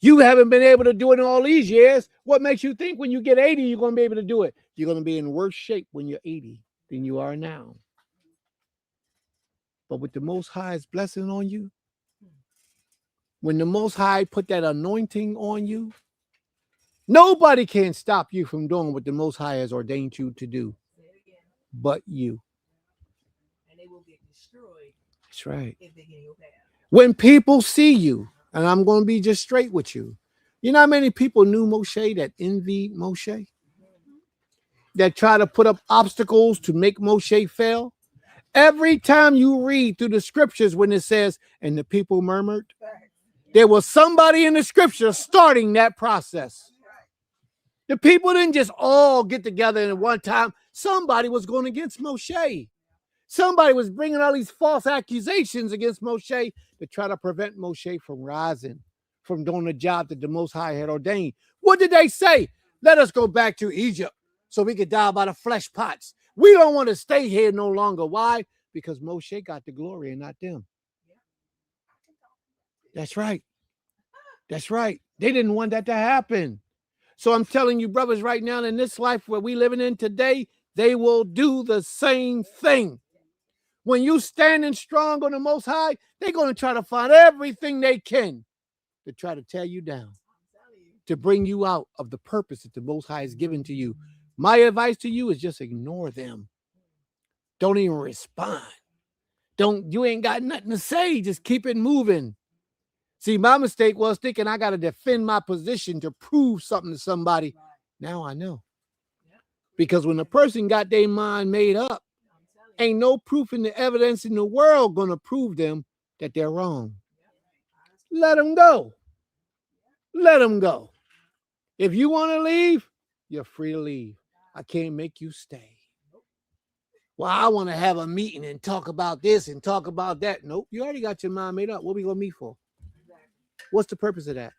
You haven't been able to do it in all these years. What makes you think when you get 80, you're going to be able to do it? You're going to be in worse shape when you're 80 than you are now. But with the Most High's blessing on you, when the Most High put that anointing on you, nobody can stop you from doing what the Most High has ordained you to do, but you. And they will get destroyed. That's right. If they get in your path. When people see you, and I'm going to be just straight with you, you know how many people knew Moshe that envied Moshe? That try to put up obstacles to make Moshe fail? Every time you read through the scriptures when it says, and the people murmured, there was somebody in the scripture starting that process. The people didn't just all get together at one time. Somebody was going against Moshe. Somebody was bringing all these false accusations against Moshe to try to prevent Moshe from rising, from doing the job that the Most High had ordained. What did they say? Let us go back to Egypt so we could die by the flesh pots. We don't want to stay here no longer. Why? Because Moshe got the glory and not them. That's right. That's right. They didn't want that to happen. So I'm telling you, brothers, right now in this life where we living in today, they will do the same thing. When you standing strong on the Most High, they're going to try to find everything they can to try to tear you down, to bring you out of the purpose that the Most High has given to you. My advice to you is just ignore them. Don't even respond. You ain't got nothing to say. Just keep it moving. See, my mistake was thinking I got to defend my position to prove something to somebody. Now I know. Because when a person got their mind made up, ain't no proof in the evidence in the world going to prove them that they're wrong. Let them go. Let them go. If you want to leave, you're free to leave. I can't make you stay. Well, I want to have a meeting and talk about this and talk about that. Nope, you already got your mind made up. What are we going to meet for? What's the purpose of that?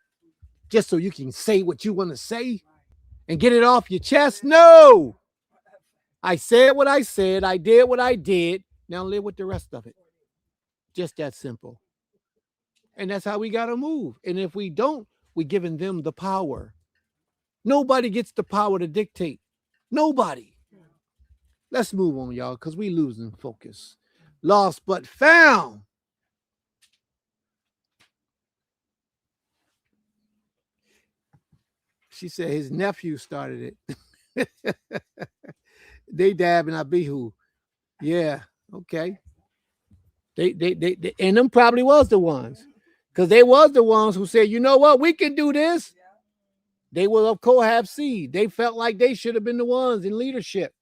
Just so you can say what you want to say and get it off your chest? No. I said what I said. I did what I did. Now live with the rest of it. Just that simple. And that's how we got to move. And if we don't, we're giving them the power. Nobody gets the power to dictate. Nobody. Let's move on, y'all, because we losing focus. Lost but found. She said his nephew started it. They dab and Abihu. Yeah, okay. They and them probably was the ones. Because they was the ones who said, you know what, we can do this. They were of Kohath seed. They felt like they should have been the ones in leadership.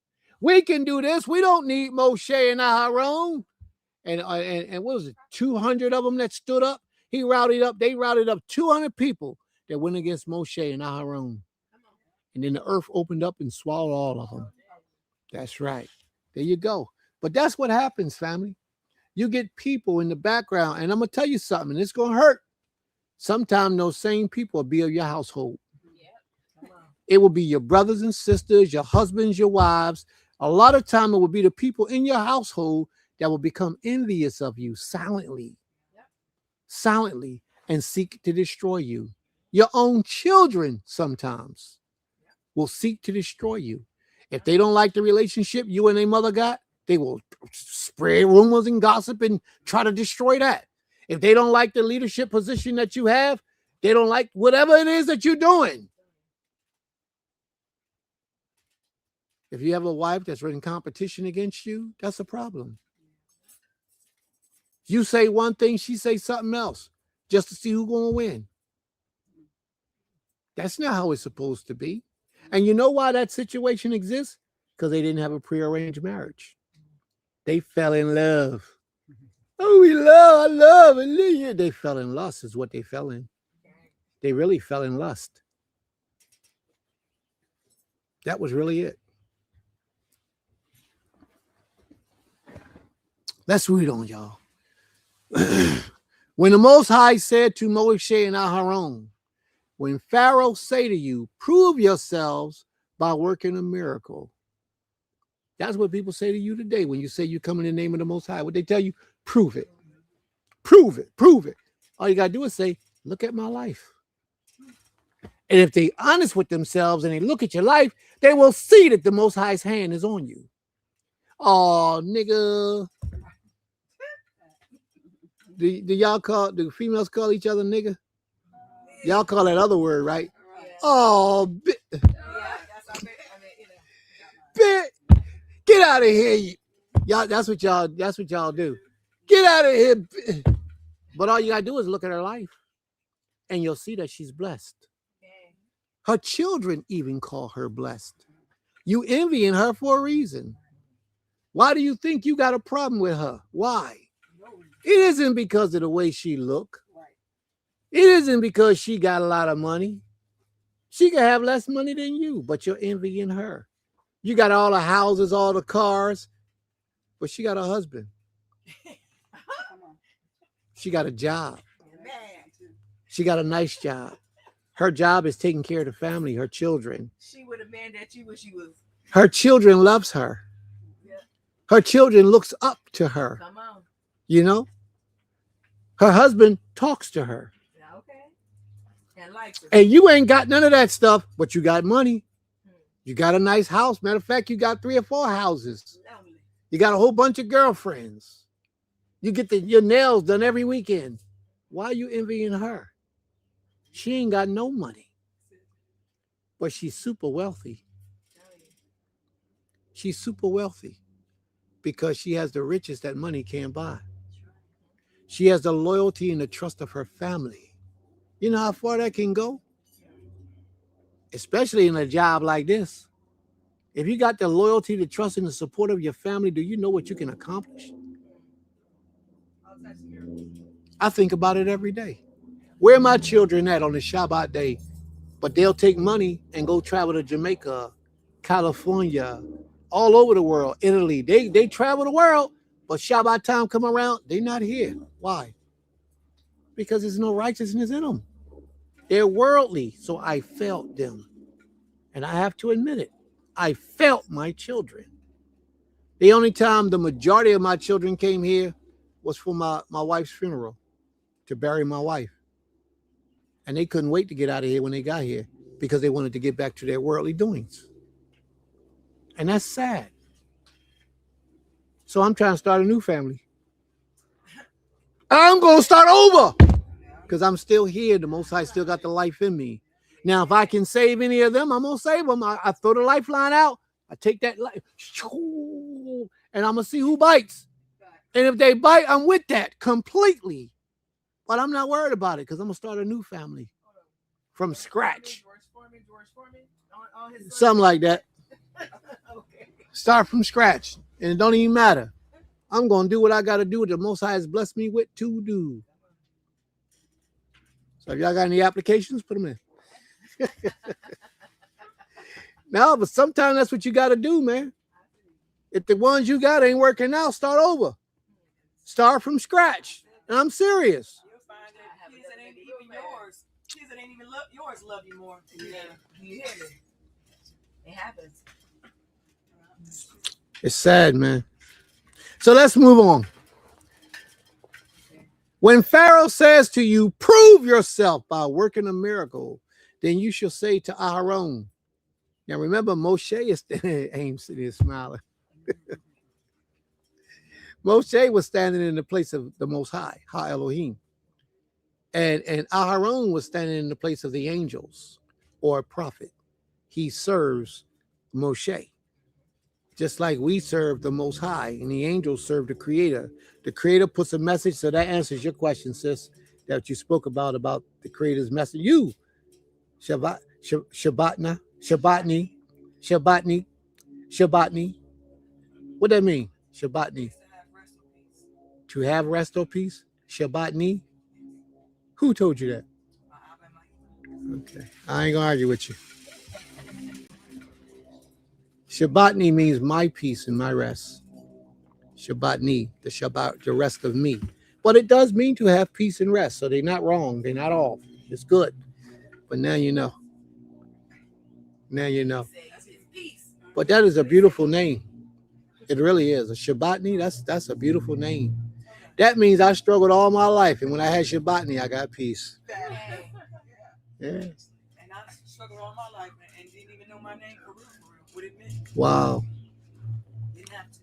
We can do this. We don't need Moshe and Aharon. And what was it, 200 of them that stood up? They routed up 200 people that went against Moshe and Aharon. And then the earth opened up and swallowed all of them. That's right. There you go. But that's what happens, family. You get people in the background, and I'm going to tell you something, and it's going to hurt. Sometimes those same people will be of your household. It will be your brothers and sisters, your husbands, your wives. A lot of time it will be the people in your household that will become envious of you silently, and seek to destroy you. Your own children sometimes will seek to destroy you. If they don't like the relationship you and their mother got, they will spread rumors and gossip and try to destroy that. If they don't like the leadership position that you have, they don't like whatever it is that you're doing. If you have a wife that's in competition against you, that's a problem. You say one thing, she say something else, just to see who's going to win. That's not how it's supposed to be. And you know why that situation exists? Because they didn't have a prearranged marriage. They fell in love. Oh, I love. They fell in lust is what they fell in. They really fell in lust. That was really it. Let's read on, y'all. When the Most High said to Moshe and Aharon, when Pharaoh say to you, prove yourselves by working a miracle. That's what people say to you today when you say you come in the name of the Most High. What they tell you, prove it. Prove it. Prove it. All you got to do is say, look at my life. And if they honest with themselves and they look at your life, they will see that the Most High's hand is on you. Oh, nigga. Do females call each other nigga? Y'all call that other word, right? Oh, bit. Get out of here. Y'all, that's what y'all do. Get out of here. But all you gotta do is look at her life and you'll see that she's blessed. Her children even call her blessed. You envying her for a reason. Why do you think you got a problem with her? Why? It isn't because of the way she look. It isn't because she got a lot of money. She can have less money than you, but you're envying her. You got all the houses, all the cars, but she got a husband. She got a job. She got a nice job. Her job is taking care of the family, her children. She would have been that you when she was. Her children loves her. Her children looks up to her. Come on. You know? Her husband talks to her. Okay. And likes her. And you ain't got none of that stuff, but you got money. You got a nice house. Matter of fact, you got 3 or 4 houses. You got a whole bunch of girlfriends. You get your nails done every weekend. Why are you envying her? She ain't got no money, but she's super wealthy. She's super wealthy because she has the riches that money can't buy. She has the loyalty and the trust of her family. You know how far that can go? Especially in a job like this. If you got the loyalty, the trust, and the support of your family, do you know what you can accomplish? I think about it every day. Where are my children at on the Shabbat day? But they'll take money and go travel to Jamaica, California, all over the world, Italy. They travel the world, but Shabbat time come around, they're not here. Why? Because there's no righteousness in them. They're worldly, so I felt them. And I have to admit it. I felt my children. The only time the majority of my children came here was for my wife's funeral, to bury my wife. And they couldn't wait to get out of here when they got here because they wanted to get back to their worldly doings. And that's sad. So I'm trying to start a new family. I'm going to start over because I'm still here. The Most High still got the life in me. Now, if I can save any of them, I'm going to save them. I throw the lifeline out. I take that life and I'm going to see who bites. And if they bite, I'm with that completely. But I'm not worried about it because I'm going to start a new family from scratch. Something like that. Start from scratch. And it don't even matter. I'm going to do what I got to do. The Most High has blessed me with to do. So if y'all got any applications, put them in. No, but sometimes that's what you got to do, man. If the ones you got ain't working out, start over. Start from scratch. And I'm serious. Kids that ain't even yours love you more. Yeah. You hear it. It happens. It's sad, man. So let's move on. When Pharaoh says to you, prove yourself by working a miracle, then you shall say to Aharon. Now remember, Moshe is Ames sitting here smiling. Moshe was standing in the place of the Most High, Ha Elohim. And Aharon was standing in the place of the angels or a prophet. He serves Moshe. Just like we serve the Most High and the angels serve the Creator. The Creator puts a message, so that answers your question, sis, that you spoke about the Creator's message. You, Shabbatni. What that mean? Shabbatni. To have rest or peace? Shabbatni. Who told you that? Okay, I ain't gonna argue with you. Shabbatni means my peace and my rest. Shabbatni, the Shabbat, the rest of me. But it does mean to have peace and rest. So they're not wrong. They're not off. It's good. But now you know. Now you know. But that is a beautiful name. It really is. A Shabbatni, that's a beautiful name. That means I struggled all my life, and when I had Shabbatni, I got peace. Yeah. And I struggled all my life and didn't even know my name for real, what it meant. Wow. Didn't have to.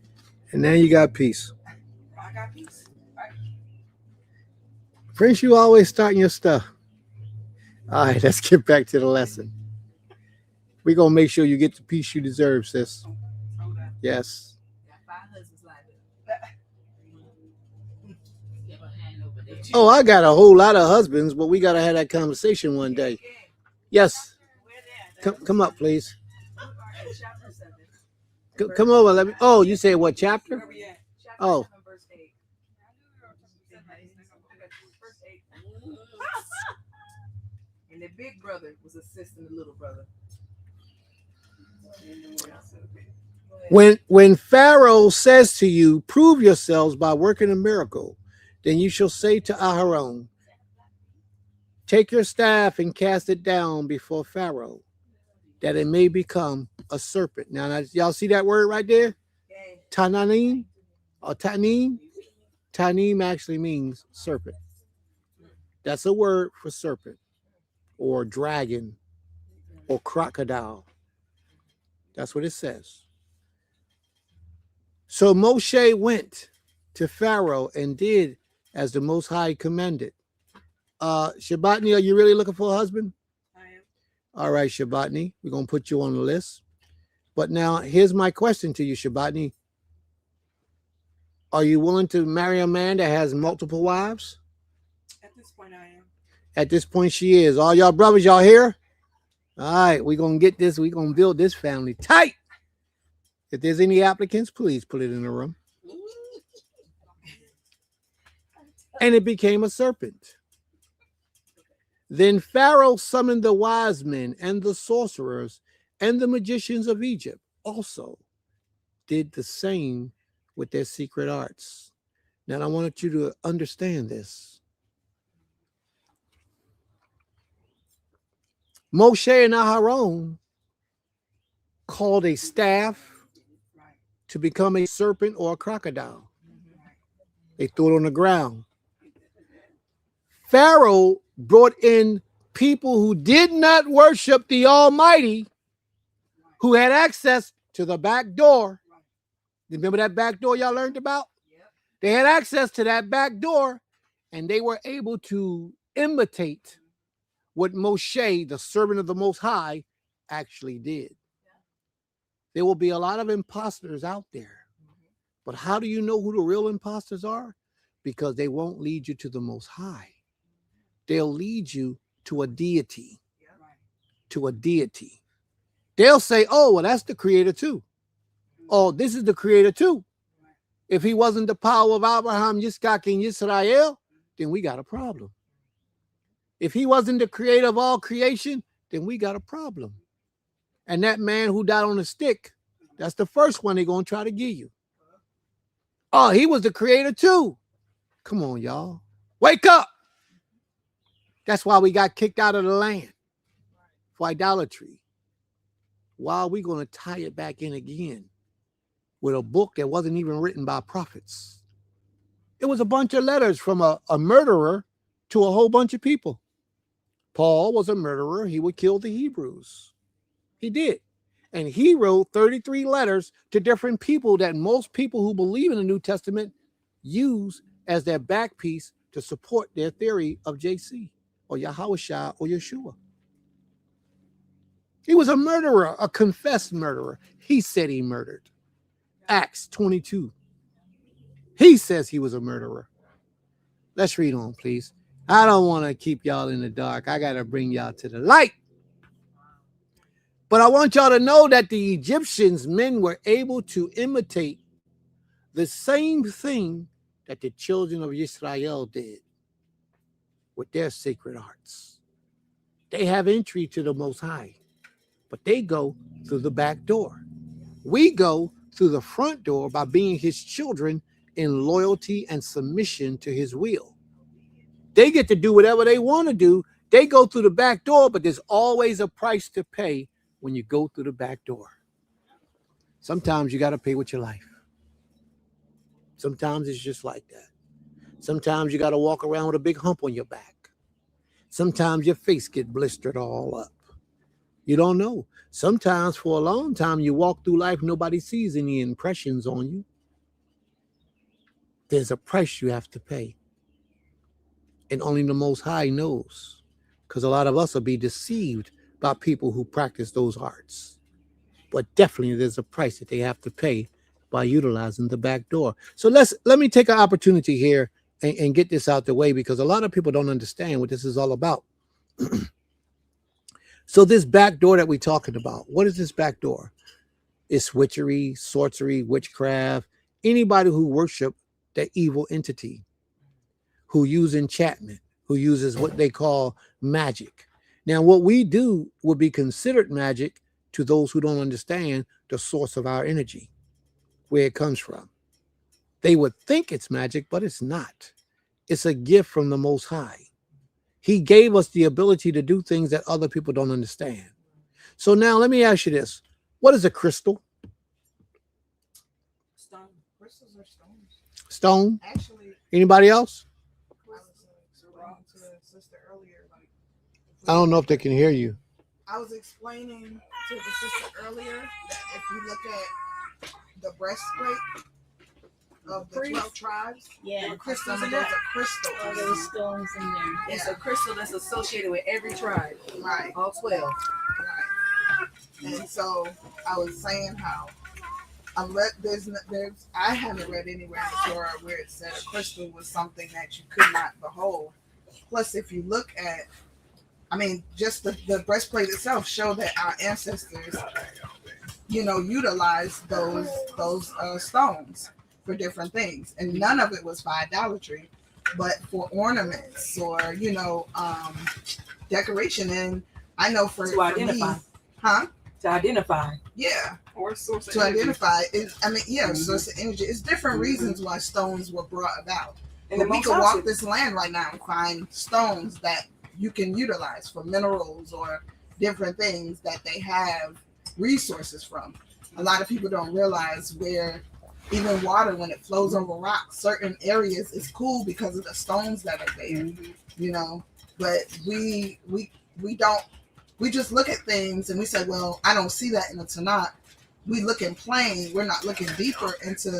And now you got peace. I got peace. Right. Prince, you always starting your stuff. All right, let's get back to the lesson. We're going to make sure you get the peace you deserve, sis. Yes. Oh, I got a whole lot of husbands, but we got to have that conversation one day. Yes. Come up, please. Come over. Let me. Oh, you said what chapter? Oh. And the big brother was assisting the little brother. When Pharaoh says to you, prove yourselves by working a miracle, then you shall say to Aharon, take your staff and cast it down before Pharaoh, that it may become a serpent. Now y'all see that word right there? Tananim or Tanim? Tanim actually means serpent. That's a word for serpent or dragon or crocodile. That's what it says. So Moshe went to Pharaoh and did as the Most High commanded. Shabbatni, are you really looking for a husband? I am. All right, Shabbatni, we're going to put you on the list. But now here's my question to you, Shabbatni. Are you willing to marry a man that has multiple wives? At this point, I am. At this point, she is. All y'all brothers, y'all here? All right, we're going to get this. We're going to build this family tight. If there's any applicants, please put it in the room. And it became a serpent. Then Pharaoh summoned the wise men and the sorcerers and the magicians of Egypt also did the same with their secret arts. Now, I want you to understand this. Moshe and Aharon called a staff to become a serpent or a crocodile. They threw it on the ground. Pharaoh brought in people who did not worship the Almighty, who had access to the back door. Remember that back door y'all learned about? They had access to that back door, and they were able to imitate what Moshe, the servant of the Most High, actually did. There will be a lot of imposters out there. But how do you know who the real imposters are? Because they won't lead you to the Most High. They'll lead you to a deity. To a deity. They'll say, oh, well, that's the creator too. Oh, this is the creator too. If he wasn't the power of Abraham, Yitzchak, and Yisrael, then we got a problem. If he wasn't the creator of all creation, then we got a problem. And that man who died on the stick, that's the first one they're going to try to give you. Oh, he was the creator too. Come on, y'all. Wake up. That's why we got kicked out of the land for idolatry. Why are we going to tie it back in again with a book that wasn't even written by prophets? It was a bunch of letters from a murderer to a whole bunch of people. Paul was a murderer. He would kill the Hebrews. He did. And he wrote 33 letters to different people that most people who believe in the New Testament use as their back piece to support their theory of JC or Yahushua or Yeshua. He was a murderer, a confessed murderer. He said he murdered. Acts 22. He says he was a murderer. Let's read on, please. I don't want to keep y'all in the dark. I got to bring y'all to the light. But I want y'all to know that the Egyptians, men were able to imitate the same thing that the children of Israel did with their sacred arts. They have entry to the Most High, but they go through the back door. We go through the front door by being his children in loyalty and submission to his will. They get to do whatever they want to do. They go through the back door, but there's always a price to pay when you go through the back door. Sometimes you got to pay with your life. Sometimes it's just like that. Sometimes you got to walk around with a big hump on your back. Sometimes your face get blistered all up. You don't know. Sometimes for a long time you walk through life, nobody sees any impressions on you. There's a price you have to pay. And only the Most High knows. Because a lot of us will be deceived by people who practice those arts. But definitely there's a price that they have to pay by utilizing the back door. So let me take an opportunity here and get this out the way, because a lot of people don't understand what this is all about. So this back door that we're talking about, what is this back door? It's witchery, sorcery, witchcraft, anybody who worship that evil entity, who use enchantment, who uses what they call magic. Now, what we do would be considered magic to those who don't understand the source of our energy, where it comes from. They would think it's magic, but it's not. It's a gift from the Most High. He gave us the ability to do things that other people don't understand. So now let me ask you this. What is a crystal? Stone. Crystals are stones. Stone? Actually, Anybody else? I was talking to a sister earlier. Like, I don't know if they can hear you. I was explaining to the sister earlier that if you look at the breastplate of the 12 tribes, Yeah. there were crystals Some and of there's that. a crystal. All those stones in there. It's a crystal that's associated with every tribe. Right. All 12. Right. And so I was saying how I haven't read anywhere in the Torah where it said a crystal was something that you could not behold. Plus, if you look at, just the breastplate itself show that our ancestors, utilized those stones for different things, and none of it was for idolatry, but for ornaments or decoration. And I know for identify. me, huh? To identify. Yeah. Or source of To energy. identify it. Source of energy. It's different reasons why stones were brought about. And But the we Most can High walk said- this land right now and find stones that you can utilize for minerals or different things that they have resources from. A lot of people don't realize where even water, when it flows over rocks, certain areas is cool because of the stones that are there. But we just look at things and we say, well, I don't see that in the Tanakh. We look in plain, we're not looking deeper into,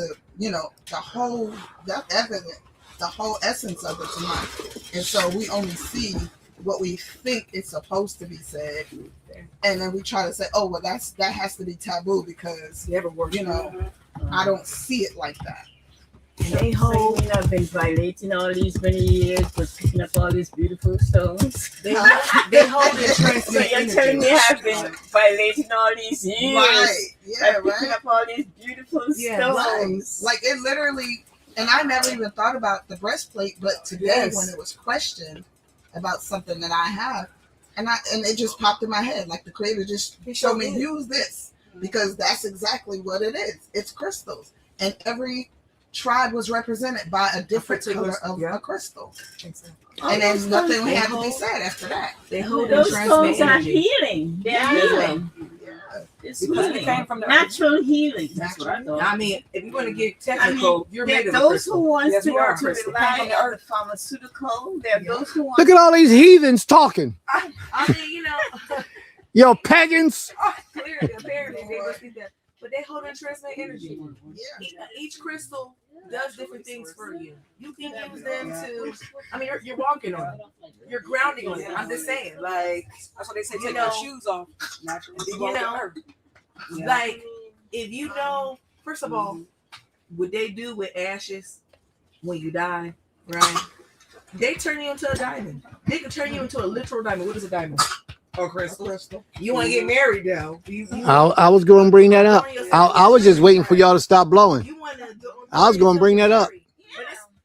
the whole essence of the Tanakh. And so we only see what we think is supposed to be said. And then we try to say, oh, well, that has to be taboo because, I don't see it like that. They hold. I've been violating all these many years, but picking up all these beautiful stones. They hold and transmit So you're energy. telling me I've been violating all these years, Right. Yeah, by picking up all these beautiful stones. Like it literally, and I never even thought about the breastplate, but today Yes. when it was questioned about something that I have, and it just popped in my head, like the Creator just showed me, use this, because that's exactly what it is. It's crystals, and every tribe was represented by a different color of a crystal. And then nothing had to be said after that. They hold Those and transmit stones are energy. healing. They're Yeah. healing. It's Because healing. it came from the Natural healing. That's what I thought. I mean, if you want to get technical, you're there made are of a those crystal. who want Yes, to, you are a to crystal. rely Come from the on the earth. pharmaceutical. There are those who want Look at all these heathens talking. I mean, Yo, pagans. clearly, apparently, they must be that. But they hold and transmit energy. Each crystal does different things for you. You can use them to, you're walking on it. You're grounding on it. I'm just saying, like, That's why they say you take know, your shoes off. Naturally. Like, if you know, first of all, what they do with ashes when you die, right? They turn you into a diamond. They can turn you into a literal diamond. What is a diamond? Or crystal. You want to get married though? I was going to bring that up. I was just waiting for y'all to stop blowing. I was going to bring that up.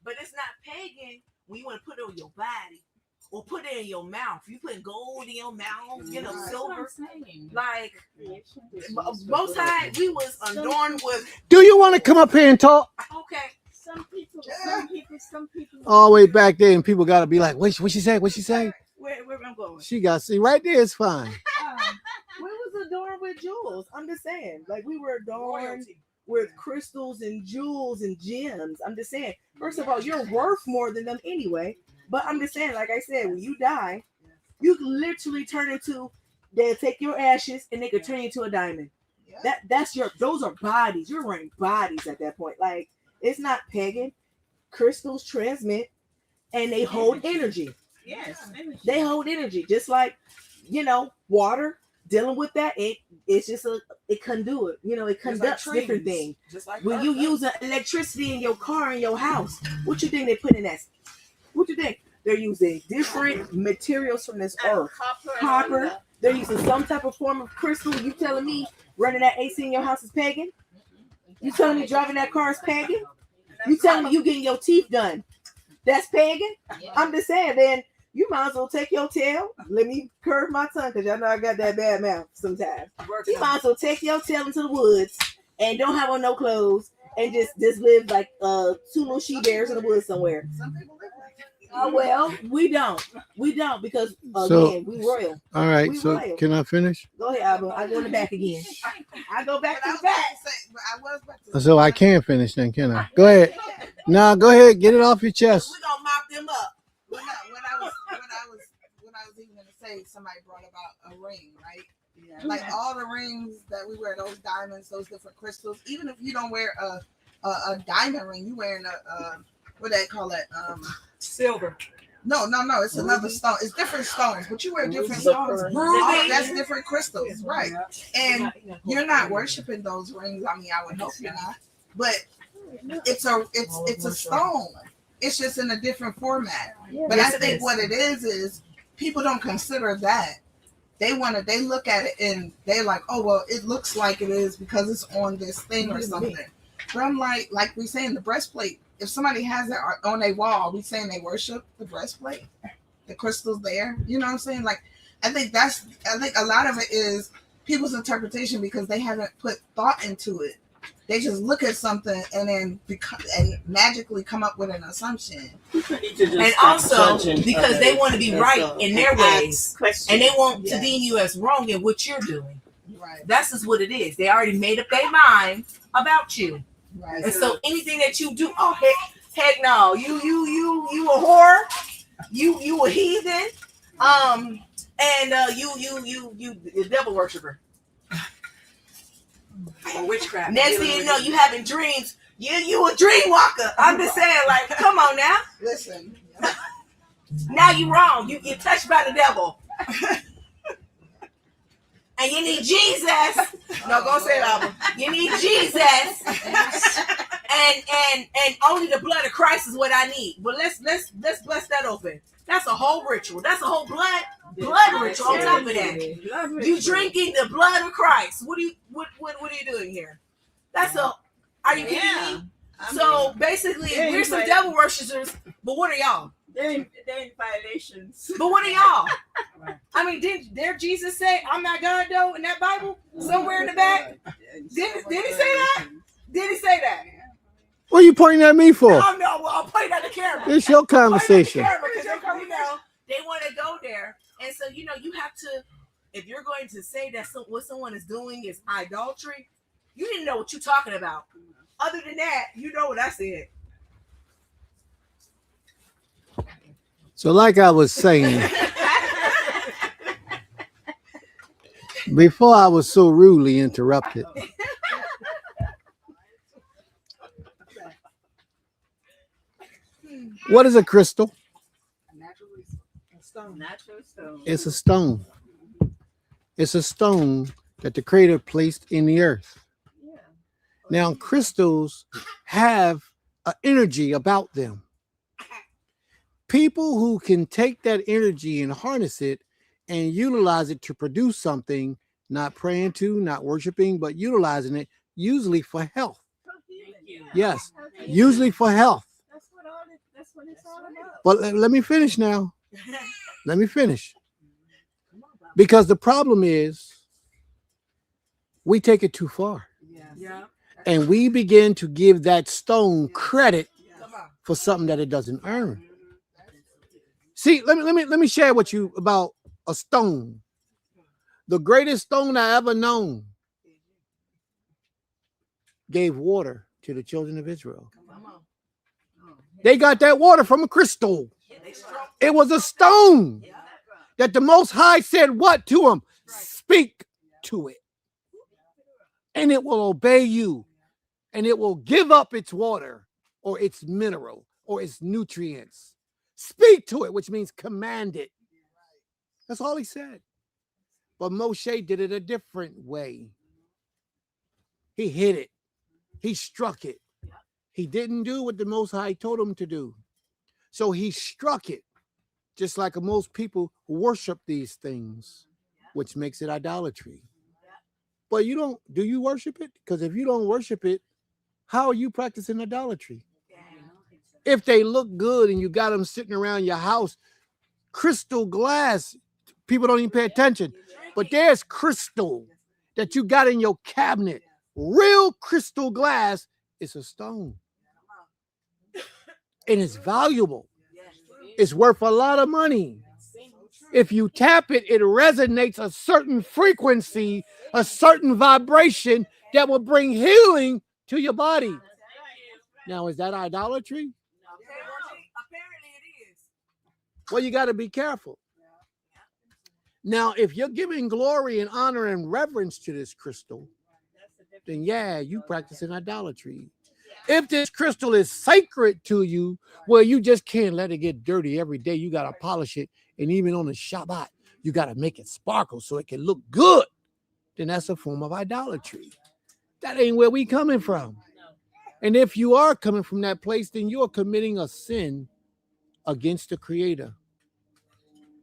But it's not pagan when you want to put it on your body or put it in your mouth. You put gold in your mouth, silver. Like Most High, we was adorned with. Do you want to come up here and talk? Okay. Some people. All the way back there, and people got to be like, what she say? What she say? Where I'm going? She got to see right there. It's fine. We was adorned with jewels. I'm just saying, like we were adorned with crystals and jewels and gems. I'm just saying, first of all, you're worth more than them anyway. But I'm just saying, like I said, when you die, you can literally turn into, they'll take your ashes and they could turn you into a diamond. Those are bodies. You're wearing bodies at that point. Like, it's not pagan. Crystals transmit and they hold energy. Yes, They hold energy, just like, water. Dealing with that, it's just a conduit. It conducts different things. When you use electricity in your car, in your house, what you think they put in that? What you think? They're using different materials from this earth. Copper. They're using some type of form of crystal. You telling me running that AC in your house is pagan? You telling me driving that car is pagan? You telling me you getting your teeth done? That's pagan? I'm just saying, then you might as well take your tail. Let me curve my tongue because y'all know I got that bad mouth sometimes. You might as well take your tail into the woods and don't have on no clothes and just live like 2 little she bears in the woods somewhere. Well, we don't because again, we royal. All right, We so royal. can I finish? Go ahead, Abba. I go in the back again. I go back to the back. So I can finish then, can I? Go ahead. Nah, go ahead. Get it off your chest. We're gonna mop them up. When I was even gonna say, somebody brought about a ring, right? Yeah. Like all the rings that we wear, those diamonds, those different crystals. Even if you don't wear a diamond ring, you wearing a what they call it, silver. No, it's another stone. It's different stones, but you wear different stones. All that's different crystals, right? And you're not worshiping those rings. I mean, I would hope you're not, but it's a stone. It's just in a different format. But I think what it is people don't consider that. They look at it and they're like, oh well, it looks like it is because it's on this thing or something. But I'm like we saying the breastplate. If somebody has it on a wall, we saying they worship the breastplate, the crystals there. You know what I'm saying? Like, I think a lot of it is people's interpretation because they haven't put thought into it. They just look at something and then magically come up with an assumption. And also because they want to be right in their ways, and they want to deem you as wrong in what you're doing. Right. That's just what it is. They already made up their mind about you. Right. And so anything that you do, oh heck no, you a whore, you a heathen, and you a devil worshiper. Or witchcraft. Next thing you know, you having dreams. You a dream walker. I'm just saying, like, come on now. Listen. Now you wrong. You get touched by the devil. And you need Jesus. No, go say it, Albert. You need Jesus. And only the blood of Christ is what I need. But let's bless that open. That's a whole ritual. That's a whole blood ritual on top of that. You drinking the blood of Christ. What are you doing here? Are you kidding me? So basically, we're some devil worshippers, but what are y'all? They're in violations. But what are y'all? I mean, did Jesus say, I'm not God though, in that Bible? Somewhere in the back? Did he say that? Did he say that? What are you pointing at me for? No, well, I'm pointing at the camera. It's your conversation. They want to go there. And so, you have to, if you're going to say that what someone is doing is idolatry, you didn't know what you're talking about. Other than that, you know what I said. So like I was saying, before I was so rudely interrupted, what is a crystal? Natural stone. It's a stone. It's a stone that the Creator placed in the earth. Yeah. Now, crystals have an energy about them. People who can take that energy and harness it and utilize it to produce something, not praying to, not worshiping, but utilizing it, usually for health. Yes, usually for health. That's what it's all about. But let me finish now. Let me finish. Because the problem is we take it too far. Yeah. And we begin to give that stone credit for something that it doesn't earn. See, let me share with you about a stone. The greatest stone I ever known. gave water to the children of Israel. They got that water from a crystal. It was a stone that the Most High said what to them? Speak to it. And it will obey you. And it will give up its water or its mineral or its nutrients. Speak to it, which means command it. That's all he said. But Moshe did it a different way. He hit it. He struck it. He didn't do what the Most High told him to do. So he struck it, just like most people worship these things, which makes it idolatry. But you don't, do you worship it? Because if you don't worship it, how are you practicing idolatry? If they look good and you got them sitting around your house, crystal glass, people don't even pay attention. But there's crystal that you got in your cabinet. Real crystal glass is a stone. And it's valuable. It's worth a lot of money. If you tap it, it resonates a certain frequency, a certain vibration that will bring healing to your body. Now, is that idolatry? Well, you got to be careful. Now, if you're giving glory and honor and reverence to this crystal, then yeah, you practicing idolatry. If this crystal is sacred to you, well, you just can't let it get dirty every day. You got to polish it. And even on the Shabbat, you got to make it sparkle so it can look good. Then that's a form of idolatry. That ain't where we coming from. And if you are coming from that place, then you're committing a sin against the Creator.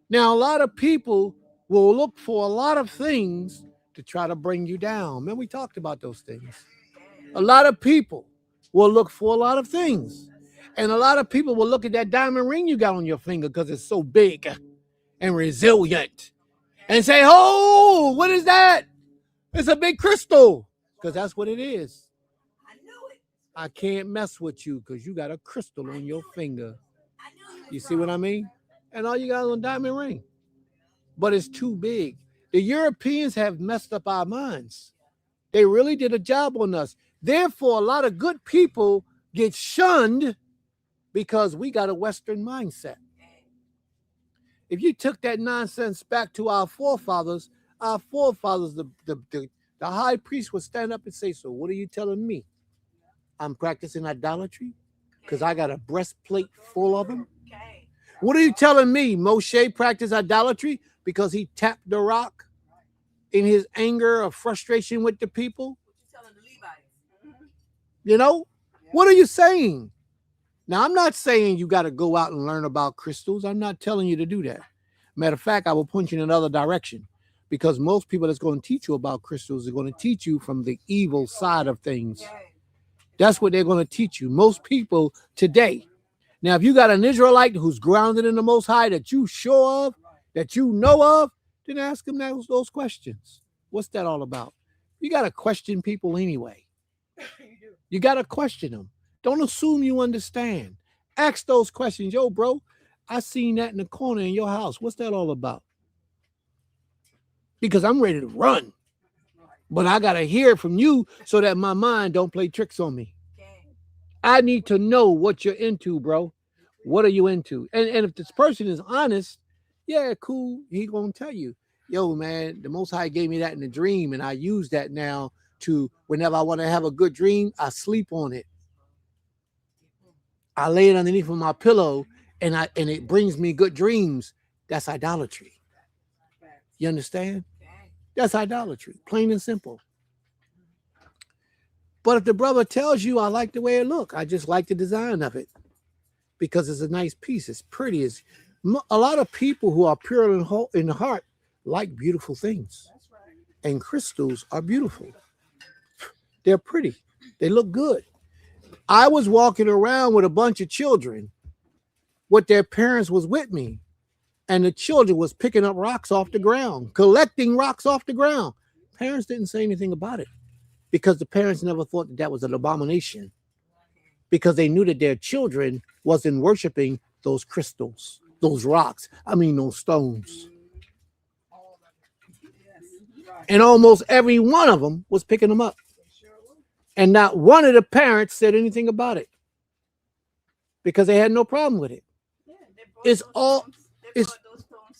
Now, a lot of people will look for a lot of things to try to bring you down. Man, we talked about those things. A lot of people will look for a lot of things. And a lot of people will look at that diamond ring you got on your finger because it's so big and resilient and say, oh, what is that? It's a big crystal, because that's what it is. I can't mess with you because you got a crystal on your finger. You see what I mean? And all you got is a diamond ring. But it's too big. The Europeans have messed up our minds. They really did a job on us. Therefore, a lot of good people get shunned because we got a Western mindset. If you took that nonsense back to our forefathers, the high priest would stand up and say, so what are you telling me? I'm practicing idolatry because I got a breastplate full of them? What are you telling me? Moshe practiced idolatry because he tapped the rock in his anger or frustration with the people? You know, what are you saying? Now, I'm not saying you got to go out and learn about crystals. I'm not telling you to do that. Matter of fact, I will point you in another direction, because most people that's going to teach you about crystals are going to teach you from the evil side of things. That's what they're going to teach you. Most people today. Now, if you got an Israelite who's grounded in the Most High that you sure of, that you know of, then ask them those questions. What's that all about? You got to question people anyway. You got to question them. Don't assume you understand. Ask those questions. Yo, bro, I seen that in the corner in your house. What's that all about? Because I'm ready to run. But I got to hear it from you so that my mind don't play tricks on me. I need to know what you're into, bro. What are you into? And if this person is honest, yeah, cool. He gonna tell you, yo, man, the Most High gave me that in a dream, and I use that now to, whenever I want to have a good dream, I sleep on it. I lay it underneath of my pillow, and it brings me good dreams. That's idolatry. You understand? That's idolatry, plain and simple. But if the brother tells you, I like the way it looks, I just like the design of it because it's a nice piece, it's pretty. It's a lot of people who are pure in the heart like beautiful things, and crystals are beautiful. They're pretty. They look good. I was walking around with a bunch of children with their parents was with me, and the children was picking up rocks off the ground, collecting rocks off the ground. Parents didn't say anything about it because the parents never thought that was an abomination, because they knew that their children wasn't worshiping those crystals, those rocks, those stones. And almost every one of them was picking them up. And not one of the parents said anything about it because they had no problem with it. It's all, it's,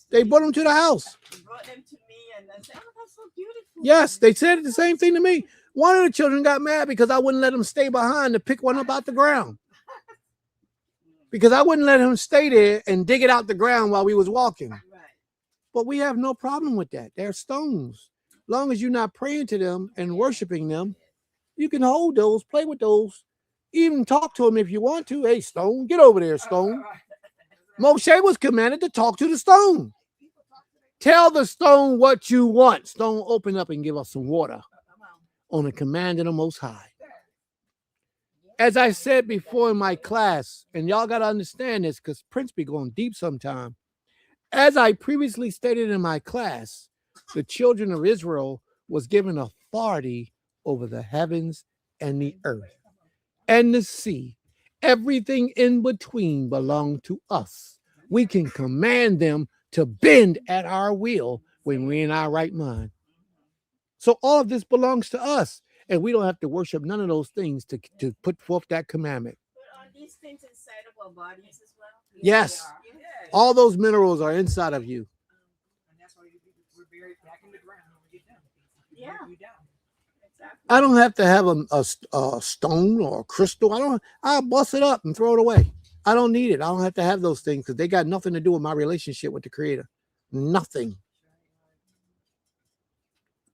they brought them to the house. Brought them to me and I said, oh, that's so beautiful. Yes, they said the same thing to me. One of the children got mad because I wouldn't let him stay behind to pick one up out the ground. Because I wouldn't let him stay there and dig it out the ground while we was walking. Right. But we have no problem with that. They're stones. As long as you're not praying to them and worshiping them, you can hold those, play with those, even talk to them if you want to. Hey, stone, get over there, stone. Moshe was commanded to talk to the stone. Tell the stone what you want. Stone, open up and give us some water on the command of the Most High. As I said before in my class, and y'all got to understand this because Prince be going deep sometime. As I previously stated in my class, the children of Israel was given authority over the heavens and the earth and the sea. Everything in between belonged to us. We can command them to bend at our will when we're in our right mind. So all of this belongs to us. And we don't have to worship none of those things to put forth that commandment. But are these things inside of our bodies as well? Yes. All those minerals are inside of you. And that's why we're buried back in the ground when we get done. Yeah. We down. Exactly. I don't have to have a stone or a crystal. I'll bust it up and throw it away. I don't need it. I don't have to have those things because they got nothing to do with my relationship with the Creator. Nothing.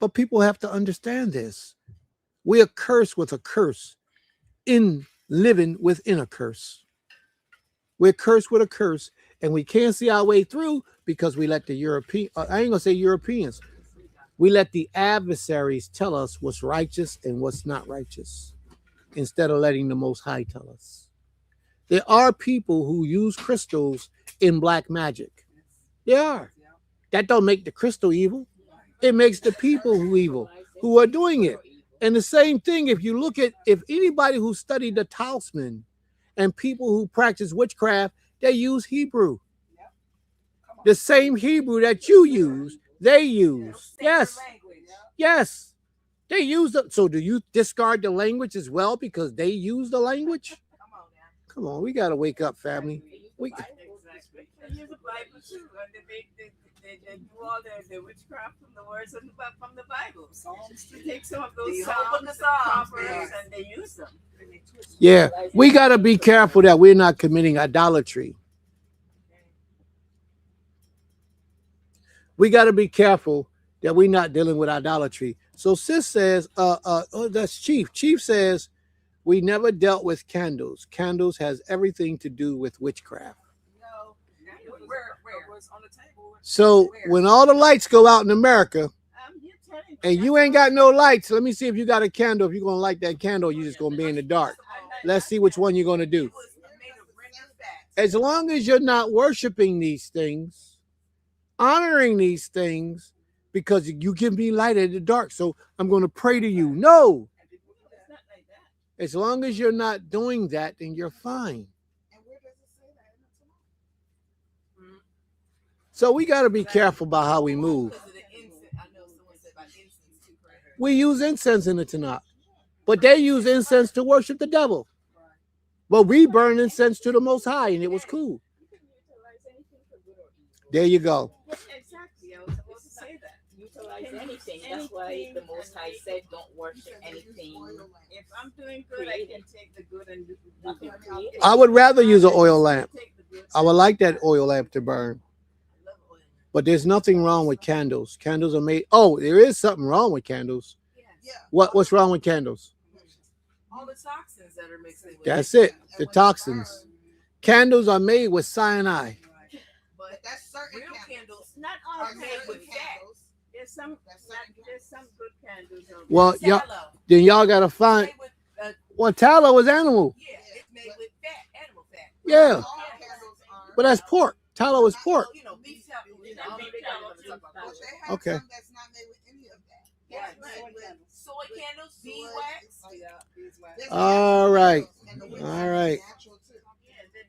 But people have to understand this. We are cursed with a curse in living within a curse. We're cursed with a curse, and we can't see our way through because we let the I ain't gonna say Europeans. We let the adversaries tell us what's righteous and what's not righteous instead of letting the Most High tell us. There are people who use crystals in black magic. There are. That don't make the crystal evil. It makes the people who are doing it. And the same thing, if you look at, if anybody who studied the talisman and people who practice witchcraft, they use Hebrew. The same Hebrew that you use, they use. Yes. Yes. They use it. So do you discard the language as well because they use the language? Come on, we got to wake up, family. They use the Bible too, and they do all the witchcraft from the words from the Bible. Psalms to take some of those Psalms and Proverbs and they use them. Yeah, we got to be careful that we're not committing idolatry. We got to be careful that we're not dealing with idolatry. So sis says, that's Chief. Chief says, we never dealt with candles. Candles has everything to do with witchcraft. No, where was on the table. So when all the lights go out in America, and you ain't got no lights, let me see if you got a candle. If you're going to light that candle, you're just going to be in the dark. Let's see which one you're going to do. As long as you're not worshiping these things, honoring these things, because you can be light in the dark. So I'm going to pray to you. No. As long as you're not doing that, then you're fine. So we got to be careful about how we move. We use incense in the Tanakh, but they use incense to worship the devil. But we burn incense to the Most High, and it was cool. There you go. Exactly. I was supposed to say that. Utilize anything. That's why the Most High said, "Don't worship anything." If I'm doing good, I can take the good and do nothing. I would rather use an oil lamp. I would like that oil lamp to burn. But there's nothing wrong with candles. Candles are made. Oh, there is something wrong with candles. What's wrong with candles? All the toxins that are mixed in with That's it. The toxins. Candles are made with cyanide. But that's certain real candles Not all are made with fat. There's some good candles. Well, y'all gotta find. Well, tallow is animal. Yeah, it's made with fat, animal fat. Yeah, but that's pork. Tallow is pork. You know, beef tallow. Okay. That's not made with any of that. Yeah, made with soy candles, beeswax. All right. All right.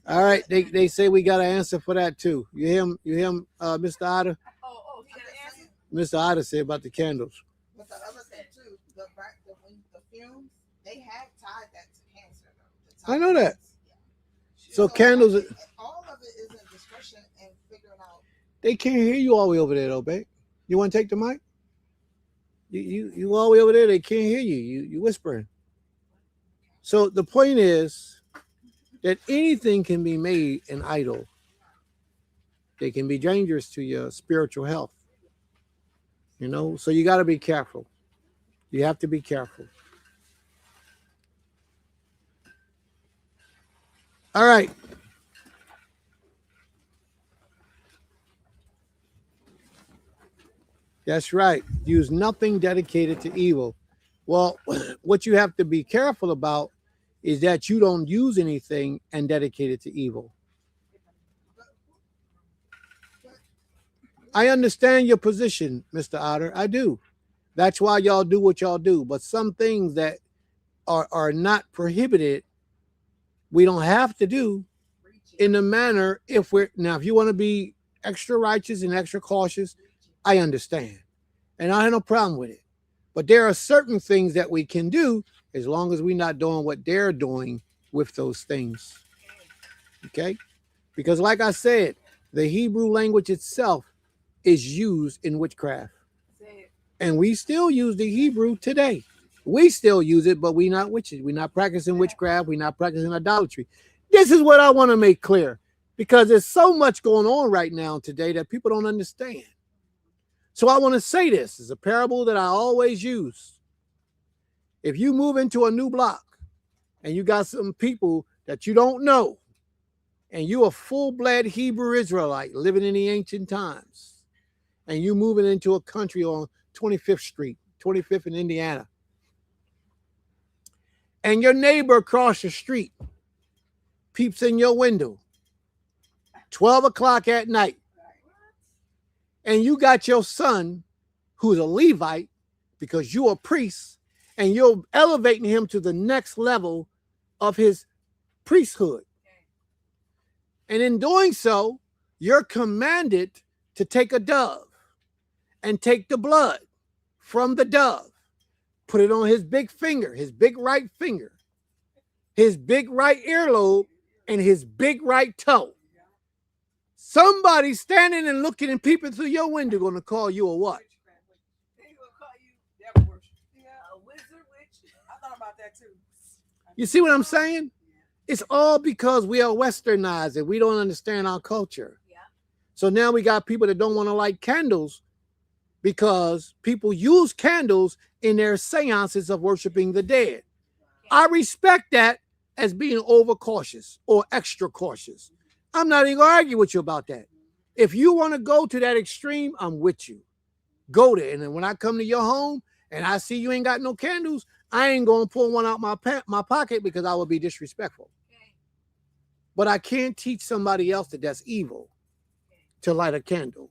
All right. They say we got an answer for that too. You hear him, Mr. Otter? Oh, he got an answer? Mr. Otter said about the candles. But the other thing too, the fumes, They have tied that to cancer, though. I know that. So candles, All of it is in discretion and figuring out. they can't hear you all the way over there, though, babe. You want to take the mic? You all the way over there. They can't hear you. You whispering. So the point is that anything can be made an idol. They can be dangerous to your spiritual health. You know, so you got to be careful. You have to be careful. All right. That's right. Use nothing dedicated to evil. Well, what you have to be careful about is that you don't use anything and dedicate it to evil. I understand your position, Mr. Otter. I do. That's why y'all do what y'all do. But some things that are not prohibited, we don't have to do in the manner if you want to be extra righteous and extra cautious, I understand. And I have no problem with it. But there are certain things that we can do as long as we're not doing what they're doing with those things. Okay? Because like I said, the Hebrew language itself is used in witchcraft. And we still use the Hebrew today. We still use it, but we're not witches. We're not practicing witchcraft. We're not practicing idolatry. This is what I want to make clear, because there's so much going on right now today that people don't understand. So I want to say this is a parable that I always use. If you move into a new block and you got some people that you don't know, and you're a full-blood Hebrew Israelite living in the ancient times, and you moving into a country on 25th Street, 25th in Indiana, and your neighbor across the street peeps in your window 12 o'clock at night, and you got your son who's a Levite because you're a priest, and you're elevating him to the next level of his priesthood. And in doing so, you're commanded to take a dove and take the blood from the dove, put it on his big finger, his big right finger, his big right earlobe, and his big right toe. Somebody standing and looking and peeping through your window going to call you a what? You see what I'm saying? It's all because we are westernized and we don't understand our culture. So now we got people that don't want to light candles because people use candles in their seances of worshiping the dead. I respect that as being overcautious or extra cautious. I'm not even going to argue with you about that. If you want to go to that extreme, I'm with you. Go there. And then when I come to your home and I see you ain't got no candles, I ain't going to pull one out my pocket because I would be disrespectful. But I can't teach somebody else that that's evil to light a candle.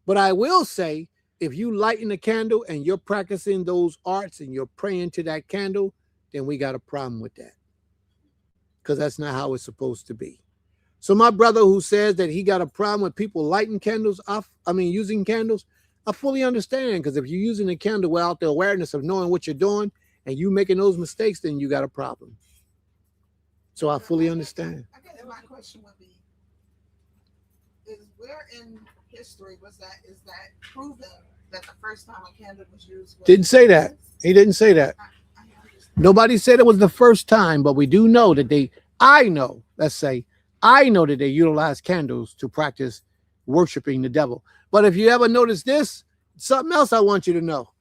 But I will say, if you lighten a candle and you're practicing those arts and you're praying to that candle, then we got a problem with that. Because that's not how it's supposed to be. So my brother who says that he got a problem with people lighting candles, using candles, I fully understand. Because if you're using a candle without the awareness of knowing what you're doing and you making those mistakes, then you got a problem. So I fully understand. I guess my question would be, is where in history is that proven that the first time a candle was used? Didn't say that. He didn't say that. Nobody said it was the first time, but we do know that I know that they utilize candles to practice worshiping the devil. But if you ever notice this, something else I want you to know.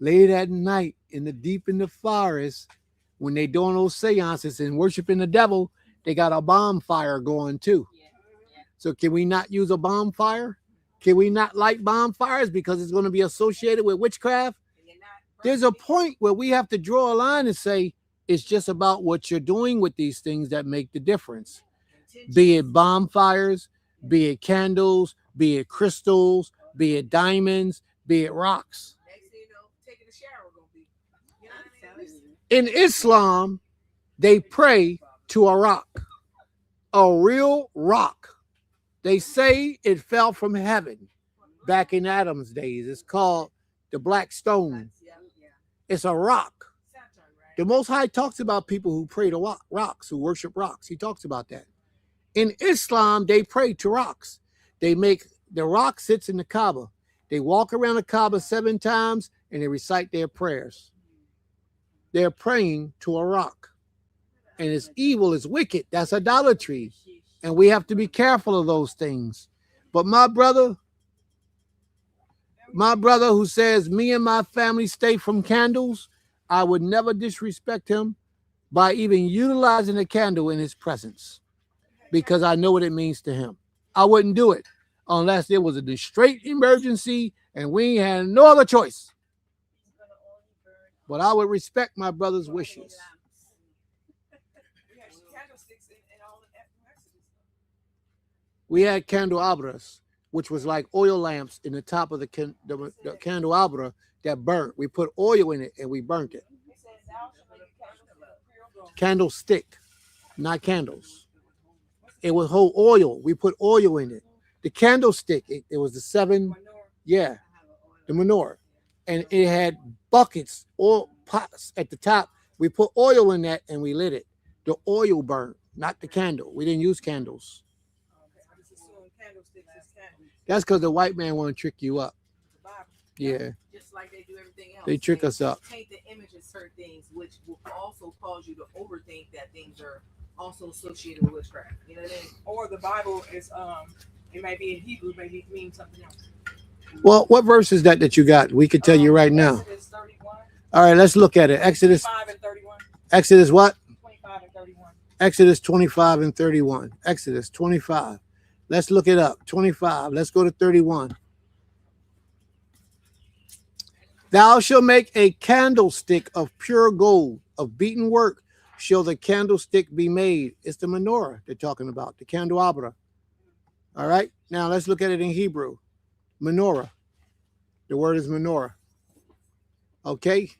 Late at night in the forest, when they doing those seances and worshiping the devil, they got a bonfire going too. So can we not use a bonfire? Can we not light bonfires because it's going to be associated with witchcraft? There's a point where we have to draw a line and say, it's just about what you're doing with these things that make the difference. Be it bonfires, be it candles, be it crystals, be it diamonds, be it rocks. In Islam, they pray to a rock, a real rock. They say it fell from heaven back in Adam's days. It's called the black stone. It's a rock. The Most High talks about people who pray to rocks, who worship rocks. He talks about that. In Islam, they pray to rocks. They make the rock sits in the Kaaba. They walk around the Kaaba 7 times and they recite their prayers. They're praying to a rock. And it's evil, it's wicked. That's idolatry. And we have to be careful of those things. But my brother who says, me and my family stay from candles, I would never disrespect him by even utilizing a candle in his presence, because I know what it means to him. I wouldn't do it unless there was a straight emergency and we had no other choice. But I would respect my brother's wishes. We had candelabras, which was like oil lamps in the top of the candelabra that burnt. We put oil in it and we burnt it. Candlestick, not candles. It would hold oil. We put oil in it. The candlestick, it was the 7, the menorah. And it had buckets, oil pots at the top. We put oil in that and we lit it. The oil burned, not the candle. We didn't use candles. That's because the white man want to trick you up. Yeah. Just like they do everything else. They trick us up. Paint the image of certain things, which will also cause you to overthink that things are also associated with witchcraft. You know what I mean? Or the Bible is it might be in Hebrew, maybe mean something else. Well, what verse is that you got? We could tell you right now. Exodus 31. All right, let's look at it. Exodus 25 and 31. Exodus what? 25 and 31. Exodus 25 and 31. Exodus 25. Let's look it up. 25. Let's go to 31. Thou shalt make a candlestick of pure gold, of beaten work shall the candlestick be made. It's the menorah they're talking about, the candelabra. All right. Now let's look at it in Hebrew. Menorah. The word is menorah. Okay.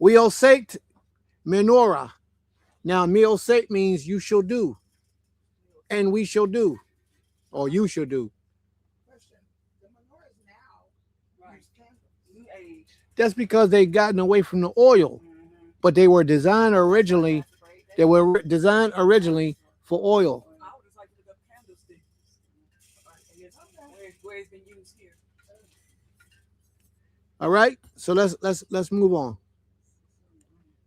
Weosate menorah. Now, meosate means you shall do. And we shall do. Or you shall do. That's because they've gotten away from the oil. But they were designed originally. They were designed originally for oil. All right. So let's move on.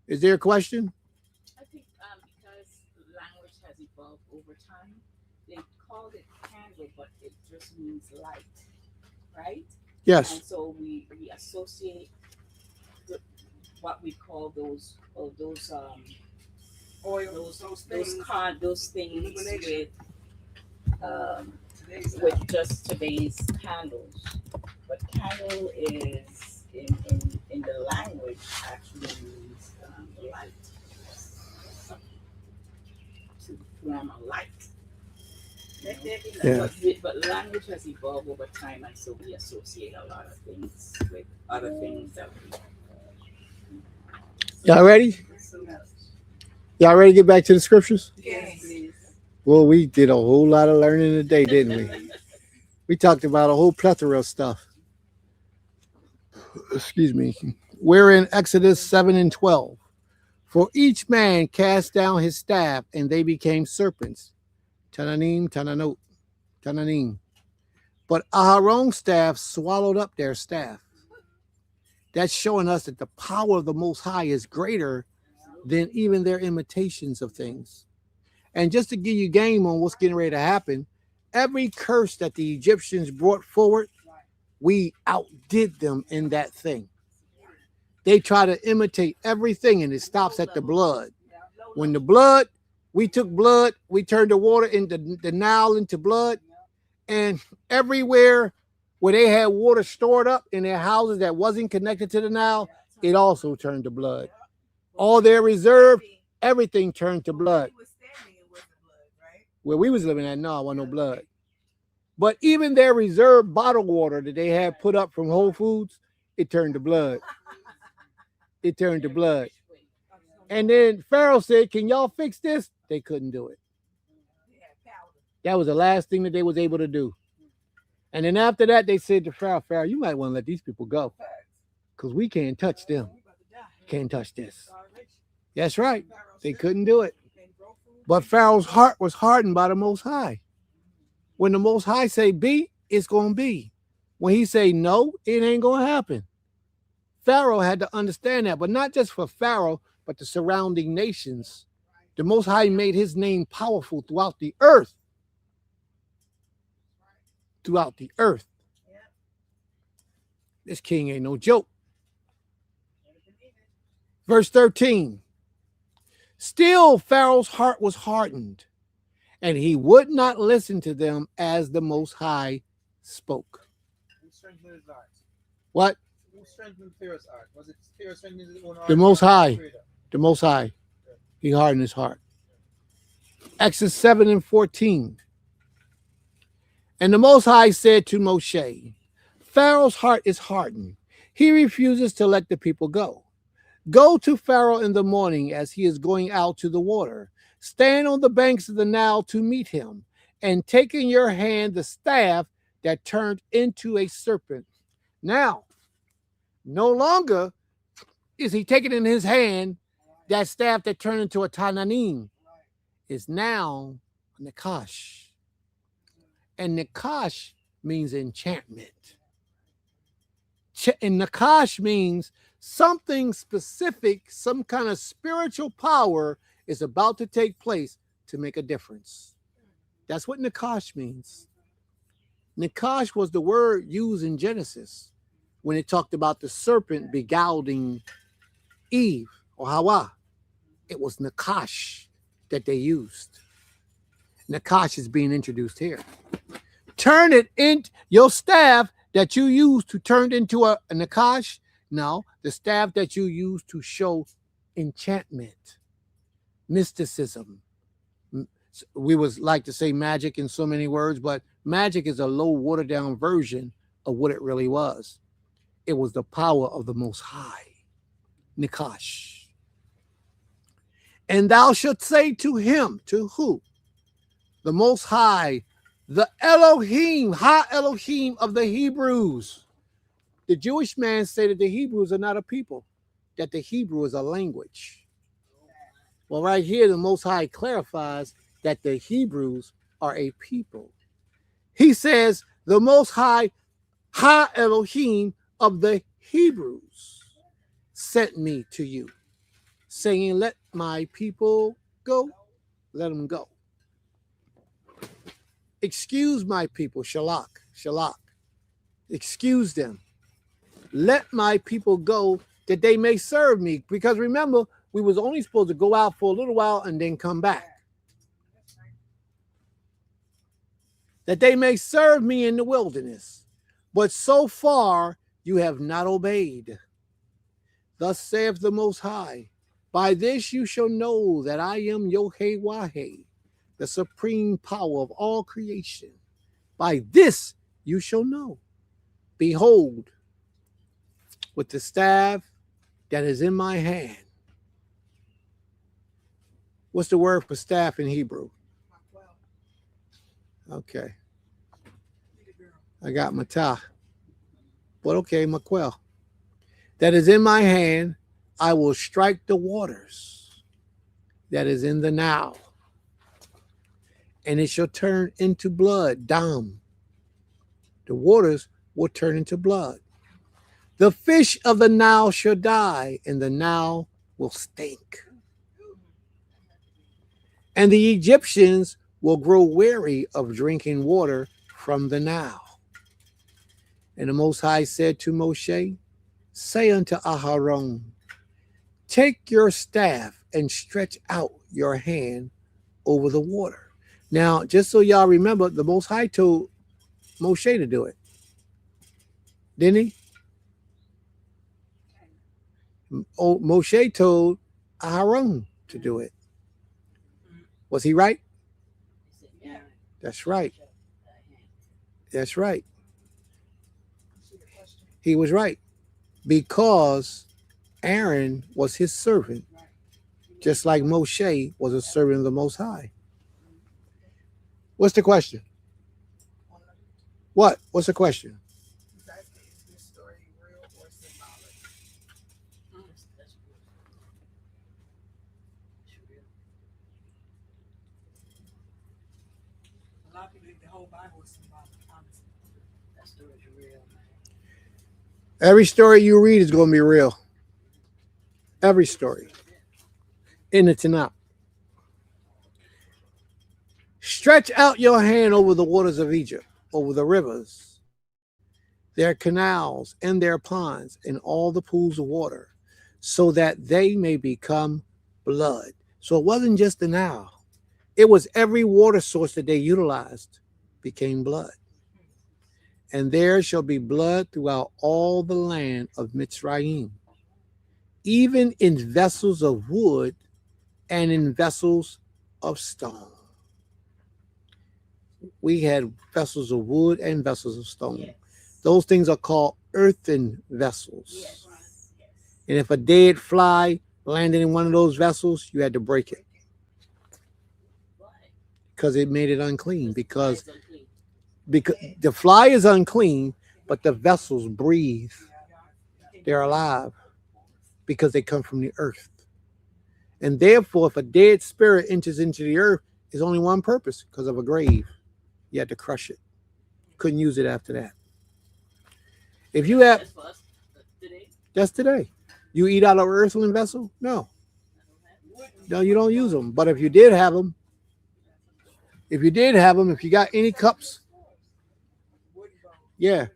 Is there a question? I think because language has evolved over time, they called it candle, but it just means light, right? Yes. And so we associate what we call those oil, those things with just today's candles. But candle is in the language actually means light, to form a light. Yeah. But language has evolved over time, and so we associate a lot of things with other things that we. Y'all ready? Y'all ready to get back to the scriptures? Yes. Well, we did a whole lot of learning today, didn't we? We talked about a whole plethora of stuff. Excuse me. We're in Exodus 7 and 12. For each man cast down his staff, and they became serpents. Tananim, Tananot, Tananim. But Aharon's staff swallowed up their staff. That's showing us that the power of the Most High is greater than even their imitations of things. And just to give you game on what's getting ready to happen, every curse that the Egyptians brought forward, we outdid them in that thing. They try to imitate everything, and it stops at the blood. When the blood, we took blood, we turned the water into the Nile into blood, and everywhere where they had water stored up in their houses that wasn't connected to the Nile, it also turned to blood. All their reserve, everything turned to blood. Where we was living at, no, I want no blood. But even their reserve bottled water that they had put up from Whole Foods, it turned to blood. It turned to blood. And then Pharaoh said, can y'all fix this? They couldn't do it. That was the last thing that they was able to do. And then after that, they said to Pharaoh, you might want to let these people go, because we can't touch them. Can't touch this. That's right. They couldn't do it. But Pharaoh's heart was hardened by the Most High. When the Most High say be, it's going to be. When he say no, it ain't going to happen. Pharaoh had to understand that, but not just for Pharaoh, but the surrounding nations. The Most High made his name powerful throughout the earth. Throughout the earth. This king ain't no joke. Verse 13. Still Pharaoh's heart was hardened, and he would not listen to them as the Most High spoke. Who strengthened his heart? What? Who strengthened Pharaoh's heart? Was it Pharaoh strengthening his own heart? The Most High. The Most High. He hardened his heart. Exodus 7 and 14. And the Most High said to Moshe, Pharaoh's heart is hardened. He refuses to let the people go. Go to Pharaoh in the morning as he is going out to the water. Stand on the banks of the Nile to meet him, and take in your hand the staff that turned into a serpent. Now, no longer is he taking in his hand that staff that turned into a Tananim. Is now Nakash. And Nakash means enchantment. And Nakash means something specific, some kind of spiritual power is about to take place to make a difference. That's what Nakash means. Nakash was the word used in Genesis when it talked about the serpent beguiling Eve or Hawa. It was Nakash that they used. Nakash is being introduced here. Turn it in your staff that you use to turn into a Nakash. No, the staff that you use to show enchantment, mysticism. We would like to say magic in so many words, but magic is a low, watered down version of what it really was. It was the power of the Most High, Nakash. And thou shalt say to him, to who? The Most High, the Elohim, Ha Elohim of the Hebrews. The Jewish man say that the Hebrews are not a people, that the Hebrew is a language. Well, right here, the Most High clarifies that the Hebrews are a people. He says, the Most High, Ha Elohim of the Hebrews, sent me to you, saying, let my people go, let them go. Excuse my people, Shalak, Shalak. Excuse them. Let my people go that they may serve me. Because remember, we was only supposed to go out for a little while and then come back. That they may serve me in the wilderness. But so far you have not obeyed. Thus saith the Most High, by this you shall know that I am Yod-Heh-Wah-Heh, the supreme power of all creation. By this you shall know. Behold, with the staff that is in my hand. What's the word for staff in Hebrew? Okay. I got matah. But okay, maquel. That is in my hand, I will strike the waters that is in the Nile. And it shall turn into blood, dam. The waters will turn into blood. The fish of the Nile shall die, and the Nile will stink. And the Egyptians will grow weary of drinking water from the Nile. And the Most High said to Moshe, say unto Aharon, take your staff and stretch out your hand over the water. Now, just so y'all remember, the Most High told Moshe to do it. Didn't he? Moshe told Aharon to do it. Was he right? That's right. That's right. He was right. Because Aaron was his servant, just like Moshe was a servant of the Most High. What's the question? What? What's the question? believe the whole Bible is symbolic, honestly. That story is real, man. Every story you read is going to be real. Every story. In the Tanakh. Stretch out your hand over the waters of Egypt, over the rivers, their canals and their ponds, and all the pools of water, so that they may become blood. So it wasn't just the Nile. It was every water source that they utilized became blood. And there shall be blood throughout all the land of Mitzrayim, even in vessels of wood and in vessels of stone. We had vessels of wood and vessels of stone. Yes. Those things are called earthen vessels. Yes. And if a dead fly landed in one of those vessels, you had to break it. Because it made it unclean. Because the fly is unclean, but the vessels breathe. They're alive because they come from the earth. And therefore, if a dead spirit enters into the earth, there's only one purpose, because of a grave. You had to crush it. Couldn't use it after that. If you have, that's today. You eat out of an earthen vessel? No. No, you don't use them. But if you did have them, if you got any cups, yeah,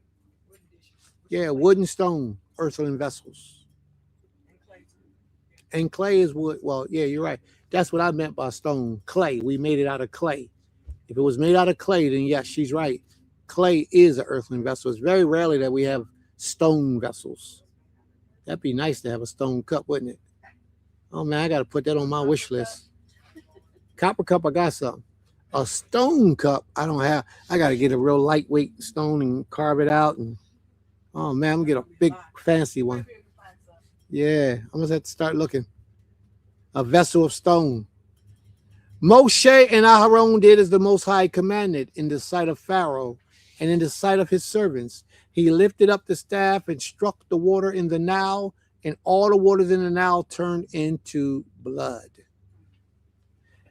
wood and stone, earthen vessels. And clay is wood. Well, yeah, you're right. That's what I meant by stone. Clay. We made it out of clay. If it was made out of clay, then yes, she's right. Clay is an earthen vessel. It's very rarely that we have stone vessels. That'd be nice to have a stone cup, wouldn't it? Oh man, I got to put that on my wish list. Copper cup, I got something. A stone cup, I don't have. I got to get a real lightweight stone and carve it out. And oh man, I'm gonna get a big fancy one. Yeah, I'm gonna have to start looking. A vessel of stone. Moshe and Aharon did as the Most High commanded in the sight of Pharaoh and in the sight of his servants. He lifted up the staff and struck the water in the Nile, and all the waters in the Nile turned into blood.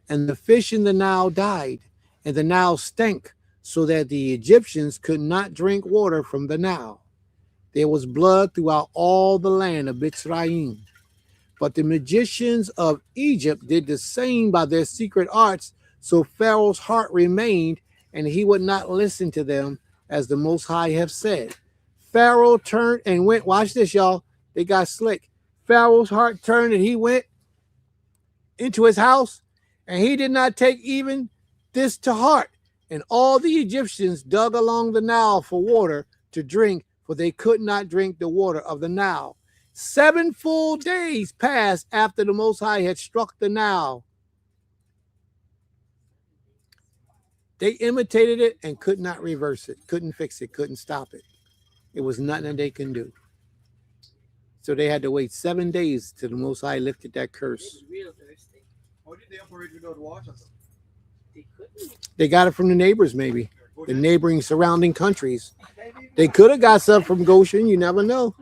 And the fish in the Nile died, and the Nile stank, so that the Egyptians could not drink water from the Nile. There was blood throughout all the land of Mitzrayim. But the magicians of Egypt did the same by their secret arts, so Pharaoh's heart remained, and he would not listen to them, as the Most High have said. Pharaoh turned and went. Watch this, y'all. They got slick. Pharaoh's heart turned, and he went into his house, and he did not take even this to heart. And all the Egyptians dug along the Nile for water to drink, for they could not drink the water of the Nile. 7 full days passed after the Most High had struck the Nile. They imitated it and could not reverse it, couldn't fix it, couldn't stop it. It was nothing that they can do. So they had to wait 7 days till the Most High lifted that curse. How did they operate without water? They got it from the neighbors, maybe. The neighboring surrounding countries. They could have got some from Goshen, you never know.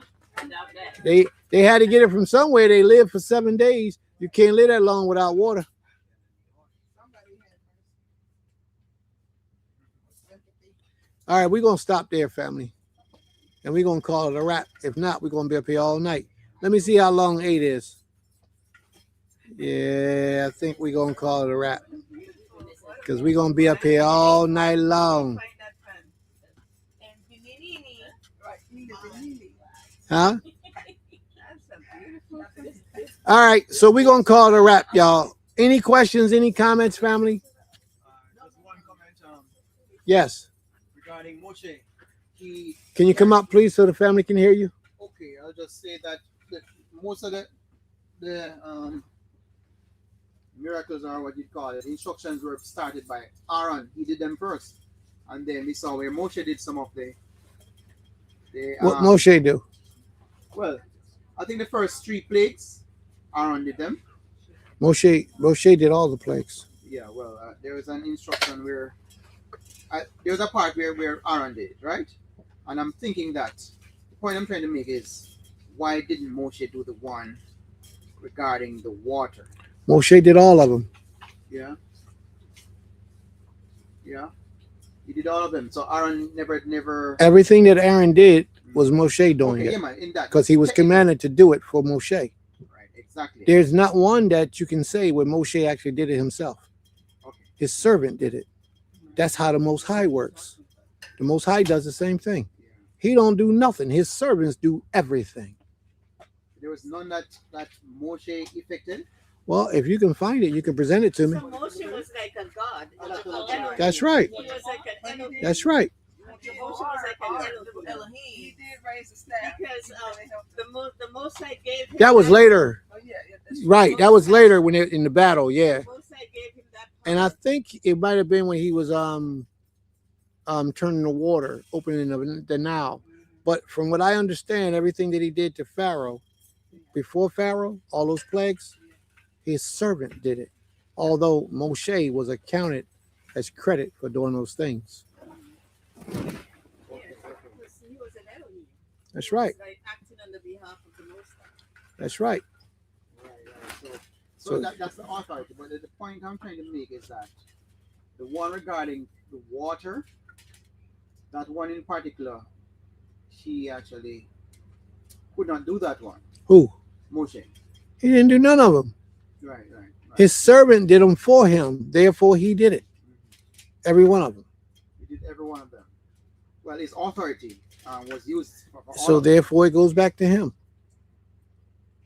They had to get it from somewhere. They lived for 7 days. You can't live that long without water. All right, we're going to stop there, family. And we're going to call it a wrap. If not, we're going to be up here all night. Let me see how long 8 is. Yeah, I think we're going to call it a wrap. Because we're going to be up here all night long. Huh? All right, so we're going to call it a wrap, y'all. Any questions, any comments, family? Just one comment. Yes. Regarding Moshe. Can you come up, please, so the family can hear you? Okay, I'll just say that most of the miracles, or what you call it, instructions were started by Aaron. He did them first. And then we saw where Moshe did some of the what Moshe do? Well, I think the first 3 plagues, Aaron did them. Moshe did all the plagues. Yeah, well, there was an instruction where there was a part where Aaron did it, right? And I'm thinking that the point I'm trying to make is, why didn't Moshe do the one regarding the water? Moshe did all of them. Yeah. Yeah. He did all of them. So Aaron never. Everything that Aaron did was Moshe doing Okay, it yeah, man, in that. because he was commanded to do it for Moshe. Right, exactly. There's not one that you can say where Moshe actually did it himself. His servant did it. That's how the Most High works. The Most High does the same thing. He don't do nothing. His servants do everything. There was none that Moshe effected. Well, if you can find it, you can present it to me. So Moshe was like a god. Like a Elohim. That's right. He was like an Elohim. That's right. Moshe was like an Elohim. He did raise the staff Because the Most High gave him That was later. Oh yeah, that's Right. That was later when it, in the battle. Yeah. The Most High gave him that And I think it might have been when he was turning the water, opening the Nile. But from what I understand, everything that he did to Pharaoh, before Pharaoh, all those plagues, his servant did it. Although Moshe was accounted as credit for doing those things. he was an Elohim. That's He was right. like acting on the behalf of the Most High. That's right. So that's the authority. But the point I'm trying to make is that the one regarding the water, that one in particular, she actually could not do that one. Who? Moshe. He didn't do none of them. Right. His servant did them for him. Therefore, he did it. Every one of them. He did every one of them. Well, his authority was used for all So of them. therefore, it goes back to him.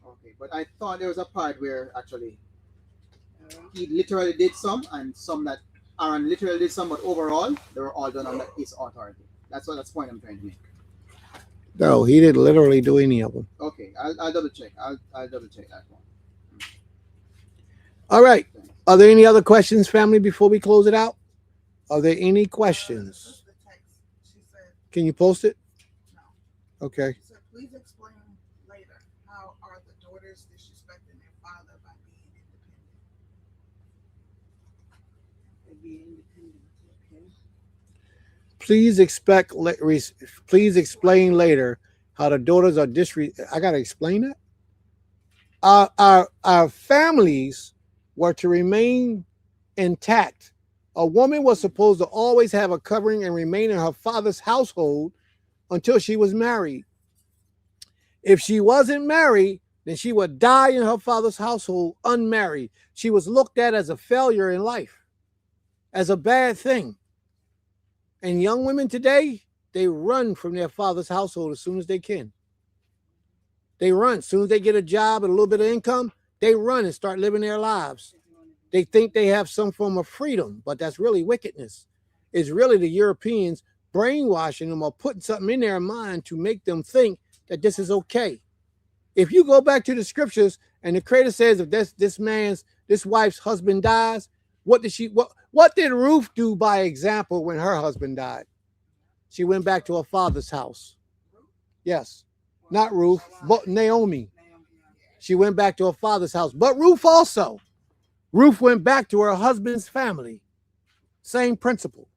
Okay, but I thought there was a part where actually he literally did some, and some that Aaron literally did some, but overall they were all done under his authority. That's the point I'm trying to make. No, he didn't literally do any of them. Okay, I'll double check. I'll double check that one. All right. Are there any other questions, family, before we close it out? Are there any questions? Can you post it? Okay. So please explain later how are the daughters disrespecting their father by being independent? Please explain later how the daughters are I gotta explain that. Our families were to remain intact. A woman was supposed to always have a covering and remain in her father's household until she was married. If she wasn't married, then she would die in her father's household unmarried. She was looked at as a failure in life, as a bad thing. And young women today, they run from their father's household as soon as they can. They run. As soon as they get a job and a little bit of income, they run and start living their lives. They think they have some form of freedom, but that's really wickedness. It's really the Europeans brainwashing them or putting something in their mind to make them think that this is okay. If you go back to the scriptures and the Creator says if this wife's husband dies, what did Ruth do by example when her husband died? She went back to her father's house. Yes, not Ruth, but Naomi. She went back to her father's house. But Ruth also. Ruth went back to her husband's family. Same principle.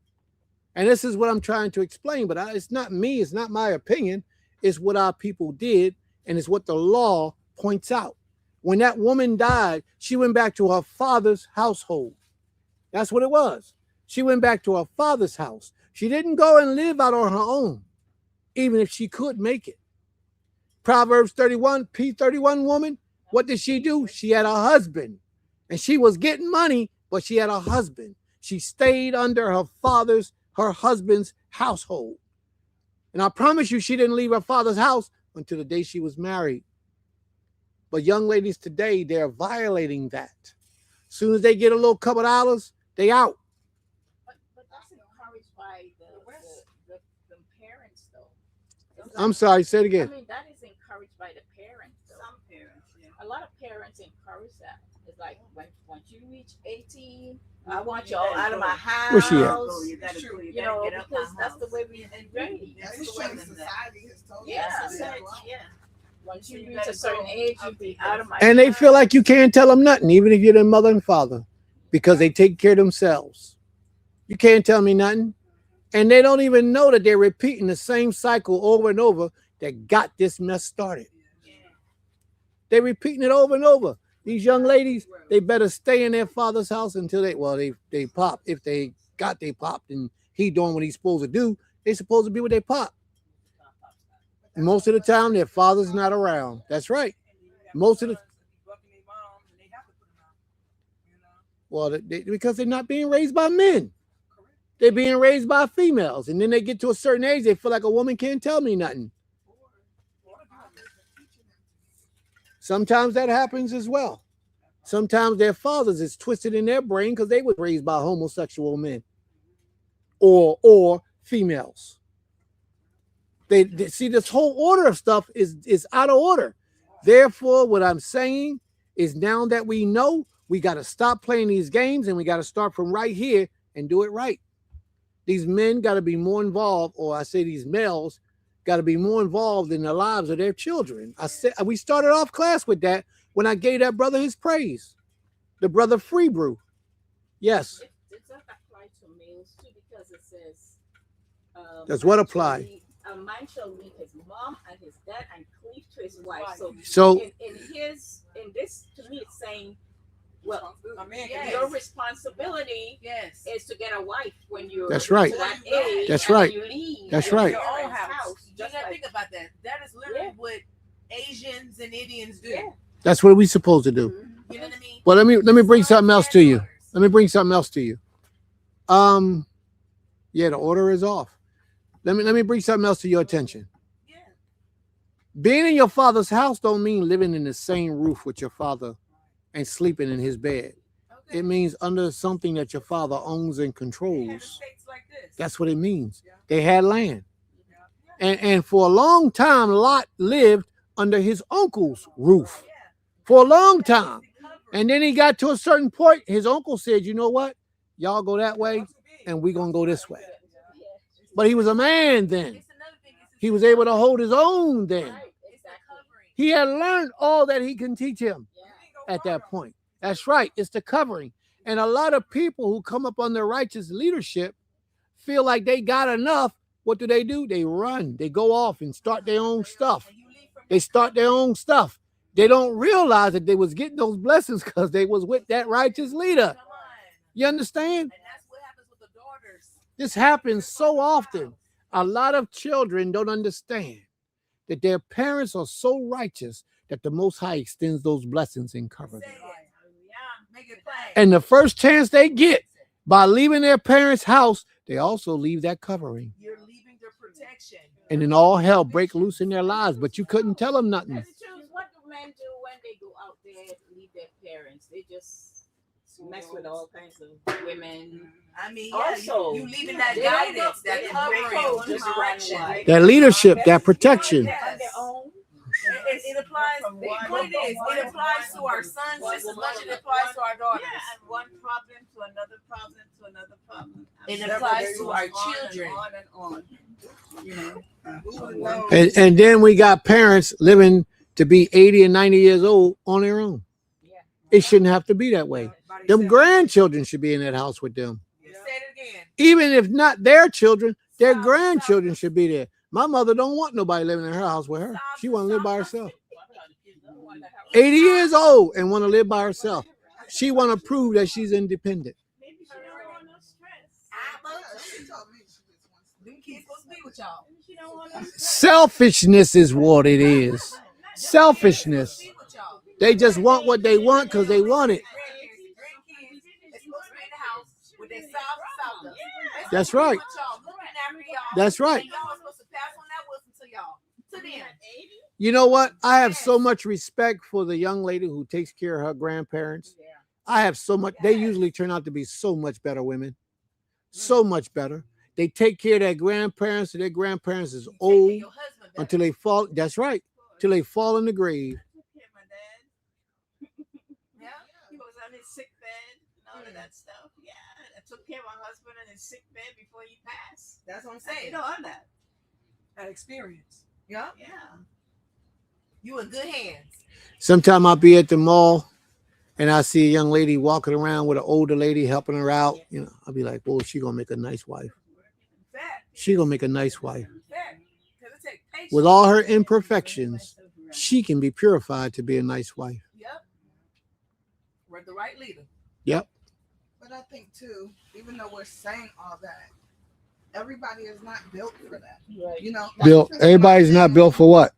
And this is what I'm trying to explain, but it's not me. It's not my opinion. It's what our people did, and it's what the law points out. When that woman died, she went back to her father's household. That's what it was. She went back to her father's house. She didn't go and live out on her own, even if she could make it. Proverbs 31, P31 woman, what did she do? She had a husband, and she was getting money, but she had a husband. She stayed under her husband's household. And I promise you, she didn't leave her father's house until the day she was married. But young ladies today, they're violating that. As soon as they get a little couple dollars, they out. But that's encouraged by the parents, though. I'm sorry, say it again. I mean, that is encouraged by the parents, though. Some parents, yeah. A lot of parents encourage that. It's like, once you reach 18, I want you all out of my house. Where's she at? You know, because that's the way we raised. That's the way society has told us. Yeah. Once you reach a certain age, you be out of my And they feel like you can't tell them nothing, even if you're their mother and father, because they take care of themselves. You can't tell me nothing. And they don't even know that they're repeating the same cycle over and over that got this mess started. They're repeating it over and over. These young ladies, they better stay in their father's house until they pop. If they popped and he doing what he's supposed to do. They supposed to be with their pop. And most of the time, their father's not around. That's right. Most of the because they're not being raised by men. They're being raised by females. And then they get to a certain age, they feel like a woman can't tell me nothing. Sometimes that happens as well. Sometimes their fathers is twisted in their brain because they were raised by homosexual men or females. They see this whole order of stuff is out of order. Therefore, what I'm saying is now that we know, we got to stop playing these games and we got to start from right here and do it right. These men got to be more involved, or I say these males got to be more involved in the lives of their children. I said we started off class with that when I gave that brother his praise, the brother Free Brew. Yes. It does apply to males too, because it says. Does what apply? A man shall leave his mom and his dad and cleave to his wife. So in this, to me, it's saying, well, Yes. your responsibility Yes. is to get a wife when you're That's right. to that age. That's and right. You leave That's your right. Your own parents' house. You just gotta like- think about that. That is literally what Asians and Indians do. that's what we supposed to do. You know what I mean? Well, let me bring something else to you. Let me bring something else to you. Yeah, the order is off. Let me bring something else to your attention. Being in your father's house don't mean living in the same roof with your father and sleeping in his bed. It means under something that your father owns and controls. That's what it means. They had land. And for a long time, Lot lived under his uncle's roof. For a long time. And then he got to a certain point. His uncle said, you know what? Y'all go that way, and we're going to go this way. But he was a man then. He was able to hold his own then. He had learned all that he can teach him at that point. That's right. It's the covering. And a lot of people who come up under righteous leadership feel like they got enough. What do? They run. They go off and start their own stuff. They start their own stuff. They don't realize that they was getting those blessings because they was with that righteous leader. You understand? This happens so often. A lot of children don't understand that their parents are so righteous that the Most High extends those blessings and covers them. And the first chance they get by leaving their parents' house, they also leave that covering. You're leaving their protection. And then all hell break loose in their lives, but you couldn't tell them nothing. What do men do when they go out there and leave their parents? They just mess with all kinds of women. I mean, Also, you leaving that they don't guidance, go- that they covering, just direction. That leadership, that protection. Yes. It applies. The point is, it applies to our sons just as much as it applies to our daughters. Yeah, and one problem to another problem to another problem. It applies to our children. On and on. You know. And then we got parents living to be 80 and 90 years old on their own. It shouldn't have to be that way. Them grandchildren should be in that house with them. Say it again. Even if not their children, their grandchildren should be there. My mother don't want nobody living in her house with her. She want to live by herself. 80 years old and want to live by herself. She want to prove that she's independent. Selfishness is what it is. Selfishness. They just want what they want because they want it. That's right. That's right. You know what? I have so much respect for the young lady who takes care of her grandparents. I have so much. They usually turn out to be so much better women. So much better. They take care of their grandparents, and their grandparents is old until they fall. That's right. Till they fall in the grave. He was on his sick bed and all of that stuff. Yeah, I took care of my husband in his sick bed before he passed. That's what I'm saying. You know, on that. That experience. Yeah. Yeah. You in good hands. Sometime I'll be at the mall and I see a young lady walking around with an older lady helping her out. You know, I'll be like, "Well, she gonna make a nice wife. She gonna make a nice wife. With all her imperfections, she can be purified to be a nice wife." Yep. We're the right leader. Yep. But I think too, even though we're saying all that, everybody is not built for that. Right. You know, Built. Everybody's not built for what?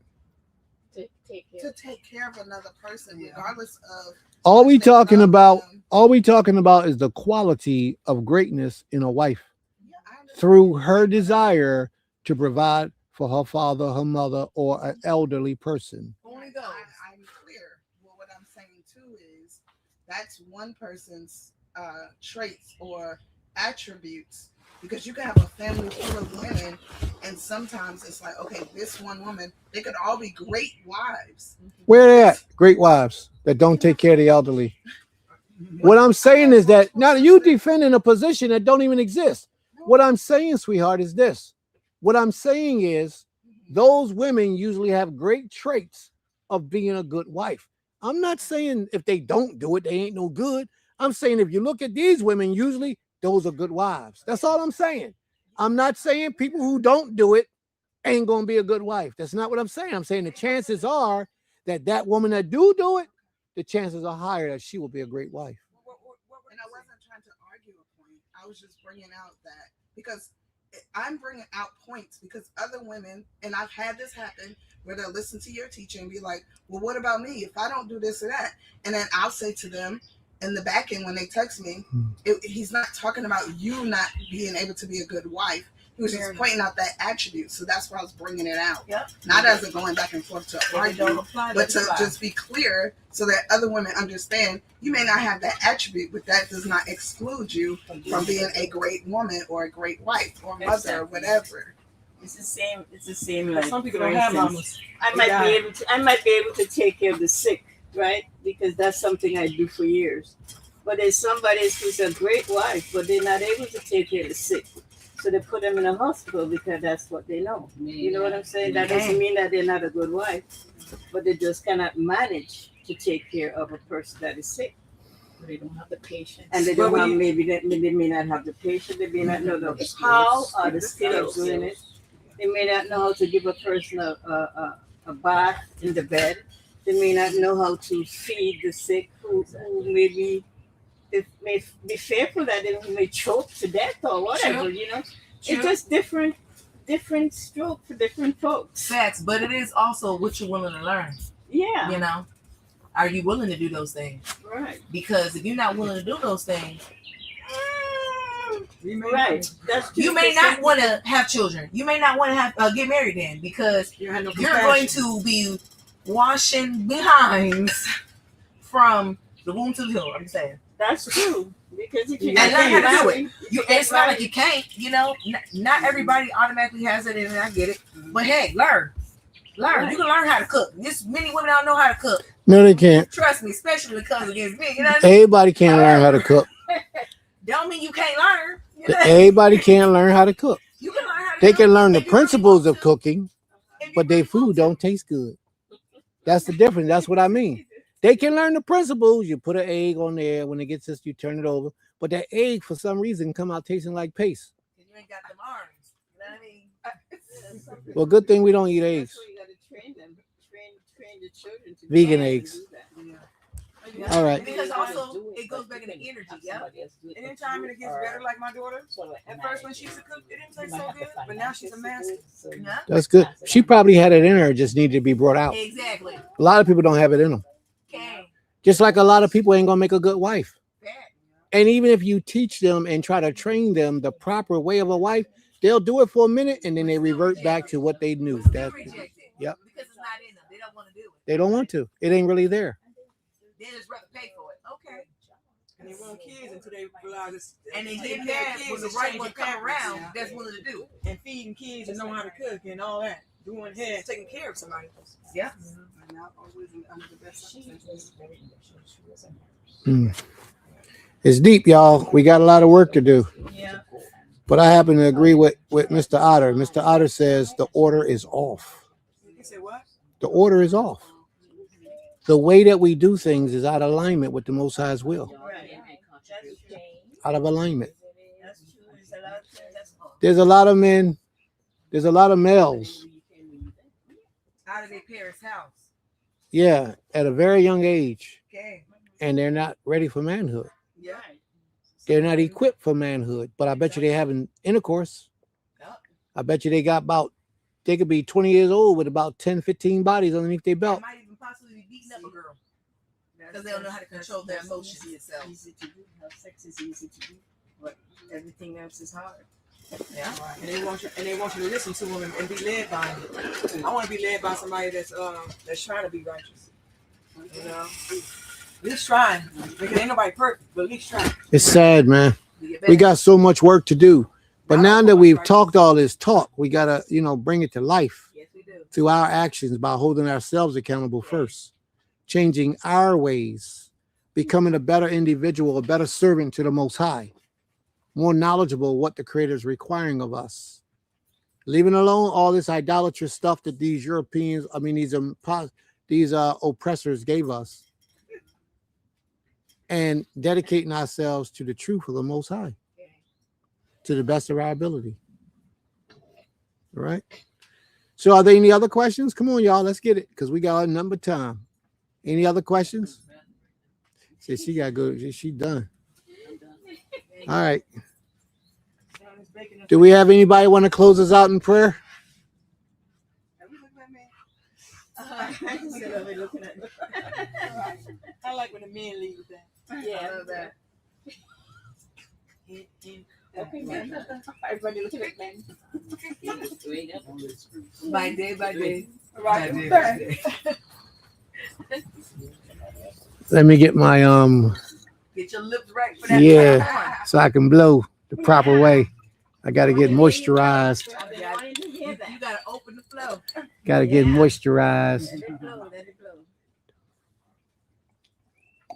To take care of another person, regardless of All we talking about is the quality of greatness in a wife through her desire to provide for her father, her mother, or an elderly person. only those. I'm clear. Well, what I'm saying too is that's one person's traits or attributes, because you can have a family full of women, and sometimes it's like, okay, this one woman, they could all be great wives. Where they at? Great wives that don't take care of the elderly. What I'm saying is that now you defending a position that don't even exist. What I'm saying, sweetheart, is this. What I'm saying is those women usually have great traits of being a good wife. I'm not saying if they don't do it, they ain't no good. I'm saying if you look at these women, usually those are good wives. That's all I'm saying. I'm not saying people who don't do it ain't going to be a good wife. That's not what I'm saying. I'm saying the chances are that that woman that do it, the chances are higher that she will be a great wife. And I wasn't trying to argue a point. I was just bringing out that because I'm bringing out points because other women, and I've had this happen, where they'll listen to your teaching and be like, well, what about me if I don't do this or that? And then I'll say to them in the back end when they text me, he's not talking about you not being able to be a good wife. He was just pointing out that attribute. So that's why I was bringing it out. Yep. Not as a going back and forth to argue, but to just be clear so that other women understand you may not have that attribute, but that does not exclude you from being a great woman or a great wife or mother or whatever. It's the same. It's the same. Like Some people for don't have instance, mamas. I might be able to take care of the sick, right? Because that's something I do for years. But there's somebody who's a great wife, but they're not able to take care of the sick. So they put them in a hospital because that's what they know. You know what I'm saying? That doesn't mean that they're not a good wife, but they just cannot manage to take care of a person that is sick. They don't have the patience. And they don't have, maybe they may not have the patience. They may not know the how or the skill of doing it. They may not know how to give a person a bath in the bed. They may not know how to feed the sick who maybe it may be fearful that they may choke to death or whatever, you know. It's just different stroke for different folks. Facts, but it is also what you're willing to learn. Yeah. You know, are you willing to do those things? Right. Because if you're not willing to do those things, right, you may not want to have children. You may not want to have get married then because you're going to be washing behinds from the womb to the hill. I'm saying. That's true. Because if you and learn how to do it. It's not like you can't, you know. Not everybody automatically has it, and I get it. But hey, learn. You can learn how to cook. This many women don't know how to cook. No, they can't. Trust me, especially when it comes against me. You know what I mean? Everybody can't learn how to cook. Don't mean you can't learn. You know? Everybody can't learn how to cook. You can learn how to They can learn the principles of cooking, but their food don't taste good. That's the difference. That's what I mean. They can learn the principles. You put an egg on there. When it gets this, you turn it over. But that egg, for some reason, come out tasting like paste. You ain't got them arms. You know what I mean? Well, good thing we don't eat eggs. You got to train them, train the children to Vegan eggs. Yeah. All right. Because also it goes back into energy, yeah. Anytime it gets better, like my daughter. At first, when she used to cook, it didn't taste so good, but now she's a master. Yeah. That's good. She probably had it in her. It just needed to be brought out. Exactly. A lot of people don't have it in them. Okay. Just like a lot of people ain't gonna make a good wife. And even if you teach them and try to train them the proper way of a wife, they'll do it for a minute and then they revert back to what they knew. That's yep. Because it's not in them. They don't want to do it. They don't want to. It ain't really there. They just rather pay for it. Okay. And they want kids until they realize it's and they get mad when the right one come around that's willing to do it. And feeding kids and knowing how to cook and all that. Doing hair and taking care of somebody. Yeah. And not always under the best circumstances. It's deep, y'all. We got a lot of work to do. Yeah. But I happen to agree with Mr. Otter. Mr. Otter says the order is off. You said what? The order is off. The way that we do things is out of alignment with the Most High's will. Out of alignment. There's a lot of men. There's a lot of males. Out of their parents' house. Yeah, at a very young age. Okay. And they're not ready for manhood. Yeah. They're not equipped for manhood. But I bet you they're having intercourse. I bet you they could be 20 years old with about 10, 15 bodies underneath their They belt. might even possibly be beating up a girl because they don't know how to control their emotions. Easy to do. Have sex is easy to do, but everything else is hard. Yeah, and they want you to listen to them and be led by them. I want to be led by somebody that's trying to be righteous. You know, at least trying. Because ain't nobody perfect, but at least trying. It's sad, man. We got so much work to do. But now that we've talked all this talk, we gotta, bring it to life through our actions by holding ourselves accountable first, changing our ways, becoming a better individual, a better servant to the Most High, more knowledgeable of what the Creator is requiring of us. Leaving alone all this idolatrous stuff that these these oppressors gave us, and dedicating ourselves to the truth of the Most High to the best of our ability. All right. So are there any other questions? Come on, y'all. Let's get it, because we got a number of time. Any other questions? Said she got to go. She done. All right. Do we have anybody want to close us out in prayer? I like when the men leave with that. Yeah, I love that. Okay, man. Everybody look at it, man. By day by day. Right. By day. Let me get my Get your lips right for that. yeah, so I can blow the proper way. I got to get moisturized. You gotta open the flow. Got to get moisturized. Let it blow. Let it blow.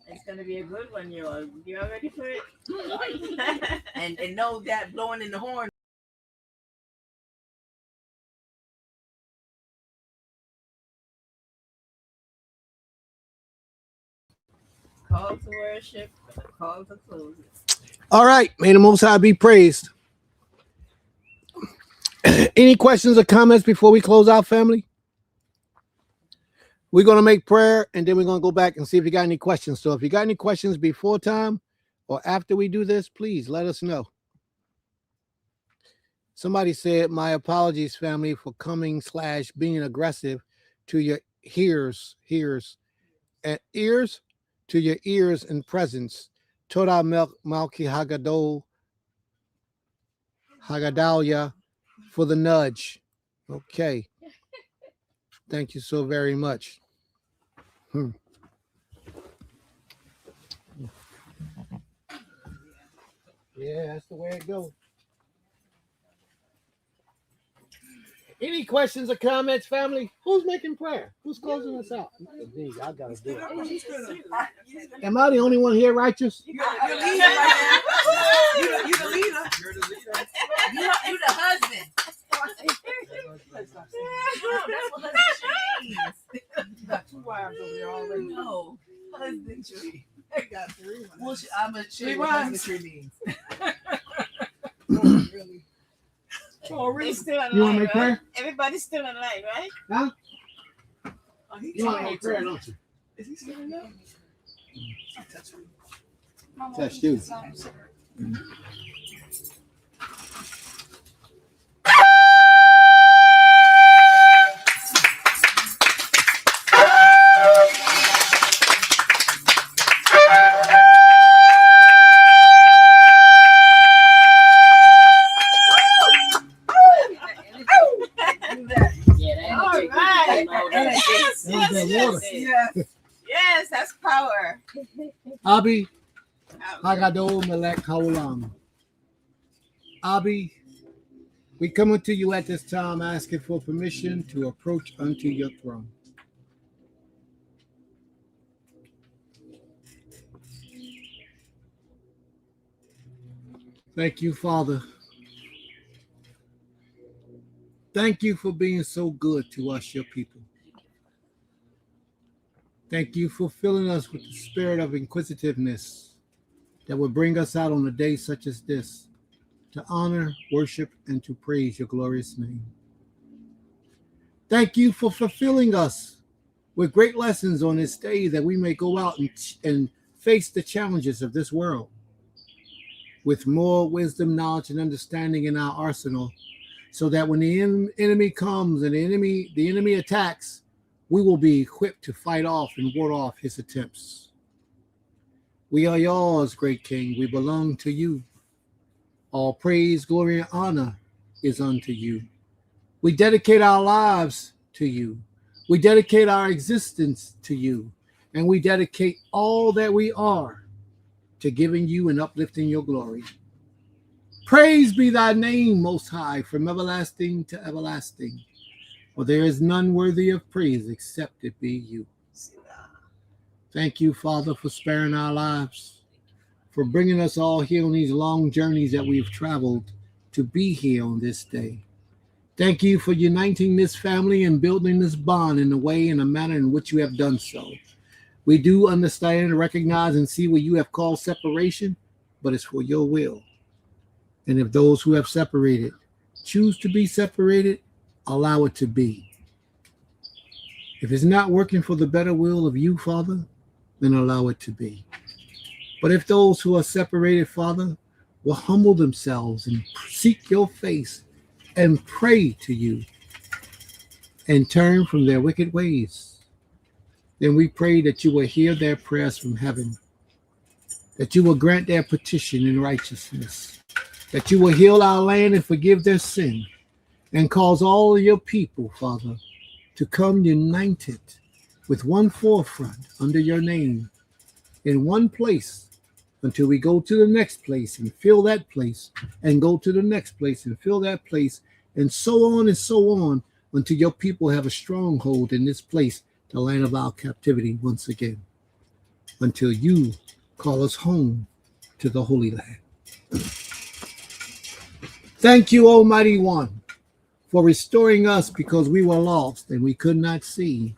It's gonna be a good one, you all ready for it? and know that blowing in the horn. Call to worship, call to close it. All right. May the Most High be praised. Any questions or comments before we close out, family? We're going to make prayer, and then we're going to go back and see if you got any questions. So if you got any questions before time or after we do this, please let us know. Somebody said, my apologies, family, for coming / being aggressive to your ears and presence. Toda Malki Hagadalia for the nudge. Okay. Thank you so very much. Yeah, that's the way it goes. Any questions or comments, family? Who's making prayer? Who's closing us out? Me, I gotta do it. Am I the only one here righteous? You're the leader right now. You're the leader. You're the leader. You're the husband. No, that's what husband means. You got 2 wives over there already. No, husbandry. I got 3. Well, I'm gonna show you what husbandry means. Really? They're still online, You want to make prayer? right? Everybody's still online, right? Huh? Oh, he's You want to on make prayer, don't you? Is he still in there? That's you. Yes, that's power. Abi Hagado Melek Haolam. Abi, we come unto you at this time asking for permission to approach unto your throne. Thank you, Father. Thank you for being so good to us, your people. Thank you for filling us with the spirit of inquisitiveness that will bring us out on a day such as this to honor, worship, and to praise your glorious name. Thank you for fulfilling us with great lessons on this day that we may go out and face the challenges of this world with more wisdom, knowledge, and understanding in our arsenal, so that when the enemy comes and the enemy attacks, we will be equipped to fight off and ward off his attempts. We are yours, great King. We belong to you. All praise, glory, and honor is unto you. We dedicate our lives to you. We dedicate our existence to you. And we dedicate all that we are to giving you and uplifting your glory. Praise be thy name, Most High, from everlasting to everlasting. For there is none worthy of praise except it be you. Thank you, Father, for sparing our lives, for bringing us all here on these long journeys that we've traveled to be here on this day. Thank you for uniting this family and building this bond in the way and the manner in which you have done so. We do understand and recognize and see what you have called separation, but it's for your will. And if those who have separated choose to be separated, allow it to be. If it's not working for the better will of you, Father, then allow it to be. But if those who are separated, Father, will humble themselves and seek your face and pray to you and turn from their wicked ways, then we pray that you will hear their prayers from heaven, that you will grant their petition in righteousness, that you will heal our land and forgive their sin, and cause all of your people, Father, to come united with one forefront under your name in one place until we go to the next place and fill that place, and go to the next place and fill that place, and so on until your people have a stronghold in this place, the land of our captivity once again, until you call us home to the Holy Land. Thank you, Almighty One, for restoring us because we were lost and we could not see.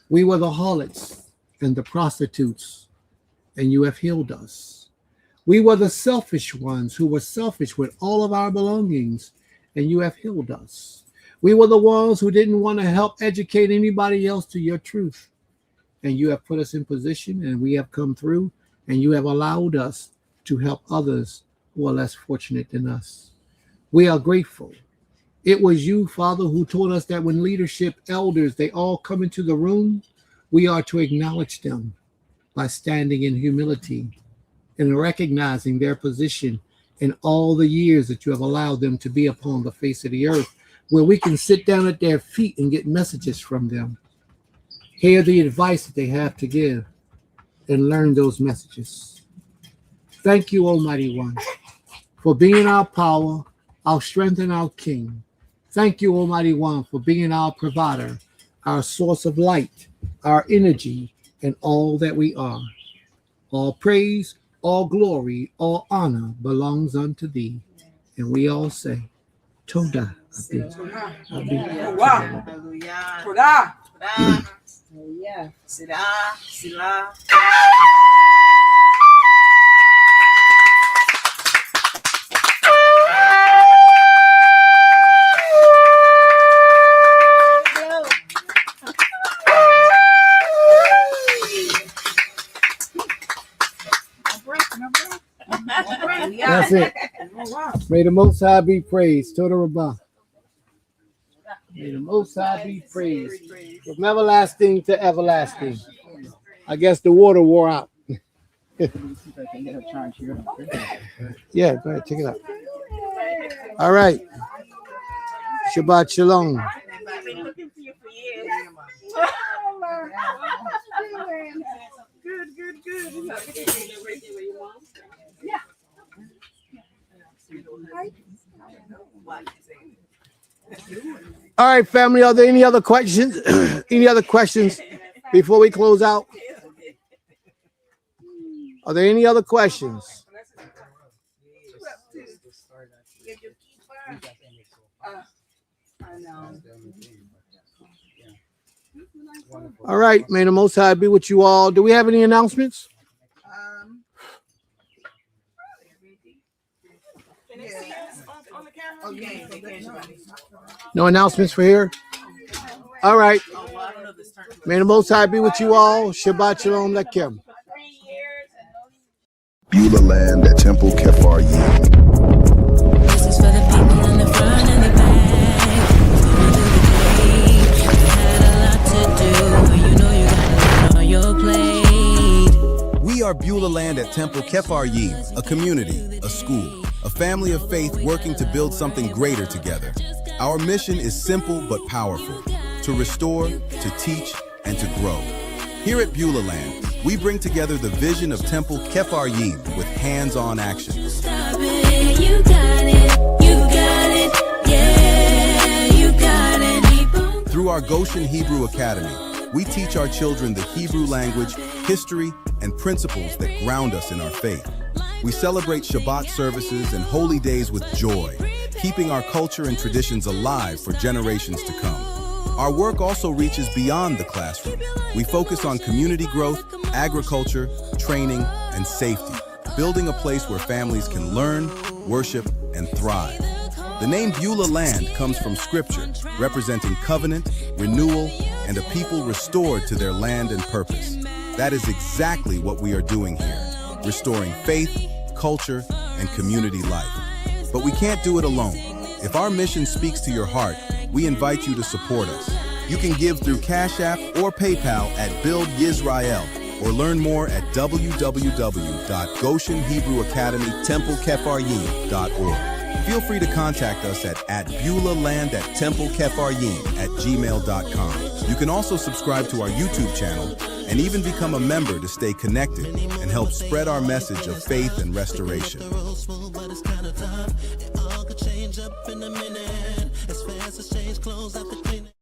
We were the harlots and the prostitutes, and you have healed us. We were the selfish ones who were selfish with all of our belongings, and you have healed us. We were the ones who didn't want to help educate anybody else to your truth, and you have put us in position, and we have come through, and you have allowed us to help others who are less fortunate than us. We are grateful. It was you, Father, who told us that when leadership elders, they all come into the room, we are to acknowledge them by standing in humility and recognizing their position in all the years that you have allowed them to be upon the face of the earth, where we can sit down at their feet and get messages from them, hear the advice that they have to give, and learn those messages. Thank you, Almighty One, for being our power, our strength, and our King. Thank you, Almighty One, for being our provider, our source of light, our energy, and all that we are. All praise, all glory, all honor belongs unto thee. And we all say, Toda. Hallelujah. Toda. Hallelujah. Sila. That's it. May the Most High be praised. Toda Rabbah. May the Most High be praised from everlasting to everlasting. I guess the water wore out. Yeah, go ahead, check it out. All right. Shabbat Shalom. I've been looking for you for years. Good. Yeah. All right, family. Are there any other questions? Any other questions before we close out? Are there any other questions? All right. May the Most High be with you all. Do we have any announcements? No announcements for here? All right. May the Most High be with you all. Shabbat Shalom Lekem. Beulah land at Temple Kefar Yin. This is for the people in the front and the back. Kefaryim, a community, a school, a family of faith working to build something greater together. Our mission is simple but powerful: to restore, to teach, and to grow. Here at Beulah Land, we bring together the vision of Temple Kefaryim with hands-on action. Through our Goshen Hebrew Academy, we teach our children the Hebrew language, history, and principles that ground us in our faith. We celebrate Shabbat services and holy days with joy, keeping our culture and traditions alive for generations to come. Our work also reaches beyond the classroom. We focus on community growth, agriculture, training, and safety, building a place where families can learn, worship, and thrive. The name Beulah Land comes from scripture, representing covenant, renewal, and a people restored to their land and purpose. That is exactly what we are doing here, restoring faith, culture, and community life. But we can't do it alone. If our mission speaks to your heart, we invite you to support us. You can give through Cash App or PayPal at Build Yisrael, or learn more at www.GoshenHebrewAcademyTempleKefaryim.org. Feel free to contact us at BeulahLand@TempleKefaryim@gmail.com. You can also subscribe to our YouTube channel and even become a member to stay connected and help spread our message of faith and restoration. Change up in a minute, as fast as change clothes out the cleaner.